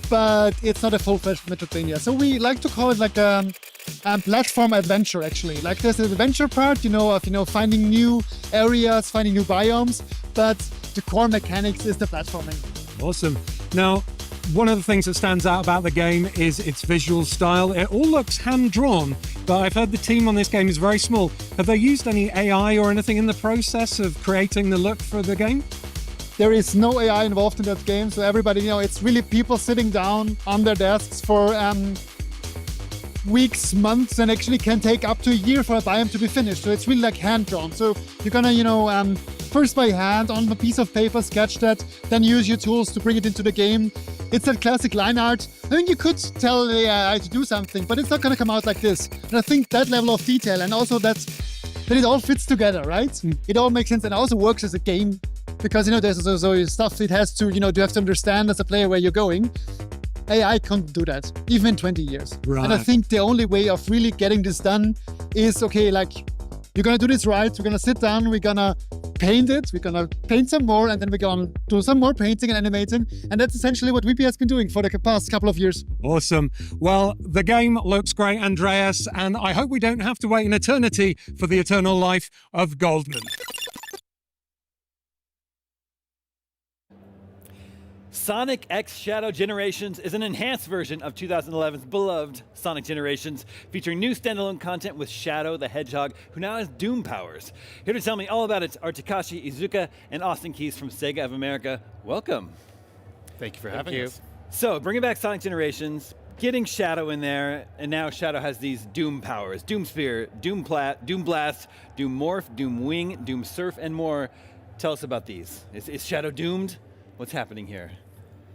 but it's not a full-fledged Metroidvania. So we like to call it like a platform adventure, actually. Like there's an adventure part, of finding new areas, finding new biomes, but the core mechanics is the platforming. Awesome. Now, one of the things that stands out about the game is its visual style. It all looks hand-drawn, but I've heard the team on this game is very small. Have they used any AI or anything in the process of creating the look for the game? There is no AI involved in that game, so everybody, it's really people sitting down on their desks for weeks, months, and actually can take up to a year for a biome to be finished. So it's really like hand-drawn. So you're gonna, first by hand on a piece of paper sketch that, then use your tools to bring it into the game. It's that classic line art. I mean, you could tell the AI to do something, but it's not gonna come out like this. And I think that level of detail, and also that it all fits together, right? It all makes sense and also works as a game. Because, there's also stuff it has to, you have to understand as a player where you're going. AI can't do that, even in 20 years. Right. And I think the only way of really getting this done is, okay, like, you're going to do this right. We're going to sit down, we're going to paint it, we're going to paint some more, and then we're going to do some more painting and animating. And that's essentially what WP has been doing for the past couple of years. Awesome. Well, the game looks great, Andreas, and I hope we don't have to wait an eternity for the eternal life of Goldman. Sonic X Shadow Generations is an enhanced version of 2011's beloved Sonic Generations, featuring new standalone content with Shadow the Hedgehog, who now has Doom powers. Here to tell me all about it are Takashi Iizuka and Austin Keys from Sega of America. Welcome. Thank you for having us. So, bringing back Sonic Generations, getting Shadow in there, and now Shadow has these Doom powers. Doom Sphere, Doom Blast, Doom Morph, Doom Wing, Doom Surf, and more. Tell us about these. Is Shadow doomed? What's happening here?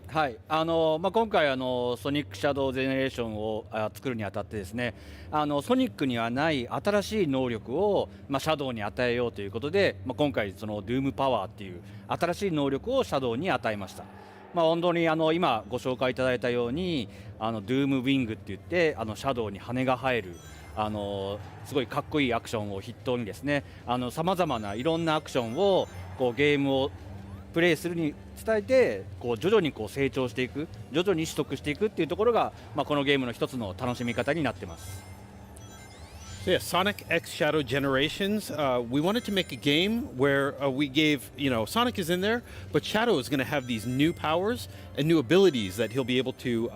はい、今回ソニックシャドウジェネレーションを作るにあたってですね、ソニックにはない新しい能力を、シャドウに与えようということで、今回そのドゥームパワーっていう新しい能力をシャドウに与えました。本当に今ご紹介いただいたようにドゥームウィングって言ってシャドウに羽が生えるすごいかっこいいアクションを筆頭にですね、さまざまないろんなアクションをゲームをプレイするに伝えて徐々に成長していく、徐々に取得していくっていうところが、このゲームの一つの楽しみ方になってます。So yeah, Sonic X Shadow Generations. We wanted to make a game where we gave, Sonic is in there, but Shadow is going to have these new powers and new abilities that he'll be able to,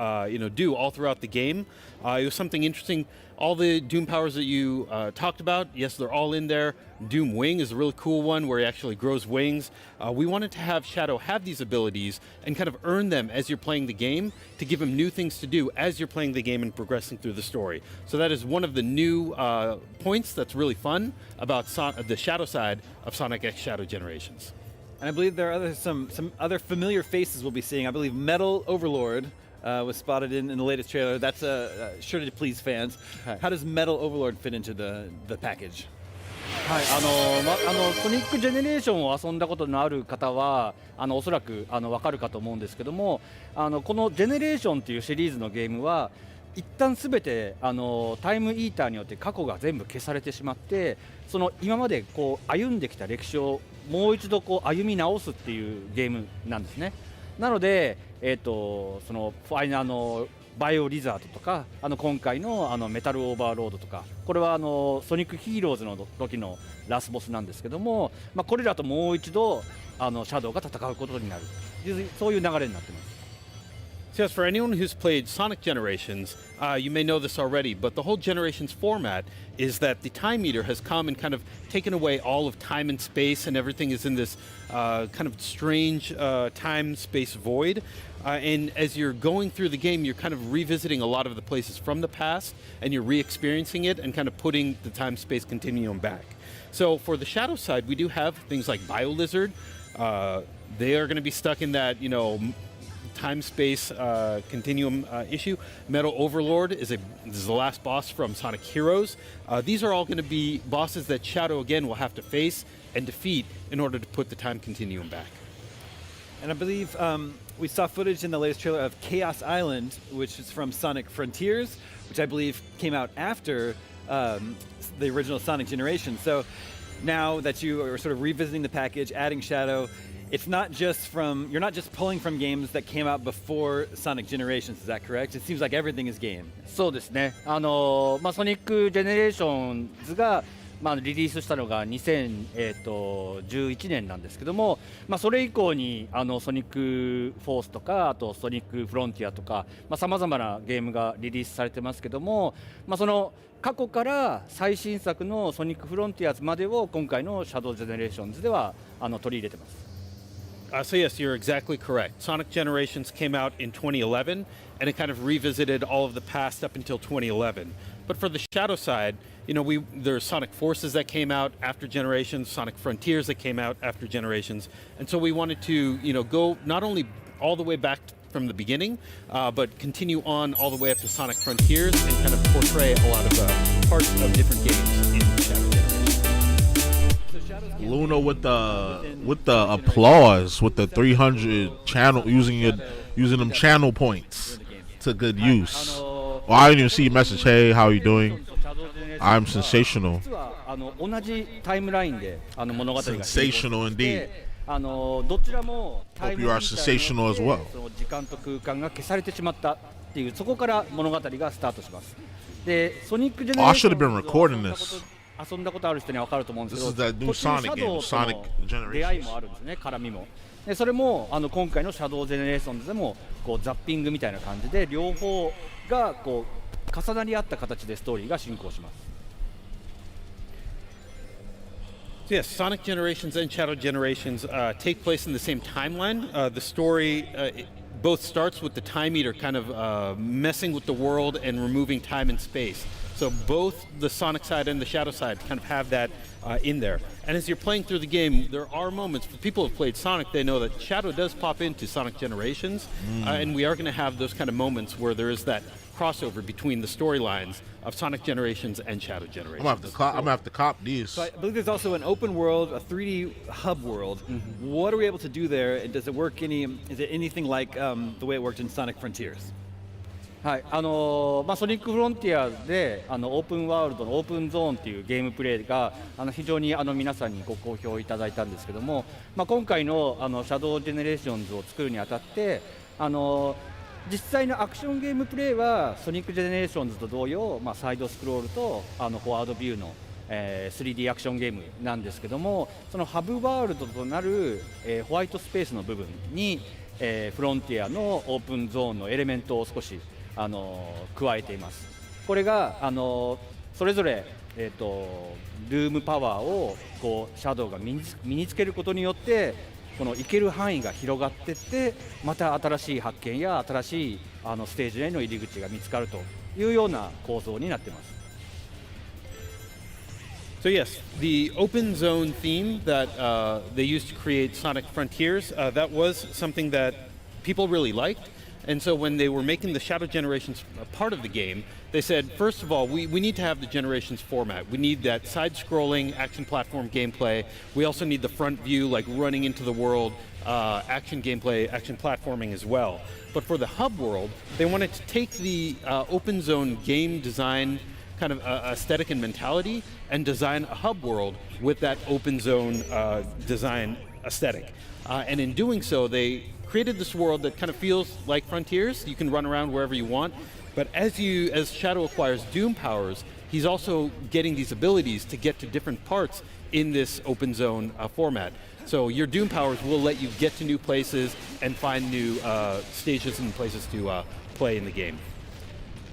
do all throughout the game. It was something interesting. All the Doom powers that you talked about, yes, they're all in there. Doom Wing is a really cool one where he actually grows wings. We wanted to have Shadow have these abilities and kind of earn them as you're playing the game to give him new things to do as you're playing the game and progressing through the story. So that is one of the new points that's really fun about the Shadow side of Sonic X Shadow Generations. And I believe there are some other familiar faces we'll be seeing. I believe Metal Overlord was spotted in the latest trailer. That's sure to please fans. How does Metal Overlord fit into the package? はい、ソニックジェネレーションを遊んだことのある方はおそらく分かるかと思うんですけども、このジェネレーションというシリーズのゲームは一旦すべてタイムイーターによって過去が全部消されてしまって、その今まで歩んできた歴史をもう一度歩み直すっていうゲームなんですね。なので、そのファイナルバイオリザードとか今回のメタルオーバーロードとか、これはソニックヒーローズの時のラスボスなんですけども、これらともう一度シャドウが戦うことになる、そういう流れになっています。So yes, for anyone who's played Sonic Generations, you may know this already, but the whole Generations format is that the Time Meter has come and kind of taken away all of time and space, and everything is in this kind of strange time-space void. And as you're going through the game, you're kind of revisiting a lot of the places from the past, and you're re-experiencing it and kind of putting the time-space continuum back. So for the Shadow side, we do have things like BioLizard. They are going to be stuck in that, time-space continuum issue. Metal Overlord is the last boss from Sonic Heroes. These are all going to be bosses that Shadow again will have to face and defeat in order to put the time continuum back. And I believe we saw footage in the latest trailer of Chaos Island, which is from Sonic Frontiers, which I believe came out after the original Sonic Generation. So now that you are sort of revisiting the package, adding Shadow, it's not just you're not just pulling from games that came out before Sonic Generations, is that correct? It seems like everything is game. そうですね。ソニックジェネレーションズがリリースしたのが2011年なんですけども、それ以降にソニックフォースとかあとソニックフロンティアとかさまざまなゲームがリリースされてますけども、その過去から最新作のソニックフロンティアズまでを今回のシャドウジェネレーションズでは取り入れてます。So yes, you're exactly correct. Sonic Generations came out in 2011, and it kind of revisited all of the past up until 2011. But for the Shadow side, there's Sonic Forces that came out after Generations, Sonic Frontiers that came out after Generations, and so we wanted to, go not only all the way back from the beginning, but continue on all the way up to Sonic Frontiers and kind of portray a lot of parts of different games in Shadow Generations. Luna with the applause, with the 300 channel, using them channel points to good use. Well, I didn't even see your message. Hey, how are you doing? I'm sensational. Sensational indeed. Hope you are sensational as well. 時間と空間が消されてしまったっていう、そこから物語がスタートします。で、ソニックジェネレーション I should have been recording this. 遊んだことある人には分かると思うんですけど、 This is that new Sonic game, Sonic Generations. 出会いもあるんですね、絡みも。でそれも今回のシャドウジェネレーションズでもこうザッピングみたいな感じで両方がこう重なり合った形でストーリーが進行します。So yes, Sonic Generations and Shadow Generations take place in the same timeline. The story both starts with the time meter kind of messing with the world and removing time and space. So both the Sonic side and the Shadow side kind of have that in there. And as you're playing through the game, there are moments, for people who have played Sonic, they know that Shadow does pop into Sonic Generations, and we are going to have those kind of moments where there is that crossover between the storylines of Sonic Generations and Shadow Generations. I'm gonna have to cop these. So I believe there's also an open world, a 3D hub world. What are we able to do there, and does it work is it anything like the way it worked in Sonic Frontiers? はい、ソニックフロンティアでオープンワールドのオープンゾーンっていうゲームプレイが非常に皆さんにご好評いただいたんですけども、今回のシャドウジェネレーションズを作るにあたって実際のアクションゲームプレイはソニックジェネレーションズと同様、サイドスクロールとフォワードビューの、3D アクションゲームなんですけども、そのハブワールドとなる、ホワイトスペースの部分に、フロンティアのオープンゾーンのエレメントを少し加えています。これがそれぞれ、ルームパワーをこうシャドウが身につけることによってこの行ける範囲が広がっていって、また新しい発見や新しいステージへの入り口が見つかるというような構造になっています。So yes, the open zone theme that they used to create Sonic Frontiers, that was something that people really liked. And so when they were making the Shadow Generations part of the game, they said, first of all, we need to have the Generations format. We need that side-scrolling action platform gameplay. We also need the front view, like running into the world, action gameplay, action platforming as well. But for the hub world, they wanted to take the open zone game design kind of aesthetic and mentality and design a hub world with that open zone design aesthetic. And in doing so, they created this world that kind of feels like Frontiers. You can run around wherever you want, but as Shadow acquires Doom powers, he's also getting these abilities to get to different parts in this open zone format. So your Doom powers will let you get to new places and find new stages and places to play in the game.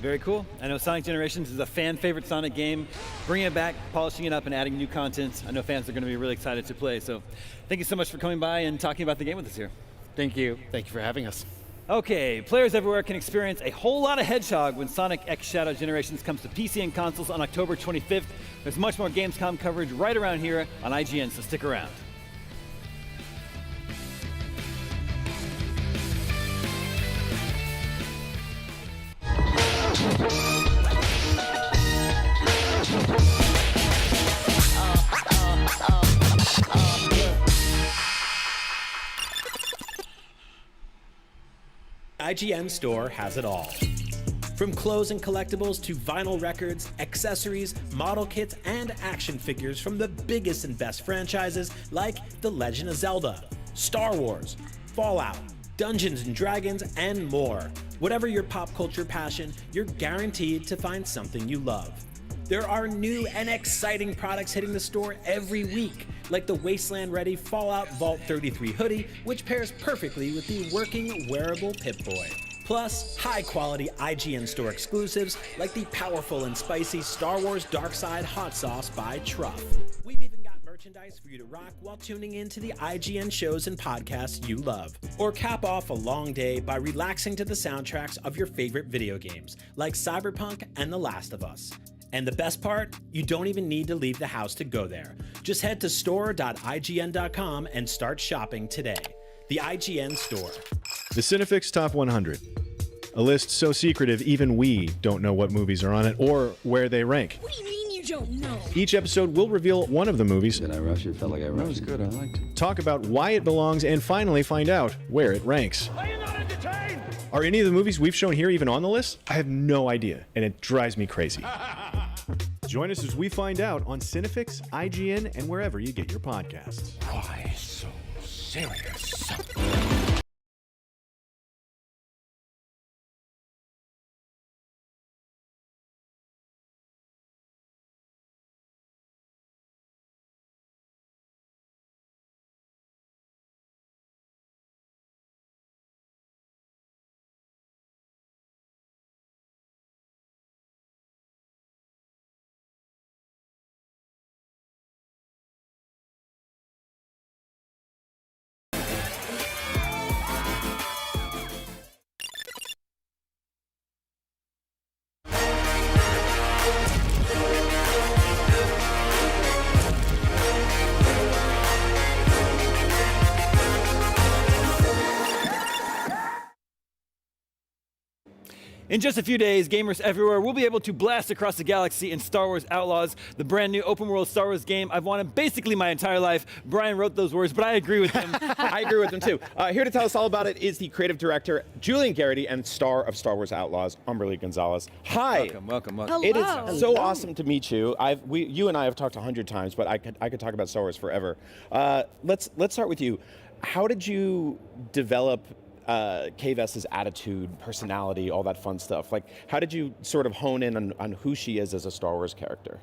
Very cool. I know Sonic Generations is a fan favorite Sonic game. Bringing it back, polishing it up, and adding new content. I know fans are going to be really excited to play. So thank you so much for coming by and talking about the game with us here. Thank you. Thank you for having us. Okay, players everywhere can experience a whole lot of Hedgehog when Sonic X Shadow Generations comes to PC and consoles on October 25th. There's much more Gamescom coverage right around here on IGN, so stick around. IGN Store has it all. From clothes and collectibles to vinyl records, accessories, model kits, and action figures from the biggest and best franchises like The Legend of Zelda, Star Wars, Fallout, Dungeons & Dragons, and more. Whatever your pop culture passion, you're guaranteed to find something you love. There are new and exciting products hitting the store every week, like the Wasteland-ready Fallout Vault 33 hoodie, which pairs perfectly with the working wearable Pip-Boy. Plus, high-quality IGN Store exclusives like the powerful and spicy Star Wars Darkside Hot Sauce by Truff. We've even got merchandise for you to rock while tuning in to the IGN shows and podcasts you love. Or cap off a long day by relaxing to the soundtracks of your favorite video games, like Cyberpunk and The Last of Us. And the best part? You don't even need to leave the house to go there. Just head to store.ign.com and start shopping today. The IGN Store. The Cinefix Top 100. A list so secretive even we don't know what movies are on it or where they rank. What do you mean you don't know? Each episode will reveal one of the movies. Did I rush it? Felt like I rushed it. That was good. I liked it. Talk about why it belongs and finally find out where it ranks. Are you not entertained? Are any of the movies we've shown here even on the list? I have no idea, and it drives me crazy. Join us as we find out on Cinefix, IGN, and wherever you get your podcasts. Why so serious? In just a few days, gamers everywhere will be able to blast across the galaxy in Star Wars Outlaws, the brand new open-world Star Wars game I've wanted basically my entire life. Brian wrote those words, but I agree with him. I agree with him too. Here to tell us all about it is the creative director, Julian Garrity, and star of Star Wars Outlaws, Umberly Gonzalez. Hi. Welcome. It is so awesome to meet you. You and I have talked 100 times, but I could talk about Star Wars forever. Let's start with you. How did you develop Kay Vess's attitude, personality, all that fun stuff? Like, how did you sort of hone in on who she is as a Star Wars character?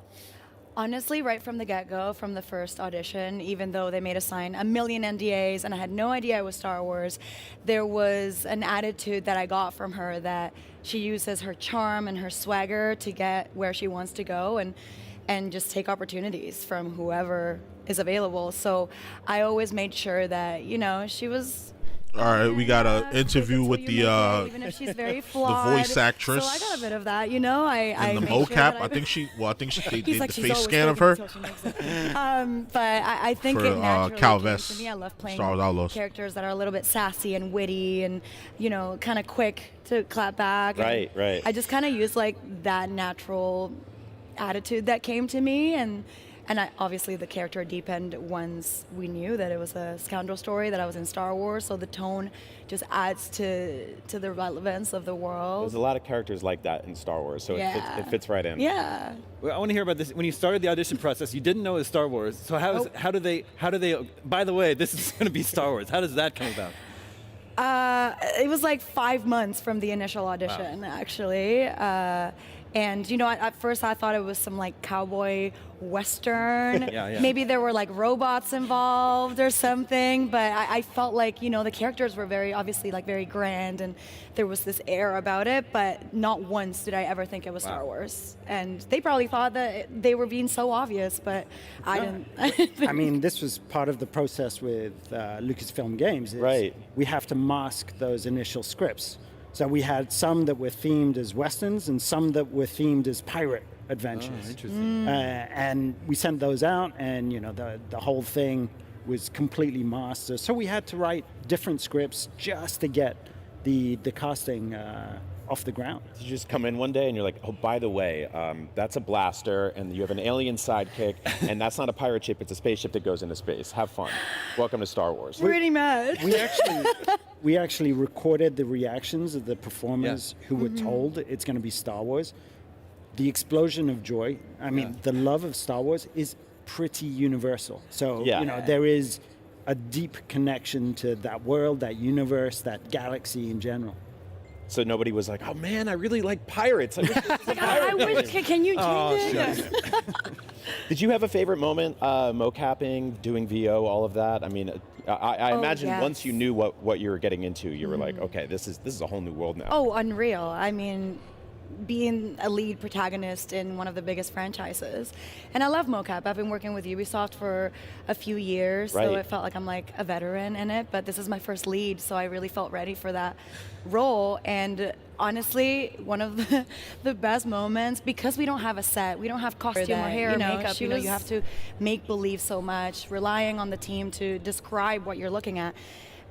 Honestly, right from the get-go, from the first audition, even though they made us sign a million NDAs and I had no idea it was Star Wars, there was an attitude that I got from her that she uses her charm and her swagger to get where she wants to go and just take opportunities from whoever is available. So I always made sure that, she was... All right, we got an interview with the even if she's very flawed, the voice actress. So I got a bit of that, and the mocap. I think they did the face scan of her. But I think for, it naturally Cal came Vess, to me. I love playing Star Wars Outlaws. characters that are a little bit sassy and witty, and kind of quick to clap back. Right. I just kind of used that natural attitude that came to me, and obviously the character deepened once we knew that it was a scoundrel story, that I was in Star Wars, so the tone just adds to the relevance of the world. There's a lot of characters like that in Star Wars, so it fits right in. Yeah. Well, I want to hear about this. When you started the audition process, you didn't know it was Star Wars. So how do they? By the way, this is going to be Star Wars. How does that come about? It was 5 months from the initial audition, actually. And at first I thought it was some cowboy western. Yeah. Maybe there were robots involved or something, but I felt the characters were very obviously very grand, and there was this air about it, but not once did I ever think it was Star Wars. And they probably thought that they were being so obvious, but I didn't. I mean, this was part of the process with Lucasfilm Games. Right. We have to mask those initial scripts. So we had some that were themed as westerns and some that were themed as pirate adventures. Oh, interesting. And we sent those out, and the whole thing was completely masked. So we had to write different scripts just to get the casting off the ground. You just come in one day and you're like, oh, by the way, that's a blaster, and you have an alien sidekick, and that's not a pirate ship, it's a spaceship that goes into space. Have fun. Welcome to Star Wars. Pretty much. We actually recorded the reactions of the performers who were told it's going to be Star Wars. The explosion of joy, the love of Star Wars is pretty universal. So, there is a deep connection to that world, that universe, that galaxy in general. So nobody was like, oh man, I really like pirates. I wish can you change it? Did you have a favorite moment, mocapping, doing VO, all of that? I mean, I imagine once you knew what you were getting into, you were like, okay, this is a whole new world now. Oh, unreal. I mean, being a lead protagonist in one of the biggest franchises. And I love mocap. I've been working with Ubisoft for a few years, so it felt like I'm a veteran in it, but this is my first lead, so I really felt ready for that role. And honestly, one of the best moments, because we don't have a set, we don't have costume or hair or makeup, you have to make believe so much, relying on the team to describe what you're looking at.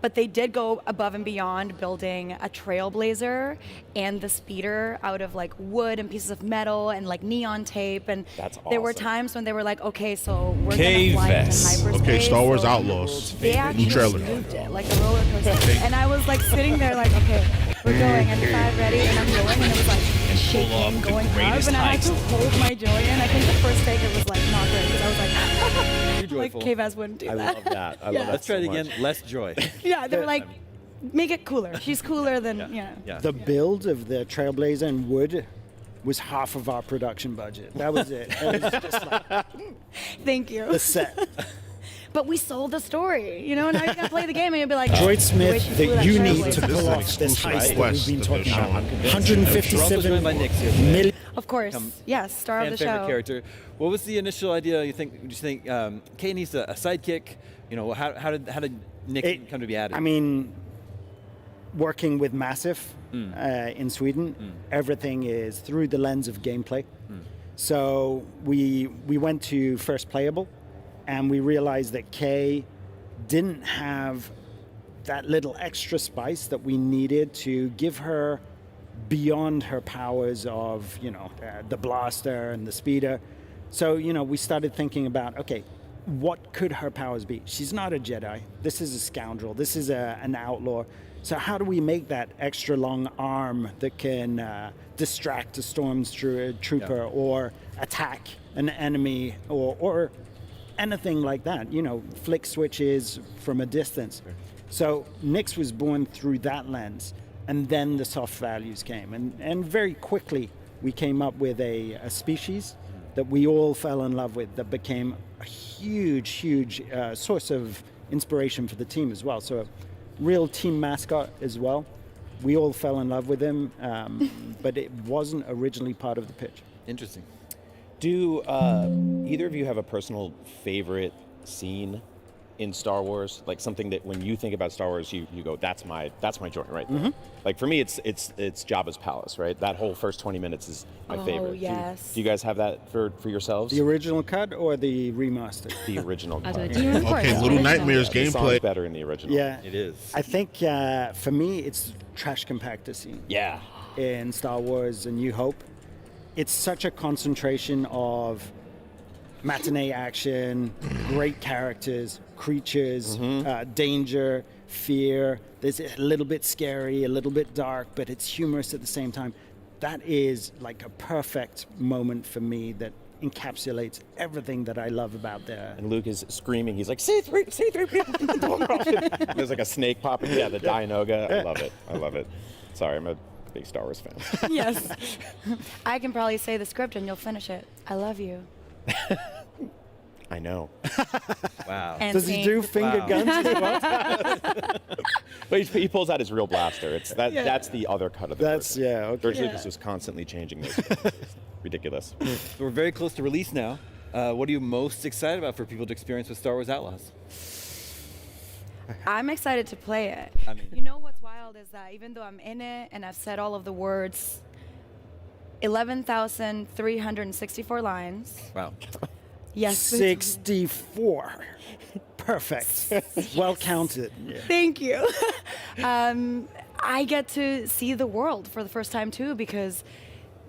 But they did go above and beyond, building a trailblazer and the speeder out of wood and pieces of metal and neon tape. And there were times when they were like, okay, so we're gonna fly into hyperspace. Okay, Star Wars Outlaws. They actually moved it like a roller coaster. And I was sitting there okay, we're going, and 5 ready, and I'm going, and it was shaking, going up, and I had to hold my joy in. I think the first take it was not good, because I was Kay Vess wouldn't do that. I love that. I love that. Let's try it so again. much. Less joy. Yeah, they were make it cooler. She's cooler than, The build of the Trailblazer in wood was half of our production budget. That was it. It was just thank you. The set. But we sold the story, now you gotta play the game and you'll be like, Droid Smith, that you need to This is pull an off this exclusive heist that request we've been of the talking about. show. 157 million. Of course, yes, star of the favorite show. character. What was the initial idea? You think Kay needs a sidekick? How did Nick come to be added? I mean, working with Massive in Sweden, everything is through the lens of gameplay. So we went to First Playable, and we realized that Kay didn't have that little extra spice that we needed to give her beyond her powers of, the blaster and the speeder. So, we started thinking about, okay, what could her powers be? She's not a Jedi. This is a scoundrel. This is an outlaw. So how do we make that extra long arm that can distract a stormtrooper or attack an enemy or anything like that? Flick switches from a distance. So Nyx was born through that lens, and then the soft values came. And very quickly we came up with a species that we all fell in love with that became a huge source of inspiration for the team as well. So a real team mascot as well. We all fell in love with him, but it wasn't originally part of the pitch. Interesting. Do either of you have a personal favorite scene in Star Wars? Like something that when you think about Star Wars, you go, that's my joint right there. Like for me, it's Jabba's palace, right? That whole first 20 minutes is my favorite. Yes. Do you guys have that for yourselves? The original cut or the remastered? The original cut. Okay, Little Nightmares The song's gameplay. better in the original. Yeah, It is. I think for me, it's trash compactor scene. Yeah. In Star Wars: A New Hope, it's such a concentration of matinee action, great characters, creatures, danger, fear. There's a little bit scary, a little bit dark, but it's humorous at the same time. That is like a perfect moment for me that encapsulates everything that I love about there. And Luke is screaming. He's like, C-3PO. There's like a snake popping. Yeah, the Dianoga. I love it. Sorry, I'm a big Star Wars fan. Yes. I can probably say the script and you'll finish it. I love you. I know. Wow. And Does he do finger guns as well? But he pulls out his real blaster. That's the other cut of the version. Okay. George Lucas was constantly changing those things. Ridiculous. So we're very close to release now. What are you most excited about for people to experience with Star Wars Outlaws? I'm excited to play it. I mean, You know what's wild is that even though I'm in it and I've said all of the words, 11,364 lines. wow. Yes. 64. Perfect. Well counted. Thank you. I get to see the world for the first time too because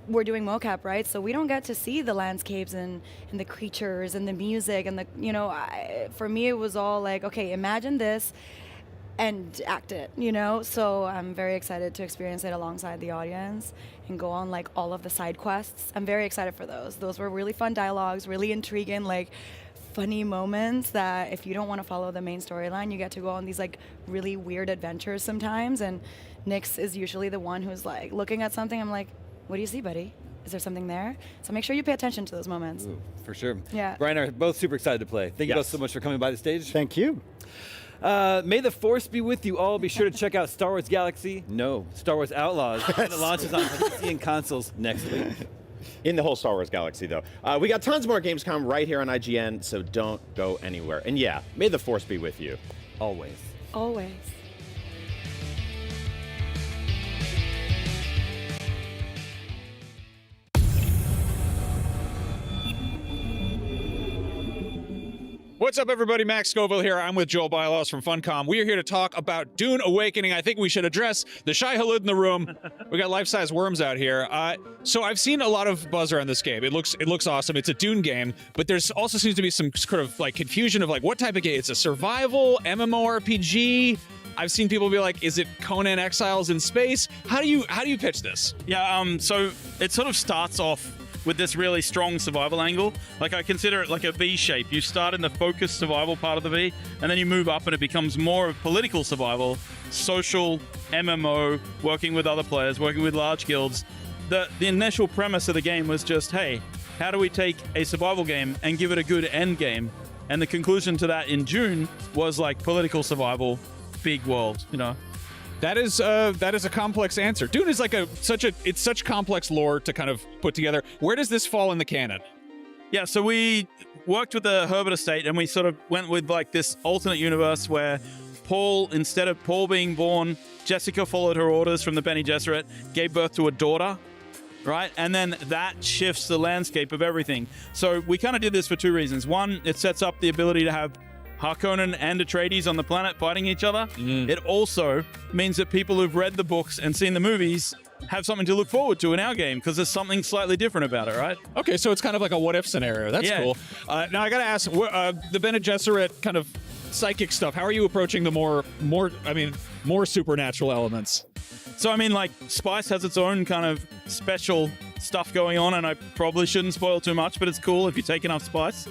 we're doing mocap, right? So we don't get to see the landscapes and the creatures and the music and for me it was all like, okay, imagine this and act it, So I'm very excited to experience it alongside the audience and go on like all of the side quests. I'm very excited for those. Those were really fun dialogues, really intriguing, like funny moments that if you don't want to follow the main storyline, you get to go on these like really weird adventures sometimes. And Nyx is usually the one who's like looking at something. I'm like, what do you see, buddy? Is there something there? So make sure you pay attention to those moments. Ooh, for sure. Yeah. Brian and I are both super excited to play. Thank you both so much for coming by the stage. Thank you. May the Force be with you all. Be sure to check out Star Wars Star Wars Outlaws. And it launches on PC and consoles next week. In the whole Star Wars galaxy, though. We got tons more Gamescom right here on IGN, so don't go anywhere. And yeah, may the Force be with you. Always. Always. What's up, everybody? Max Scoville here. I'm with Joel Bylaws from Funcom. We are here to talk about Dune Awakening. I think we should address the Shai Hulud in the room. We got life-size worms out here. So I've seen a lot of buzz around this game. It looks awesome. It's a Dune game, but there's also seems to be some sort of like confusion of like what type of game. It's a survival MMORPG. I've seen people be like, is it Conan Exiles in space? How do you pitch this? Yeah, so it sort of starts off with this really strong survival angle. Like I consider it like a V shape. You start in the focused survival part of the V, and then you move up and it becomes more of political survival, social, MMO, working with other players, working with large guilds. The initial premise of the game was just, hey, how do we take a survival game and give it a good end game? And the conclusion to that in June was like political survival, big world, That is a complex answer. Dune is like it's such complex lore to kind of put together. Where does this fall in the canon? Yeah, so we worked with the Herbert estate and we sort of went with like this alternate universe where instead of Paul being born, Jessica followed her orders from the Bene Gesserit, gave birth to a daughter, right? And then that shifts the landscape of everything. So we kind of did this for two reasons. One, it sets up the ability to have Harkonnen and Atreides on the planet fighting each other. It also means that people who've read the books and seen the movies have something to look forward to in our game because there's something slightly different about it, right? Okay, so it's kind of like a what-if scenario. That's cool. Now I got to ask, the Bene Gesserit kind of psychic stuff. How are you approaching the more supernatural elements? So I mean, like, Spice has its own kind of special stuff going on, and I probably shouldn't spoil too much, but it's cool if you take enough Spice.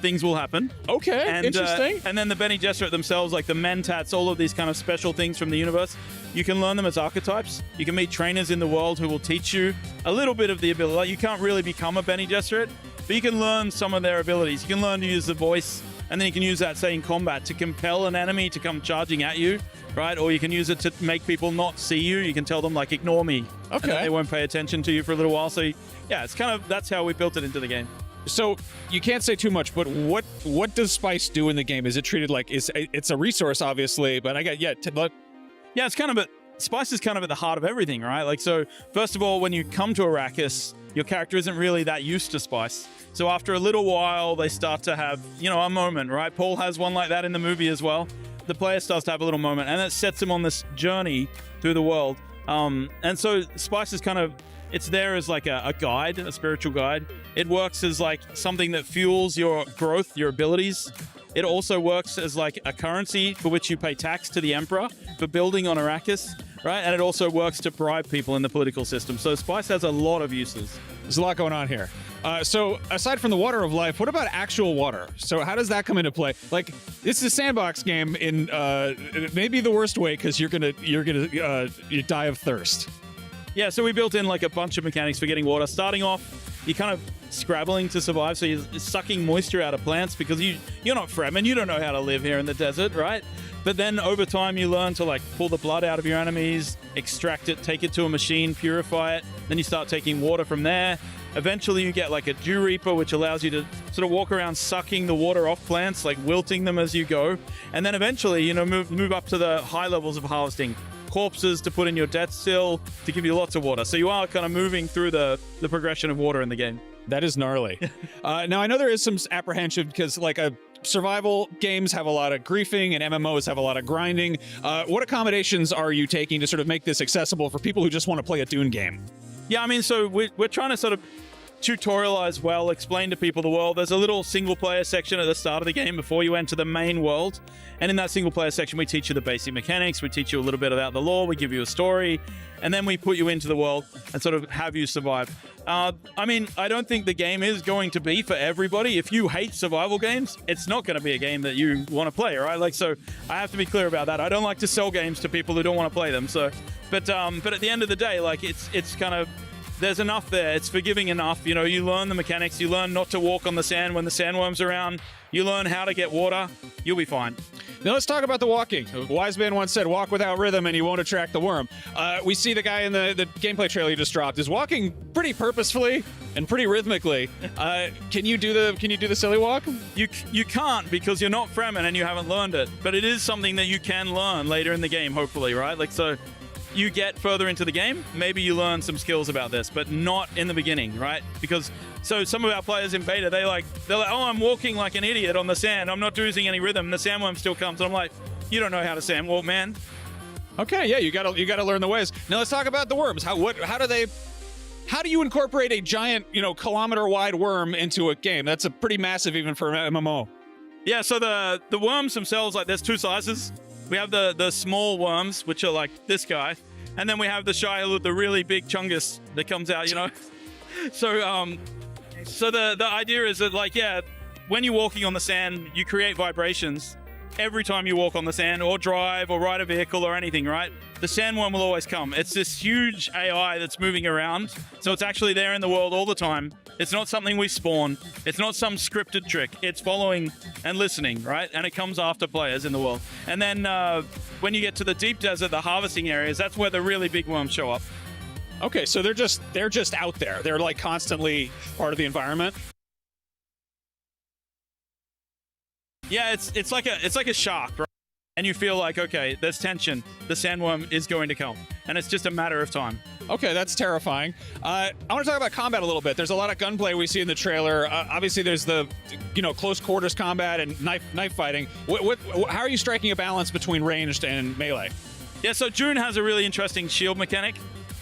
Things will happen. Okay, and, interesting. And then the Bene Gesserit themselves, like the Mentats, all of these kind of special things from the universe, you can learn them as archetypes. You can meet trainers in the world who will teach you a little bit of the ability. Like, you can't really become a Bene Gesserit, but you can learn some of their abilities. You can learn to use the voice, and then you can use that, say, in combat to compel an enemy to come charging at you, right? Or you can use it to make people not see you. You can tell them, like, ignore me. Okay. And they won't pay attention to you for a little while. So, yeah, it's kind of, that's how we built it into the game. So you can't say too much, but what does Spice do in the game? Is it treated like it's a resource, obviously? But it's kind of Spice is kind of at the heart of everything, right? Like, so first of all, when you come to Arrakis, your character isn't really that used to Spice. So after a little while, they start to have, a moment, right? Paul has one like that in the movie as well. The player starts to have a little moment, and it sets him on this journey through the world. And so Spice is kind of, it's there as like a guide, a spiritual guide. It works as like something that fuels your growth, your abilities. It also works as like a currency for which you pay tax to the Emperor for building on Arrakis, right? And it also works to bribe people in the political system. So Spice has a lot of uses. There's a lot going on here. So aside from the water of life, what about actual water? So how does that come into play? Like, this is a sandbox game in maybe the worst way, because you're gonna die of thirst. Yeah, so we built in like a bunch of mechanics for getting water. Starting off, you're kind of scrabbling to survive, so you're sucking moisture out of plants because you're not Fremen, you don't know how to live here in the desert, right? But then over time you learn to like pull the blood out of your enemies, extract it, take it to a machine, purify it, then you start taking water from there. Eventually you get like a Dew Reaper, which allows you to sort of walk around sucking the water off plants, like wilting them as you go. And then eventually, move up to the high levels of harvesting. Corpses to put in your death still to give you lots of water. So you are kind of moving through the progression of water in the game. That is gnarly. Now, I know there is some apprehension because like survival games have a lot of griefing and MMOs have a lot of grinding. What accommodations are you taking to sort of make this accessible for people who just want to play a Dune game? Yeah, I mean, so we're trying to sort of tutorialize well, explain to people the world. There's a little single player section at the start of the game before you enter the main world. And in that single player section, we teach you the basic mechanics. We teach you a little bit about the lore. We give you a story. And then we put you into the world and sort of have you survive. I mean, I don't think the game is going to be for everybody. If you hate survival games, it's not going to be a game that you want to play, right? Like, so I have to be clear about that. I don't like to sell games to people who don't want to play them. So, but at the end of the day, like, it's kind of, there's enough there. It's forgiving enough. You learn the mechanics. You learn not to walk on the sand when the sandworm's around. You learn how to get water. You'll be fine. Now let's talk about the walking. A wise man once said, walk without rhythm and you won't attract the worm. We see the guy in the gameplay trailer you just dropped is walking pretty purposefully and pretty rhythmically. Can you do the silly walk? You can't because you're not Fremen and you haven't learned it. But it is something that you can learn later in the game, hopefully, right? Like, so you get further into the game, maybe you learn some skills about this, but not in the beginning, right? Because so some of our players in beta, they're like, oh, I'm walking like an idiot on the sand. I'm not using any rhythm. The sandworm still comes. And I'm like, you don't know how to sandwalk, man. Okay, yeah, you gotta learn the ways. Now let's talk about the worms. How do you incorporate a giant, kilometer-wide worm into a game? That's a pretty massive even for an MMO. Yeah, so the worms themselves, like, there's two sizes. We have the small worms, which are like this guy, and then we have the Shia, the really big chungus that comes out, So the idea is that, like, yeah, when you're walking on the sand, you create vibrations every time you walk on the sand or drive or ride a vehicle or anything, right? The sandworm will always come. It's this huge AI that's moving around, so it's actually there in the world all the time. It's not something we spawn. It's not some scripted trick. It's following and listening, right? And it comes after players in the world. And then when you get to the deep desert, the harvesting areas, that's where the really big worms show up. Okay, so they're just out there. They're like constantly part of the environment. Yeah, it's like a shark, right? And you feel like, okay, there's tension. The sandworm is going to come, and it's just a matter of time. Okay, that's terrifying. I want to talk about combat a little bit. There's a lot of gunplay we see in the trailer. Obviously, there's the close quarters combat and knife fighting. How are you striking a balance between ranged and melee? Yeah, so Dune has a really interesting shield mechanic.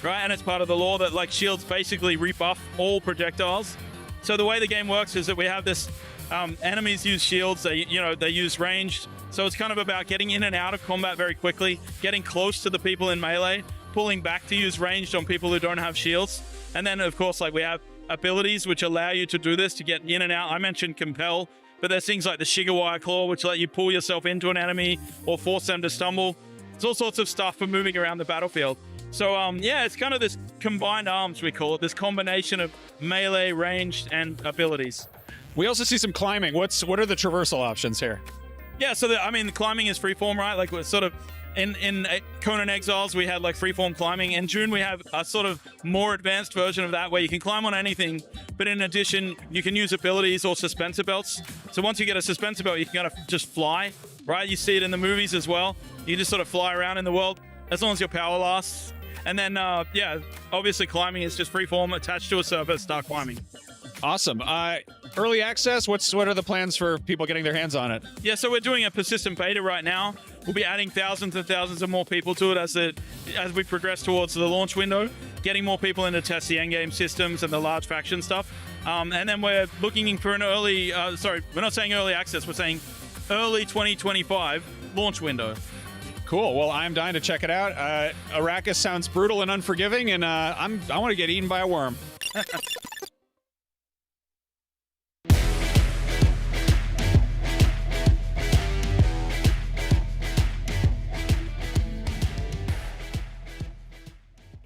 right? And it's part of the law that like shields basically rebuff all projectiles. So the way the game works is that we have this enemies use shields, they use ranged. So it's kind of about getting in and out of combat very quickly, getting close to the people in melee, pulling back to use ranged on people who don't have shields. And then of course, like we have abilities which allow you to do this, to get in and out. I mentioned Compel, but there's things like the Shigawire Claw, which let you pull yourself into an enemy or force them to stumble. There's all sorts of stuff for moving around the battlefield. So yeah, it's kind of this combined arms, we call it, this combination of melee, ranged, and abilities. We also see some climbing. What are the traversal options here? Yeah, so the climbing is freeform, right? Like we're sort of in Conan Exiles, we had like freeform climbing. In June, we have a sort of more advanced version of that where you can climb on anything, but in addition, you can use abilities or suspensor belts. So once you get a suspensor belt, you can kind of just fly, right? You see it in the movies as well. You just sort of fly around in the world as long as your power lasts. And then, yeah, obviously climbing is just freeform attached to a surface, start climbing. Awesome. Early access, what are the plans for people getting their hands on it? Yeah, so we're doing a persistent beta right now. We'll be adding thousands and thousands of more people to it as we progress towards the launch window, getting more people in to test the endgame systems and the large faction stuff. And then we're looking for an early, sorry, we're not saying early access, we're saying early 2025 launch window. Cool. Well, I'm dying to check it out. Arrakis sounds brutal and unforgiving, and I want to get eaten by a worm.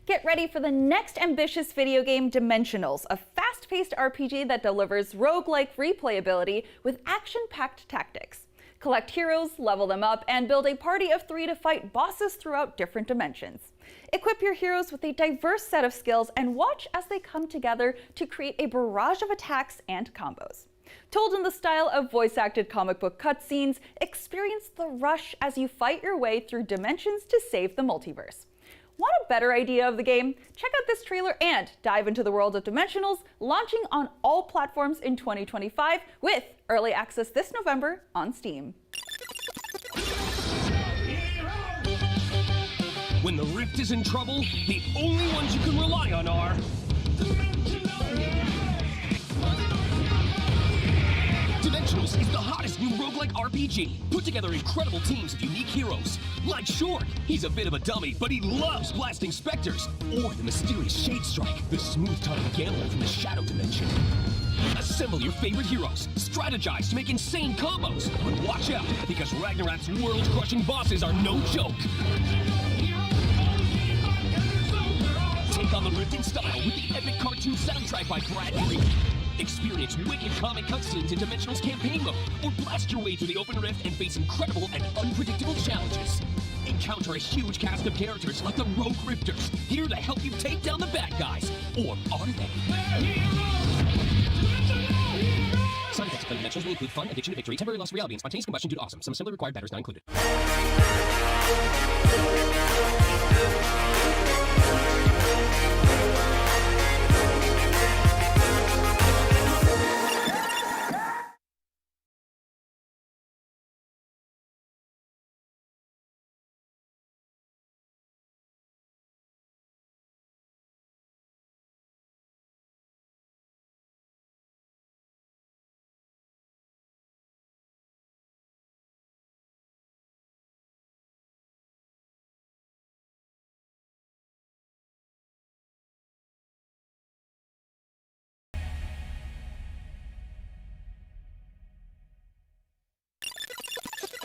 Get ready for the next ambitious video game, Dimensionals, a fast-paced RPG that delivers roguelike replayability with action-packed tactics. Collect heroes, level them up, and build a party of 3 to fight bosses throughout different dimensions. Equip your heroes with a diverse set of skills and watch as they come together to create a barrage of attacks and combos. Told in the style of voice-acted comic book cutscenes, experience the rush as you fight your way through dimensions to save the multiverse. Want a better idea of the game? Check out this trailer and dive into the world of Dimensionals, launching on all platforms in 2025 with early access this November on Steam. When the Rift is in trouble, the only ones you can rely on are... Dimensionals is the hottest new roguelike RPG. Put together incredible teams of unique heroes. Like Short, he's a bit of a dummy, but he loves blasting specters. Or the mysterious Shade Strike, the smooth-tongued gambler from the Shadow Dimension. Assemble your favorite heroes, strategize to make insane combos. But watch out, because Ragnarok's world-crushing bosses are no joke. Take on the Rift in style with the epic cartoon soundtrack by Brad Green. Experience wicked comic cutscenes in Dimensional's campaign mode, or blast your way through the open rift and face incredible and unpredictable challenges. Encounter a huge cast of characters like the Rogue Rifters, here to help you take down the bad guys. Or are they? Side effects of playing Dimensionals will include fun, addiction to victory, temporary loss of reality, and spontaneous combustion due to awesome. Some assembly required batteries not included.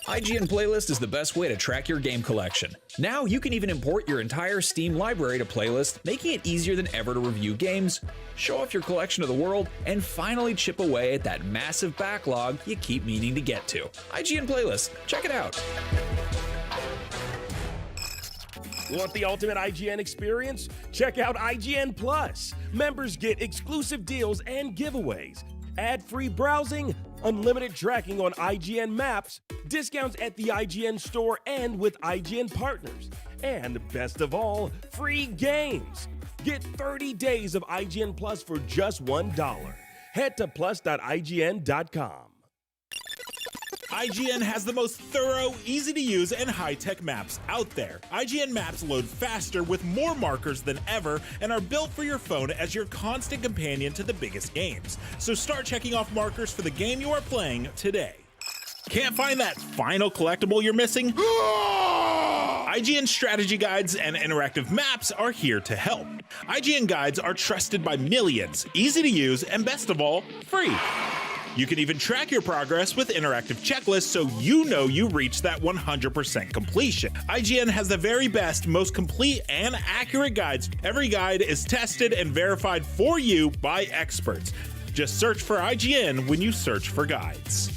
IGN Playlist is the best way to track your game collection. Now you can even import your entire Steam library to Playlist, making it easier than ever to review games, show off your collection of the world, and finally chip away at that massive backlog you keep meaning to get to. IGN Playlist, check it out. Want the ultimate IGN experience? Check out IGN Plus. Members get exclusive deals and giveaways, ad-free browsing, unlimited tracking on IGN maps, discounts at the IGN store and with IGN partners, and best of all, free games. Get 30 days of IGN Plus for just $1. Head to plus.ign.com. IGN has the most thorough, easy-to-use, and high-tech maps out there. IGN maps load faster with more markers than ever and are built for your phone as your constant companion to the biggest games. So start checking off markers for the game you are playing today. Can't find that final collectible you're missing? IGN strategy guides and interactive maps are here to help. IGN guides are trusted by millions, easy to use, and best of all, free. You can even track your progress with interactive checklists so you know you reached that 100% completion. IGN has the very best, most complete, and accurate guides. Every guide is tested and verified for you by experts. Just search for IGN when you search for guides.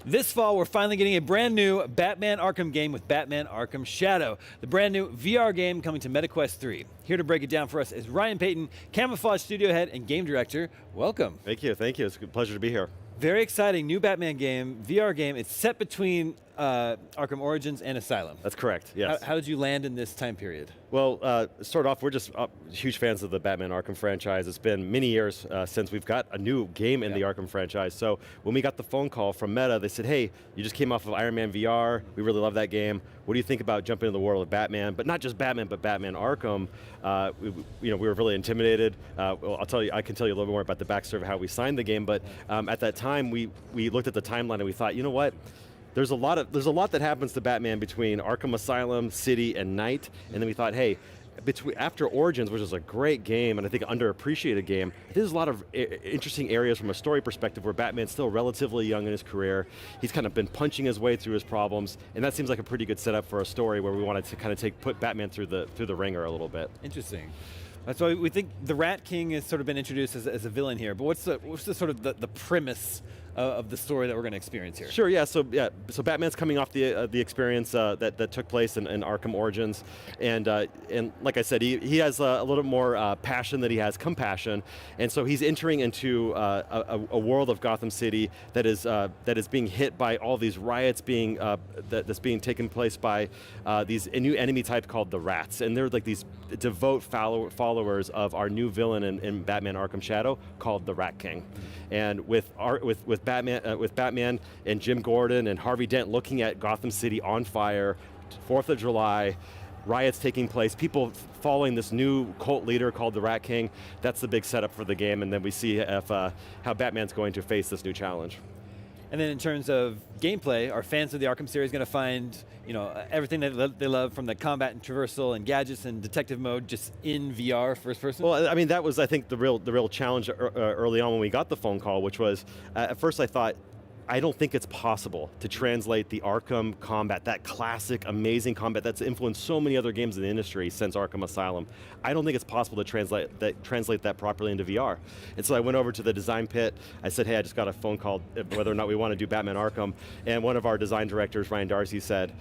This fall, we're finally getting a brand new Batman Arkham game with Batman Arkham Shadow, the brand new VR game coming to MetaQuest 3. Here to break it down for us is Ryan Payton, Camouflage Studio Head and Game Director. Welcome. Thank you. It's a pleasure to be here. Very exciting new Batman game, VR game. It's set between Arkham Origins and Asylum. That's correct, yes. How did you land in this time period? Well, start off, we're just huge fans of the Batman Arkham franchise. It's been many years since we've got a new game in the Arkham franchise. So when we got the phone call from Meta, they said, hey, you just came off of Iron Man VR. We really love that game. What do you think about jumping into the world of Batman? But not just Batman, but Batman Arkham. We were really intimidated. Well, I can tell you a little more about the backstory of how we signed the game. But at that time, we looked at the timeline and we thought, you know what? There's a lot that happens to Batman between Arkham Asylum, City, and Night. And then we thought, hey, after Origins, which is a great game and I think an underappreciated game, there's a lot of interesting areas from a story perspective where Batman's still relatively young in his career. He's kind of been punching his way through his problems, and that seems like a pretty good setup for a story where we wanted to kind of put Batman through the ringer a little bit. Interesting. So we think the Rat King has sort of been introduced as a villain here, but what's the sort of the premise of the story that we're going to experience here? Sure, yeah. So Batman's coming off the experience that took place in Arkham Origins, and like I said, he has a little more passion than he has compassion, and so he's entering into a world of Gotham City that is being hit by all these riots that's being taken place by these a new enemy type called the Rats, and they're like these devout followers of our new villain in Batman Arkham Shadow called the Rat King. And with Batman and Jim Gordon and Harvey Dent looking at Gotham City on fire, 4th of July, riots taking place, people following this new cult leader called the Rat King, that's the big setup for the game, and then we see how Batman's going to face this new challenge. And then in terms of gameplay, are fans of the Arkham series going to find everything that they love from the combat and traversal and gadgets and detective mode just in VR first person? Well, I mean, that was, I think, the real challenge early on when we got the phone call, which was, at first I thought, I don't think it's possible to translate the Arkham combat, that classic, amazing combat that's influenced so many other games in the industry since Arkham Asylum. I don't think it's possible to translate that properly into VR. And so I went over to the design pit. I said, hey, I just got a phone call whether or not we want to do Batman Arkham. And one of our design directors, Ryan Darcy, said,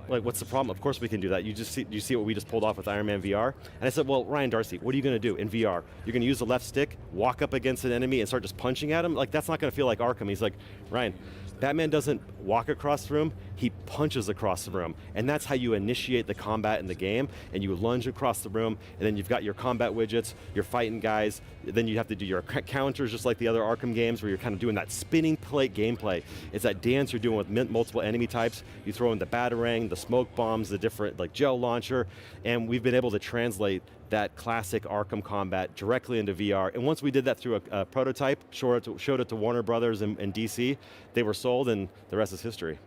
what's the problem? Of course we can do that. You see what we just pulled off with Iron Man VR? And I said, well, Ryan Darcy, what are you going to do in VR? You're going to use the left stick, walk up against an enemy, and start just punching at him? Like, that's not going to feel like Arkham. He's like, Ryan, Batman doesn't walk across the room, he punches across the room. And that's how you initiate the combat in the game, and you lunge across the room, and then you've got your combat widgets, you're fighting guys, then you have to do your counters just like the other Arkham games where you're kind of doing that spinning plate gameplay. It's that dance you're doing with multiple enemy types. You throw in the Batarang, the smoke bombs, the different like gel launcher, and we've been able to translate that classic Arkham combat directly into VR. And once we did that through a prototype, showed it to Warner Brothers and DC, they were sold, and the rest is history.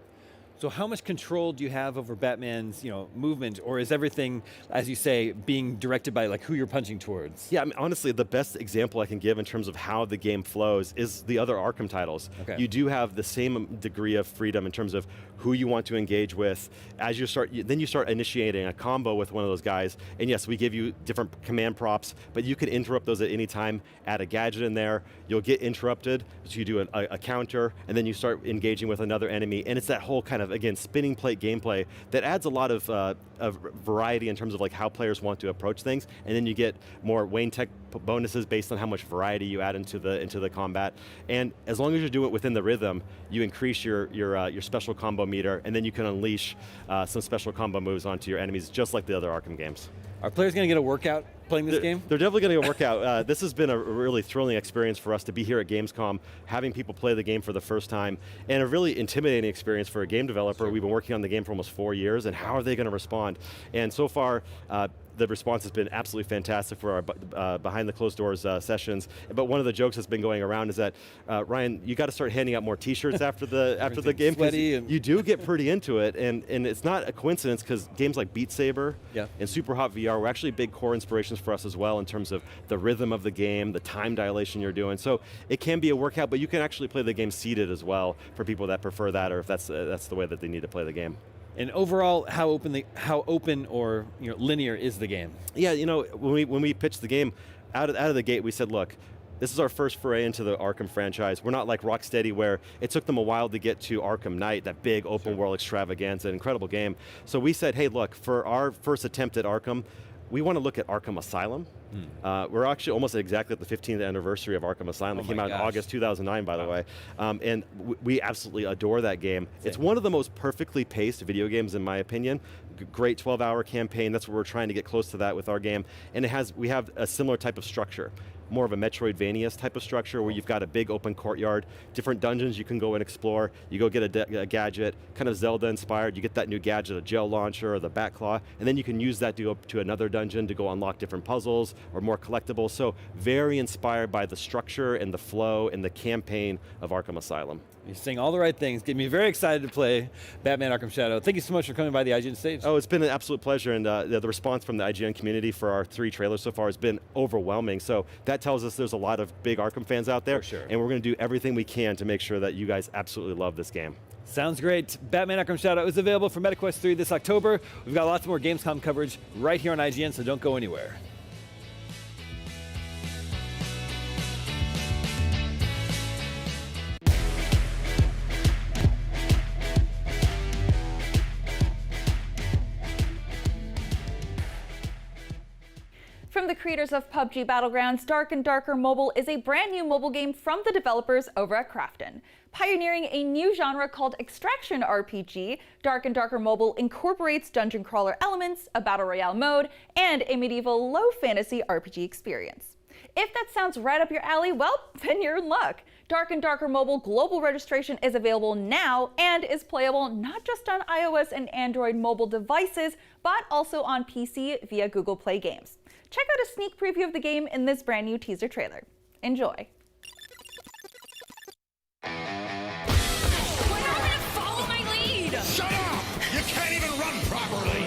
So how much control do you have over Batman's movement, or is everything, as you say, being directed by like who you're punching towards? Yeah, I mean, honestly, the best example I can give in terms of how the game flows is the other Arkham titles. Okay. You do have the same degree of freedom in terms of who you want to engage with. As you start initiating a combo with one of those guys, and yes, we give you different command props, but you can interrupt those at any time, add a gadget in there, you'll get interrupted, so you do a counter, and then you start engaging with another enemy, and it's that whole kind of again, spinning plate gameplay that adds a lot of variety in terms of like how players want to approach things, and then you get more Wayne Tech bonuses based on how much variety you add into the combat. And as long as you do it within the rhythm, you increase your special combo meter, and then you can unleash some special combo moves onto your enemies, just like the other Arkham games. Are players going to get a workout playing this game? They're definitely going to get a workout. This has been a really thrilling experience for us to be here at Gamescom, having people play the game for the first time, and a really intimidating experience for a game developer. We've been working on the game for almost 4 years, and how are they going to respond? And so far, the response has been absolutely fantastic for our behind the closed doors sessions. But one of the jokes that's been going around is that Ryan, you got to start handing out more T-shirts after the game. You do get pretty into it, and it's not a coincidence because games like Beat Saber and Super Hot VR were actually big core inspirations for us as well in terms of the rhythm of the game, the time dilation you're doing. So it can be a workout, but you can actually play the game seated as well for people that prefer that, or if that's the way that they need to play the game. And overall, how open or linear is the game? Yeah, when we pitched the game out of the gate, we said, look, this is our first foray into the Arkham franchise. We're not like Rocksteady, where it took them a while to get to Arkham Knight, that big open world extravaganza, an incredible game. So we said, hey, look, for our first attempt at Arkham, we want to look at Arkham Asylum. We're actually almost exactly at the 15th anniversary of Arkham Asylum. It came out in August 2009, by the way. And we absolutely adore that game. It's one of the most perfectly paced video games, in my opinion. Great 12-hour campaign. That's what we're trying to get close to that with our game. And we have a similar type of structure. More of a Metroidvania type of structure where you've got a big open courtyard, different dungeons you can go and explore. You go get a gadget, kind of Zelda inspired. You get that new gadget, a gel launcher or the bat claw, and then you can use that to go to another dungeon to go unlock different puzzles or more collectibles. So very inspired by the structure and the flow and the campaign of Arkham Asylum. You're saying all the right things. Get me very excited to play Batman Arkham Shadow. Thank you so much for coming by the IGN stage. Oh, it's been an absolute pleasure, and the response from the IGN community for our 3 trailers so far has been overwhelming. So that tells us there's a lot of big Arkham fans out there, and we're going to do everything we can to make sure that you guys absolutely love this game. Sounds great. Batman Arkham Shadow is available for MetaQuest 3 this October. We've got lots more Gamescom coverage right here on IGN, so don't go anywhere. From the creators of PUBG Battlegrounds, Dark and Darker Mobile is a brand new mobile game from the developers over at Krafton. Pioneering a new genre called Extraction RPG, Dark and Darker Mobile incorporates dungeon crawler elements, a battle royale mode, and a medieval low fantasy RPG experience. If that sounds right up your alley, well, then you're in luck. Dark and Darker Mobile global registration is available now and is playable not just on iOS and Android mobile devices, but also on PC via Google Play Games. Check out a sneak preview of the game in this brand new teaser trailer. Enjoy. Follow my lead! Shut up! You can't even run properly!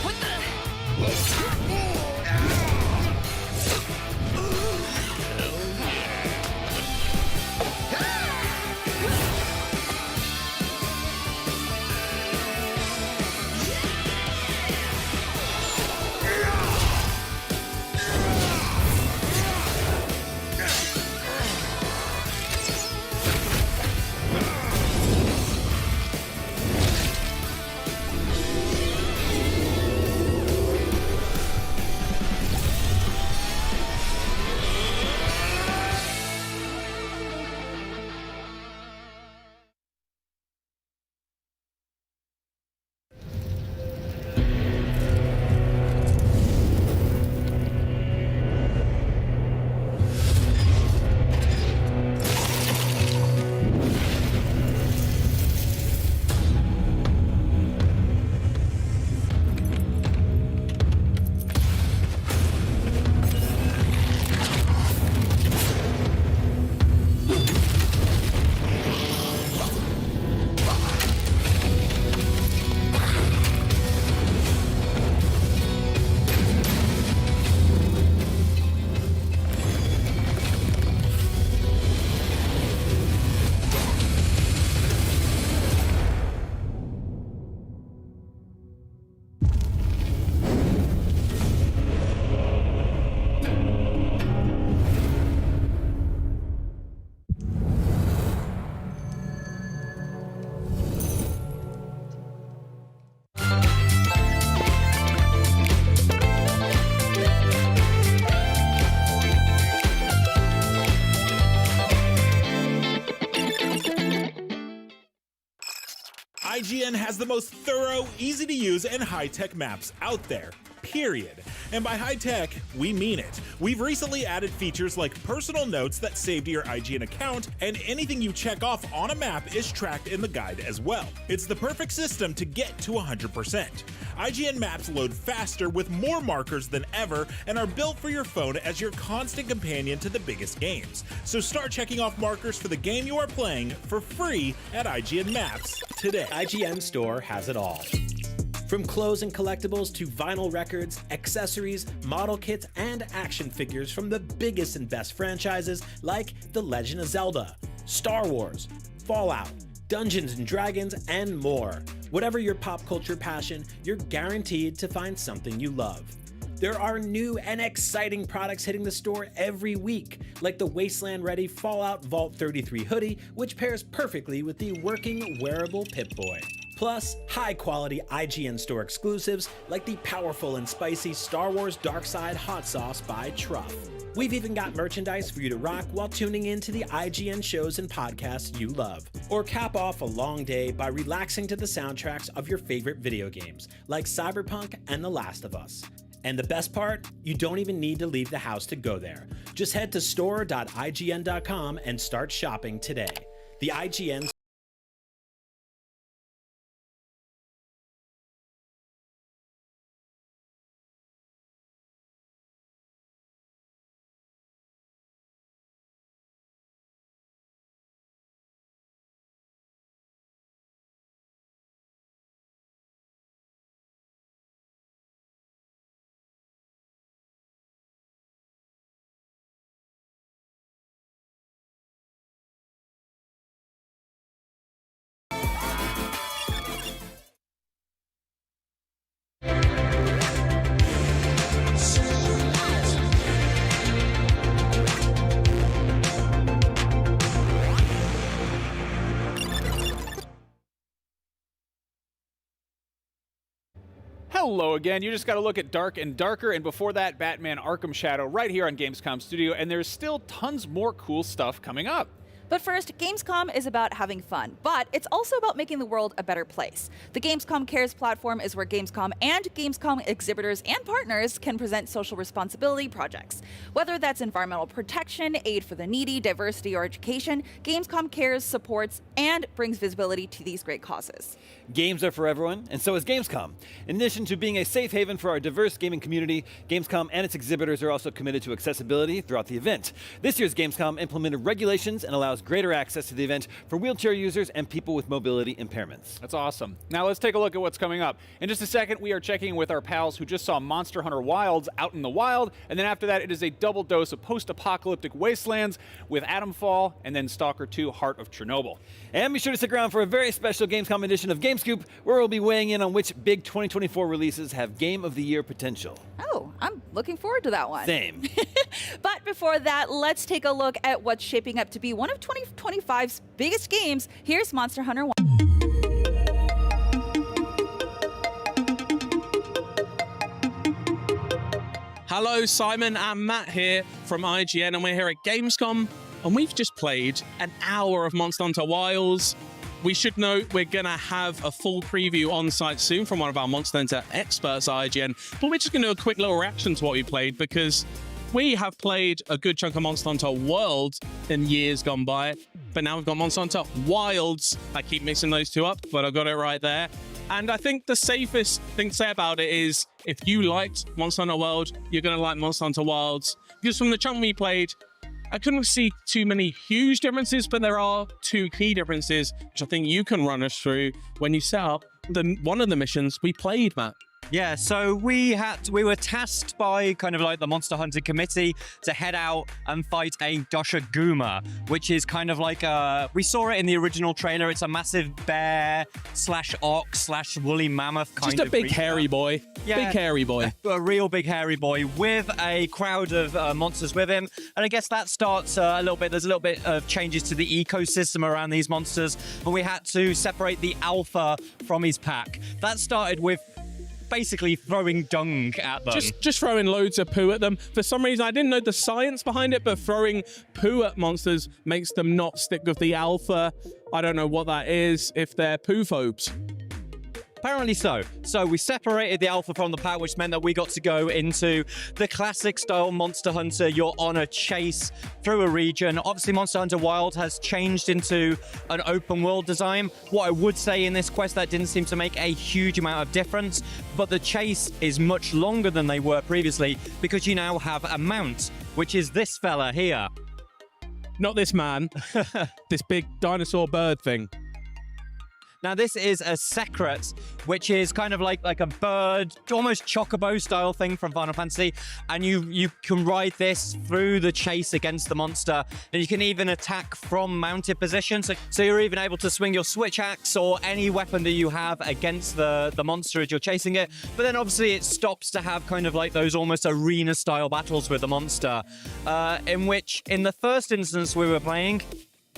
What the? IGN has the most thorough, easy to use, and high-tech maps out there. Period. And by high-tech, we mean it. We've recently added features like personal notes that save to your IGN account, and anything you check off on a map is tracked in the guide as well. It's the perfect system to get to 100%. IGN maps load faster with more markers than ever and are built for your phone as your constant companion to the biggest games. So start checking off markers for the game you are playing for free at IGN Maps today. IGN Store has it all. From clothes and collectibles to vinyl records, accessories, model kits, and action figures from the biggest and best franchises like The Legend of Zelda, Star Wars, Fallout, Dungeons & Dragons, and more. Whatever your pop culture passion, you're guaranteed to find something you love. There are new and exciting products hitting the store every week, like the Wasteland-ready Fallout Vault 33 hoodie, which pairs perfectly with the working wearable Pip-Boy. Plus, high-quality IGN Store exclusives like the powerful and spicy Star Wars Darkside Hot Sauce by Truff. We've even got merchandise for you to rock while tuning into the IGN shows and podcasts you love. Or cap off a long day by relaxing to the soundtracks of your favorite video games, like Cyberpunk and The Last of Us. And the best part? You don't even need to leave the house to go there. Just head to store.ign.com and start shopping today. The IGN Hello again. You just got to look at Dark and Darker, and before that, Batman Arkham Shadow right here on Gamescom Studio, and there's still tons more cool stuff coming up. But first, Gamescom is about having fun, but it's also about making the world a better place. The Gamescom Cares platform is where Gamescom and Gamescom exhibitors and partners can present social responsibility projects. Whether that's environmental protection, aid for the needy, diversity, or education, Gamescom Cares supports and brings visibility to these great causes. Games are for everyone, and so is Gamescom. In addition to being a safe haven for our diverse gaming community, Gamescom and its exhibitors are also committed to accessibility throughout the event. This year's Gamescom implemented regulations and allows greater access to the event for wheelchair users and people with mobility impairments. That's awesome. Now let's take a look at what's coming up. In just a second, we are checking with our pals who just saw Monster Hunter Wilds out in the wild, and then after that, it is a double dose of post-apocalyptic wastelands with Atomfall and then Stalker 2 Heart of Chernobyl. And be sure to stick around for a very special Gamescom edition of GameScoop, where we'll be weighing in on which big 2024 releases have Game of the Year potential. Oh, I'm looking forward to that one. Same. But before that, let's take a look at what's shaping up to be one of 2025's biggest games. Here's Monster Hunter 1. Hello, Simon and Matt here from IGN, and we're here at Gamescom, and we've just played an hour of Monster Hunter Wilds. We should note we're going to have a full preview on site soon from one of our Monster Hunter experts at IGN, but we're just going to do a quick little reaction to what we played, because we have played a good chunk of Monster Hunter World in years gone by, but now we've got Monster Hunter Wilds. I keep mixing those two up, but I got it right there. And I think the safest thing to say about it is, if you liked Monster Hunter World, you're going to like Monster Hunter Wilds. Because from the chunk we played, I couldn't see too many huge differences, but there are two key differences, which I think you can run us through when you set up one of the missions we played, Matt. Yeah, so we were tasked by kind of like the Monster Hunter Committee to head out and fight a Doshaguma, which is kind of like we saw it in the original trailer. It's a massive bear / ox / woolly mammoth kind of Just a big creature. hairy boy. Yeah, big hairy boy. A real big hairy boy with a crowd of monsters with him. And I guess that starts there's a little bit of changes to the ecosystem around these monsters. And we had to separate the alpha from his pack. That started with basically throwing dung at them. Just throwing loads of poo at them. For some reason, I didn't know the science behind it, but throwing poo at monsters makes them not stick with the alpha. I don't know what that is, if they're poo phobes. Apparently so. So we separated the alpha from the pack, which meant that we got to go into the classic style Monster Hunter. You're on a chase through a region. Obviously, Monster Hunter Wild has changed into an open world design. What I would say in this quest, that didn't seem to make a huge amount of difference, but the chase is much longer than they were previously because you now have a mount, which is this fella here. Not this man. This big dinosaur bird thing. Now, this is a secret, which is kind of like a bird, almost chocobo style thing from Final Fantasy. And you can ride this through the chase against the monster. And you can even attack from mounted position. So you're even able to swing your switch axe or any weapon that you have against the monster as you're chasing it. But then obviously it stops to have kind of like those almost arena style battles with the monster, in which in the first instance we were playing,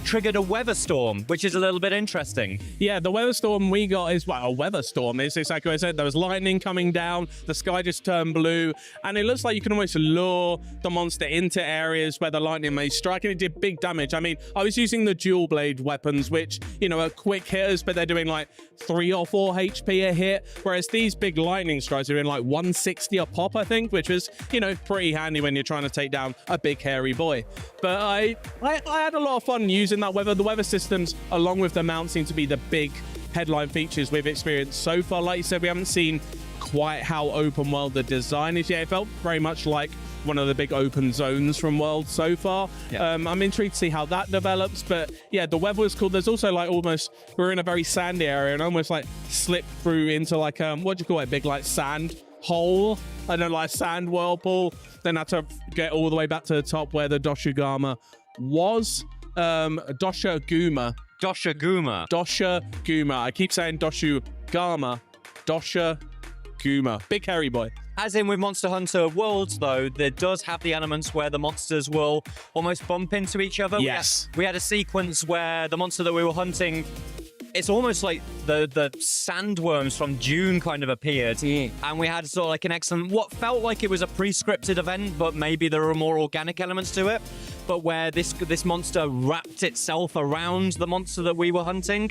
triggered a weather storm, which is a little bit interesting. Yeah, the weather storm we got is, well, a weather storm is exactly what I said. There was lightning coming down, the sky just turned blue, and it looks like you can almost lure the monster into areas where the lightning may strike, and it did big damage. I mean, I was using the dual blade weapons, which, you know, are quick hitters, but they're doing like 3 or 4 HP a hit, whereas these big lightning strikes are in like 160 a pop, I think, which was, you know, pretty handy when you're trying to take down a big hairy boy. But I had a lot of fun using that weather. The weather systems, along with the mount, seem to be the big headline features we've experienced so far. Like you said, we haven't seen quite how open world the design is yet. It felt very much like one of the big open zones from World so far. Yeah. I'm intrigued to see how that develops, but yeah, the weather was cool. There's also like almost, we're in a very sandy area and almost like slipped through into like, what do you call it? Big like sand hole. I don't know, like sand whirlpool. Then had to get all the way back to the top where the Doshugama was. Doshuguma. I keep saying Doshugama. Doshuguma. Big hairy boy. As in with Monster Hunter Worlds, though, there does have the elements where the monsters will almost bump into each other. Yes. We had a sequence where the monster that we were hunting, it's almost like the sandworms from Dune kind of appeared. And we had sort of like an excellent, what felt like it was a pre-scripted event, but maybe there were more organic elements to it. But where this monster wrapped itself around the monster that we were hunting.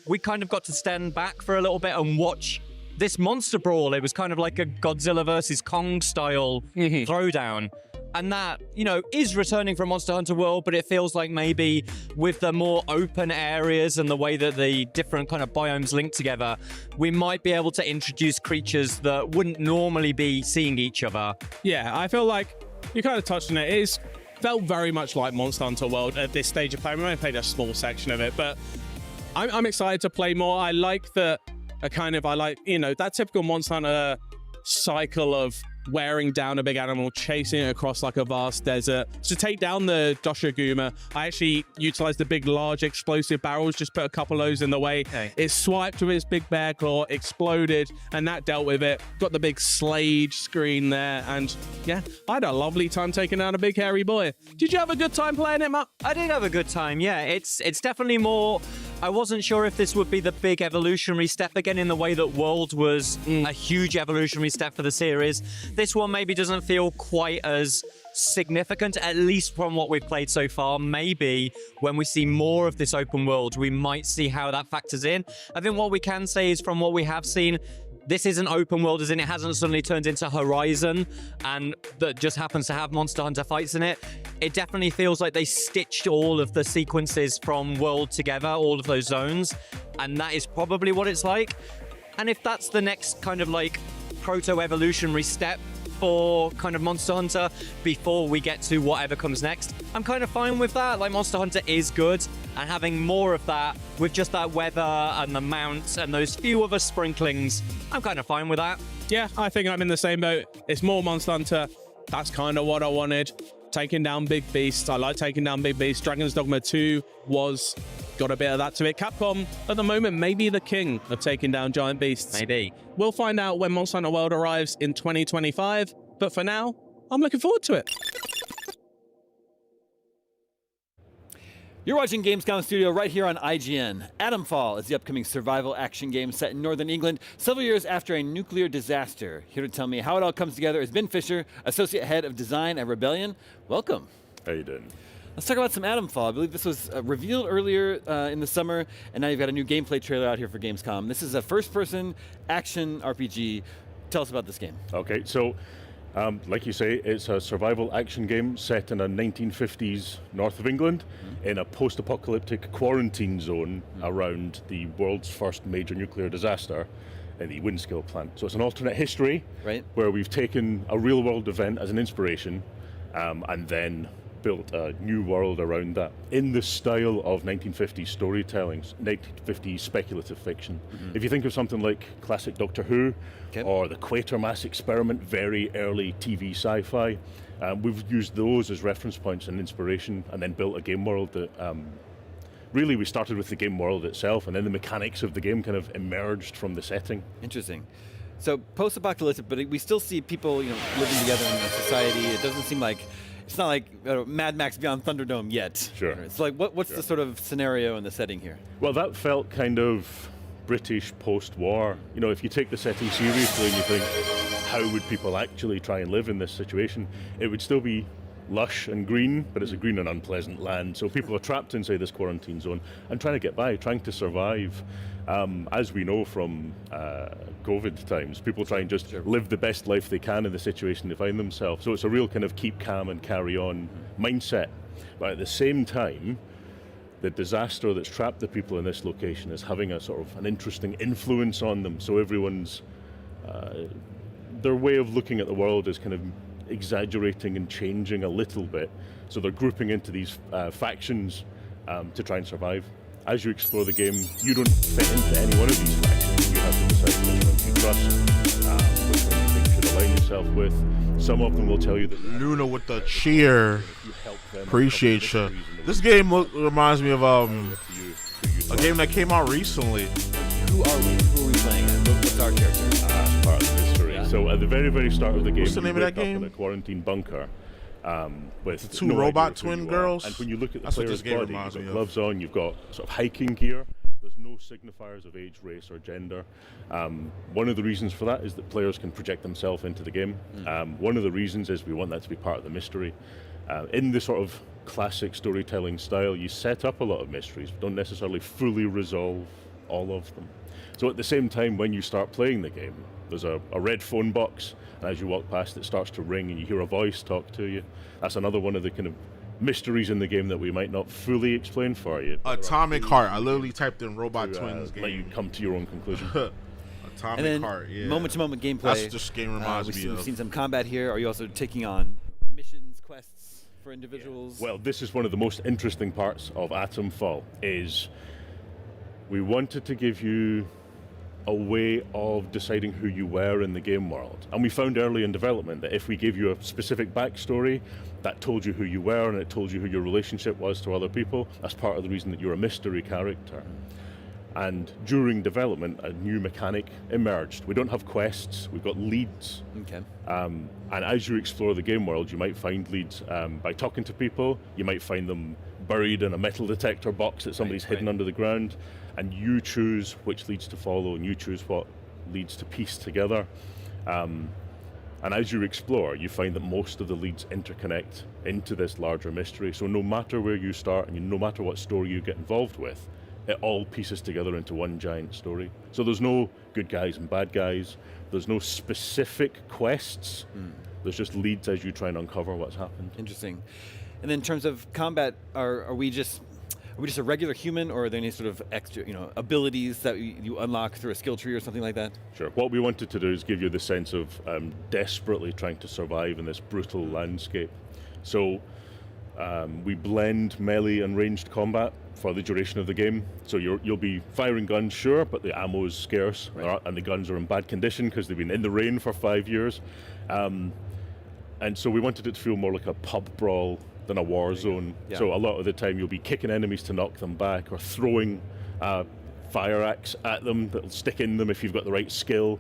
We kind of got to stand back for a little bit and watch this monster brawl. It was kind of like a Godzilla versus Kong style throwdown. And that, you know, is returning from Monster Hunter World, but it feels like maybe with the more open areas and the way that the different kind of biomes link together, we might be able to introduce creatures that wouldn't normally be seeing each other. Yeah, I feel like you kind of touched on it. It felt very much like Monster Hunter World at this stage of play. We only played a small section of it, but I'm excited to play more. I like that you know, that typical Monster Hunter cycle of wearing down a big animal, chasing it across like a vast desert. To take down the Doshuguma, I actually utilized the big, large explosive barrels, just put a couple of those in the way. Okay. It swiped with its big bear claw, exploded, and that dealt with it. Got the big Slade screen there, and yeah, I had a lovely time taking down a big hairy boy. Did you have a good time playing it, Matt? I did have a good time, yeah. It's definitely more... I wasn't sure if this would be the big evolutionary step again in the way that World was a huge evolutionary step for the series. This one maybe doesn't feel quite as significant, at least from what we've played so far. Maybe when we see more of this open world, we might see how that factors in. I think what we can say is from what we have seen, this isn't open world, as in it hasn't suddenly turned into Horizon and that just happens to have Monster Hunter fights in it. It definitely feels like they stitched all of the sequences from World together, all of those zones, and that is probably what it's like. And if that's the next kind of like proto-evolutionary step for kind of Monster Hunter before we get to whatever comes next, I'm kind of fine with that. Like, Monster Hunter is good, and having more of that with just that weather and the mounts and those few other sprinklings, I'm kind of fine with that. Yeah, I think I'm in the same boat. It's more Monster Hunter. That's kind of what I wanted. Taking down big beasts. I like taking down big beasts. Dragon's Dogma 2 got a bit of that to it. Capcom, at the moment, may be the king of taking down giant beasts. Maybe. We'll find out when Monster Hunter World arrives in 2025, but for now, I'm looking forward to it. You're watching Gamescom Studio right here on IGN. Atomfall is the upcoming survival action game set in northern England several years after a nuclear disaster. Here to tell me how it all comes together is Ben Fisher, Associate Head of Design at Rebellion. Welcome. How you doing? Let's talk about some Atomfall. I believe this was revealed earlier in the summer, and now you've got a new gameplay trailer out here for Gamescom. This is a first-person action RPG. Tell us about this game. Okay, so like you say, it's a survival action game set in a 1950s north of England in a post-apocalyptic quarantine zone around the world's first major nuclear disaster in the Windscale plant. So it's an alternate history where we've taken a real-world event as an inspiration and then built a new world around that in the style of 1950s storytelling, 1950s speculative fiction. If you think of something like classic Doctor Who or the Quatermass Experiment, very early TV sci-fi, we've used those as reference points and inspiration and then built a game world that really we started with the game world itself and then the mechanics of the game kind of emerged from the setting. Interesting. So post-apocalyptic, but we still see people living together in a society. It doesn't seem like it's not like Mad Max Beyond Thunderdome yet. Sure. It's like, what's the sort of scenario and the setting here? Well, that felt kind of British post-war. If you take the setting seriously and you think, how would people actually try and live in this situation? It would still be lush and green, but it's a green and unpleasant land. So people are trapped inside this quarantine zone and trying to get by, trying to survive. As we know from COVID times, people try and just live the best life they can in the situation they find themselves. So it's a real kind of keep calm and carry on mindset. But at the same time, the disaster that's trapped the people in this location is having a sort of an interesting influence on them. So everyone's, their way of looking at the world is kind of exaggerating and changing a little bit. So they're grouping into these factions to try and survive. As you explore the game, you don't fit into any one of these factions. You have to decide which ones you trust, which ones you think you should align yourself with. Some of them will tell you that Luna with the cheer. Appreciate you. This game reminds me of a game that came out recently. Who are we playing? What's our character? That's part of the history. Yeah. So at the very, very start of the game, what's the name of that game? In a quarantine bunker. With the two robot twin girls. And when you look at the That's player's what this game body, reminds you've me got of. gloves on, you've got sort of hiking gear. There's no signifiers of age, race, or gender. One of the reasons for that is that players can project themselves into the game. One of the reasons is we want that to be part of the mystery. In the sort of classic storytelling style, you set up a lot of mysteries, but don't necessarily fully resolve all of them. So at the same time, when you start playing the game, there's a red phone box, and as you walk past it starts to ring and you hear a voice talk to you. That's another one of the kind of mysteries in the game that we might not fully explain for you. Atomic Heart. I literally typed in robot twins game. Let you come to your own conclusion. Atomic Heart, yeah. Moment-to-moment gameplay. That's what this game reminds me of. We've seen some combat here. Are you also taking on missions, quests for individuals? Well, this is one of the most interesting parts of Atomfall, is we wanted to give you a way of deciding who you were in the game world. And we found early in development that if we gave you a specific backstory, that told you who you were and it told you who your relationship was to other people. That's part of the reason that you're a mystery character. And during development, a new mechanic emerged. We don't have quests, we've got leads. Okay. And as you explore the game world, you might find leads by talking to people. You might find them buried in a metal detector box that somebody's hidden under the ground. And you choose which leads to follow, and you choose what leads to piece together. And as you explore, you find that most of the leads interconnect into this larger mystery. So no matter where you start, and no matter what story you get involved with, it all pieces together into one giant story. So there's no good guys and bad guys. There's no specific quests. There's just leads as you try and uncover what's happened. Interesting. And then in terms of combat, are we just a regular human, or are there any sort of extra, abilities that you unlock through a skill tree or something like that? Sure. What we wanted to do is give you the sense of desperately trying to survive in this brutal landscape. So we blend melee and ranged combat for the duration of the game. So you'll be firing guns, sure, but the ammo is scarce, and the guns are in bad condition because they've been in the rain for 5 years. And so we wanted it to feel more like a pub brawl than a war zone. Yeah. So a lot of the time you'll be kicking enemies to knock them back, or throwing a fire axe at them that'll stick in them if you've got the right skill,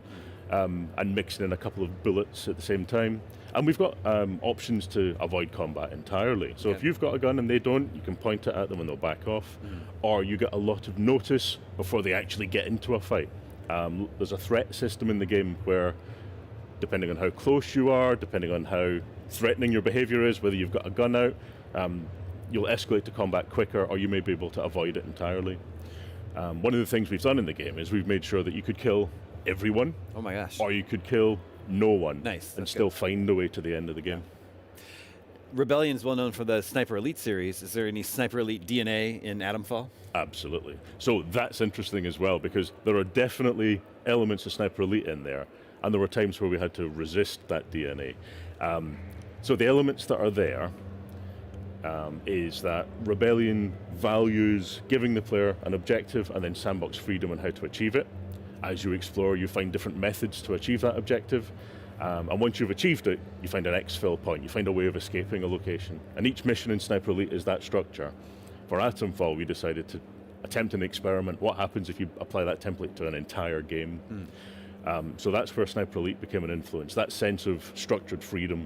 and mixing in a couple of bullets at the same time. And we've got options to avoid combat entirely. So if you've got a gun and they don't, you can point it at them and they'll back off. Or you get a lot of notice before they actually get into a fight. There's a threat system in the game where, depending on how close you are, depending on how threatening your behavior is, whether you've got a gun out, you'll escalate to combat quicker, or you may be able to avoid it entirely. One of the things we've done in the game is we've made sure that you could kill everyone. Oh my gosh. Or you could kill no one. Nice. And still find a way to the end of the game. Rebellion's well known for the Sniper Elite series. Is there any Sniper Elite DNA in Atomfall? Absolutely. So that's interesting as well, because there are definitely elements of Sniper Elite in there, and there were times where we had to resist that DNA. So the elements that are there is that Rebellion values giving the player an objective and then sandbox freedom on how to achieve it. As you explore, you find different methods to achieve that objective. And once you've achieved it, you find an exfil point. You find a way of escaping a location. And each mission in Sniper Elite is that structure. For Atomfall, we decided to attempt an experiment. What happens if you apply that template to an entire game? So that's where Sniper Elite became an influence, that sense of structured freedom.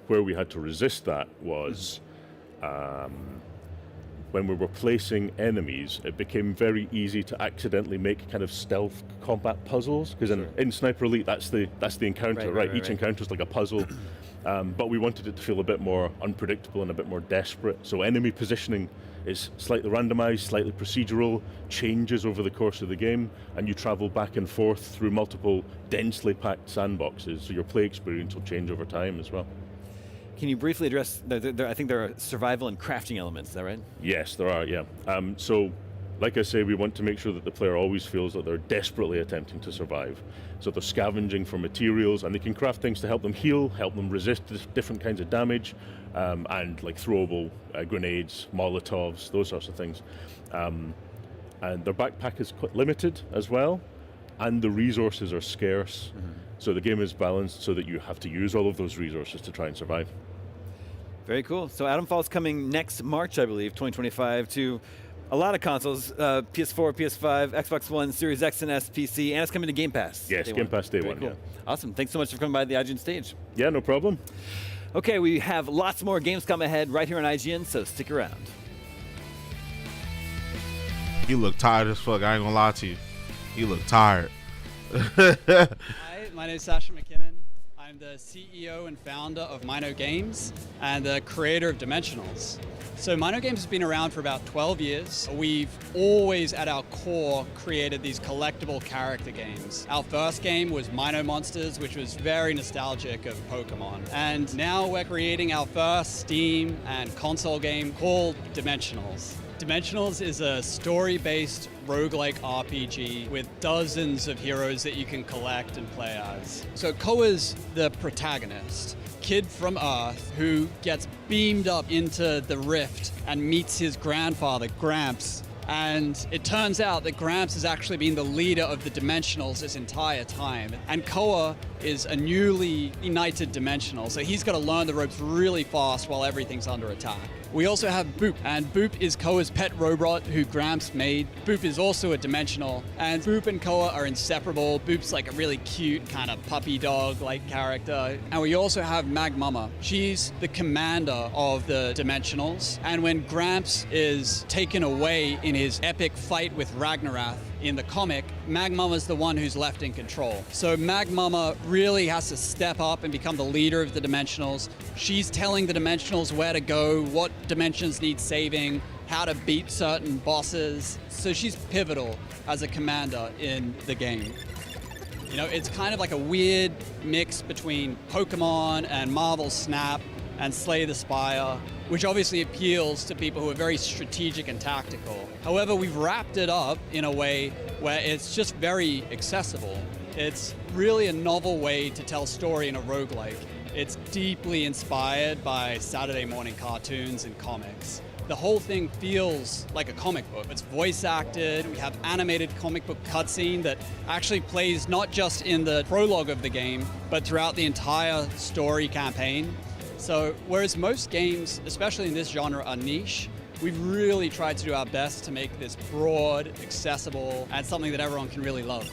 Where we had to resist that was when we were placing enemies, it became very easy to accidentally make kind of stealth combat puzzles, because in Sniper Elite that's the encounter, right? Each encounter is like a puzzle, but we wanted it to feel a bit more unpredictable and a bit more desperate. So enemy positioning is slightly randomized, slightly procedural, changes over the course of the game, and you travel back and forth through multiple densely packed sandboxes, so your play experience will change over time as well. Can you briefly address, I think there are survival and crafting elements, is that right? Yes, there are, yeah. So, like I say, we want to make sure that the player always feels that they're desperately attempting to survive. So they're scavenging for materials, and they can craft things to help them heal, help them resist different kinds of damage, and like throwable grenades, Molotovs, those sorts of things. And their backpack is quite limited as well, and the resources are scarce. So the game is balanced so that you have to use all of those resources to try and survive. Very cool. So Atomfall's coming next March, I believe, 2025, to a lot of consoles, PS4, PS5, Xbox One, Series X and S, PC, and it's coming to Game Pass. Yes, Game Pass Day One, cool. yeah. Awesome. Thanks so much for coming by the IGN stage. Yeah, no problem. Okay, we have lots more Gamescom ahead right here on IGN, so stick around. You look tired as fuck, I ain't gonna lie to you. You look tired. Hi, my name is Sasha McKinnon. I'm the CEO and founder of Mino Games and the creator of Dimensionals. So Mino Games has been around for about 12 years. We've always, at our core, created these collectible character games. Our first game was Mino Monsters, which was very nostalgic of Pokemon. And now we're creating our first Steam and console game called Dimensionals. Dimensionals is a story-based roguelike RPG with dozens of heroes that you can collect and play as. So Koa's the protagonist, kid from Earth who gets beamed up into the rift and meets his grandfather, Gramps. And it turns out that Gramps has actually been the leader of the Dimensionals this entire time. And Koa is a newly united Dimensional, so he's got to learn the ropes really fast while everything's under attack. We also have Boop, and Boop is Koa's pet robot who Gramps made. Boop is also a Dimensional, and Boop and Koa are inseparable. Boop's like a really cute kind of puppy dog-like character. And we also have Mag Mama. She's the commander of the Dimensionals, and when Gramps is taken away in his epic fight with Ragnaroth in the comic, Mag Mama's the one who's left in control. So Mag Mama really has to step up and become the leader of the Dimensionals. She's telling the Dimensionals where to go, what dimensions need saving, how to beat certain bosses. So she's pivotal as a commander in the game. You know, it's kind of like a weird mix between Pokemon and Marvel Snap and Slay the Spire, which obviously appeals to people who are very strategic and tactical. However, we've wrapped it up in a way where it's just very accessible. It's really a novel way to tell story in a roguelike. It's deeply inspired by Saturday morning cartoons and comics. The whole thing feels like a comic book. It's voice acted. We have animated comic book cutscene that actually plays not just in the prologue of the game, but throughout the entire story campaign. So whereas most games, especially in this genre, are niche, we've really tried to do our best to make this broad, accessible, and something that everyone can really love.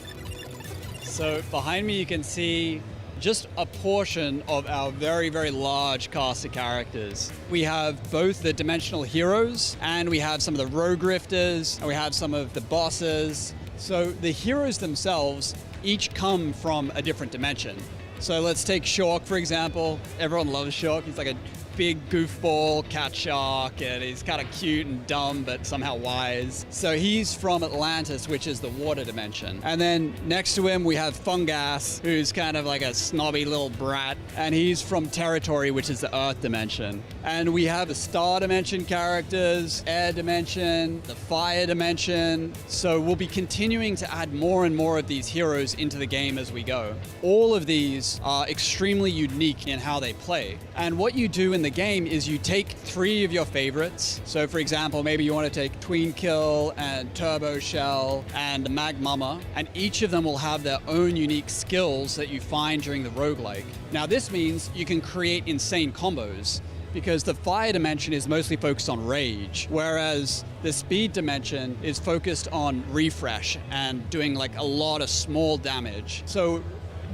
So behind me you can see just a portion of our very, very large cast of characters. We have both the dimensional heroes, and we have some of the rogue rifters, and we have some of the bosses. So the heroes themselves each come from a different dimension. So let's take Shork, for example. Everyone loves Shork. He's like a big goofball cat shark, and he's kind of cute and dumb, but somehow wise. So he's from Atlantis, which is the water dimension. And then next to him, we have Fungas, who's kind of like a snobby little brat, and he's from Territory, which is the earth dimension. And we have the star dimension characters, air dimension, the fire dimension. So we'll be continuing to add more and more of these heroes into the game as we go. All of these are extremely unique in how they play. And what you do in the game is you take 3 of your favorites. So for example, maybe you want to take Tween Kill and Turbo Shell and Mag Mama, and each of them will have their own unique skills that you find during the roguelike. Now this means you can create insane combos, because the fire dimension is mostly focused on rage, whereas the speed dimension is focused on refresh and doing like a lot of small damage. So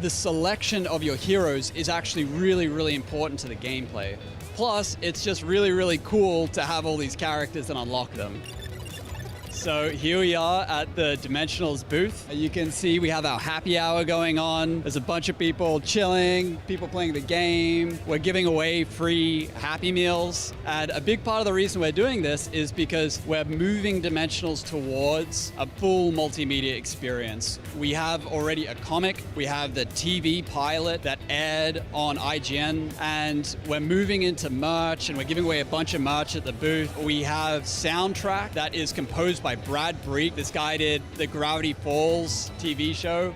the selection of your heroes is actually really, really important to the gameplay. Plus, it's just really, really cool to have all these characters and unlock them. So here we are at the Dimensionals booth. You can see we have our happy hour going on. There's a bunch of people chilling, people playing the game. We're giving away free Happy Meals. And a big part of the reason we're doing this is because we're moving Dimensionals towards a full multimedia experience. We have already a comic, we have the TV pilot that aired on IGN, and we're moving into merch, and we're giving away a bunch of merch at the booth. We have soundtrack that is composed by Brad Break. This guy did the Gravity Falls TV show.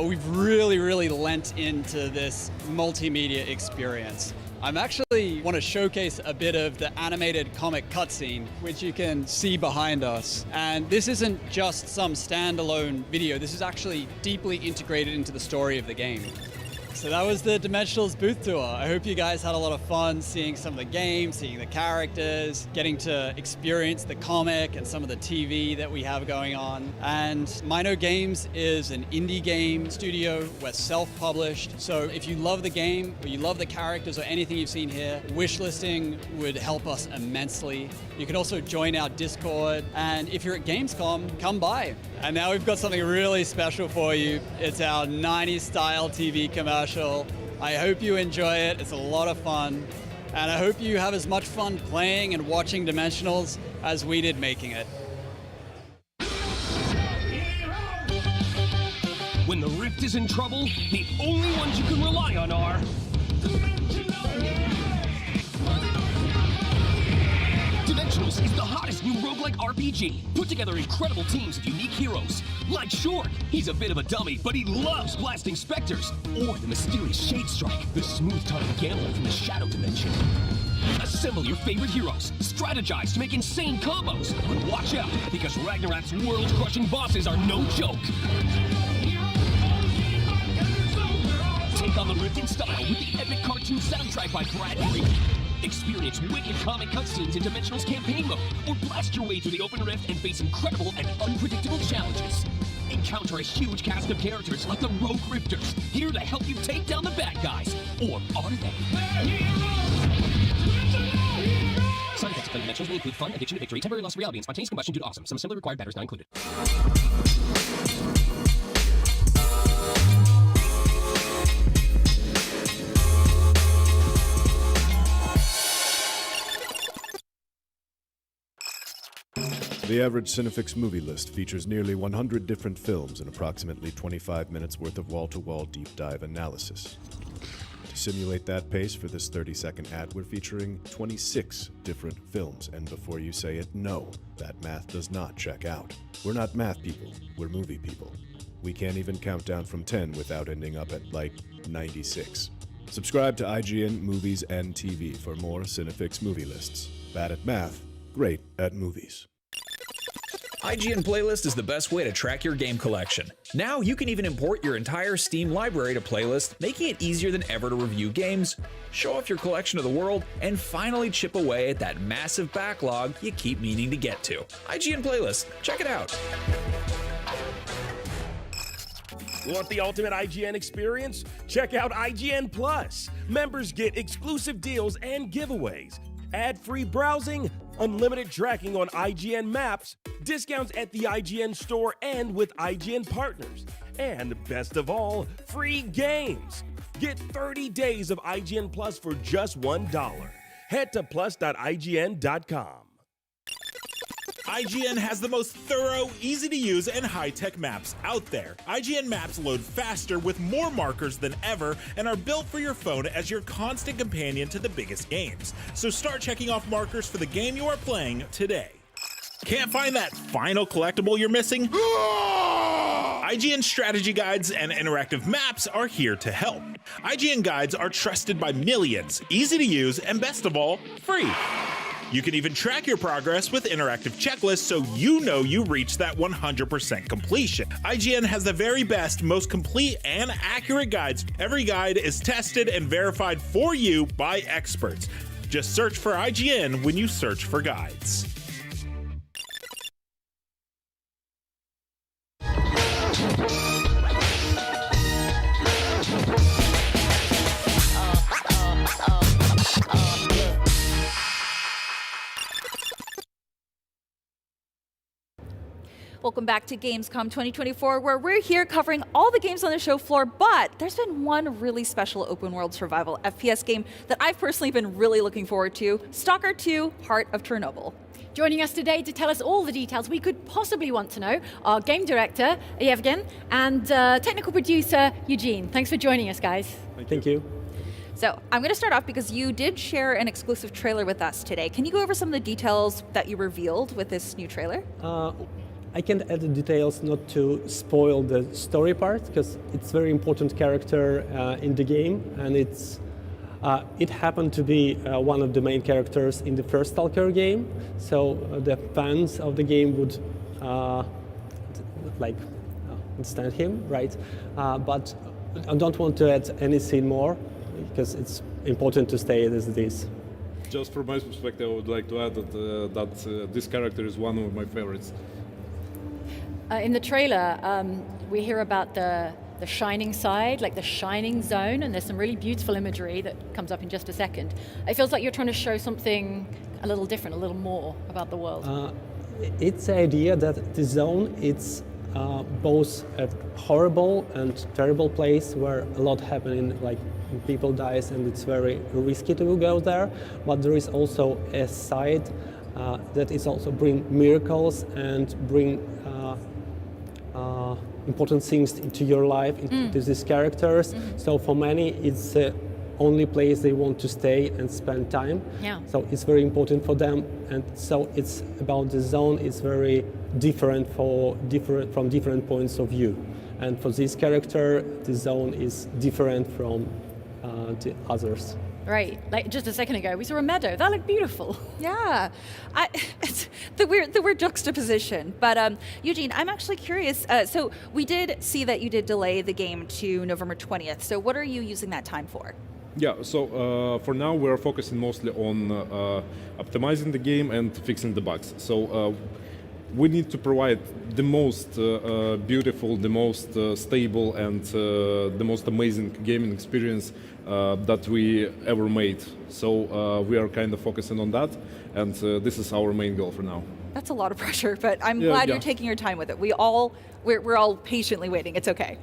We've really, really lent into this multimedia experience. I'm actually want to showcase a bit of the animated comic cutscene, which you can see behind us. And this isn't just some standalone video. This is actually deeply integrated into the story of the game. So that was the Dimensionals booth tour. I hope you guys had a lot of fun seeing some of the games, seeing the characters, getting to experience the comic and some of the TV that we have going on. And Mino Games is an indie game studio. We're self-published. So if you love the game, or you love the characters, or anything you've seen here, wishlisting would help us immensely. You can also join our Discord. And if you're at Gamescom, come by. And now we've got something really special for you. It's our 90s style TV commercial. I hope you enjoy it. It's a lot of fun. And I hope you have as much fun playing and watching Dimensionals as we did making it. When the Rift is in trouble, the only ones you can rely on are... Dimensionals is the hottest new roguelike RPG. Put together incredible teams of unique heroes. Like Short, he's a bit of a dummy, but he loves blasting specters. Or the mysterious Shade Strike, the smooth-tongued gambler from the Shadow Dimension. Assemble your favorite heroes, strategize to make insane combos. But watch out, because Ragnarok's world-crushing bosses are no joke. Take on the Rift in style with the epic cartoon soundtrack by Brad Break. Experience wicked comic cutscenes in Dimensionals campaign mode, or blast your way through the open rift and face incredible and unpredictable challenges. Encounter a huge cast of characters like the Rogue Rifters, here to help you take down the bad guys. Or are they? Side effects of Dimensionals may include fun, addiction to victory, temporary loss of reality, and spontaneous combustion due to awesome. Some assembly required batteries not included. The average Cinefix movie list features nearly 100 different films and approximately 25 minutes worth of wall-to-wall deep dive analysis. To simulate that pace for this 30-second ad, we're featuring 26 different films, and before you say it, no, that math does not check out. We're not math people, we're movie people. We can't even count down from 10 without ending up at, like, 96. Subscribe to IGN Movies and TV for more Cinefix movie lists. Bad at math, great at movies. IGN Playlist is the best way to track your game collection. Now you can even import your entire Steam library to Playlist, making it easier than ever to review games, show off your collection of the world, and finally chip away at that massive backlog you keep meaning to get to. IGN Playlist, check it out. Want the ultimate IGN experience? Check out IGN Plus. Members get exclusive deals and giveaways, ad-free browsing, unlimited tracking on IGN maps, discounts at the IGN store and with IGN partners, and best of all, free games. Get 30 days of IGN Plus for just $1. Head to plus.ign.com. IGN has the most thorough, easy-to-use, and high-tech maps out there. IGN maps load faster with more markers than ever and are built for your phone as your constant companion to the biggest games. So start checking off markers for the game you are playing today. Can't find that final collectible you're missing? IGN strategy guides and interactive maps are here to help. IGN guides are trusted by millions, easy to use, and best of all, free. You can even track your progress with interactive checklists so you know you reached that 100% completion. IGN has the very best, most complete, and accurate guides. Every guide is tested and verified for you by experts. Just search for IGN when you search for guides. Welcome back to Gamescom 2024, where we're here covering all the games on the show floor, but there's been one really special open world survival FPS game that I've personally been really looking forward to, Stalker 2: Heart of Chernobyl. Joining us today to tell us all the details we could possibly want to know are game director Yevgen and technical producer Eugene. Thanks for joining us, guys. Thank you. So I'm going to start off because you did share an exclusive trailer with us today. Can you go over some of the details that you revealed with this new trailer? I can't add the details not to spoil the story part, because it's a very important character in the game, and it happened to be one of the main characters in the first Stalker game, so the fans of the game would understand him, right? But I don't want to add anything more, because it's important to stay as it is. Just from my perspective, I would like to add that this character is one of my favorites. In the trailer, we hear about the shining side, like the shining zone, and there's some really beautiful imagery that comes up in just a second. It feels like you're trying to show something a little different, a little more about the world. It's the idea that the zone, it's both a horrible and terrible place where a lot happening, like people dies, and it's very risky to go there, but there is also a side that is also bring miracles and bring important things into your life, into these characters. So for many, it's the only place they want to stay and spend time. Yeah. So it's very important for them, and so it's about the zone. It's very different from different points of view. And for this character, the zone is different from the others. Right, like just a second ago, we saw a meadow. That looked beautiful. Yeah, it's the weird juxtaposition. But Eugene, I'm actually curious. So we did see that you did delay the game to November 20th. So what are you using that time for? Yeah, so for now we're focusing mostly on optimizing the game and fixing the bugs. So we need to provide the most beautiful, the most stable, and the most amazing gaming experience that we ever made. So we are kind of focusing on that, and this is our main goal for now. That's a lot of pressure, but I'm glad you're taking your time with it. We're all patiently waiting. It's okay.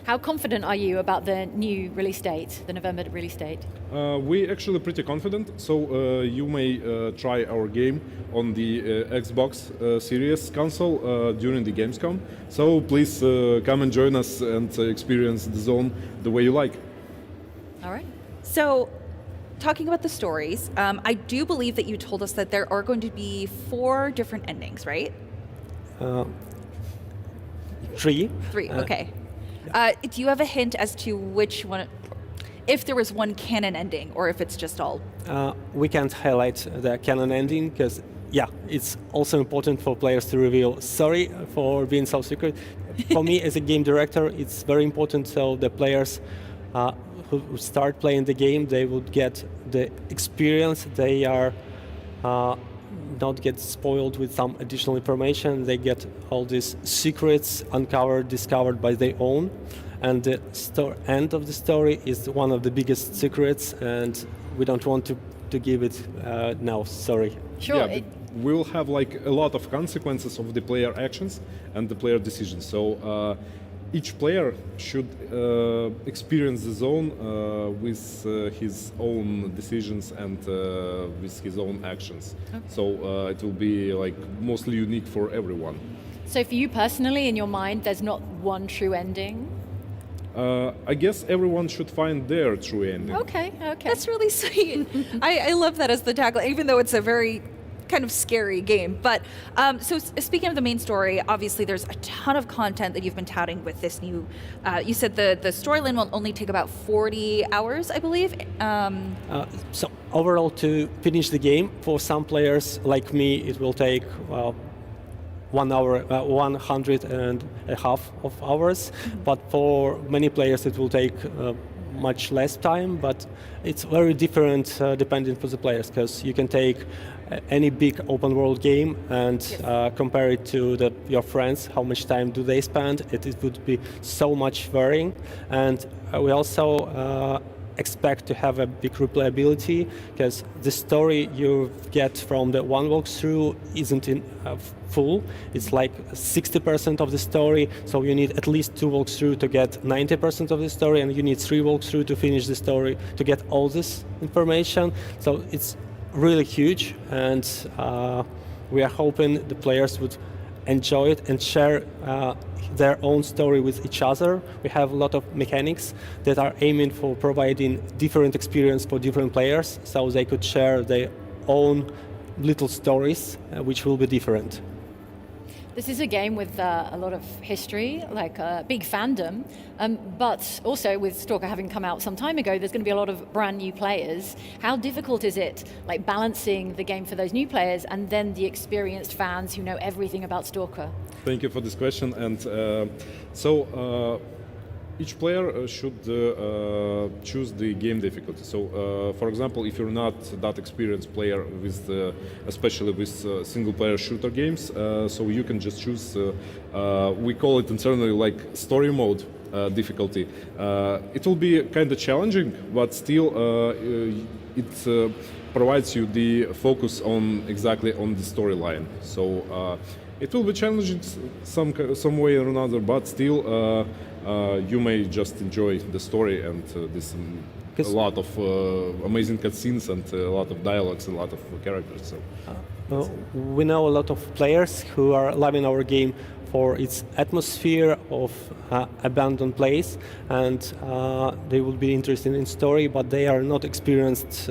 How confident are you about the new release date, the November release date? We're actually pretty confident. So you may try our game on the Xbox Series console during the Gamescom. So please come and join us and experience the zone the way you like. All right. So, talking about the stories, I do believe that you told us that there are going to be 4 different endings, right? 3. 3, okay. Do you have a hint as to which one, if there was one canon ending, or if it's just all? We can't highlight the canon ending, because, yeah, it's also important for players to reveal. Sorry for being so secret. For me, as a game director, it's very important so the players who start playing the game, they would get the experience they are not get spoiled with some additional information. They get all these secrets discovered by their own. And the end of the story is one of the biggest secrets, and we don't want to give it now, sorry. Sure. Yeah, we will have like a lot of consequences of the player actions and the player decisions. So each player should experience the zone with his own decisions and with his own actions. Okay. So it will be like mostly unique for everyone. So for you personally, in your mind, there's not one true ending? I guess everyone should find their true ending. Okay. That's really sweet. I love that as the tagline, even though it's a very kind of scary game. But so speaking of the main story, obviously there's a ton of content that you've been touting with this new. You said the storyline will only take about 40 hours, I believe. So overall, to finish the game, for some players like me, it will take 1 hour, 100.5 hours. But for many players, it will take much less time. But it's very different depending for the players, because you can take any big open world game and compare it to your friends, how much time do they spend. It would be so much varying. And we also expect to have a big replayability, because the story you get from the one walkthrough isn't in full. It's like 60% of the story, so you need at least 2 walkthrough to get 90% of the story, and you need 3 walkthrough to finish the story to get all this information. So it's really huge, and we are hoping the players would enjoy it and share their own story with each other. We have a lot of mechanics that are aiming for providing different experience for different players, so they could share their own little stories, which will be different. This is a game with a lot of history, like a big fandom, but also with Stalker having come out some time ago, there's going to be a lot of brand new players. How difficult is it, like balancing the game for those new players and then the experienced fans who know everything about Stalker? Thank you for this question. And each player should choose the game difficulty. So, for example, if you're not that experienced player with, especially with single-player shooter games, so you can just choose. We call it internally like story mode difficulty. It will be kind of challenging, but still, it provides you the focus on exactly on the storyline. So. It will be challenging some way or another, but still you may just enjoy the story, and there's a lot of amazing cutscenes and a lot of dialogues and a lot of characters. So. We know a lot of players who are loving our game for its atmosphere of abandoned place, and they will be interested in story, but they are not experienced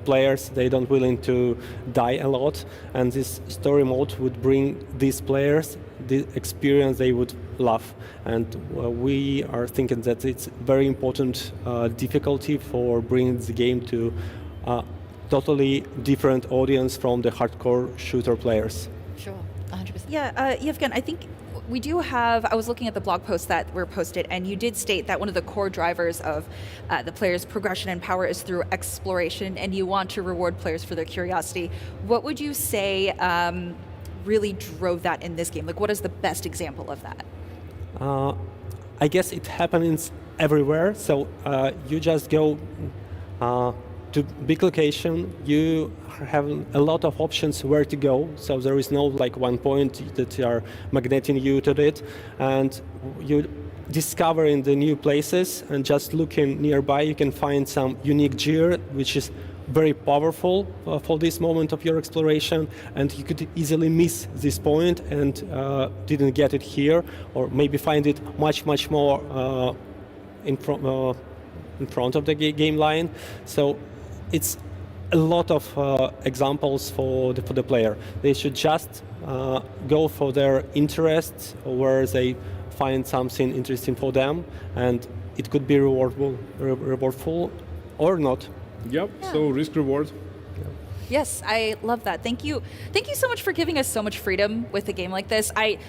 players. They don't willing to die a lot, and this story mode would bring these players the experience they would love. And we are thinking that it's very important difficulty for bringing the game to totally different audience from the hardcore shooter players. Sure, 100%. Yeah, Yevgen, I think we do have, I was looking at the blog posts that were posted, and you did state that one of the core drivers of the player's progression and power is through exploration, and you want to reward players for their curiosity. What would you say really drove that in this game? Like, what is the best example of that? I guess it happens everywhere. So you just go to big location, you have a lot of options where to go, so there is no like one point that are magneting you to it, and you discovering the new places, and just looking nearby you can find some unique gear which is very powerful for this moment of your exploration, and you could easily miss this point and didn't get it here, or maybe find it much more in front of the game line. So it's a lot of examples for the player. They should just go for their interests where they find something interesting for them, and it could be rewardful or not. Yep. Yeah. So risk reward. Yes, I love that. Thank you so much for giving us so much freedom with a game like this. I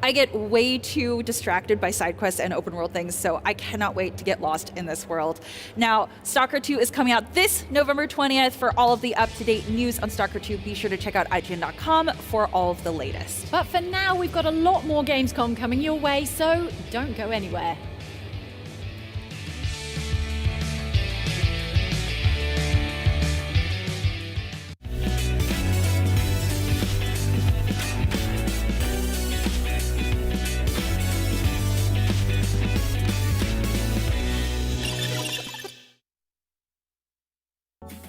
I get way too distracted by side quests and open world things, so I cannot wait to get lost in this world. Now, Stalker 2 is coming out this November 20th. For all of the up-to-date news on Stalker 2, be sure to check out IGN.com for all of the latest. But for now, we've got a lot more Gamescom coming your way, so don't go anywhere.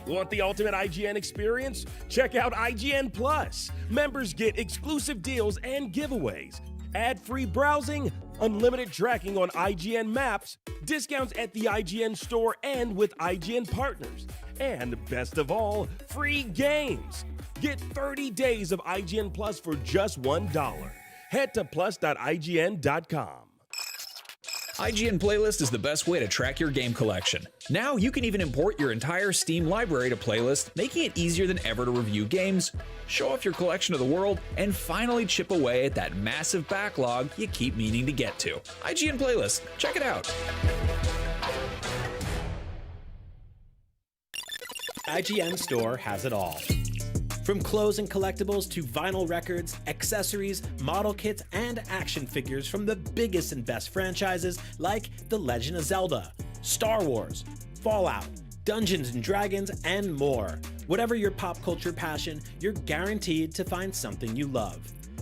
Want the ultimate IGN experience? Check out IGN Plus. Members get exclusive deals and giveaways, ad-free browsing, unlimited tracking on IGN maps, discounts at the IGN store and with IGN partners, and best of all, free games. Get 30 days of IGN Plus for just $1. Head to plus.ign.com. IGN Playlist is the best way to track your game collection. Now you can even import your entire Steam library to Playlist, making it easier than ever to review games, show off your collection of the world, and finally chip away at that massive backlog you keep meaning to get to. IGN Playlist, check it out. IGN Store has it all. From clothes and collectibles to vinyl records, accessories, model kits, and action figures from the biggest and best franchises like The Legend of Zelda, Star Wars, Fallout, Dungeons & Dragons, and more. Whatever your pop culture passion, you're guaranteed to find something you love.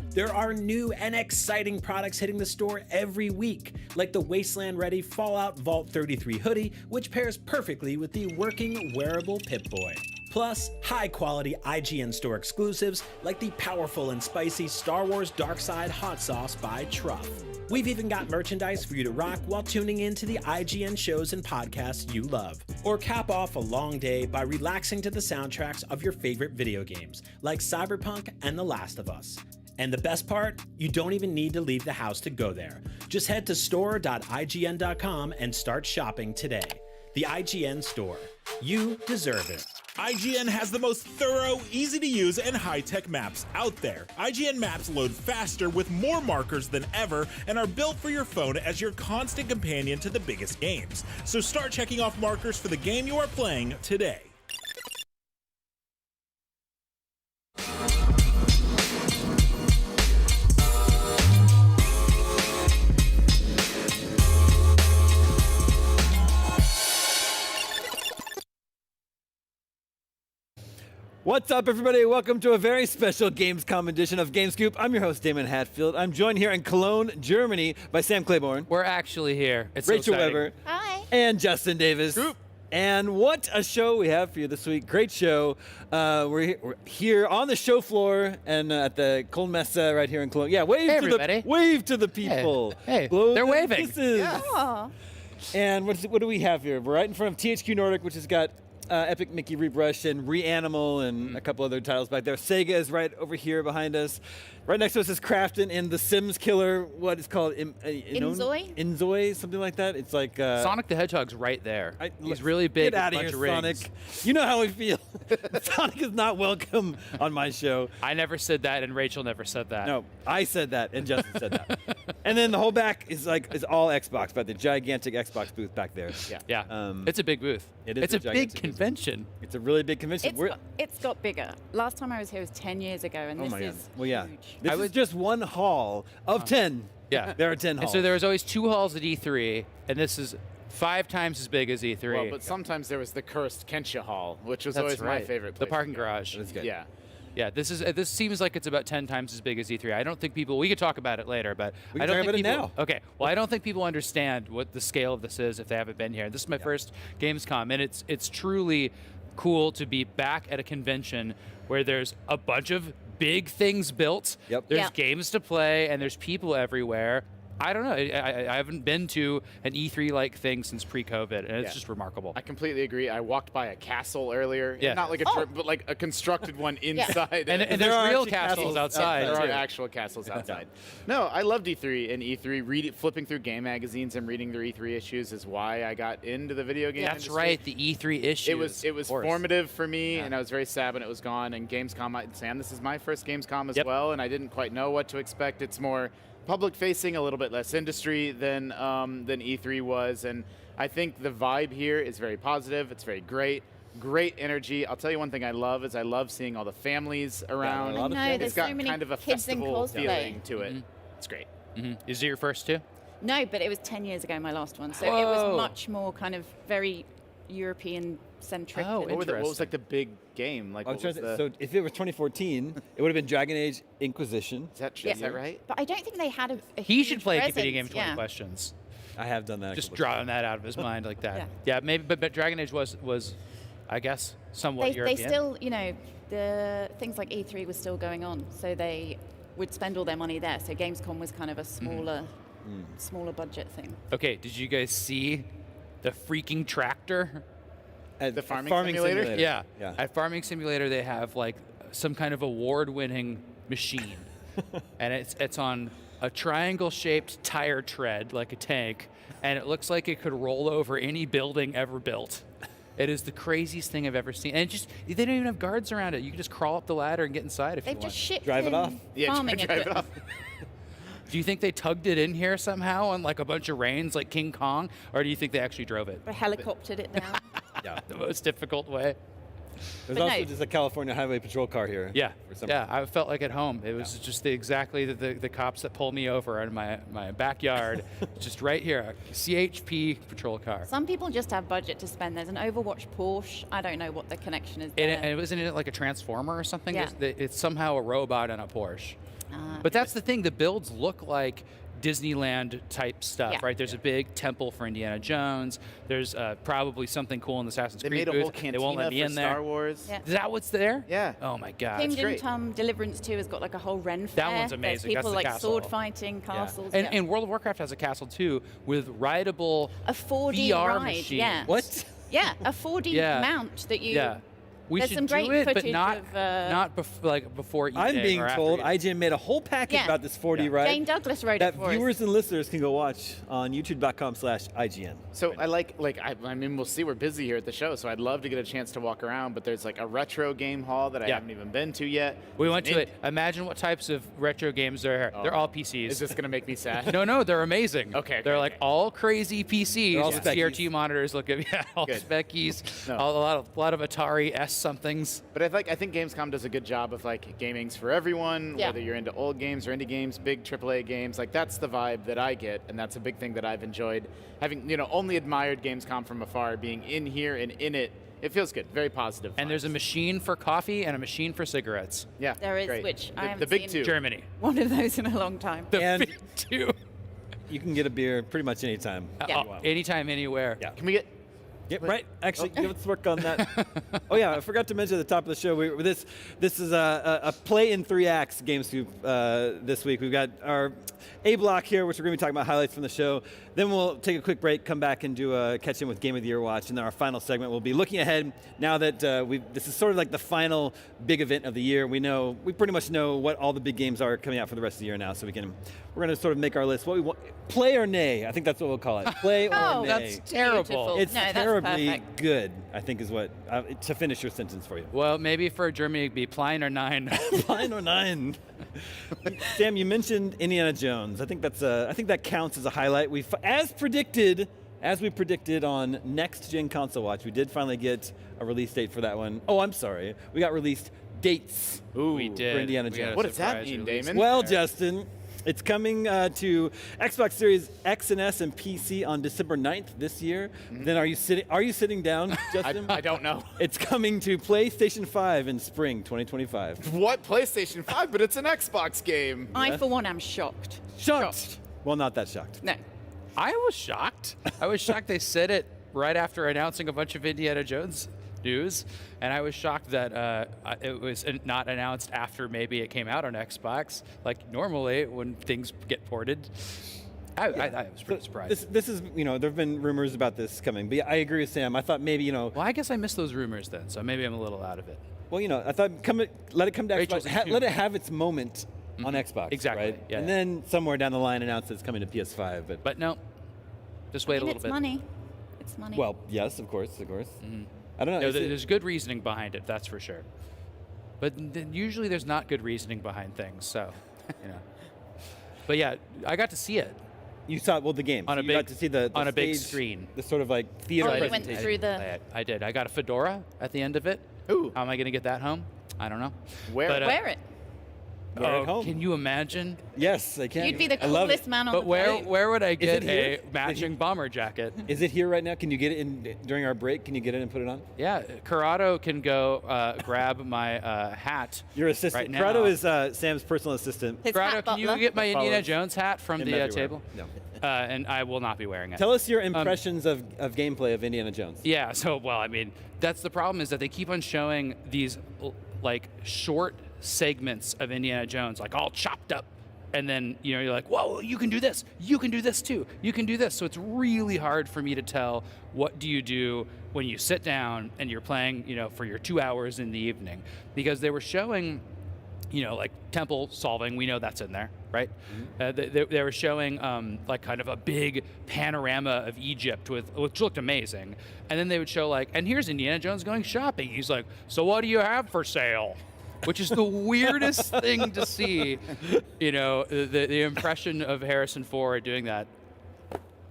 There are new and exciting products hitting the store every week, like the Wasteland-ready Fallout Vault 33 hoodie, which pairs perfectly with the working wearable Pip-Boy. Plus, high-quality IGN Store exclusives like the powerful and spicy Star Wars Darkside Hot Sauce by Truff. We've even got merchandise for you to rock while tuning into the IGN shows and podcasts you love. Or cap off a long day by relaxing to the soundtracks of your favorite video games, like Cyberpunk and The Last of Us. And the best part? You don't even need to leave the house to go there. Just head to store.ign.com and start shopping today. The IGN Store. You deserve it. IGN has the most thorough, easy-to-use, and high-tech maps out there. IGN maps load faster with more markers than ever and are built for your phone as your constant companion to the biggest games. So start checking off markers for the game you are playing today. What's up, everybody? Welcome to a very special Gamescom edition of GameScoop. I'm your host, Damon Hatfield. I'm joined here in Cologne, Germany, by Sam Claiborne. We're actually here. It's Rachel so exciting. Weber. Hi. And Justin Davis. Scoop. And what a show we have for you this week. Great show. We're here on the show floor and at the Cologne Messe right here in Cologne. Yeah, wave to the people. Hey, blow they're waving. Kisses. Yeah. And what do we have here? We're right in front of THQ Nordic, which has got Epic Mickey Rebrush and Reanimal and a couple other titles back there. Sega is right over here behind us. Right next to us is Crafton and the Sims killer. What is called Inzoi? Inzoi, something like that. It's like Sonic the Hedgehog's right there. He's really big. Get out of bunch here, of rings. Sonic. You know how we feel. Sonic is not welcome on my show. I never said that, and Rachel never said that. No, I said that, and Justin said that. And then the whole back is all Xbox, but the gigantic Xbox booth back there. Yeah. It's a big booth. It's a big convention. It's a really big convention. It's got bigger. Last time I was here was 10 years ago, and this is well, yeah. huge. This is just one hall of 10. Yeah. There are 10 halls. And so there was always 2 halls at E3, and this is 5 times as big as E3. Well, but sometimes there was the cursed Kensha Hall, which was That's always right. my favorite place. The parking garage. That's good. Yeah. Yeah, this seems like it's about 10 times as big as E3. I don't think people, we could talk about it later, but We I can don't talk think about it people, now. Okay, well, I don't think people understand what the scale of this is if they haven't been here. This is my first Gamescom, and it's truly cool to be back at a convention where there's a bunch of big things built. There's games to play, and there's people everywhere. I don't know. I haven't been to an E3-like thing since pre-COVID, and it's just remarkable. I completely agree. I walked by a castle earlier. Yeah. Not like a but like a constructed one inside. And there's real castles outside. There are too. actual castles outside. No, I loved E3. And E3, flipping through game magazines and reading their E3 issues is why I got into the video game That's industry. right, the E3 issues. It was formative for me, and I was very sad when it was gone. And Gamescom, Sam, this is my first Gamescom as well, and I didn't quite know what to expect. It's more public facing, a little bit less industry than E3 was, and I think the vibe here is very positive. It's very great. Great energy. I'll tell you one thing I love is I love seeing all the families around. I know, there's it's got so many kind of a kids in festival cosplay. feeling to it. It's great. Is it your first too? No, but it was 10 years ago, my last one. So it Whoa. was much more kind of very European-centric. Oh, What was like the big game? Like, I'm what trying was to- the... so if it was 2014, it would have been Dragon Age Inquisition. Is that Yeah. right? But I don't think they had a He huge should play presence. Video Game 20 yeah. Questions. I have done that. Just drawing that out of his mind like that. Yeah. Yeah, maybe. But Dragon Age was, I guess, somewhat They European. still, the things like E3 was still going on, so they would spend all their money there. So Gamescom was kind of a smaller budget thing. Okay, did you guys see the freaking tractor? The farming simulator? Yeah. At Farming Simulator, they have like some kind of award-winning machine, and it's on a triangle-shaped tire tread like a tank, and it looks like it could roll over any building ever built. It is the craziest thing I've ever seen, and they don't even have guards around it. You can just crawl up the ladder and get inside if They've you want. just shipped Drive it in off. Yeah, farming drive it equipment. off. Do you think they tugged it in here somehow on like a bunch of reins like King Kong, or do you think they actually drove it? Or helicoptered it down. Yeah. The most difficult way. There's But also no. just a California Highway Patrol car here. Yeah, for some yeah. I felt like at home. It was just exactly the cops that pulled me over in my backyard, just right here, a CHP patrol car. Some people just have budget to spend. There's an Overwatch Porsche. I don't know what the connection is there. And wasn't it like a transformer or something? Yeah. It's somehow a robot and a Porsche. But that's the thing. The builds look like Disneyland type stuff, Yeah. right? There's a big temple for Indiana Jones. There's probably something cool in the Assassin's They Creed made a whole booth. They cantina won't let me for in there. Star Wars. Yeah. Is that what's there? Yeah. Oh my God. Kingdom Come Deliverance 2 has got like a whole Ren fair. That one's There's amazing. That's people the like castle. sword fighting, castles. And, yeah. and World of Warcraft has a castle too with rideable a 4D VR ride. machines. Yeah. What? Yeah, a 4D Yeah. mount that you. Yeah. We There's should some great do it, but footage not of, before E-Day I'm being or after told E-Day. IGN made a whole package Yeah. about this 4D ride Jane Douglas wrote that it for viewers us. and listeners can go watch on youtube.com/IGN. So I mean, we'll see, we're busy here at the show, so I'd love to get a chance to walk around, but there's like a retro game hall that I Yeah. haven't even been to yet. We went to it. Imagine what types of retro games there are. They're all PCs. Is this going to make me sad? No, they're amazing. Okay, They're okay, like all crazy PCs. They're all with speckies. CRT monitors. Look at all Good. speckies. No. A lot of Atari S somethings. But I think Gamescom does a good job of like gaming's for everyone, Yeah. whether you're into old games or indie games, big AAA games. Like that's the vibe that I get, and that's a big thing that I've enjoyed. Having only admired Gamescom from afar, being in here and in it, it feels good. Very positive. And there's a machine for coffee and a machine for cigarettes. Yeah, There is, great. which I the haven't big seen. two. Germany. One of those in a long time. The And- big two. You can get a beer pretty much anytime. Yeah. Anytime, anywhere. Yeah. Can we get? Yeah, right. Actually, let's work on that. Oh yeah, I forgot to mention at the top of the show. This is a play in 3 acts game scoop this week. We've got our A block here, which we're going to be talking about highlights from the show. Then we'll take a quick break, come back and do a catch in with Game of the Year watch, and then our final segment will be looking ahead. Now that this is sort of like the final big event of the year, we pretty much know what all the big games are coming out for the rest of the year now. So we're going to sort of make our list. What we want, play or nay? I think that's what we'll call it. Play or nay. That's terrible. Beautiful. It's No, that's terribly perfect. good, I think is what, to finish your sentence for you. Well, maybe for Germany it'd be Plein or 9. Plein or 9. Sam, you mentioned Indiana Jones. I think that counts as a highlight. As we predicted on Next Gen Console Watch, we did finally get a release date for that one. Oh, I'm sorry. We got released dates We did. for Indiana We got a Jones. What does that surprise mean, release Damon? Well, there. Justin, it's coming to Xbox Series X and S and PC on December 9th this year. Then are you sitting down, Justin? I don't know. It's coming to PlayStation 5 in spring 2025. What PlayStation 5? But it's an Xbox game. I, for one, am shocked. Shocked. Well, not that shocked. No. I was shocked. I was shocked they said it right after announcing a bunch of Indiana Jones news, and I was shocked that it was not announced after maybe it came out on Xbox. Like normally when things get ported. I was pretty surprised. This is, there have been rumors about this coming, but I agree with Sam. I thought maybe, Well, I guess I missed those rumors then, so maybe I'm a little out of it. well, I thought let it come to Rachel's Xbox. in Let tune. it have its moment on Xbox. Exactly, Right? yeah, and yeah. then somewhere down the line announce it's coming to PS5. But no, just wait a little It's bit. money. It's money. Well, yes, of course. I don't know. No, is it- there's good reasoning behind it, that's for sure. But usually there's not good reasoning behind things, so, But yeah, I got to see it. You saw the game on so a you big got to see the on a big stage, screen, the sort of like theater you went presentation. through the. I did. I got a fedora at the end of it. Ooh. How am I going to get that home? I don't know. Wear it. Wear it home. Can you imagine? Yes, I can. You'd be the I love coolest it. man on But the where plane. where would I get it a here? matching bomber jacket? Is it here right now? Can you get it in during our break? Can you get it and put it on? Yeah, Corrado can go grab my hat. Your assistant. right now. Corrado is Sam's personal assistant. Corrado, can you get my Indiana Follows Jones hat from him the everywhere. table? No. And I will not be wearing it. Tell us your impressions of gameplay of Indiana Jones. Yeah, so, well, I mean, that's the problem is that they keep on showing these, like, short segments of Indiana Jones, like, all chopped up. And then, you know, you're like, whoa, you can do this. You can do this, too. You can do this. So it's really hard for me to tell what do you do when you sit down and you're playing, you know, for your 2 hours in the evening. Because they were showing, you know, like, temple solving. We know that's in there, right? They were showing, like, kind of a big panorama of Egypt, which looked amazing. And then they would show, like, and here's Indiana Jones going shopping. He's like, so what do you have for sale? Which is the weirdest thing to see, you know, the impression of Harrison Ford doing that.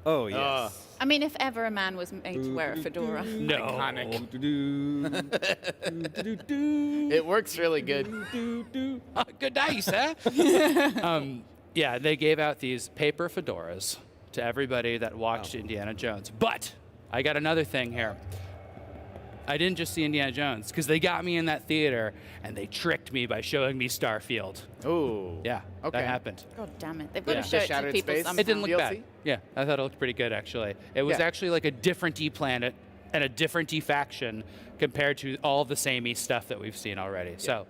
Oh, yes. I mean, if ever a man was made to wear a fedora. No. Iconic. It works really good. Good day, sir. Yeah, they gave out these paper fedoras to everybody that watched Indiana Jones. But I got another thing here. I didn't just see Indiana Jones, because they got me in that theater, and they tricked me by showing me Starfield. Ooh. Yeah, Okay. that happened. God damn it. They've got Yeah. to show The it to Shattered people Space? somehow. It didn't look DLC? bad. Yeah, I thought it looked pretty good, actually. It was Yeah. actually like a different planet and a different faction compared to all the samey stuff that we've seen already. So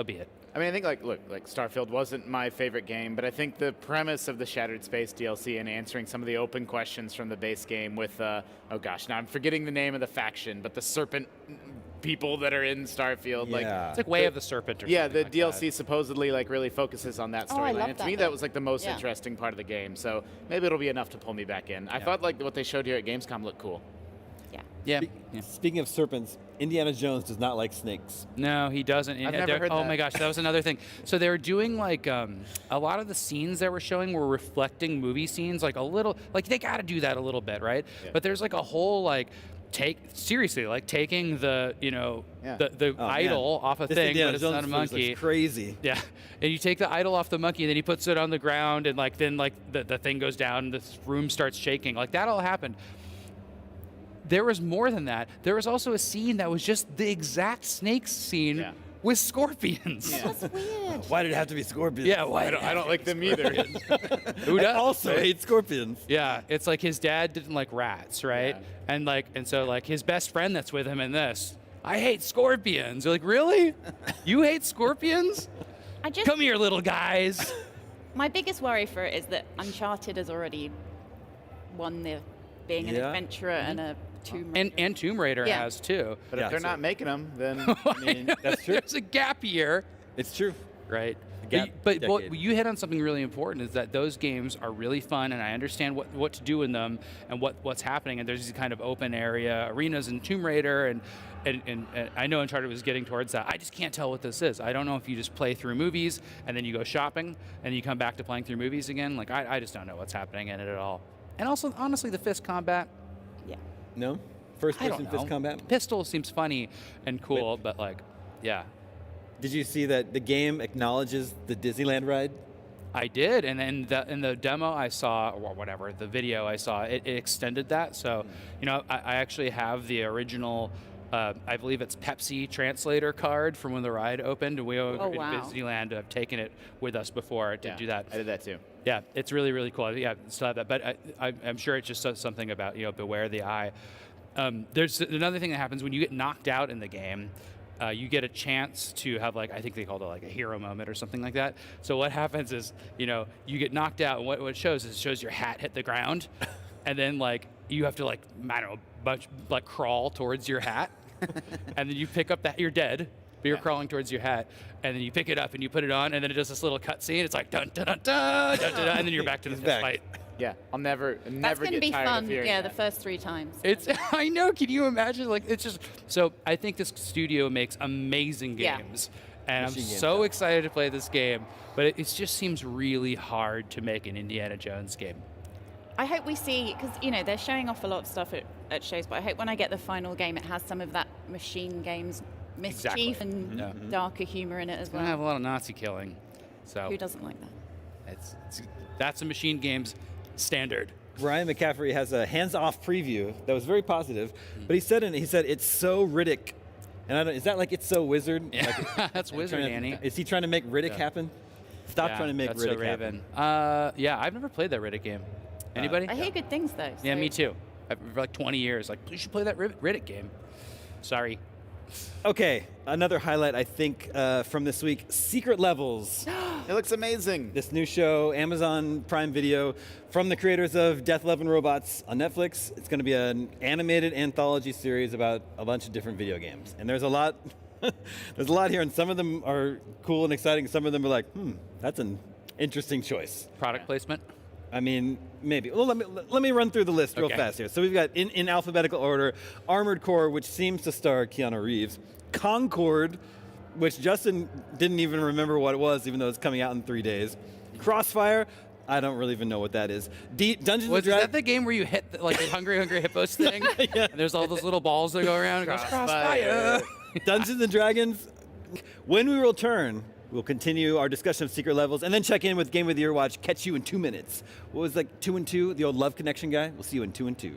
be it. I mean, I think like Starfield wasn't my favorite game, but I think the premise of the Shattered Space DLC and answering some of the open questions from the base game with oh gosh, now I'm forgetting the name of the faction, but the serpent people that are in Starfield, like It's like Way of the Serpent or yeah, something the like DLC supposedly like really focuses on that Oh, I storyline. love And to that me, bit. that was like the most Yeah. interesting part of the game. So maybe it'll be enough to pull me back in. I thought like what they showed here at Gamescom looked cool. Yeah. Speaking of serpents, Indiana Jones does not like snakes. No, he doesn't. I've never heard Oh that. my gosh, that was another thing. So they were doing like a lot of the scenes they were showing were reflecting movie scenes, like a little, like they got to do that a little bit, right? Yeah. But there's like a whole like taking the Yeah. the Oh, idol man. off a This thing, Indiana but it's Jones not a footage looks monkey. crazy. Yeah, and you take the idol off the monkey, and then he puts it on the ground, and like then like the thing goes down, and this room starts shaking. Like that all happened. There was more than that. There was also a scene that was just the exact snakes scene Yeah. with scorpions. That's weird. Why did it have to be scorpions? Yeah, why? I don't like them either. Who I does? also hate scorpions. Yeah, it's like his dad didn't like rats, right? Yeah. And so like his best friend that's with him in this, I hate scorpions. You're like, really? You hate scorpions? I just, Come here, little guys. my biggest worry for it is that Uncharted has already won the being an Yeah. adventurer and a Tomb Raider. And Tomb Raider Yeah. has too. But Yeah, if they're so- not making them, then I mean, that's true. There's a gap year, It's true. right? gap But decade. you hit on something really important, is that those games are really fun, and I understand what to do in them and what's happening. And there's these kind of open area arenas in Tomb Raider, and I know Uncharted was getting towards that. I just can't tell what this is. I don't know if you just play through movies and then you go shopping and you come back to playing through movies again. Like I just don't know what's happening in it at all. And also, honestly, the fist combat. Yeah. No? First I don't person know. fist combat? Pistol seems funny and cool, but like, yeah. Did you see that the game acknowledges the Disneyland ride? I did, and then in the demo I saw, or whatever, the video I saw, it extended that. So, you know, I actually have the original, I believe it's Pepsi translator card from when the ride opened. We at Disneyland have taken it with us before to do that. I did that too. Yeah, it's really, really cool. Yeah, still have that, but I'm sure it just says something about, you know, beware the eye. There's another thing that happens when you get knocked out in the game. You get a chance to have, like, I think they called it like a hero moment or something like that. So what happens is, you know, you get knocked out, and what it shows is it shows your hat hit the ground, and then like you have to like, I don't know, crawl towards your hat, and then you pick up that you're dead, but you're crawling towards your hat, and then you pick it up and you put it on, and then it does this little cutscene. It's like dun dun dun dun dun dun, and then you're back to the fist fight. Yeah, I'll never That's gonna get be tired fun. of hearing Yeah, that. the first 3 times. It's I know. Can you imagine? Like, it's just so. I think this studio makes amazing Yeah. games, And I'm Machine game so style. excited to play this game, but it just seems really hard to make an Indiana Jones game. I hope we see, because they're showing off a lot of stuff at shows, but I hope when I get the final game, it has some of that machine games mischief and darker humor in it as It's well. gonna have a lot of Nazi killing, so Who doesn't like that? That's a machine game's standard. Ryan McCaffrey has a hands-off preview that was very positive, but he said it's so Riddick, and I don't. Is that like it's so Wizard? Yeah, like, that's Wizard, Annie. Is he trying to make Riddick happen? Stop trying to make that's Riddick so Raven. happen. Yeah, I've never played that Riddick game. Anybody? I hear good things though. Yeah, so- me too. For like 20 years, like, you should play that Riddick game. Sorry. Okay, another highlight I think from this week: Secret Levels. It looks amazing. This new show, Amazon Prime Video, from the creators of Death, Love, and Robots on Netflix. It's going to be an animated anthology series about a bunch of different video games, and there's a lot. There's a lot here, and some of them are cool and exciting. Some of them are like, that's an interesting choice. Product placement. I mean, maybe. Well, let me run through the list real fast here. So we've got, in alphabetical order, Armored Core, which seems to star Keanu Reeves. Concord, which Justin didn't even remember what it was, even though it's coming out in 3 days. Crossfire, I don't really even know what that is. Dungeons and Is Dragons. that the game where you hit the Hungry Hippos thing? Yeah. And there's all those little balls that go around. It goes, Crossfire. Dungeons and Dragons. When we return, we'll continue our discussion of Secret Levels and then check in with Game of the Year Watch. Catch you in 2 minutes. What was 2 and 2? The old Love Connection guy? We'll see you in 2 and 2.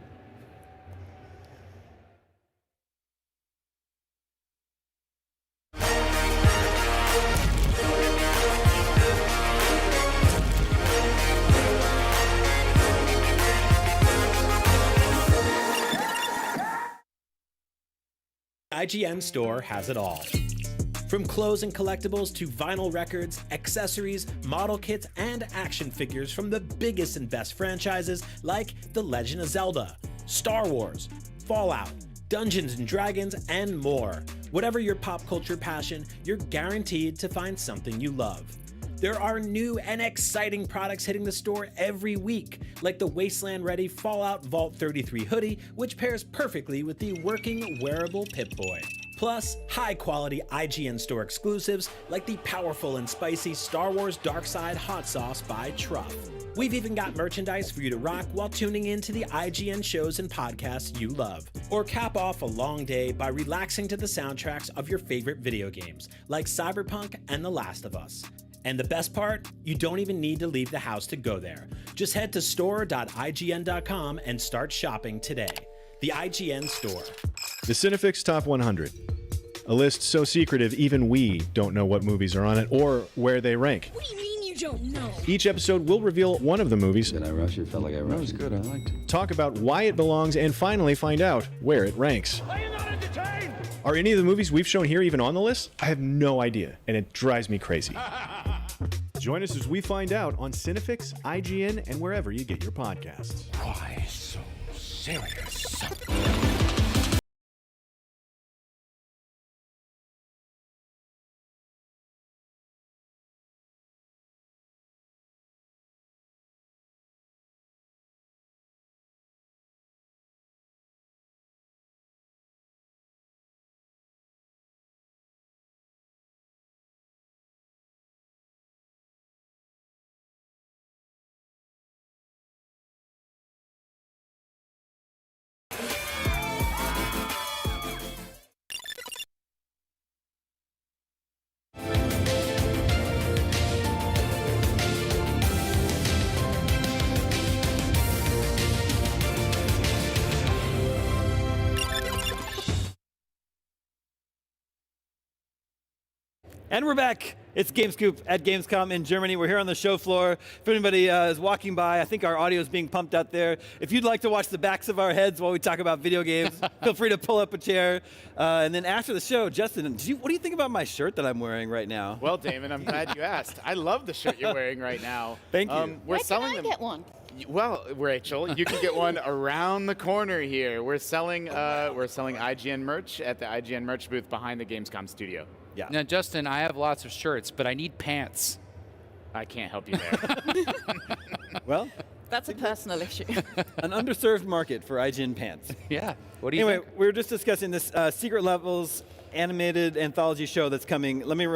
IGN Store has it all. From clothes and collectibles to vinyl records, accessories, model kits, and action figures from the biggest and best franchises like The Legend of Zelda, Star Wars, Fallout, Dungeons and Dragons, and more. Whatever your pop culture passion, you're guaranteed to find something you love. There are new and exciting products hitting the store every week, like the Wasteland-ready Fallout Vault 33 hoodie, which pairs perfectly with the working wearable Pip-Boy. Plus, high-quality IGN Store exclusives like the powerful and spicy Star Wars Darkside Hot Sauce by Truff. We've even got merchandise for you to rock while tuning in to the IGN shows and podcasts you love. Or cap off a long day by relaxing to the soundtracks of your favorite video games, like Cyberpunk and The Last of Us. And the best part, you don't even need to leave the house to go there. Just head to store.ign.com and start shopping today. The IGN Store. The Cinefix Top 100. A list so secretive even we don't know what movies are on it or where they rank. What do you mean you don't know? Each episode will reveal one of the movies. Did I rush it? Felt like I rushed. That was good. I liked it. Talk about why it belongs and finally find out where it ranks. Are you not entertained? Are any of the movies we've shown here even on the list? I have no idea, and it drives me crazy. Join us as we find out on Cinefix, IGN, and wherever you get your podcasts. Why so serious? And we're back. It's GameScoop at Gamescom in Germany. We're here on the show floor. If anybody is walking by, I think our audio is being pumped out there. If you'd like to watch the backs of our heads while we talk about video games, feel free to pull up a chair. And then after the show, Justin, what do you think about my shirt that I'm wearing right now? Well, Damon, I'm glad you asked. I love the shirt you're wearing right now. Thank you. We're Where selling can I them. get one? Well, Rachel, you can get one around the corner here. We're selling IGN merch at the IGN merch booth behind the Gamescom studio. Yeah. Now, Justin, I have lots of shirts, but I need pants. I can't help you there. Well, That's a personal issue. an underserved market for IGN pants. Yeah. What do you Anyway, think? we were just discussing this Secret Levels animated anthology show that's coming. Let me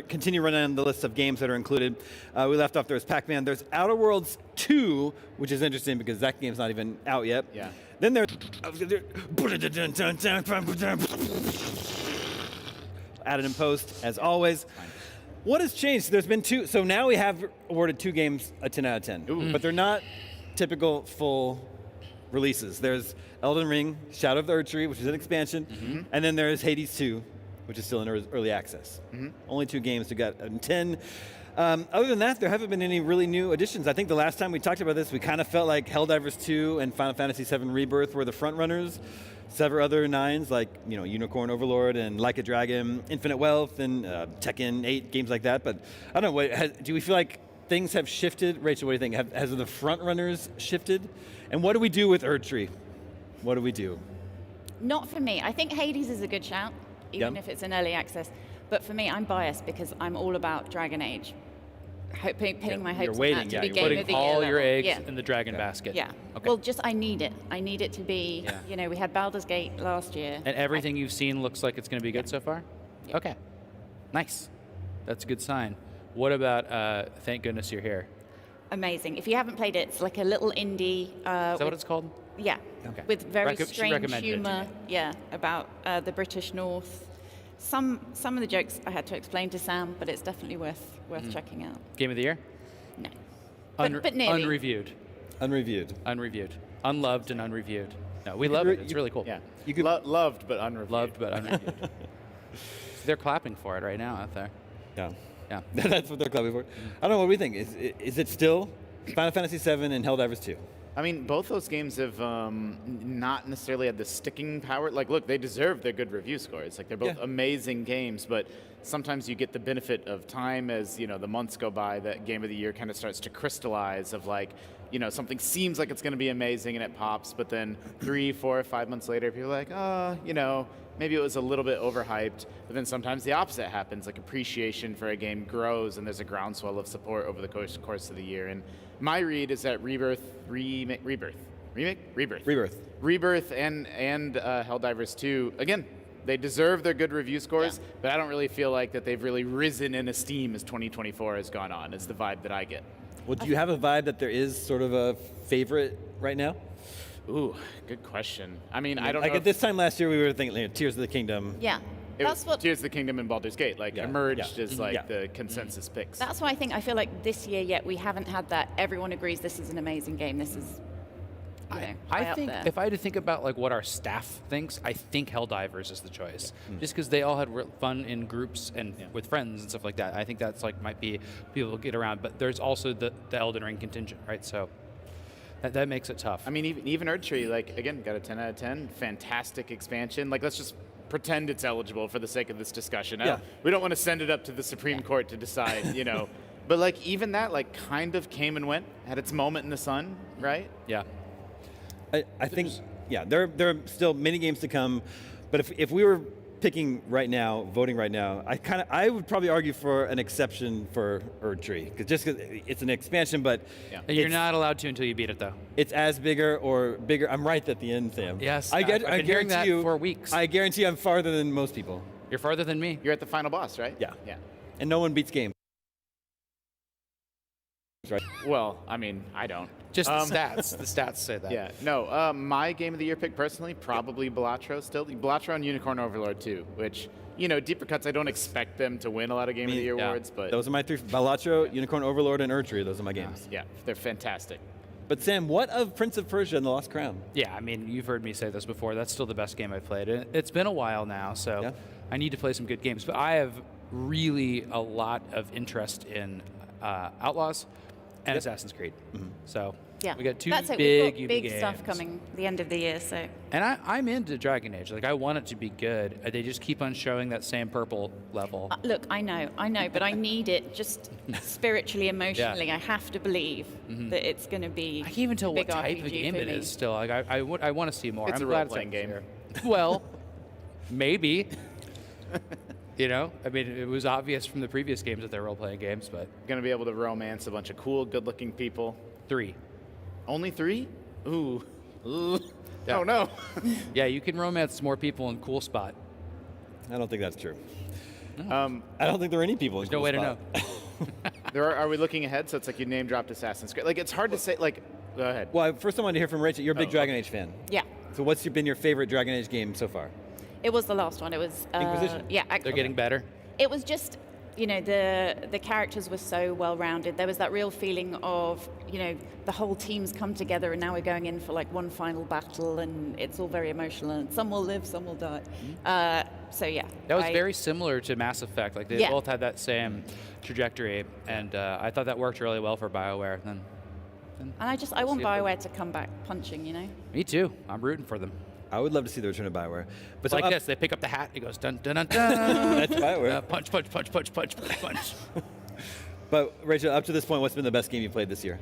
continue running on the list of games that are included. We left off, there was Pac-Man. There's Outer Worlds 2, which is interesting because that game's not even out yet. Yeah. Then there's... added in post, as always. What has changed? There's been 2. So now we have awarded 2 games a 10 out of 10. Ooh. But they're not typical full releases. There's Elden Ring, Shadow of the Erdtree, which is an expansion, and then there's Hades 2, which is still in early access. Only 2 games to get 10. Other than that, there haven't been any really new additions. I think the last time we talked about this, we kind of felt like Helldivers 2 and Final Fantasy VII Rebirth were the front runners. Several other 9s like Unicorn Overlord and Like a Dragon, Infinite Wealth, and Tekken 8, games like that. But I don't know. Do we feel like things have shifted? Rachel, what do you think? Has the front runners shifted? And what do we do with Erdtree? What do we do? Not for me. I think Hades is a good shout, even if it's in early access. But for me, I'm biased because I'm all about Dragon Age. Putting my hopes on that to be Game of the Year putting all your level. eggs in the Dragon basket. Yeah. Okay. Well, I need it. I need it to be, we had Baldur's Gate last year. And everything you've seen looks like it's going to be good so far? Yeah. Okay. Nice. That's a good sign. What about Thank Goodness You're Here? Amazing. If you haven't played it, it's like a little indie. Is that what it's called? Yeah. Okay. With very She strange recommended it to humor. me. Yeah, about the British North. Some of the jokes I had to explain to Sam, but it's definitely worth checking out. Game of the Year? No. But nearly. Unreviewed. Unloved and unreviewed. No, we love it. It's really cool. Yeah. You could loved but unreviewed. Loved but unreviewed. They're clapping for it right now out there. Yeah. Yeah. That's what they're clapping for. I don't know, what do we think? Is it still Final Fantasy VII and Helldivers 2? I mean, both those games have not necessarily had the sticking power. Like, look, they deserve their good review scores. Like, they're both amazing games, but sometimes you get the benefit of time as, the months go by, that Game of the Year kind of starts to crystallize of, like, something seems like it's going to be amazing and it pops, but then 3, 4, 5 months later, people are like, maybe it was a little bit overhyped, but then sometimes the opposite happens, like appreciation for a game grows and there's a groundswell of support over the course of the year. And my read is that Rebirth and Helldivers 2, again, they deserve their good review scores, but I don't really feel like that they've really risen in esteem as 2024 has gone on, is the vibe that I get. Well, do you have a vibe that there is sort of a favorite right now? Ooh, good question. I mean, I don't like know. At this time last year, we were thinking Tears of the Kingdom. Yeah. That's what Tears of the Kingdom and Baldur's Gate emerged as the consensus picks. That's why I feel like this year yet we haven't had that. Everyone agrees this is an amazing game. This is. I think if I had to think about like what our staff thinks, I think Helldivers is the choice, just because they all had fun in groups and with friends and stuff like that. I think that's might be people get around, but there's also the Elden Ring contingent, right? So that makes it tough. I mean, even Erdtree, again, got a 10 out of 10. Fantastic expansion. Let's just pretend it's eligible for the sake of this discussion. We don't want to send it up to the Supreme Court to decide, But even that kind of came and went, had its moment in the sun, right? Yeah. I think, there are still many games to come, but if we were picking right now, voting right now, I would probably argue for an exception for Erdtree, because it's an expansion, but you're not allowed to until you beat it, though. It's as bigger or bigger. I'm right at the end, Sam. Yes, I've been hearing that for weeks. I guarantee I'm farther than most people. You're farther than me. You're at the final boss, right? Yeah. Yeah. And no one beats game. Right. Well, I mean, I don't. Just the stats. The stats say that. Yeah. No, my Game of the Year pick personally, probably Balatro still. Balatro and Unicorn Overlord too, which, deeper cuts, I don't expect them to win a lot of Game of the Year awards, but... Those are my 3. Balatro, Unicorn Overlord, and Erdtree. Those are my games. Yeah, they're fantastic. But Sam, what of Prince of Persia and the Lost Crown? Yeah, I mean, you've heard me say this before. That's still the best game I've played. It's been a while now, so I need to play some good games. But I have really a lot of interest in Outlaws and Assassin's Creed. So we got 2 big games. Stuff coming the end of the year. So. And I'm into Dragon Age. I want it to be good. They just keep on showing that same purple level. Look, I know, but I need it just spiritually, emotionally. I have to believe that it's going to be. I can't even tell what type RPG of game it me. is. Still, I want to see more. It's I'm a glad role-playing game. Well, maybe. I mean, it was obvious from the previous games that they're role-playing games, but... Going to be able to romance a bunch of cool, good-looking people. 3. Only 3? Ooh. Yeah. Oh, no. Yeah, you can romance more people in Cool Spot. I don't think that's true. I don't think there are any people. There's no way to know. Are we looking ahead? So it's like you name dropped Assassin's Creed. Like it's hard to say. Like, go ahead. Well, first I wanted to hear from Rachel. You're a big Dragon Age fan. Yeah. So what's been your favorite Dragon Age game so far? It was the last one. It was Inquisition. Yeah. They're getting better. It was just, you know, the characters were so well rounded. There was that real feeling of, you know, the whole team's come together and now we're going in for like one final battle and it's all very emotional and some will live, some will die. So yeah. That was very similar to Mass Effect. Like they both had that same trajectory, and I thought that worked really well for BioWare. And I want BioWare to come back punching, you know. Me too. I'm rooting for them. I would love to see the return of BioWare. But it's like this, they pick up the hat, it goes dun dun dun dun. That's BioWare. Punch, punch, punch, punch, punch, punch, punch. But Rachel, up to this point, what's been the best game you played this year?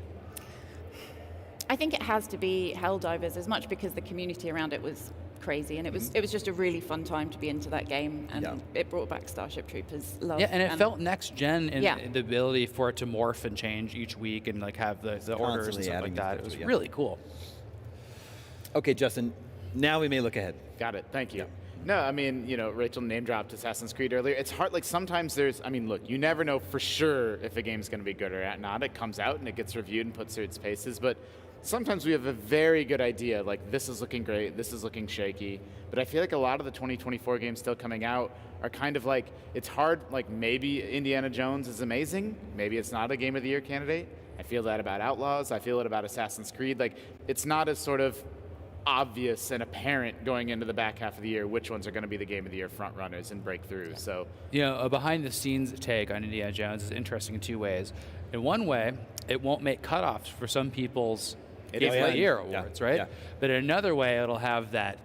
I think it has to be Helldivers, as much because the community around it was crazy, and it was just a really fun time to be into that game, and it brought back Starship Troopers love. Yeah, and it felt next gen in Yeah. the ability for it to morph and change each week and like have the orders and stuff like that. It was really cool. Okay, Justin, now we may look ahead. Got it. Thank you. No, I mean, you know, Rachel name dropped Assassin's Creed earlier. It's hard. Like sometimes there's, I mean, look, you never know for sure if a game's going to be good or not. It comes out and it gets reviewed and put through its paces, but sometimes we have a very good idea, like this is looking great, this is looking shaky. But I feel like a lot of the 2024 games still coming out are kind of like, it's hard, like maybe Indiana Jones is amazing, maybe it's not a Game of the Year candidate. I feel that about Outlaws, I feel it about Assassin's Creed. Like, it's not as sort of obvious and apparent going into the back half of the year which ones are going to be the Game of the Year front runners and breakthroughs. So, you know, a behind the scenes take on Indiana Jones is interesting in two ways. In one way, it won't make cutoffs for some people's Game of the Year awards, right? Yeah. But in another way, it'll have that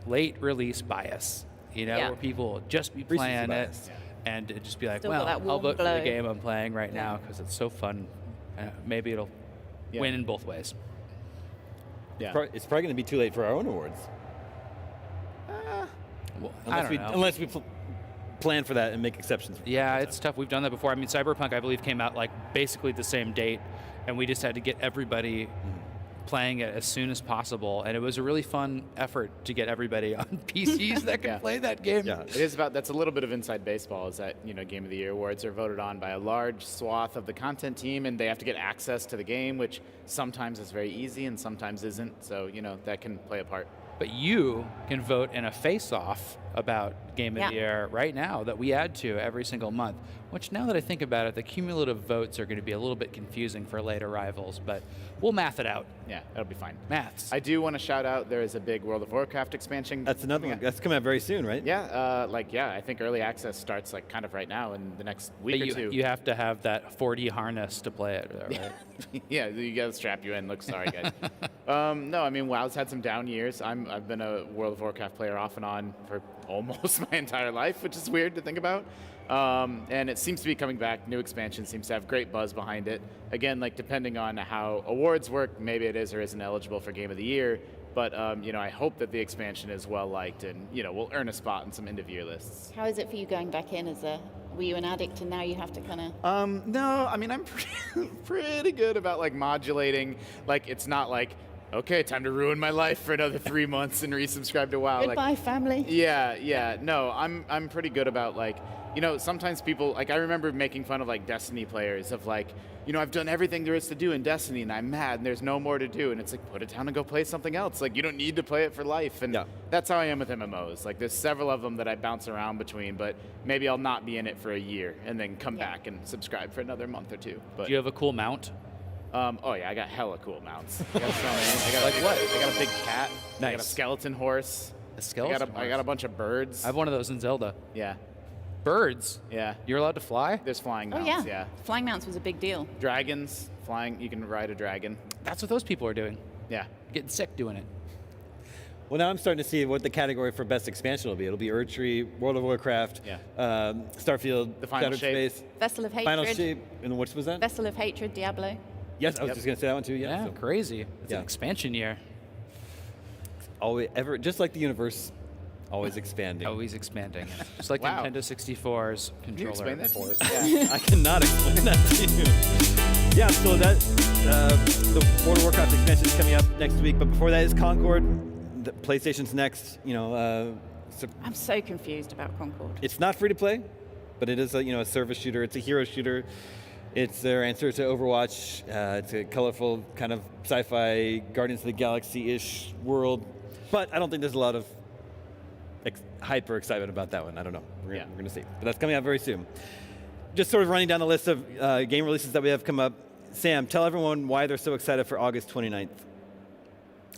late release bias, you know, where people will just be playing it and it'd just be like, well, I'll vote for the game I'm playing right now because it's so fun. Maybe it'll win in both ways. Yeah. It's probably going to be too late for our own awards. Well, unless we plan for that and make exceptions. Yeah, it's tough. We've done that before. I mean, Cyberpunk, I believe, came out like basically the same date, and we just had to get everybody playing it as soon as possible, and it was a really fun effort to get everybody on PCs that can play that game. Yeah, it is that's a little bit of inside baseball, is that, you know, Game of the Year awards are voted on by a large swath of the content team, and they have to get access to the game, which sometimes is very easy and sometimes isn't, so, you know, that can play a part. But you can vote in a face-off about Game of the Year right now that we add to every single month, which now that I think about it, the cumulative votes are going to be a little bit confusing for late arrivals, but we'll math it out. Yeah, that'll be fine. Maths. I do want to shout out, there is a big World of Warcraft expansion. That's another one. That's coming out very soon, right? Yeah, I think early access starts like kind of right now in the next week or two. You have to have that 4D harness to play it, right? Yeah, you got to strap you in. Look, sorry, guys. No, I mean, WoW's had some down years. I've been a World of Warcraft player off and on for almost my entire life, which is weird to think about. And it seems to be coming back. New expansion seems to have great buzz behind it. Again, like depending on how awards work, maybe it is or isn't eligible for Game of the Year. But you know, I hope that the expansion is well liked and, you know, will earn a spot in some end of year lists. How is it for you going back in as were you an addict and now you have to kind of? No, I mean, I'm pretty good about like modulating. Like, it's not like, okay, time to ruin my life for another 3 months and resubscribe to WoW. Goodbye, family. Yeah. No, I'm pretty good about like, you know, sometimes people, like I remember making fun of like Destiny players of like, you know, I've done everything there is to do in Destiny and I'm mad and there's no more to do. And it's like, put it down and go play something else. Like, you don't need to play it for life. And that's how I am with MMOs. Like, there's several of them that I bounce around between, but maybe I'll not be in it for a year and then come back and subscribe for another month or two. But do you have a cool mount? Oh yeah, I got hella cool mounts. I got I got a big cat. Nice. I got a skeleton horse. A skeleton horse? I got a bunch of birds. I have one of those in Zelda. Yeah. Birds? Yeah. You're allowed to fly? There's flying Oh mounts, yeah. Flying mounts was a big deal. Dragons, flying, you can ride a dragon. That's what those people are doing. Yeah. Getting sick doing it. Well, now I'm starting to see what the category for best expansion will be. It'll be Erdtree, World of Warcraft, Starfield, The Final Shattered Shape. Space, Vessel of Hatred. Final Shape, and which was that? Vessel of Hatred, Diablo. Yes, I was just going to say that one too. Yeah, so. crazy. It's an expansion year. Always, just like the universe, always expanding. Always expanding. Just like Wow. Nintendo 64's Can you controller explain that? port. Yeah, I cannot explain that to you. Yeah, so that the World of Warcraft expansion is coming up next week, but before that is Concord. The PlayStation's next, I'm so confused about Concord. It's not free to play, but it is a service shooter. It's a hero shooter. It's their answer to Overwatch. It's a colorful kind of sci-fi Guardians of the Galaxy-ish world. But I don't think there's a lot of hype or excitement about that one. I don't know. We're going to see. But that's coming out very soon. Just sort of running down the list of game releases that we have come up. Sam, tell everyone why they're so excited for August 29th.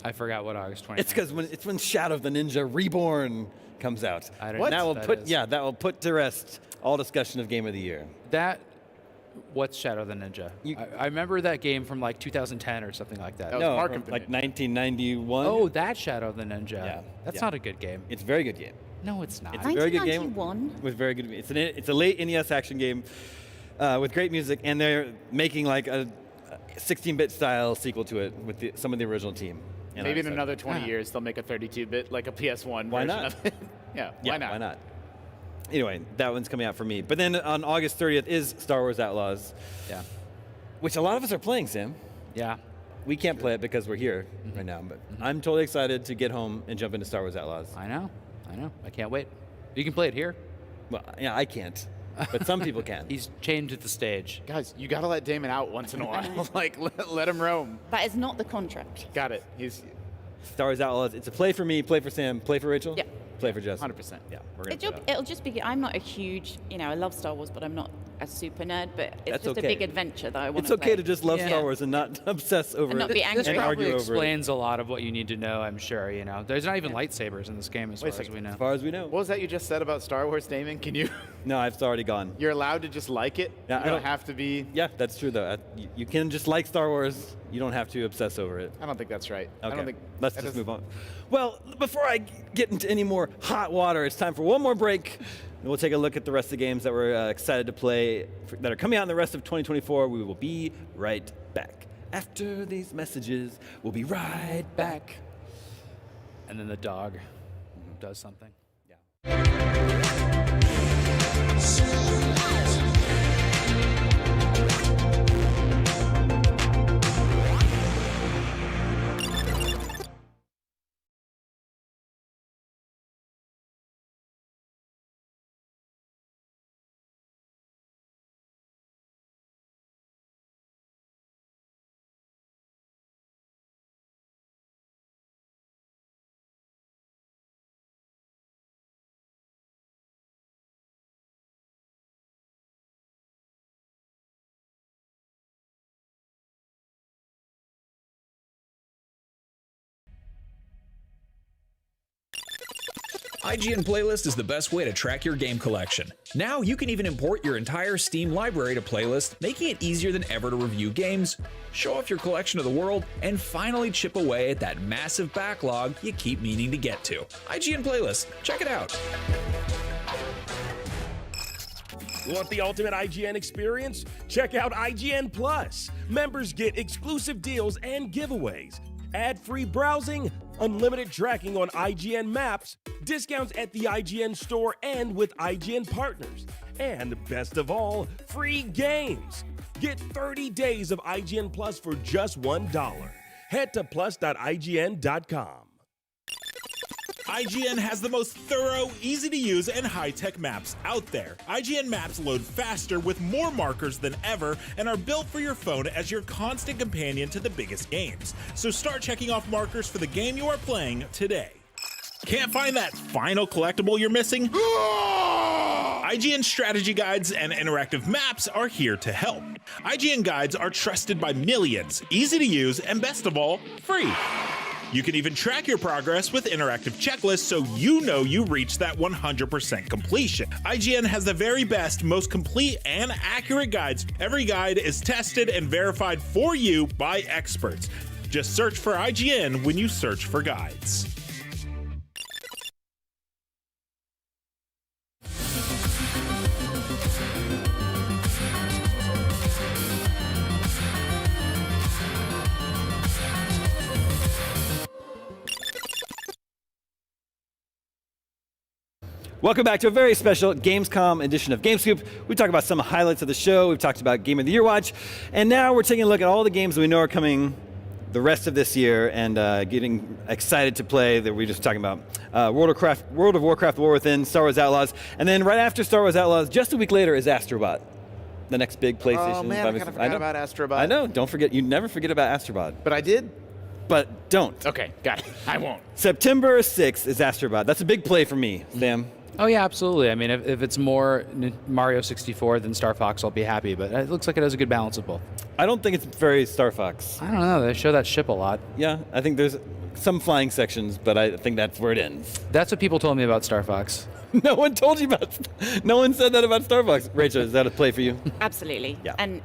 I forgot what August 29th. It's because when Shadow of the Ninja Reborn comes out. I don't know what that will put to rest all discussion of Game of the Year. What's Shadow of the Ninja? I remember that game from like 2010 or something like that. No, like 1991. Oh, that Shadow of the Ninja. Yeah. That's not a good game. It's a very good game. No, it's not. It's a very good game. 1991. With very good. It's a late NES action game with great music, and they're making like a 16-bit style sequel to it with some of the original team. And Maybe in another 20 years they'll make a 32-bit, like a PS1 Why version not? of it. Yeah, why not? Why not? Anyway, that one's coming out for me. But then on August 30th is Star Wars Outlaws. Yeah. Which a lot of us are playing, Sam. Yeah. We can't play it because we're here right now, but I'm totally excited to get home and jump into Star Wars Outlaws. I know. I can't wait. You can play it here. Well, yeah, I can't. But some people can. He's chained to the stage. Guys, you got to let Damon out once in a while. Like, let him roam. That is not the contract. Got it. He's Star Wars Outlaws. It's a play for me, play for Sam, play for Rachel. Yeah. Play for Jess. 100%. Yeah, we're gonna. It'll just be. I'm not a huge. I love Star Wars, but I'm not a super nerd. But it's That's just okay. a big adventure that I want It's to okay play. to just love Star Wars and not obsess over And not it be angry. This and probably argue over it. explains a lot of what you need to know, I'm sure. There's not even lightsabers in this game as far as we know. As far as we know. What was that you just said about Star Wars, Damon? Can you? No, it's already gone. You're allowed to just like it. Yeah, You don't have to be. Yeah, that's true though. You can just like Star Wars. You don't have to obsess over it. I don't think that's right. Okay. I don't think. Let's that just doesn't- move on. Well, before I get into any more hot water, it's time for one more break. And we'll take a look at the rest of the games that we're excited to play that are coming out in the rest of 2024. We will be right back. After these messages, we'll be right back. And then the dog does something. IGN Playlist is the best way to track your game collection. Now you can even import your entire Steam library to Playlist, making it easier than ever to review games, show off your collection of the world, and finally chip away at that massive backlog you keep meaning to get to. IGN Playlist, check it out. Want the ultimate IGN experience? Check out IGN Plus. Members get exclusive deals and giveaways, ad-free browsing, unlimited tracking on IGN maps, discounts at the IGN store and with IGN partners, and best of all, free games. Get 30 days of IGN Plus for just $1. Head to plus.ign.com. IGN has the most thorough, easy-to-use, and high-tech maps out there. IGN maps load faster with more markers than ever and are built for your phone as your constant companion to the biggest games. So start checking off markers for the game you are playing today. Can't find that final collectible you're missing? IGN strategy guides and interactive maps are here to help. IGN guides are trusted by millions, easy to use, and best of all, free. You can even track your progress with interactive checklists so you know you reached that 100% completion. IGN has the very best, most complete, and accurate guides. Every guide is tested and verified for you by experts. Just search for IGN when you search for guides. Welcome back to a very special Gamescom edition of GameScoop. We talk about some highlights of the show. We've talked about Game of the Year Watch. And now we're taking a look at all the games that we know are coming the rest of this year and getting excited to play. That we were just talking about World of Warcraft, War Within, Star Wars Outlaws, and then right after Star Wars Outlaws, just a week later, is Astrobot, the next big PlayStation. Oh man, I kind of forgot about Astrobot. I know. Don't forget. You never forget about Astrobot. But I did. But don't. Okay, got it. I won't. September 6th is Astrobot. That's a big play for me, Sam. Oh yeah, absolutely. I mean, if it's more Mario 64 than Star Fox, I'll be happy. But it looks like it has a good balance of both. I don't think it's very Star Fox. I don't know. They show that ship a lot. Yeah, I think there's some flying sections, but I think that's where it ends. That's what people told me about Star Fox. No one told you about. No one said that about Star Fox. Rachel, is that a play for you? Absolutely. Yeah. And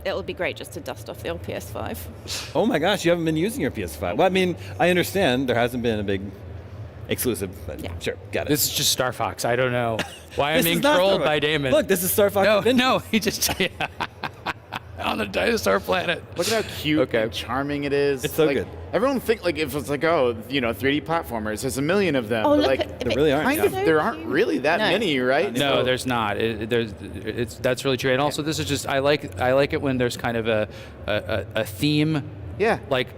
it'll be great just to dust off the old PS5. Oh my gosh, you haven't been using your PS5. Well, I mean, I understand there hasn't been a big exclusive, but yeah, sure, got it. This is just Star Fox. I don't know why I'm This being is not trolled Star Fox. by Damon. Look, this is Star Fox. No, he just on the dinosaur planet. Look at how cute and charming it is. It's so like, good. Everyone think like if it's like 3D platformers. There's a million of them. Oh, but look like at- There really aren't. kind of, there aren't really that No. many, right? No, So- there's not. That's really true. And also, this is just I like it when there's kind of a theme. Yeah. Like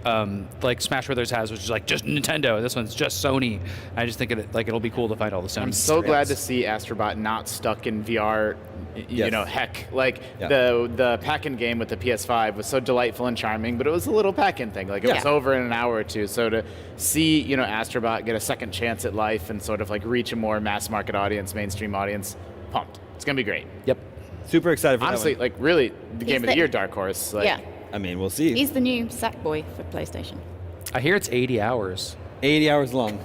Smash Brothers has, which is like just Nintendo. This one's just Sony. I just think it'll be cool to find all the Sony. I'm so glad to see Astrobot not stuck in VR. You Yes. know, heck, like Yeah. the pack-in game with the PS5 was so delightful and charming, but it was a little pack-in thing. Like it was over in an hour or two. So to see Astrobot get a second chance at life and sort of like reach a more mass market audience, mainstream audience, pumped. It's gonna be great. Yep. Super excited for Honestly, that one. like really, the game of the the- year dark horse. Like, yeah. I mean, we'll see. He's the new Sackboy for PlayStation. I hear it's 80 hours. 80 hours long.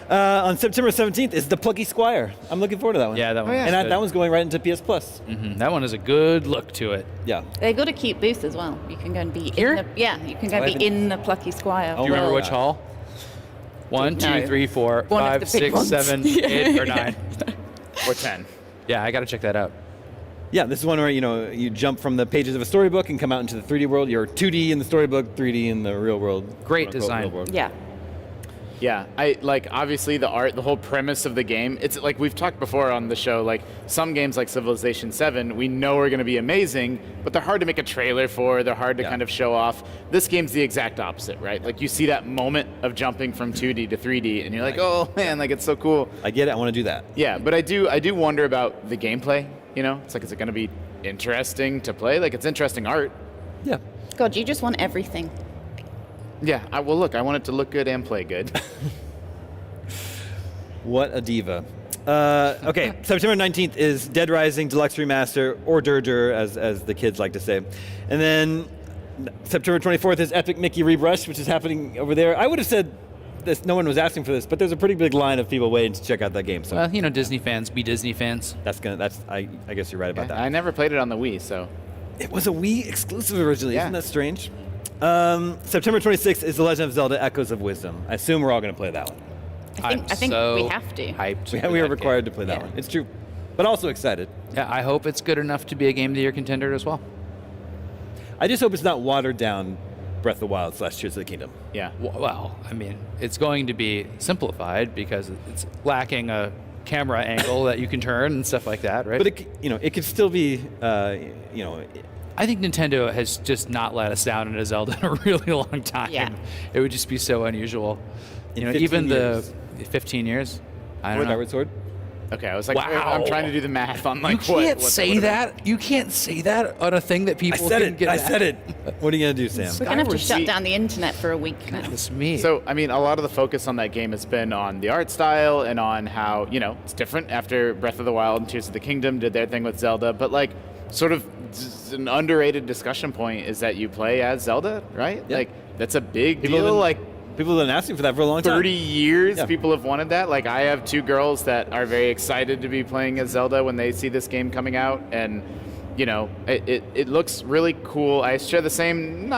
On September 17th is the Plucky Squire. I'm looking forward to that one. Yeah, that one. And that one's going right into PS Plus. That one has a good look to it. Yeah. They got a cute booth as well. You can go and be Here? in the you can go Oh, I be haven't- in the Plucky Squire. Do you remember which hall? 1, 2, No. 3, 4, One of 5, the big 6, ones. 7, 8, or 9. or 10. Yeah, I got to check that out. Yeah, this is one where you jump from the pages of a storybook and come out into the 3D world. You're 2D in the storybook, 3D in the real world. Great quote-unquote design. real world. Yeah. Yeah, I like obviously the art, the whole premise of the game. It's like we've talked before on the show. Like some games like Civilization 7, we know are going to be amazing, but they're hard to make a trailer for. They're hard to kind of show off. This game's the exact opposite, right? Like you see that moment of jumping from 2D to 3D, and you're like, oh man, like it's so cool. I get it. I want to do that. Yeah, but I do wonder about the gameplay. You know, it's like, is it going to be interesting to play? Like it's interesting art. Yeah. God, you just want everything. Yeah. Well, look, I want it to look good and play good. What a diva. Okay, September 19th is Dead Rising Deluxe Remaster, or Dur as the kids like to say. And then September 24th is Epic Mickey Rebrush, which is happening over there. I would have said this, no one was asking for this, but there's a pretty big line of people waiting to check out that game. So Well, Disney fans be Disney fans. I guess you're right about that. I never played it on the Wii, so. It was a Wii exclusive originally. Yeah. Isn't that strange? September 26th is The Legend of Zelda Echoes of Wisdom. I assume we're all going to play that one. I think so we have to. Hyped. We for are that required game. to play that one. It's true. But also excited. Yeah, I hope it's good enough to be a Game of the Year contender as well. I just hope it's not watered down Breath of the Wild / Tears of the Kingdom. Yeah. Well, I mean, it's going to be simplified because it's lacking a camera angle that you can turn and stuff like that, right? But it could still be, I think Nintendo has just not let us down in a Zelda in a really long time. Yeah. It would just be so unusual. In You know, 15 even years. the 15 years. I don't Or know. Skyward Sword? Okay, I was like, Wow. I'm trying to do the math on like You can't what say would've been. that. You can't say that on a thing that people I said can it. get. I said it. What are you going to do, Sam? We're going to have to Skyward shut down the internet for a week now. It's me. So, I mean, a lot of the focus on that game has been on the art style and on how, it's different after Breath of the Wild and Tears of the Kingdom did their thing with Zelda. But, like, sort of an underrated discussion point is that you play as Zelda, right? Yeah. Like, that's a big People deal. have been- Like, People have been asking for that for a long time. 30 years Yeah. people have wanted that. Like, I have two girls that are very excited to be playing as Zelda when they see this game coming out. And, it looks really cool. I share the same,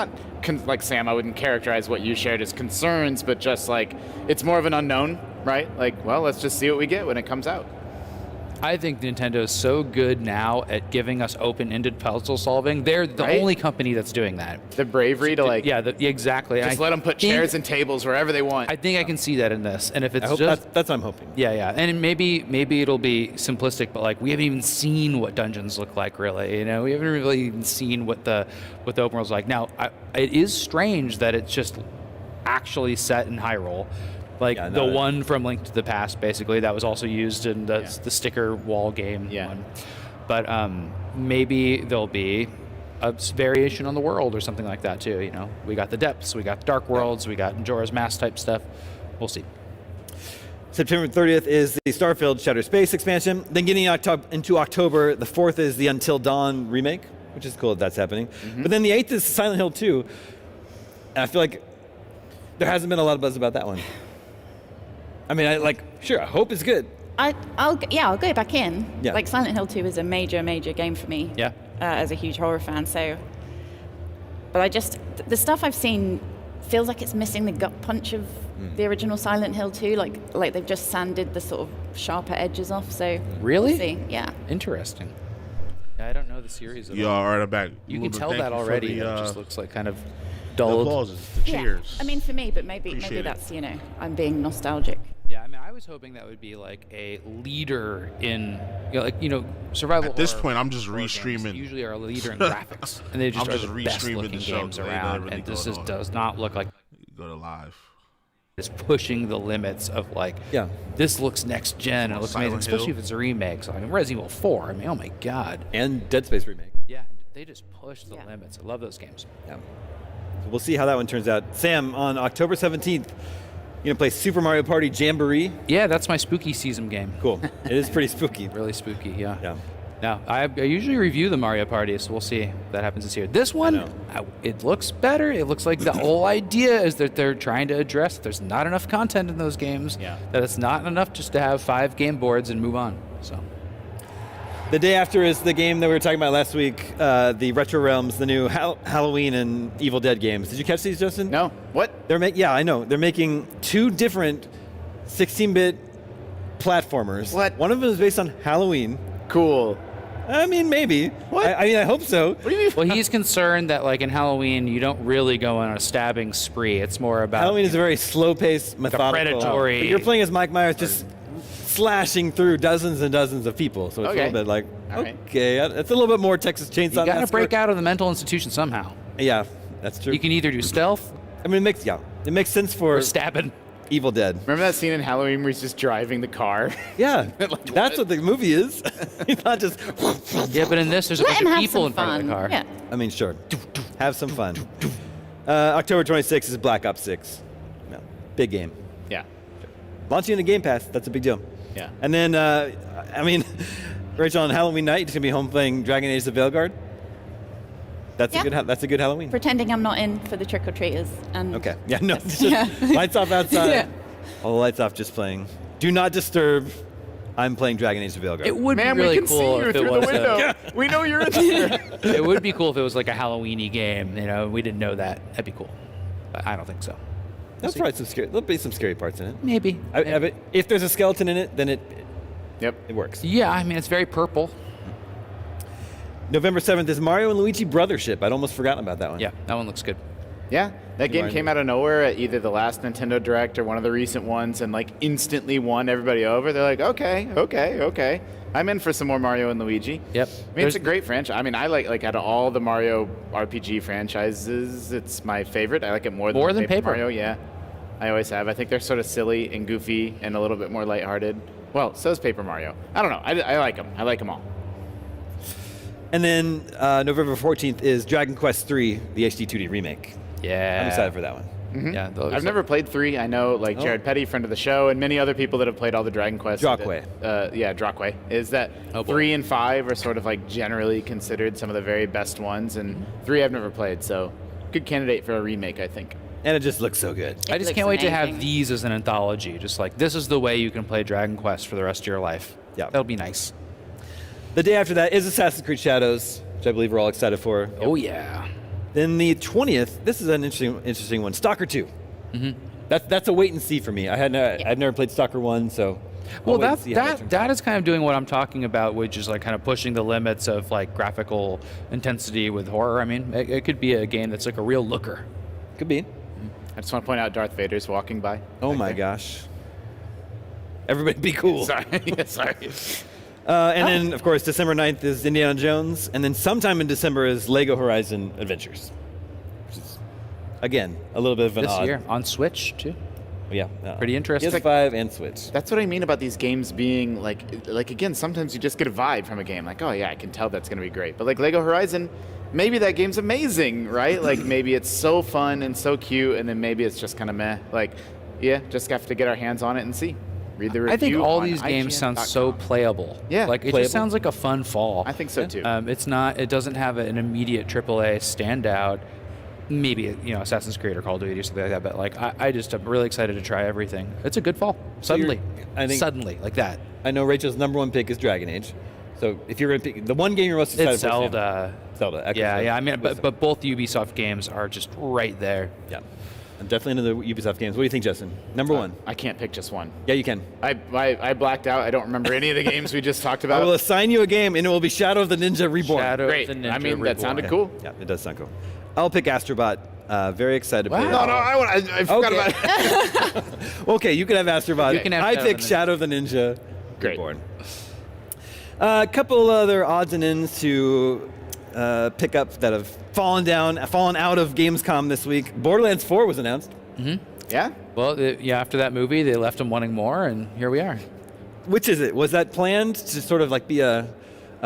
like Sam, I wouldn't characterize what you shared as concerns, but just like, it's more of an unknown, right? Like, well, let's just see what we get when it comes out. I think Nintendo is so good now at giving us open-ended puzzle solving. They're the Right? only company that's doing that. The bravery to like, Yeah, exactly. just let them put chairs and tables wherever they want. I think I can see that in this, and if it's I hope just that's what I'm hoping. yeah, and maybe it'll be simplistic, but like we haven't even seen what dungeons look like, really. You know, we haven't really even seen what the open world's like. Now, it is strange that it's just actually set in Hyrule. Like the one from Link to the Past, basically, that was also used in the sticker wall game one. But maybe there'll be a variation on the world or something like that too. You know, we got the depths, we got Dark Worlds, we got Majora's Mask type stuff. We'll see. September 30th is the Starfield Shattered Space expansion. Then getting into October, the 4th is the Until Dawn remake, which is cool that that's happening. But then the 8th is Silent Hill 2. And I feel like there hasn't been a lot of buzz about that one. I mean, I hope it's good. I'll go back in. Yeah. Like Silent Hill 2 is a major game for me. Yeah. As a huge horror fan, so. But the stuff I've seen feels like it's missing the gut punch of the original Silent Hill 2. Like they've just sanded the sort of sharper edges off. So. Really? We'll see. Yeah. Interesting. Yeah, I don't know the series at all. all right, I'm back. You can tell Thank that you for already. the, It just looks like kind of the dulled. applauses, the cheers. Yeah. I mean, for me, but maybe Appreciate it. that's I'm being nostalgic. Yeah, I mean, I was hoping that would be like a leader in, survival. At this horror point, I'm just games restreaming. Usually are a leader in graphics, and they just I'm are just the best restreaming looking the show, games so ain't around. nothing really And this going just on. does not look like Go to live. it's pushing the limits of like. Yeah. This looks next gen. And it looks Silent amazing, especially Hill. if it's a remake. So I mean, Resident Evil 4. I mean, oh my god. And Dead Space remake. Yeah, they just push the limits. I love those games. Yeah. So we'll see how that one turns out. Sam, on October 17th, you're gonna play Super Mario Party Jamboree. Yeah, that's my spooky season game. Cool. It is pretty spooky. Really spooky, yeah. Yeah. Now, I usually review the Mario Party, so we'll see if that happens this year. This one, it looks better. It looks like the whole idea is that they're trying to address that there's not enough content in those games, that it's not enough just to have 5 game boards and move on. So. The day after is the game that we were talking about last week, the Retro Realms, the new Halloween and Evil Dead games. Did you catch these, Justin? No. What? Yeah, I know. They're making 2 different 16-bit platformers. What? One of them is based on Halloween. Cool. I mean, maybe. What? I mean, I hope so. What do you mean? Well, he's concerned that, like in Halloween, you don't really go on a stabbing spree. It's more about Halloween is a very slow-paced, methodical. predatory. But you're playing as Mike Myers, just slashing through dozens and dozens of people. So it's a little bit like, All right. okay, it's a little bit more Texas Chainsaw You got to Massacre. break out of the mental institution somehow. Yeah, that's true. You can either do stealth I mean, it makes sense for or stabbing. Evil Dead. Remember that scene in Halloween where he's just driving the car? Yeah, that's what the movie is. He's not just. Yeah, but in this, there's a Let bunch him of have people some in front of the fun. car. Yeah. I mean, sure. Have some fun. October 26th is Black Ops 6. No, big game. Yeah. Launching in the Game Pass, that's a big deal. Yeah. And then, I mean, Rachel, on Halloween night, you're just gonna be home playing Dragon Age: The Veilguard. That's a good Halloween. Pretending I'm not in for the trick or treaters. And Okay. Yeah. No. It's just Yeah. lights off outside. Yeah. All the lights off, just playing. Do not disturb. I'm playing Dragon Age: The Veilguard. It would Man, be really we can cool see you if it through was the window. We know you're in there. It would be cool if it was like a Halloween-y game. You know, we didn't know that. That'd be cool. But I don't think so. There'll be some scary parts in it. Maybe. If there's a skeleton in it, then it works. Yeah, I mean, it's very purple. November 7th is Mario and Luigi Brothership. I'd almost forgotten about that one. Yeah, that one looks good. Yeah, that game came out of nowhere at either the last Nintendo Direct or one of the recent ones and like instantly won everybody over. They're like, okay. I'm in for some more Mario and Luigi. Yep. I mean, it's a great franchise. I mean, I like out of all the Mario RPG franchises, it's my favorite. I like it more than Paper Mario. Yeah, I always have. I think they're sort of silly and goofy and a little bit more lighthearted. Well, so is Paper Mario. I don't know. I like them. I like them all. And then November 14th is Dragon Quest III, the HD 2D remake. Yeah. I'm excited for that one. Mm-hmm. Yeah, I've never played 3. I know, like Jared Petty, friend of the show, and many other people that have played all the Dragon Quest. Drockway. Drockway. Is that 3 and 5 are sort of like generally considered some of the very best ones, and 3 I've never played, so good candidate for a remake, I think. And it just looks so good. I just can't wait to have these as an anthology. Just like, this is the way you can play Dragon Quest for the rest of your life. Yeah. That'll be nice. The day after that is Assassin's Creed Shadows, which I believe we're all excited for. Oh, yeah. Then the 20th, this is an interesting one, Stalker 2. Mm-hmm. That's a wait and see for me. I've never played Stalker 1, so Well, wait and see how that turns that is kind of doing what I'm talking about, which is like kind of pushing the limits of like graphical intensity with horror. I mean, it could be a game that's like a real looker. Could be. I just want to point out Darth Vader's walking by. Oh my gosh. Everybody be cool. Sorry. Yeah, sorry. And then, of course, December 9th is Indiana Jones. And then sometime in December is Lego Horizon Adventures. Which is, again, a little bit of an This odd. year on Switch too. Yeah. Pretty interesting. PS5 and Switch. That's what I mean about these games being like again, sometimes you just get a vibe from a game. Like, oh yeah, I can tell that's going to be great. But like Lego Horizon, maybe that game's amazing, right? Like maybe it's so fun and so cute, and then maybe it's just kind of meh. Like, yeah, just have to get our hands on it and see. Read the review. I think all on these games sound IGN.com. so playable. Yeah, like it playable. just sounds like a fun fall. I think so too. It's not. It doesn't have an immediate AAA standout. Maybe Assassin's Creed or Call of Duty or something like that. But like I'm really excited to try everything. It's a good fall. Suddenly, suddenly like that. I know Rachel's number one pick is Dragon Age. So if you're going to pick the one game you're most excited It's for, Zelda. Zelda. Echoes Yeah, of yeah. I mean, Wisdom. but both Ubisoft games are just right there. Yeah. I'm definitely into the Ubisoft games. What do you think, Justin? Number one. I can't pick just one. Yeah, you can. I blacked out. I don't remember any of the games we just talked about. I will assign you a game, and it will be Shadow of the Ninja Reborn. Great. I mean, that sounded cool. Yeah, it does sound cool. I'll pick Astrobot. Very excited. Wow. To play No, that. I forgot about it. Okay, you can have Astrobot. You can have I Shadow pick of the Ninja. Shadow of the Ninja Great. Reborn. A couple other odds and ends to pick up that have fallen out of Gamescom this week. Borderlands 4 was announced. Mm-hmm. Yeah? Well, after that movie, they left them wanting more, and here we are. Which is it? Was that planned to sort of like be a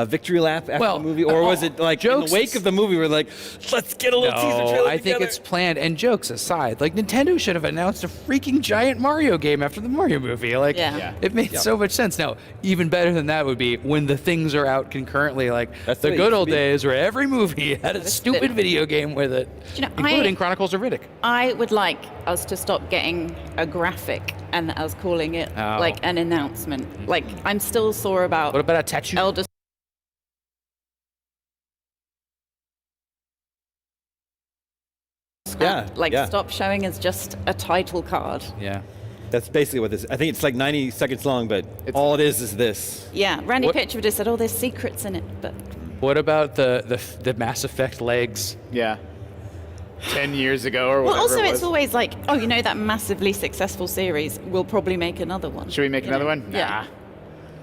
victory lap after the movie, or was it like in the wake of the movie? We're like, let's get a little teaser trailer I think together. it's planned. And jokes aside, like Nintendo should have announced a freaking giant Mario game after the Mario movie. Like, it made so much sense. Now, even better than that would be when the things are out concurrently, like the the way it good used old to be. days where every movie had a stupid video game with it, Do you know, including Chronicles of Riddick. I would like us to stop getting a graphic and us calling it Oh. like an announcement. Like, I'm still sore about. What about a tattoo? Elder stop showing as just a title card. Yeah. That's basically what this is. I think it's like 90 seconds long, but all it is this. Yeah, Randy What- Pitchford just said, "Oh, there's secrets in it," but What about the Mass Effect legs? Yeah. 10 years ago or well, whatever also it was. it's always like, oh, that massively successful series. We'll probably make another one. Should we make another one? Yeah.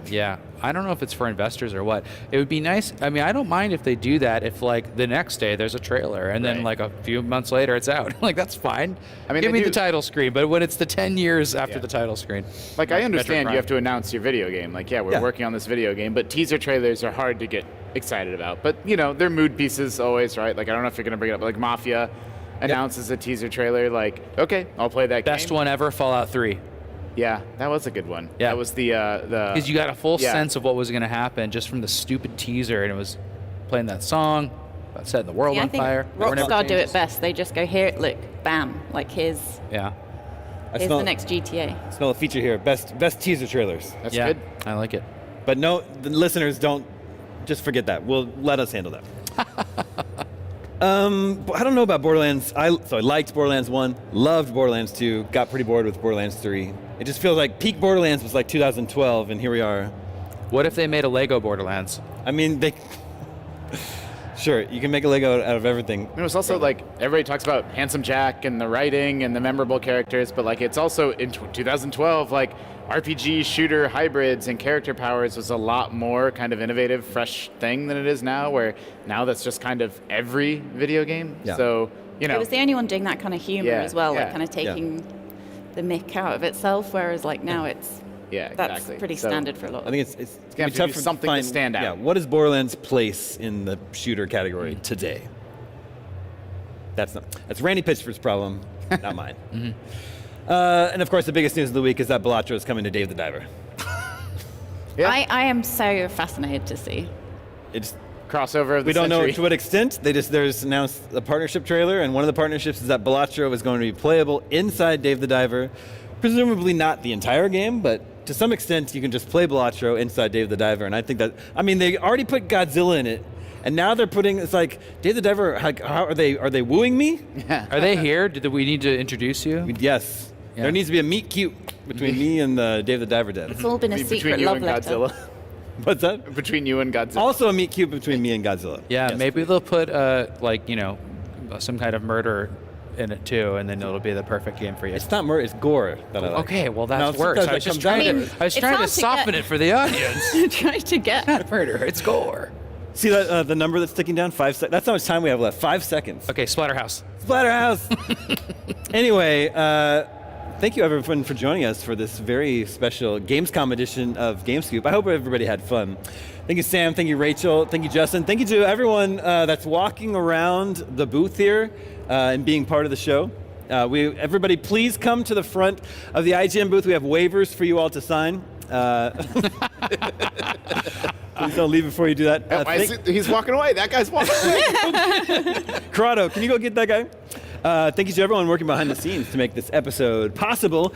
Yeah, I don't know if it's for investors or what. It would be nice. I mean, I don't mind if they do that. If like the next day there's a trailer and then like a few months later it's out. Like that's fine. I mean, give they me the do- title screen. But when it's the 10 years after the title screen, Like, I Metroid understand Prime. you have to announce your video game. Like, yeah, we're working on this video game, but teaser trailers are hard to get excited about. But, they're mood pieces always, right? Like, I don't know if you're going to bring it up. Like, Mafia announces a teaser trailer. Like, okay, I'll play that game. Best one ever, Fallout 3. Yeah, that was a good one. Yeah. That was the... Because you got a full yeah. sense of what was going to happen just from the stupid teaser, and it was playing that song about setting the world Yeah, I on think fire. Never Rockstar do changes. it best. They just go, here, look, bam, like here's Yeah. here's the next GTA. I smell a feature here. Best teaser trailers. That's Yeah, good. I like it. But no, the listeners don't. Just forget that. We'll let us handle that. I don't know about Borderlands. I liked Borderlands 1, loved Borderlands 2, got pretty bored with Borderlands 3. It just feels like peak Borderlands was like 2012, and here we are. What if they made a Lego Borderlands? I mean, they. Sure, you can make a Lego out of everything. It was also like everybody talks about Handsome Jack and the writing and the memorable characters, but like it's also in 2012, like RPG shooter hybrids and character powers was a lot more kind of innovative, fresh thing than it is now, where now that's just kind of every video game. Yeah. So, It was the only one doing that kind of humor Yeah, as well, yeah, like kind of taking the mick out of itself, whereas like now it's that's exactly. pretty So, standard for a lot. I think it's gonna gonna have be to tough do for something to find, stand out. Yeah, what is Borderlands' place in the shooter category today? That's Randy Pitchford's problem, not mine. And of course, the biggest news of the week is that Balatro is coming to Dave the Diver. I am so fascinated to see. It's crossover of the we don't know century. to what extent. There's announced a partnership trailer, and one of the partnerships is that Balatro is going to be playable inside Dave the Diver. Presumably not the entire game, but to some extent you can just play Balatro inside Dave the Diver. And I think that, they already put Godzilla in it, and now they're putting, it's like, Dave the Diver, like, how are they wooing me? Are they here? Do we need to introduce you? Yes. There needs to be a meet cute between me and Dave the Diver Dev. It's all been a Between secret you love and letter. Godzilla. What's that? Between you and Godzilla. Also a meet cute between me and Godzilla. Yeah, Yes, maybe please. they'll put some kind of murder in it too, and then it'll be the perfect game for you. It's not murder, it's gore that I like. Okay, well Now, that's worse. sometimes I was it just comes trying down to, to I was It's trying to hard to soften get. it for the audience. Trying to get. Not murder, it's gore. See that the number that's ticking down? 5 seconds. That's how much time we have left. 5 seconds. Okay, Splatterhouse. Splatterhouse. Anyway, thank you everyone for joining us for this very special Gamescom edition of GameScoop. I hope everybody had fun. Thank you, Sam. Thank you, Rachel. Thank you, Justin. Thank you to everyone that's walking around the booth here and being part of the show. Everybody, please come to the front of the IGN booth. We have waivers for you all to sign. Please don't leave before you do that. He's walking away. That guy's walking away. Corrado, can you go get that guy? Thank you to everyone working behind the scenes to make this episode possible.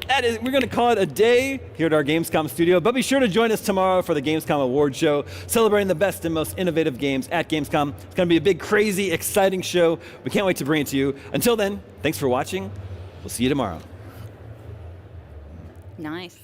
We're going to call it a day here at our Gamescom studio, but be sure to join us tomorrow for the Gamescom Award Show, celebrating the best and most innovative games at Gamescom. It's going to be a big, crazy, exciting show. We can't wait to bring it to you. Until then, thanks for watching. We'll see you tomorrow. Nice.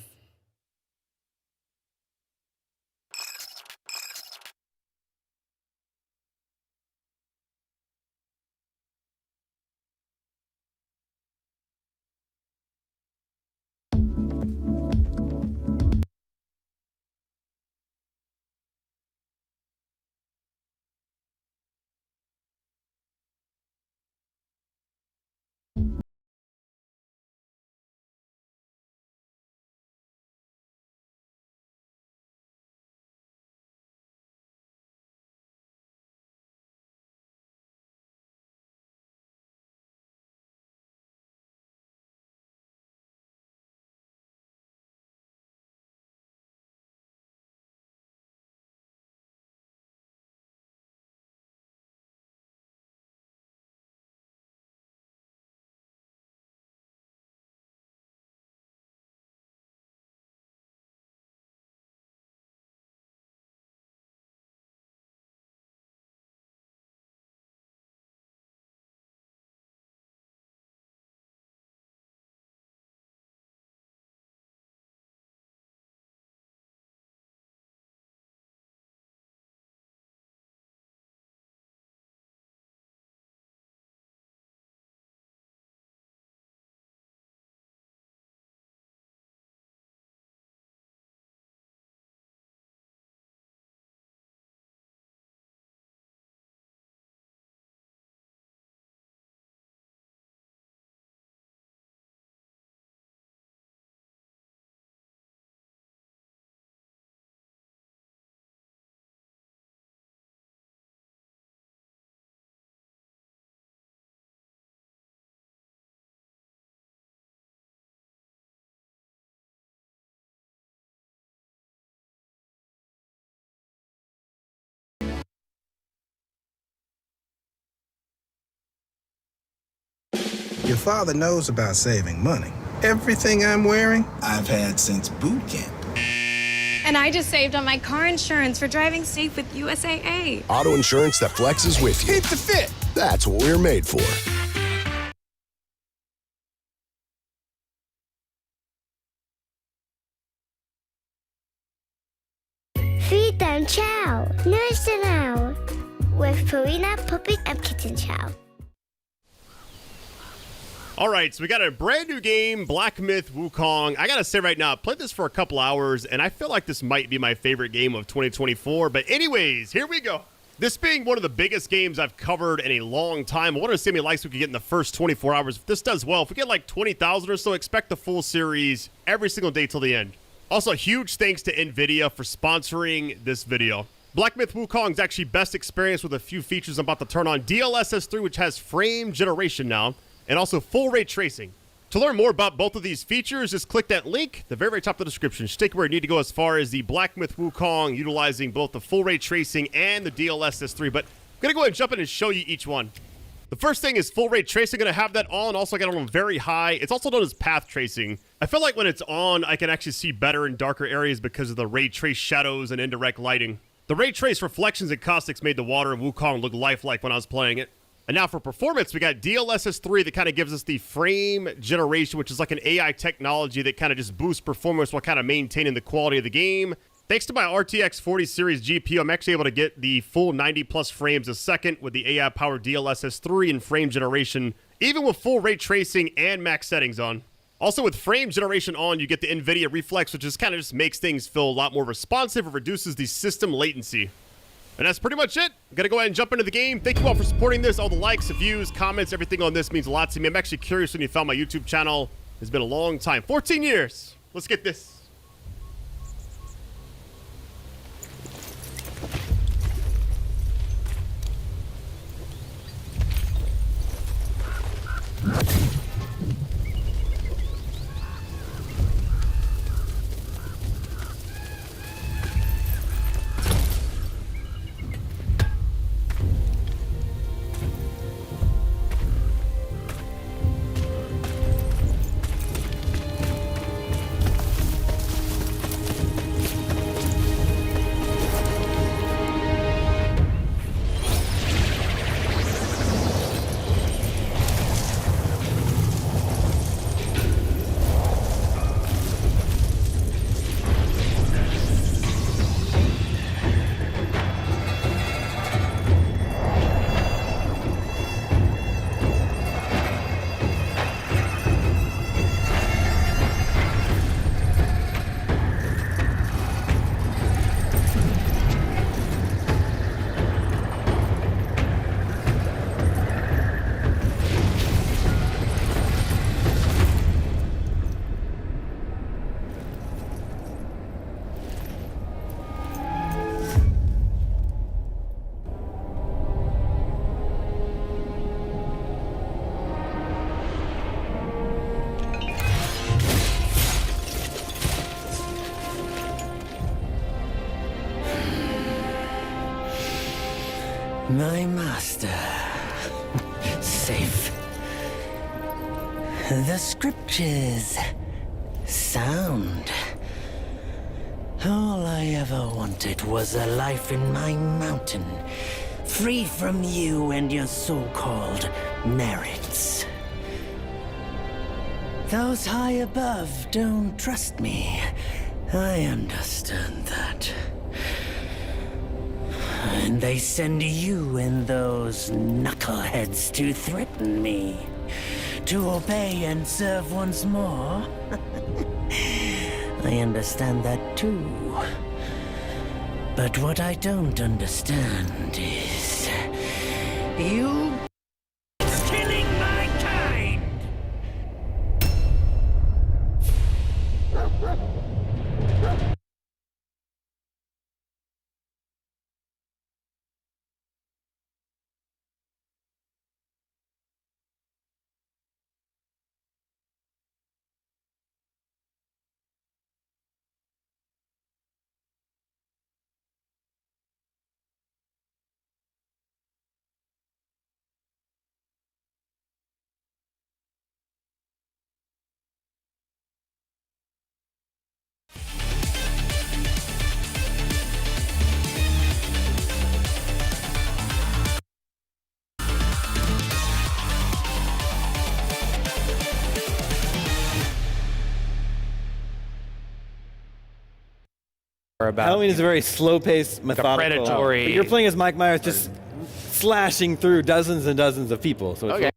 Your father knows about saving money. Everything I'm wearing, I've had since boot camp. And I just saved on my car insurance for driving safe with USAA. Auto insurance that flexes with you. Keep the fit. That's what we're made for. Feed them chow. Nourish them now. With Purina Puppy and Kitten Chow. All right, so we got a brand new game, Black Myth Wukong. I gotta say right now, I played this for a couple hours, and I feel like this might be my favorite game of 2024. But anyways, here we go. This being one of the biggest games I've covered in a long time, I want to see how many likes we could get in the first 24 hours. If this does well, if we get like 20,000 or so, expect the full series every single day till the end. Also, huge thanks to NVIDIA for sponsoring this video. Black Myth Wukong is actually best experienced with a few features I'm about to turn on. DLSS 3, which has frame generation now, and also full ray tracing. To learn more about both of these features, just click that link, the very, very top of the description. Just take where you need to go as far as the Black Myth Wukong, utilizing both the full ray tracing and the DLSS 3. But I'm going to go ahead and jump in and show you each one. The first thing is full ray tracing. Going to have that on. Also got it on very high. It's also known as path tracing. I feel like when it's on, I can actually see better in darker areas because of the ray trace shadows and indirect lighting. The ray trace reflections and caustics made the water in Wukong look lifelike when I was playing it. And now for performance, we got DLSS 3 that kind of gives us the frame generation, which is like an AI technology that kind of just boosts performance while kind of maintaining the quality of the game. Thanks to my RTX 40 series GPU, I'm actually able to get the full 90 plus frames a second with the AI powered DLSS 3 and frame generation, even with full ray tracing and max settings on. Also with frame generation on, you get the NVIDIA Reflex, which just kind of just makes things feel a lot more responsive and reduces the system latency. And that's pretty much it. I'm going to go ahead and jump into the game. Thank you all for supporting this. All the likes, the views, comments, everything on this means a lot to me. I'm actually curious when you found my YouTube channel. It's been a long time. 14 years. Let's get this. My master. Safe. The scriptures. Sound. All I ever wanted was a life in my mountain, free from you and your so-called merits. Those high above don't trust me. I understand that. And they send you and those knuckleheads to threaten me. To obey and serve once more. I understand that too. But what I don't understand is... you... killing my kind! About Halloween is a very slow-paced, methodical. predatory. But you're playing as Mike Myers, just slashing through dozens and dozens of people. So it's Okay.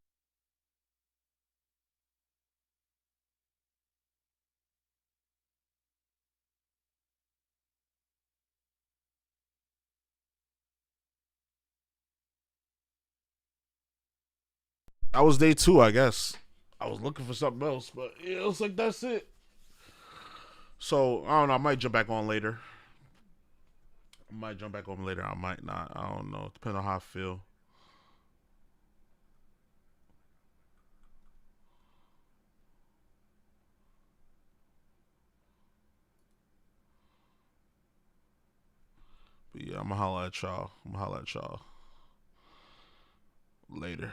That was day 2, I guess. I was looking for something else, but yeah, it was like, that's it. So, I don't know. I might jump back on later. I might not. I don't know. Depending on how I feel. But yeah, I'm going to holler at y'all. Later.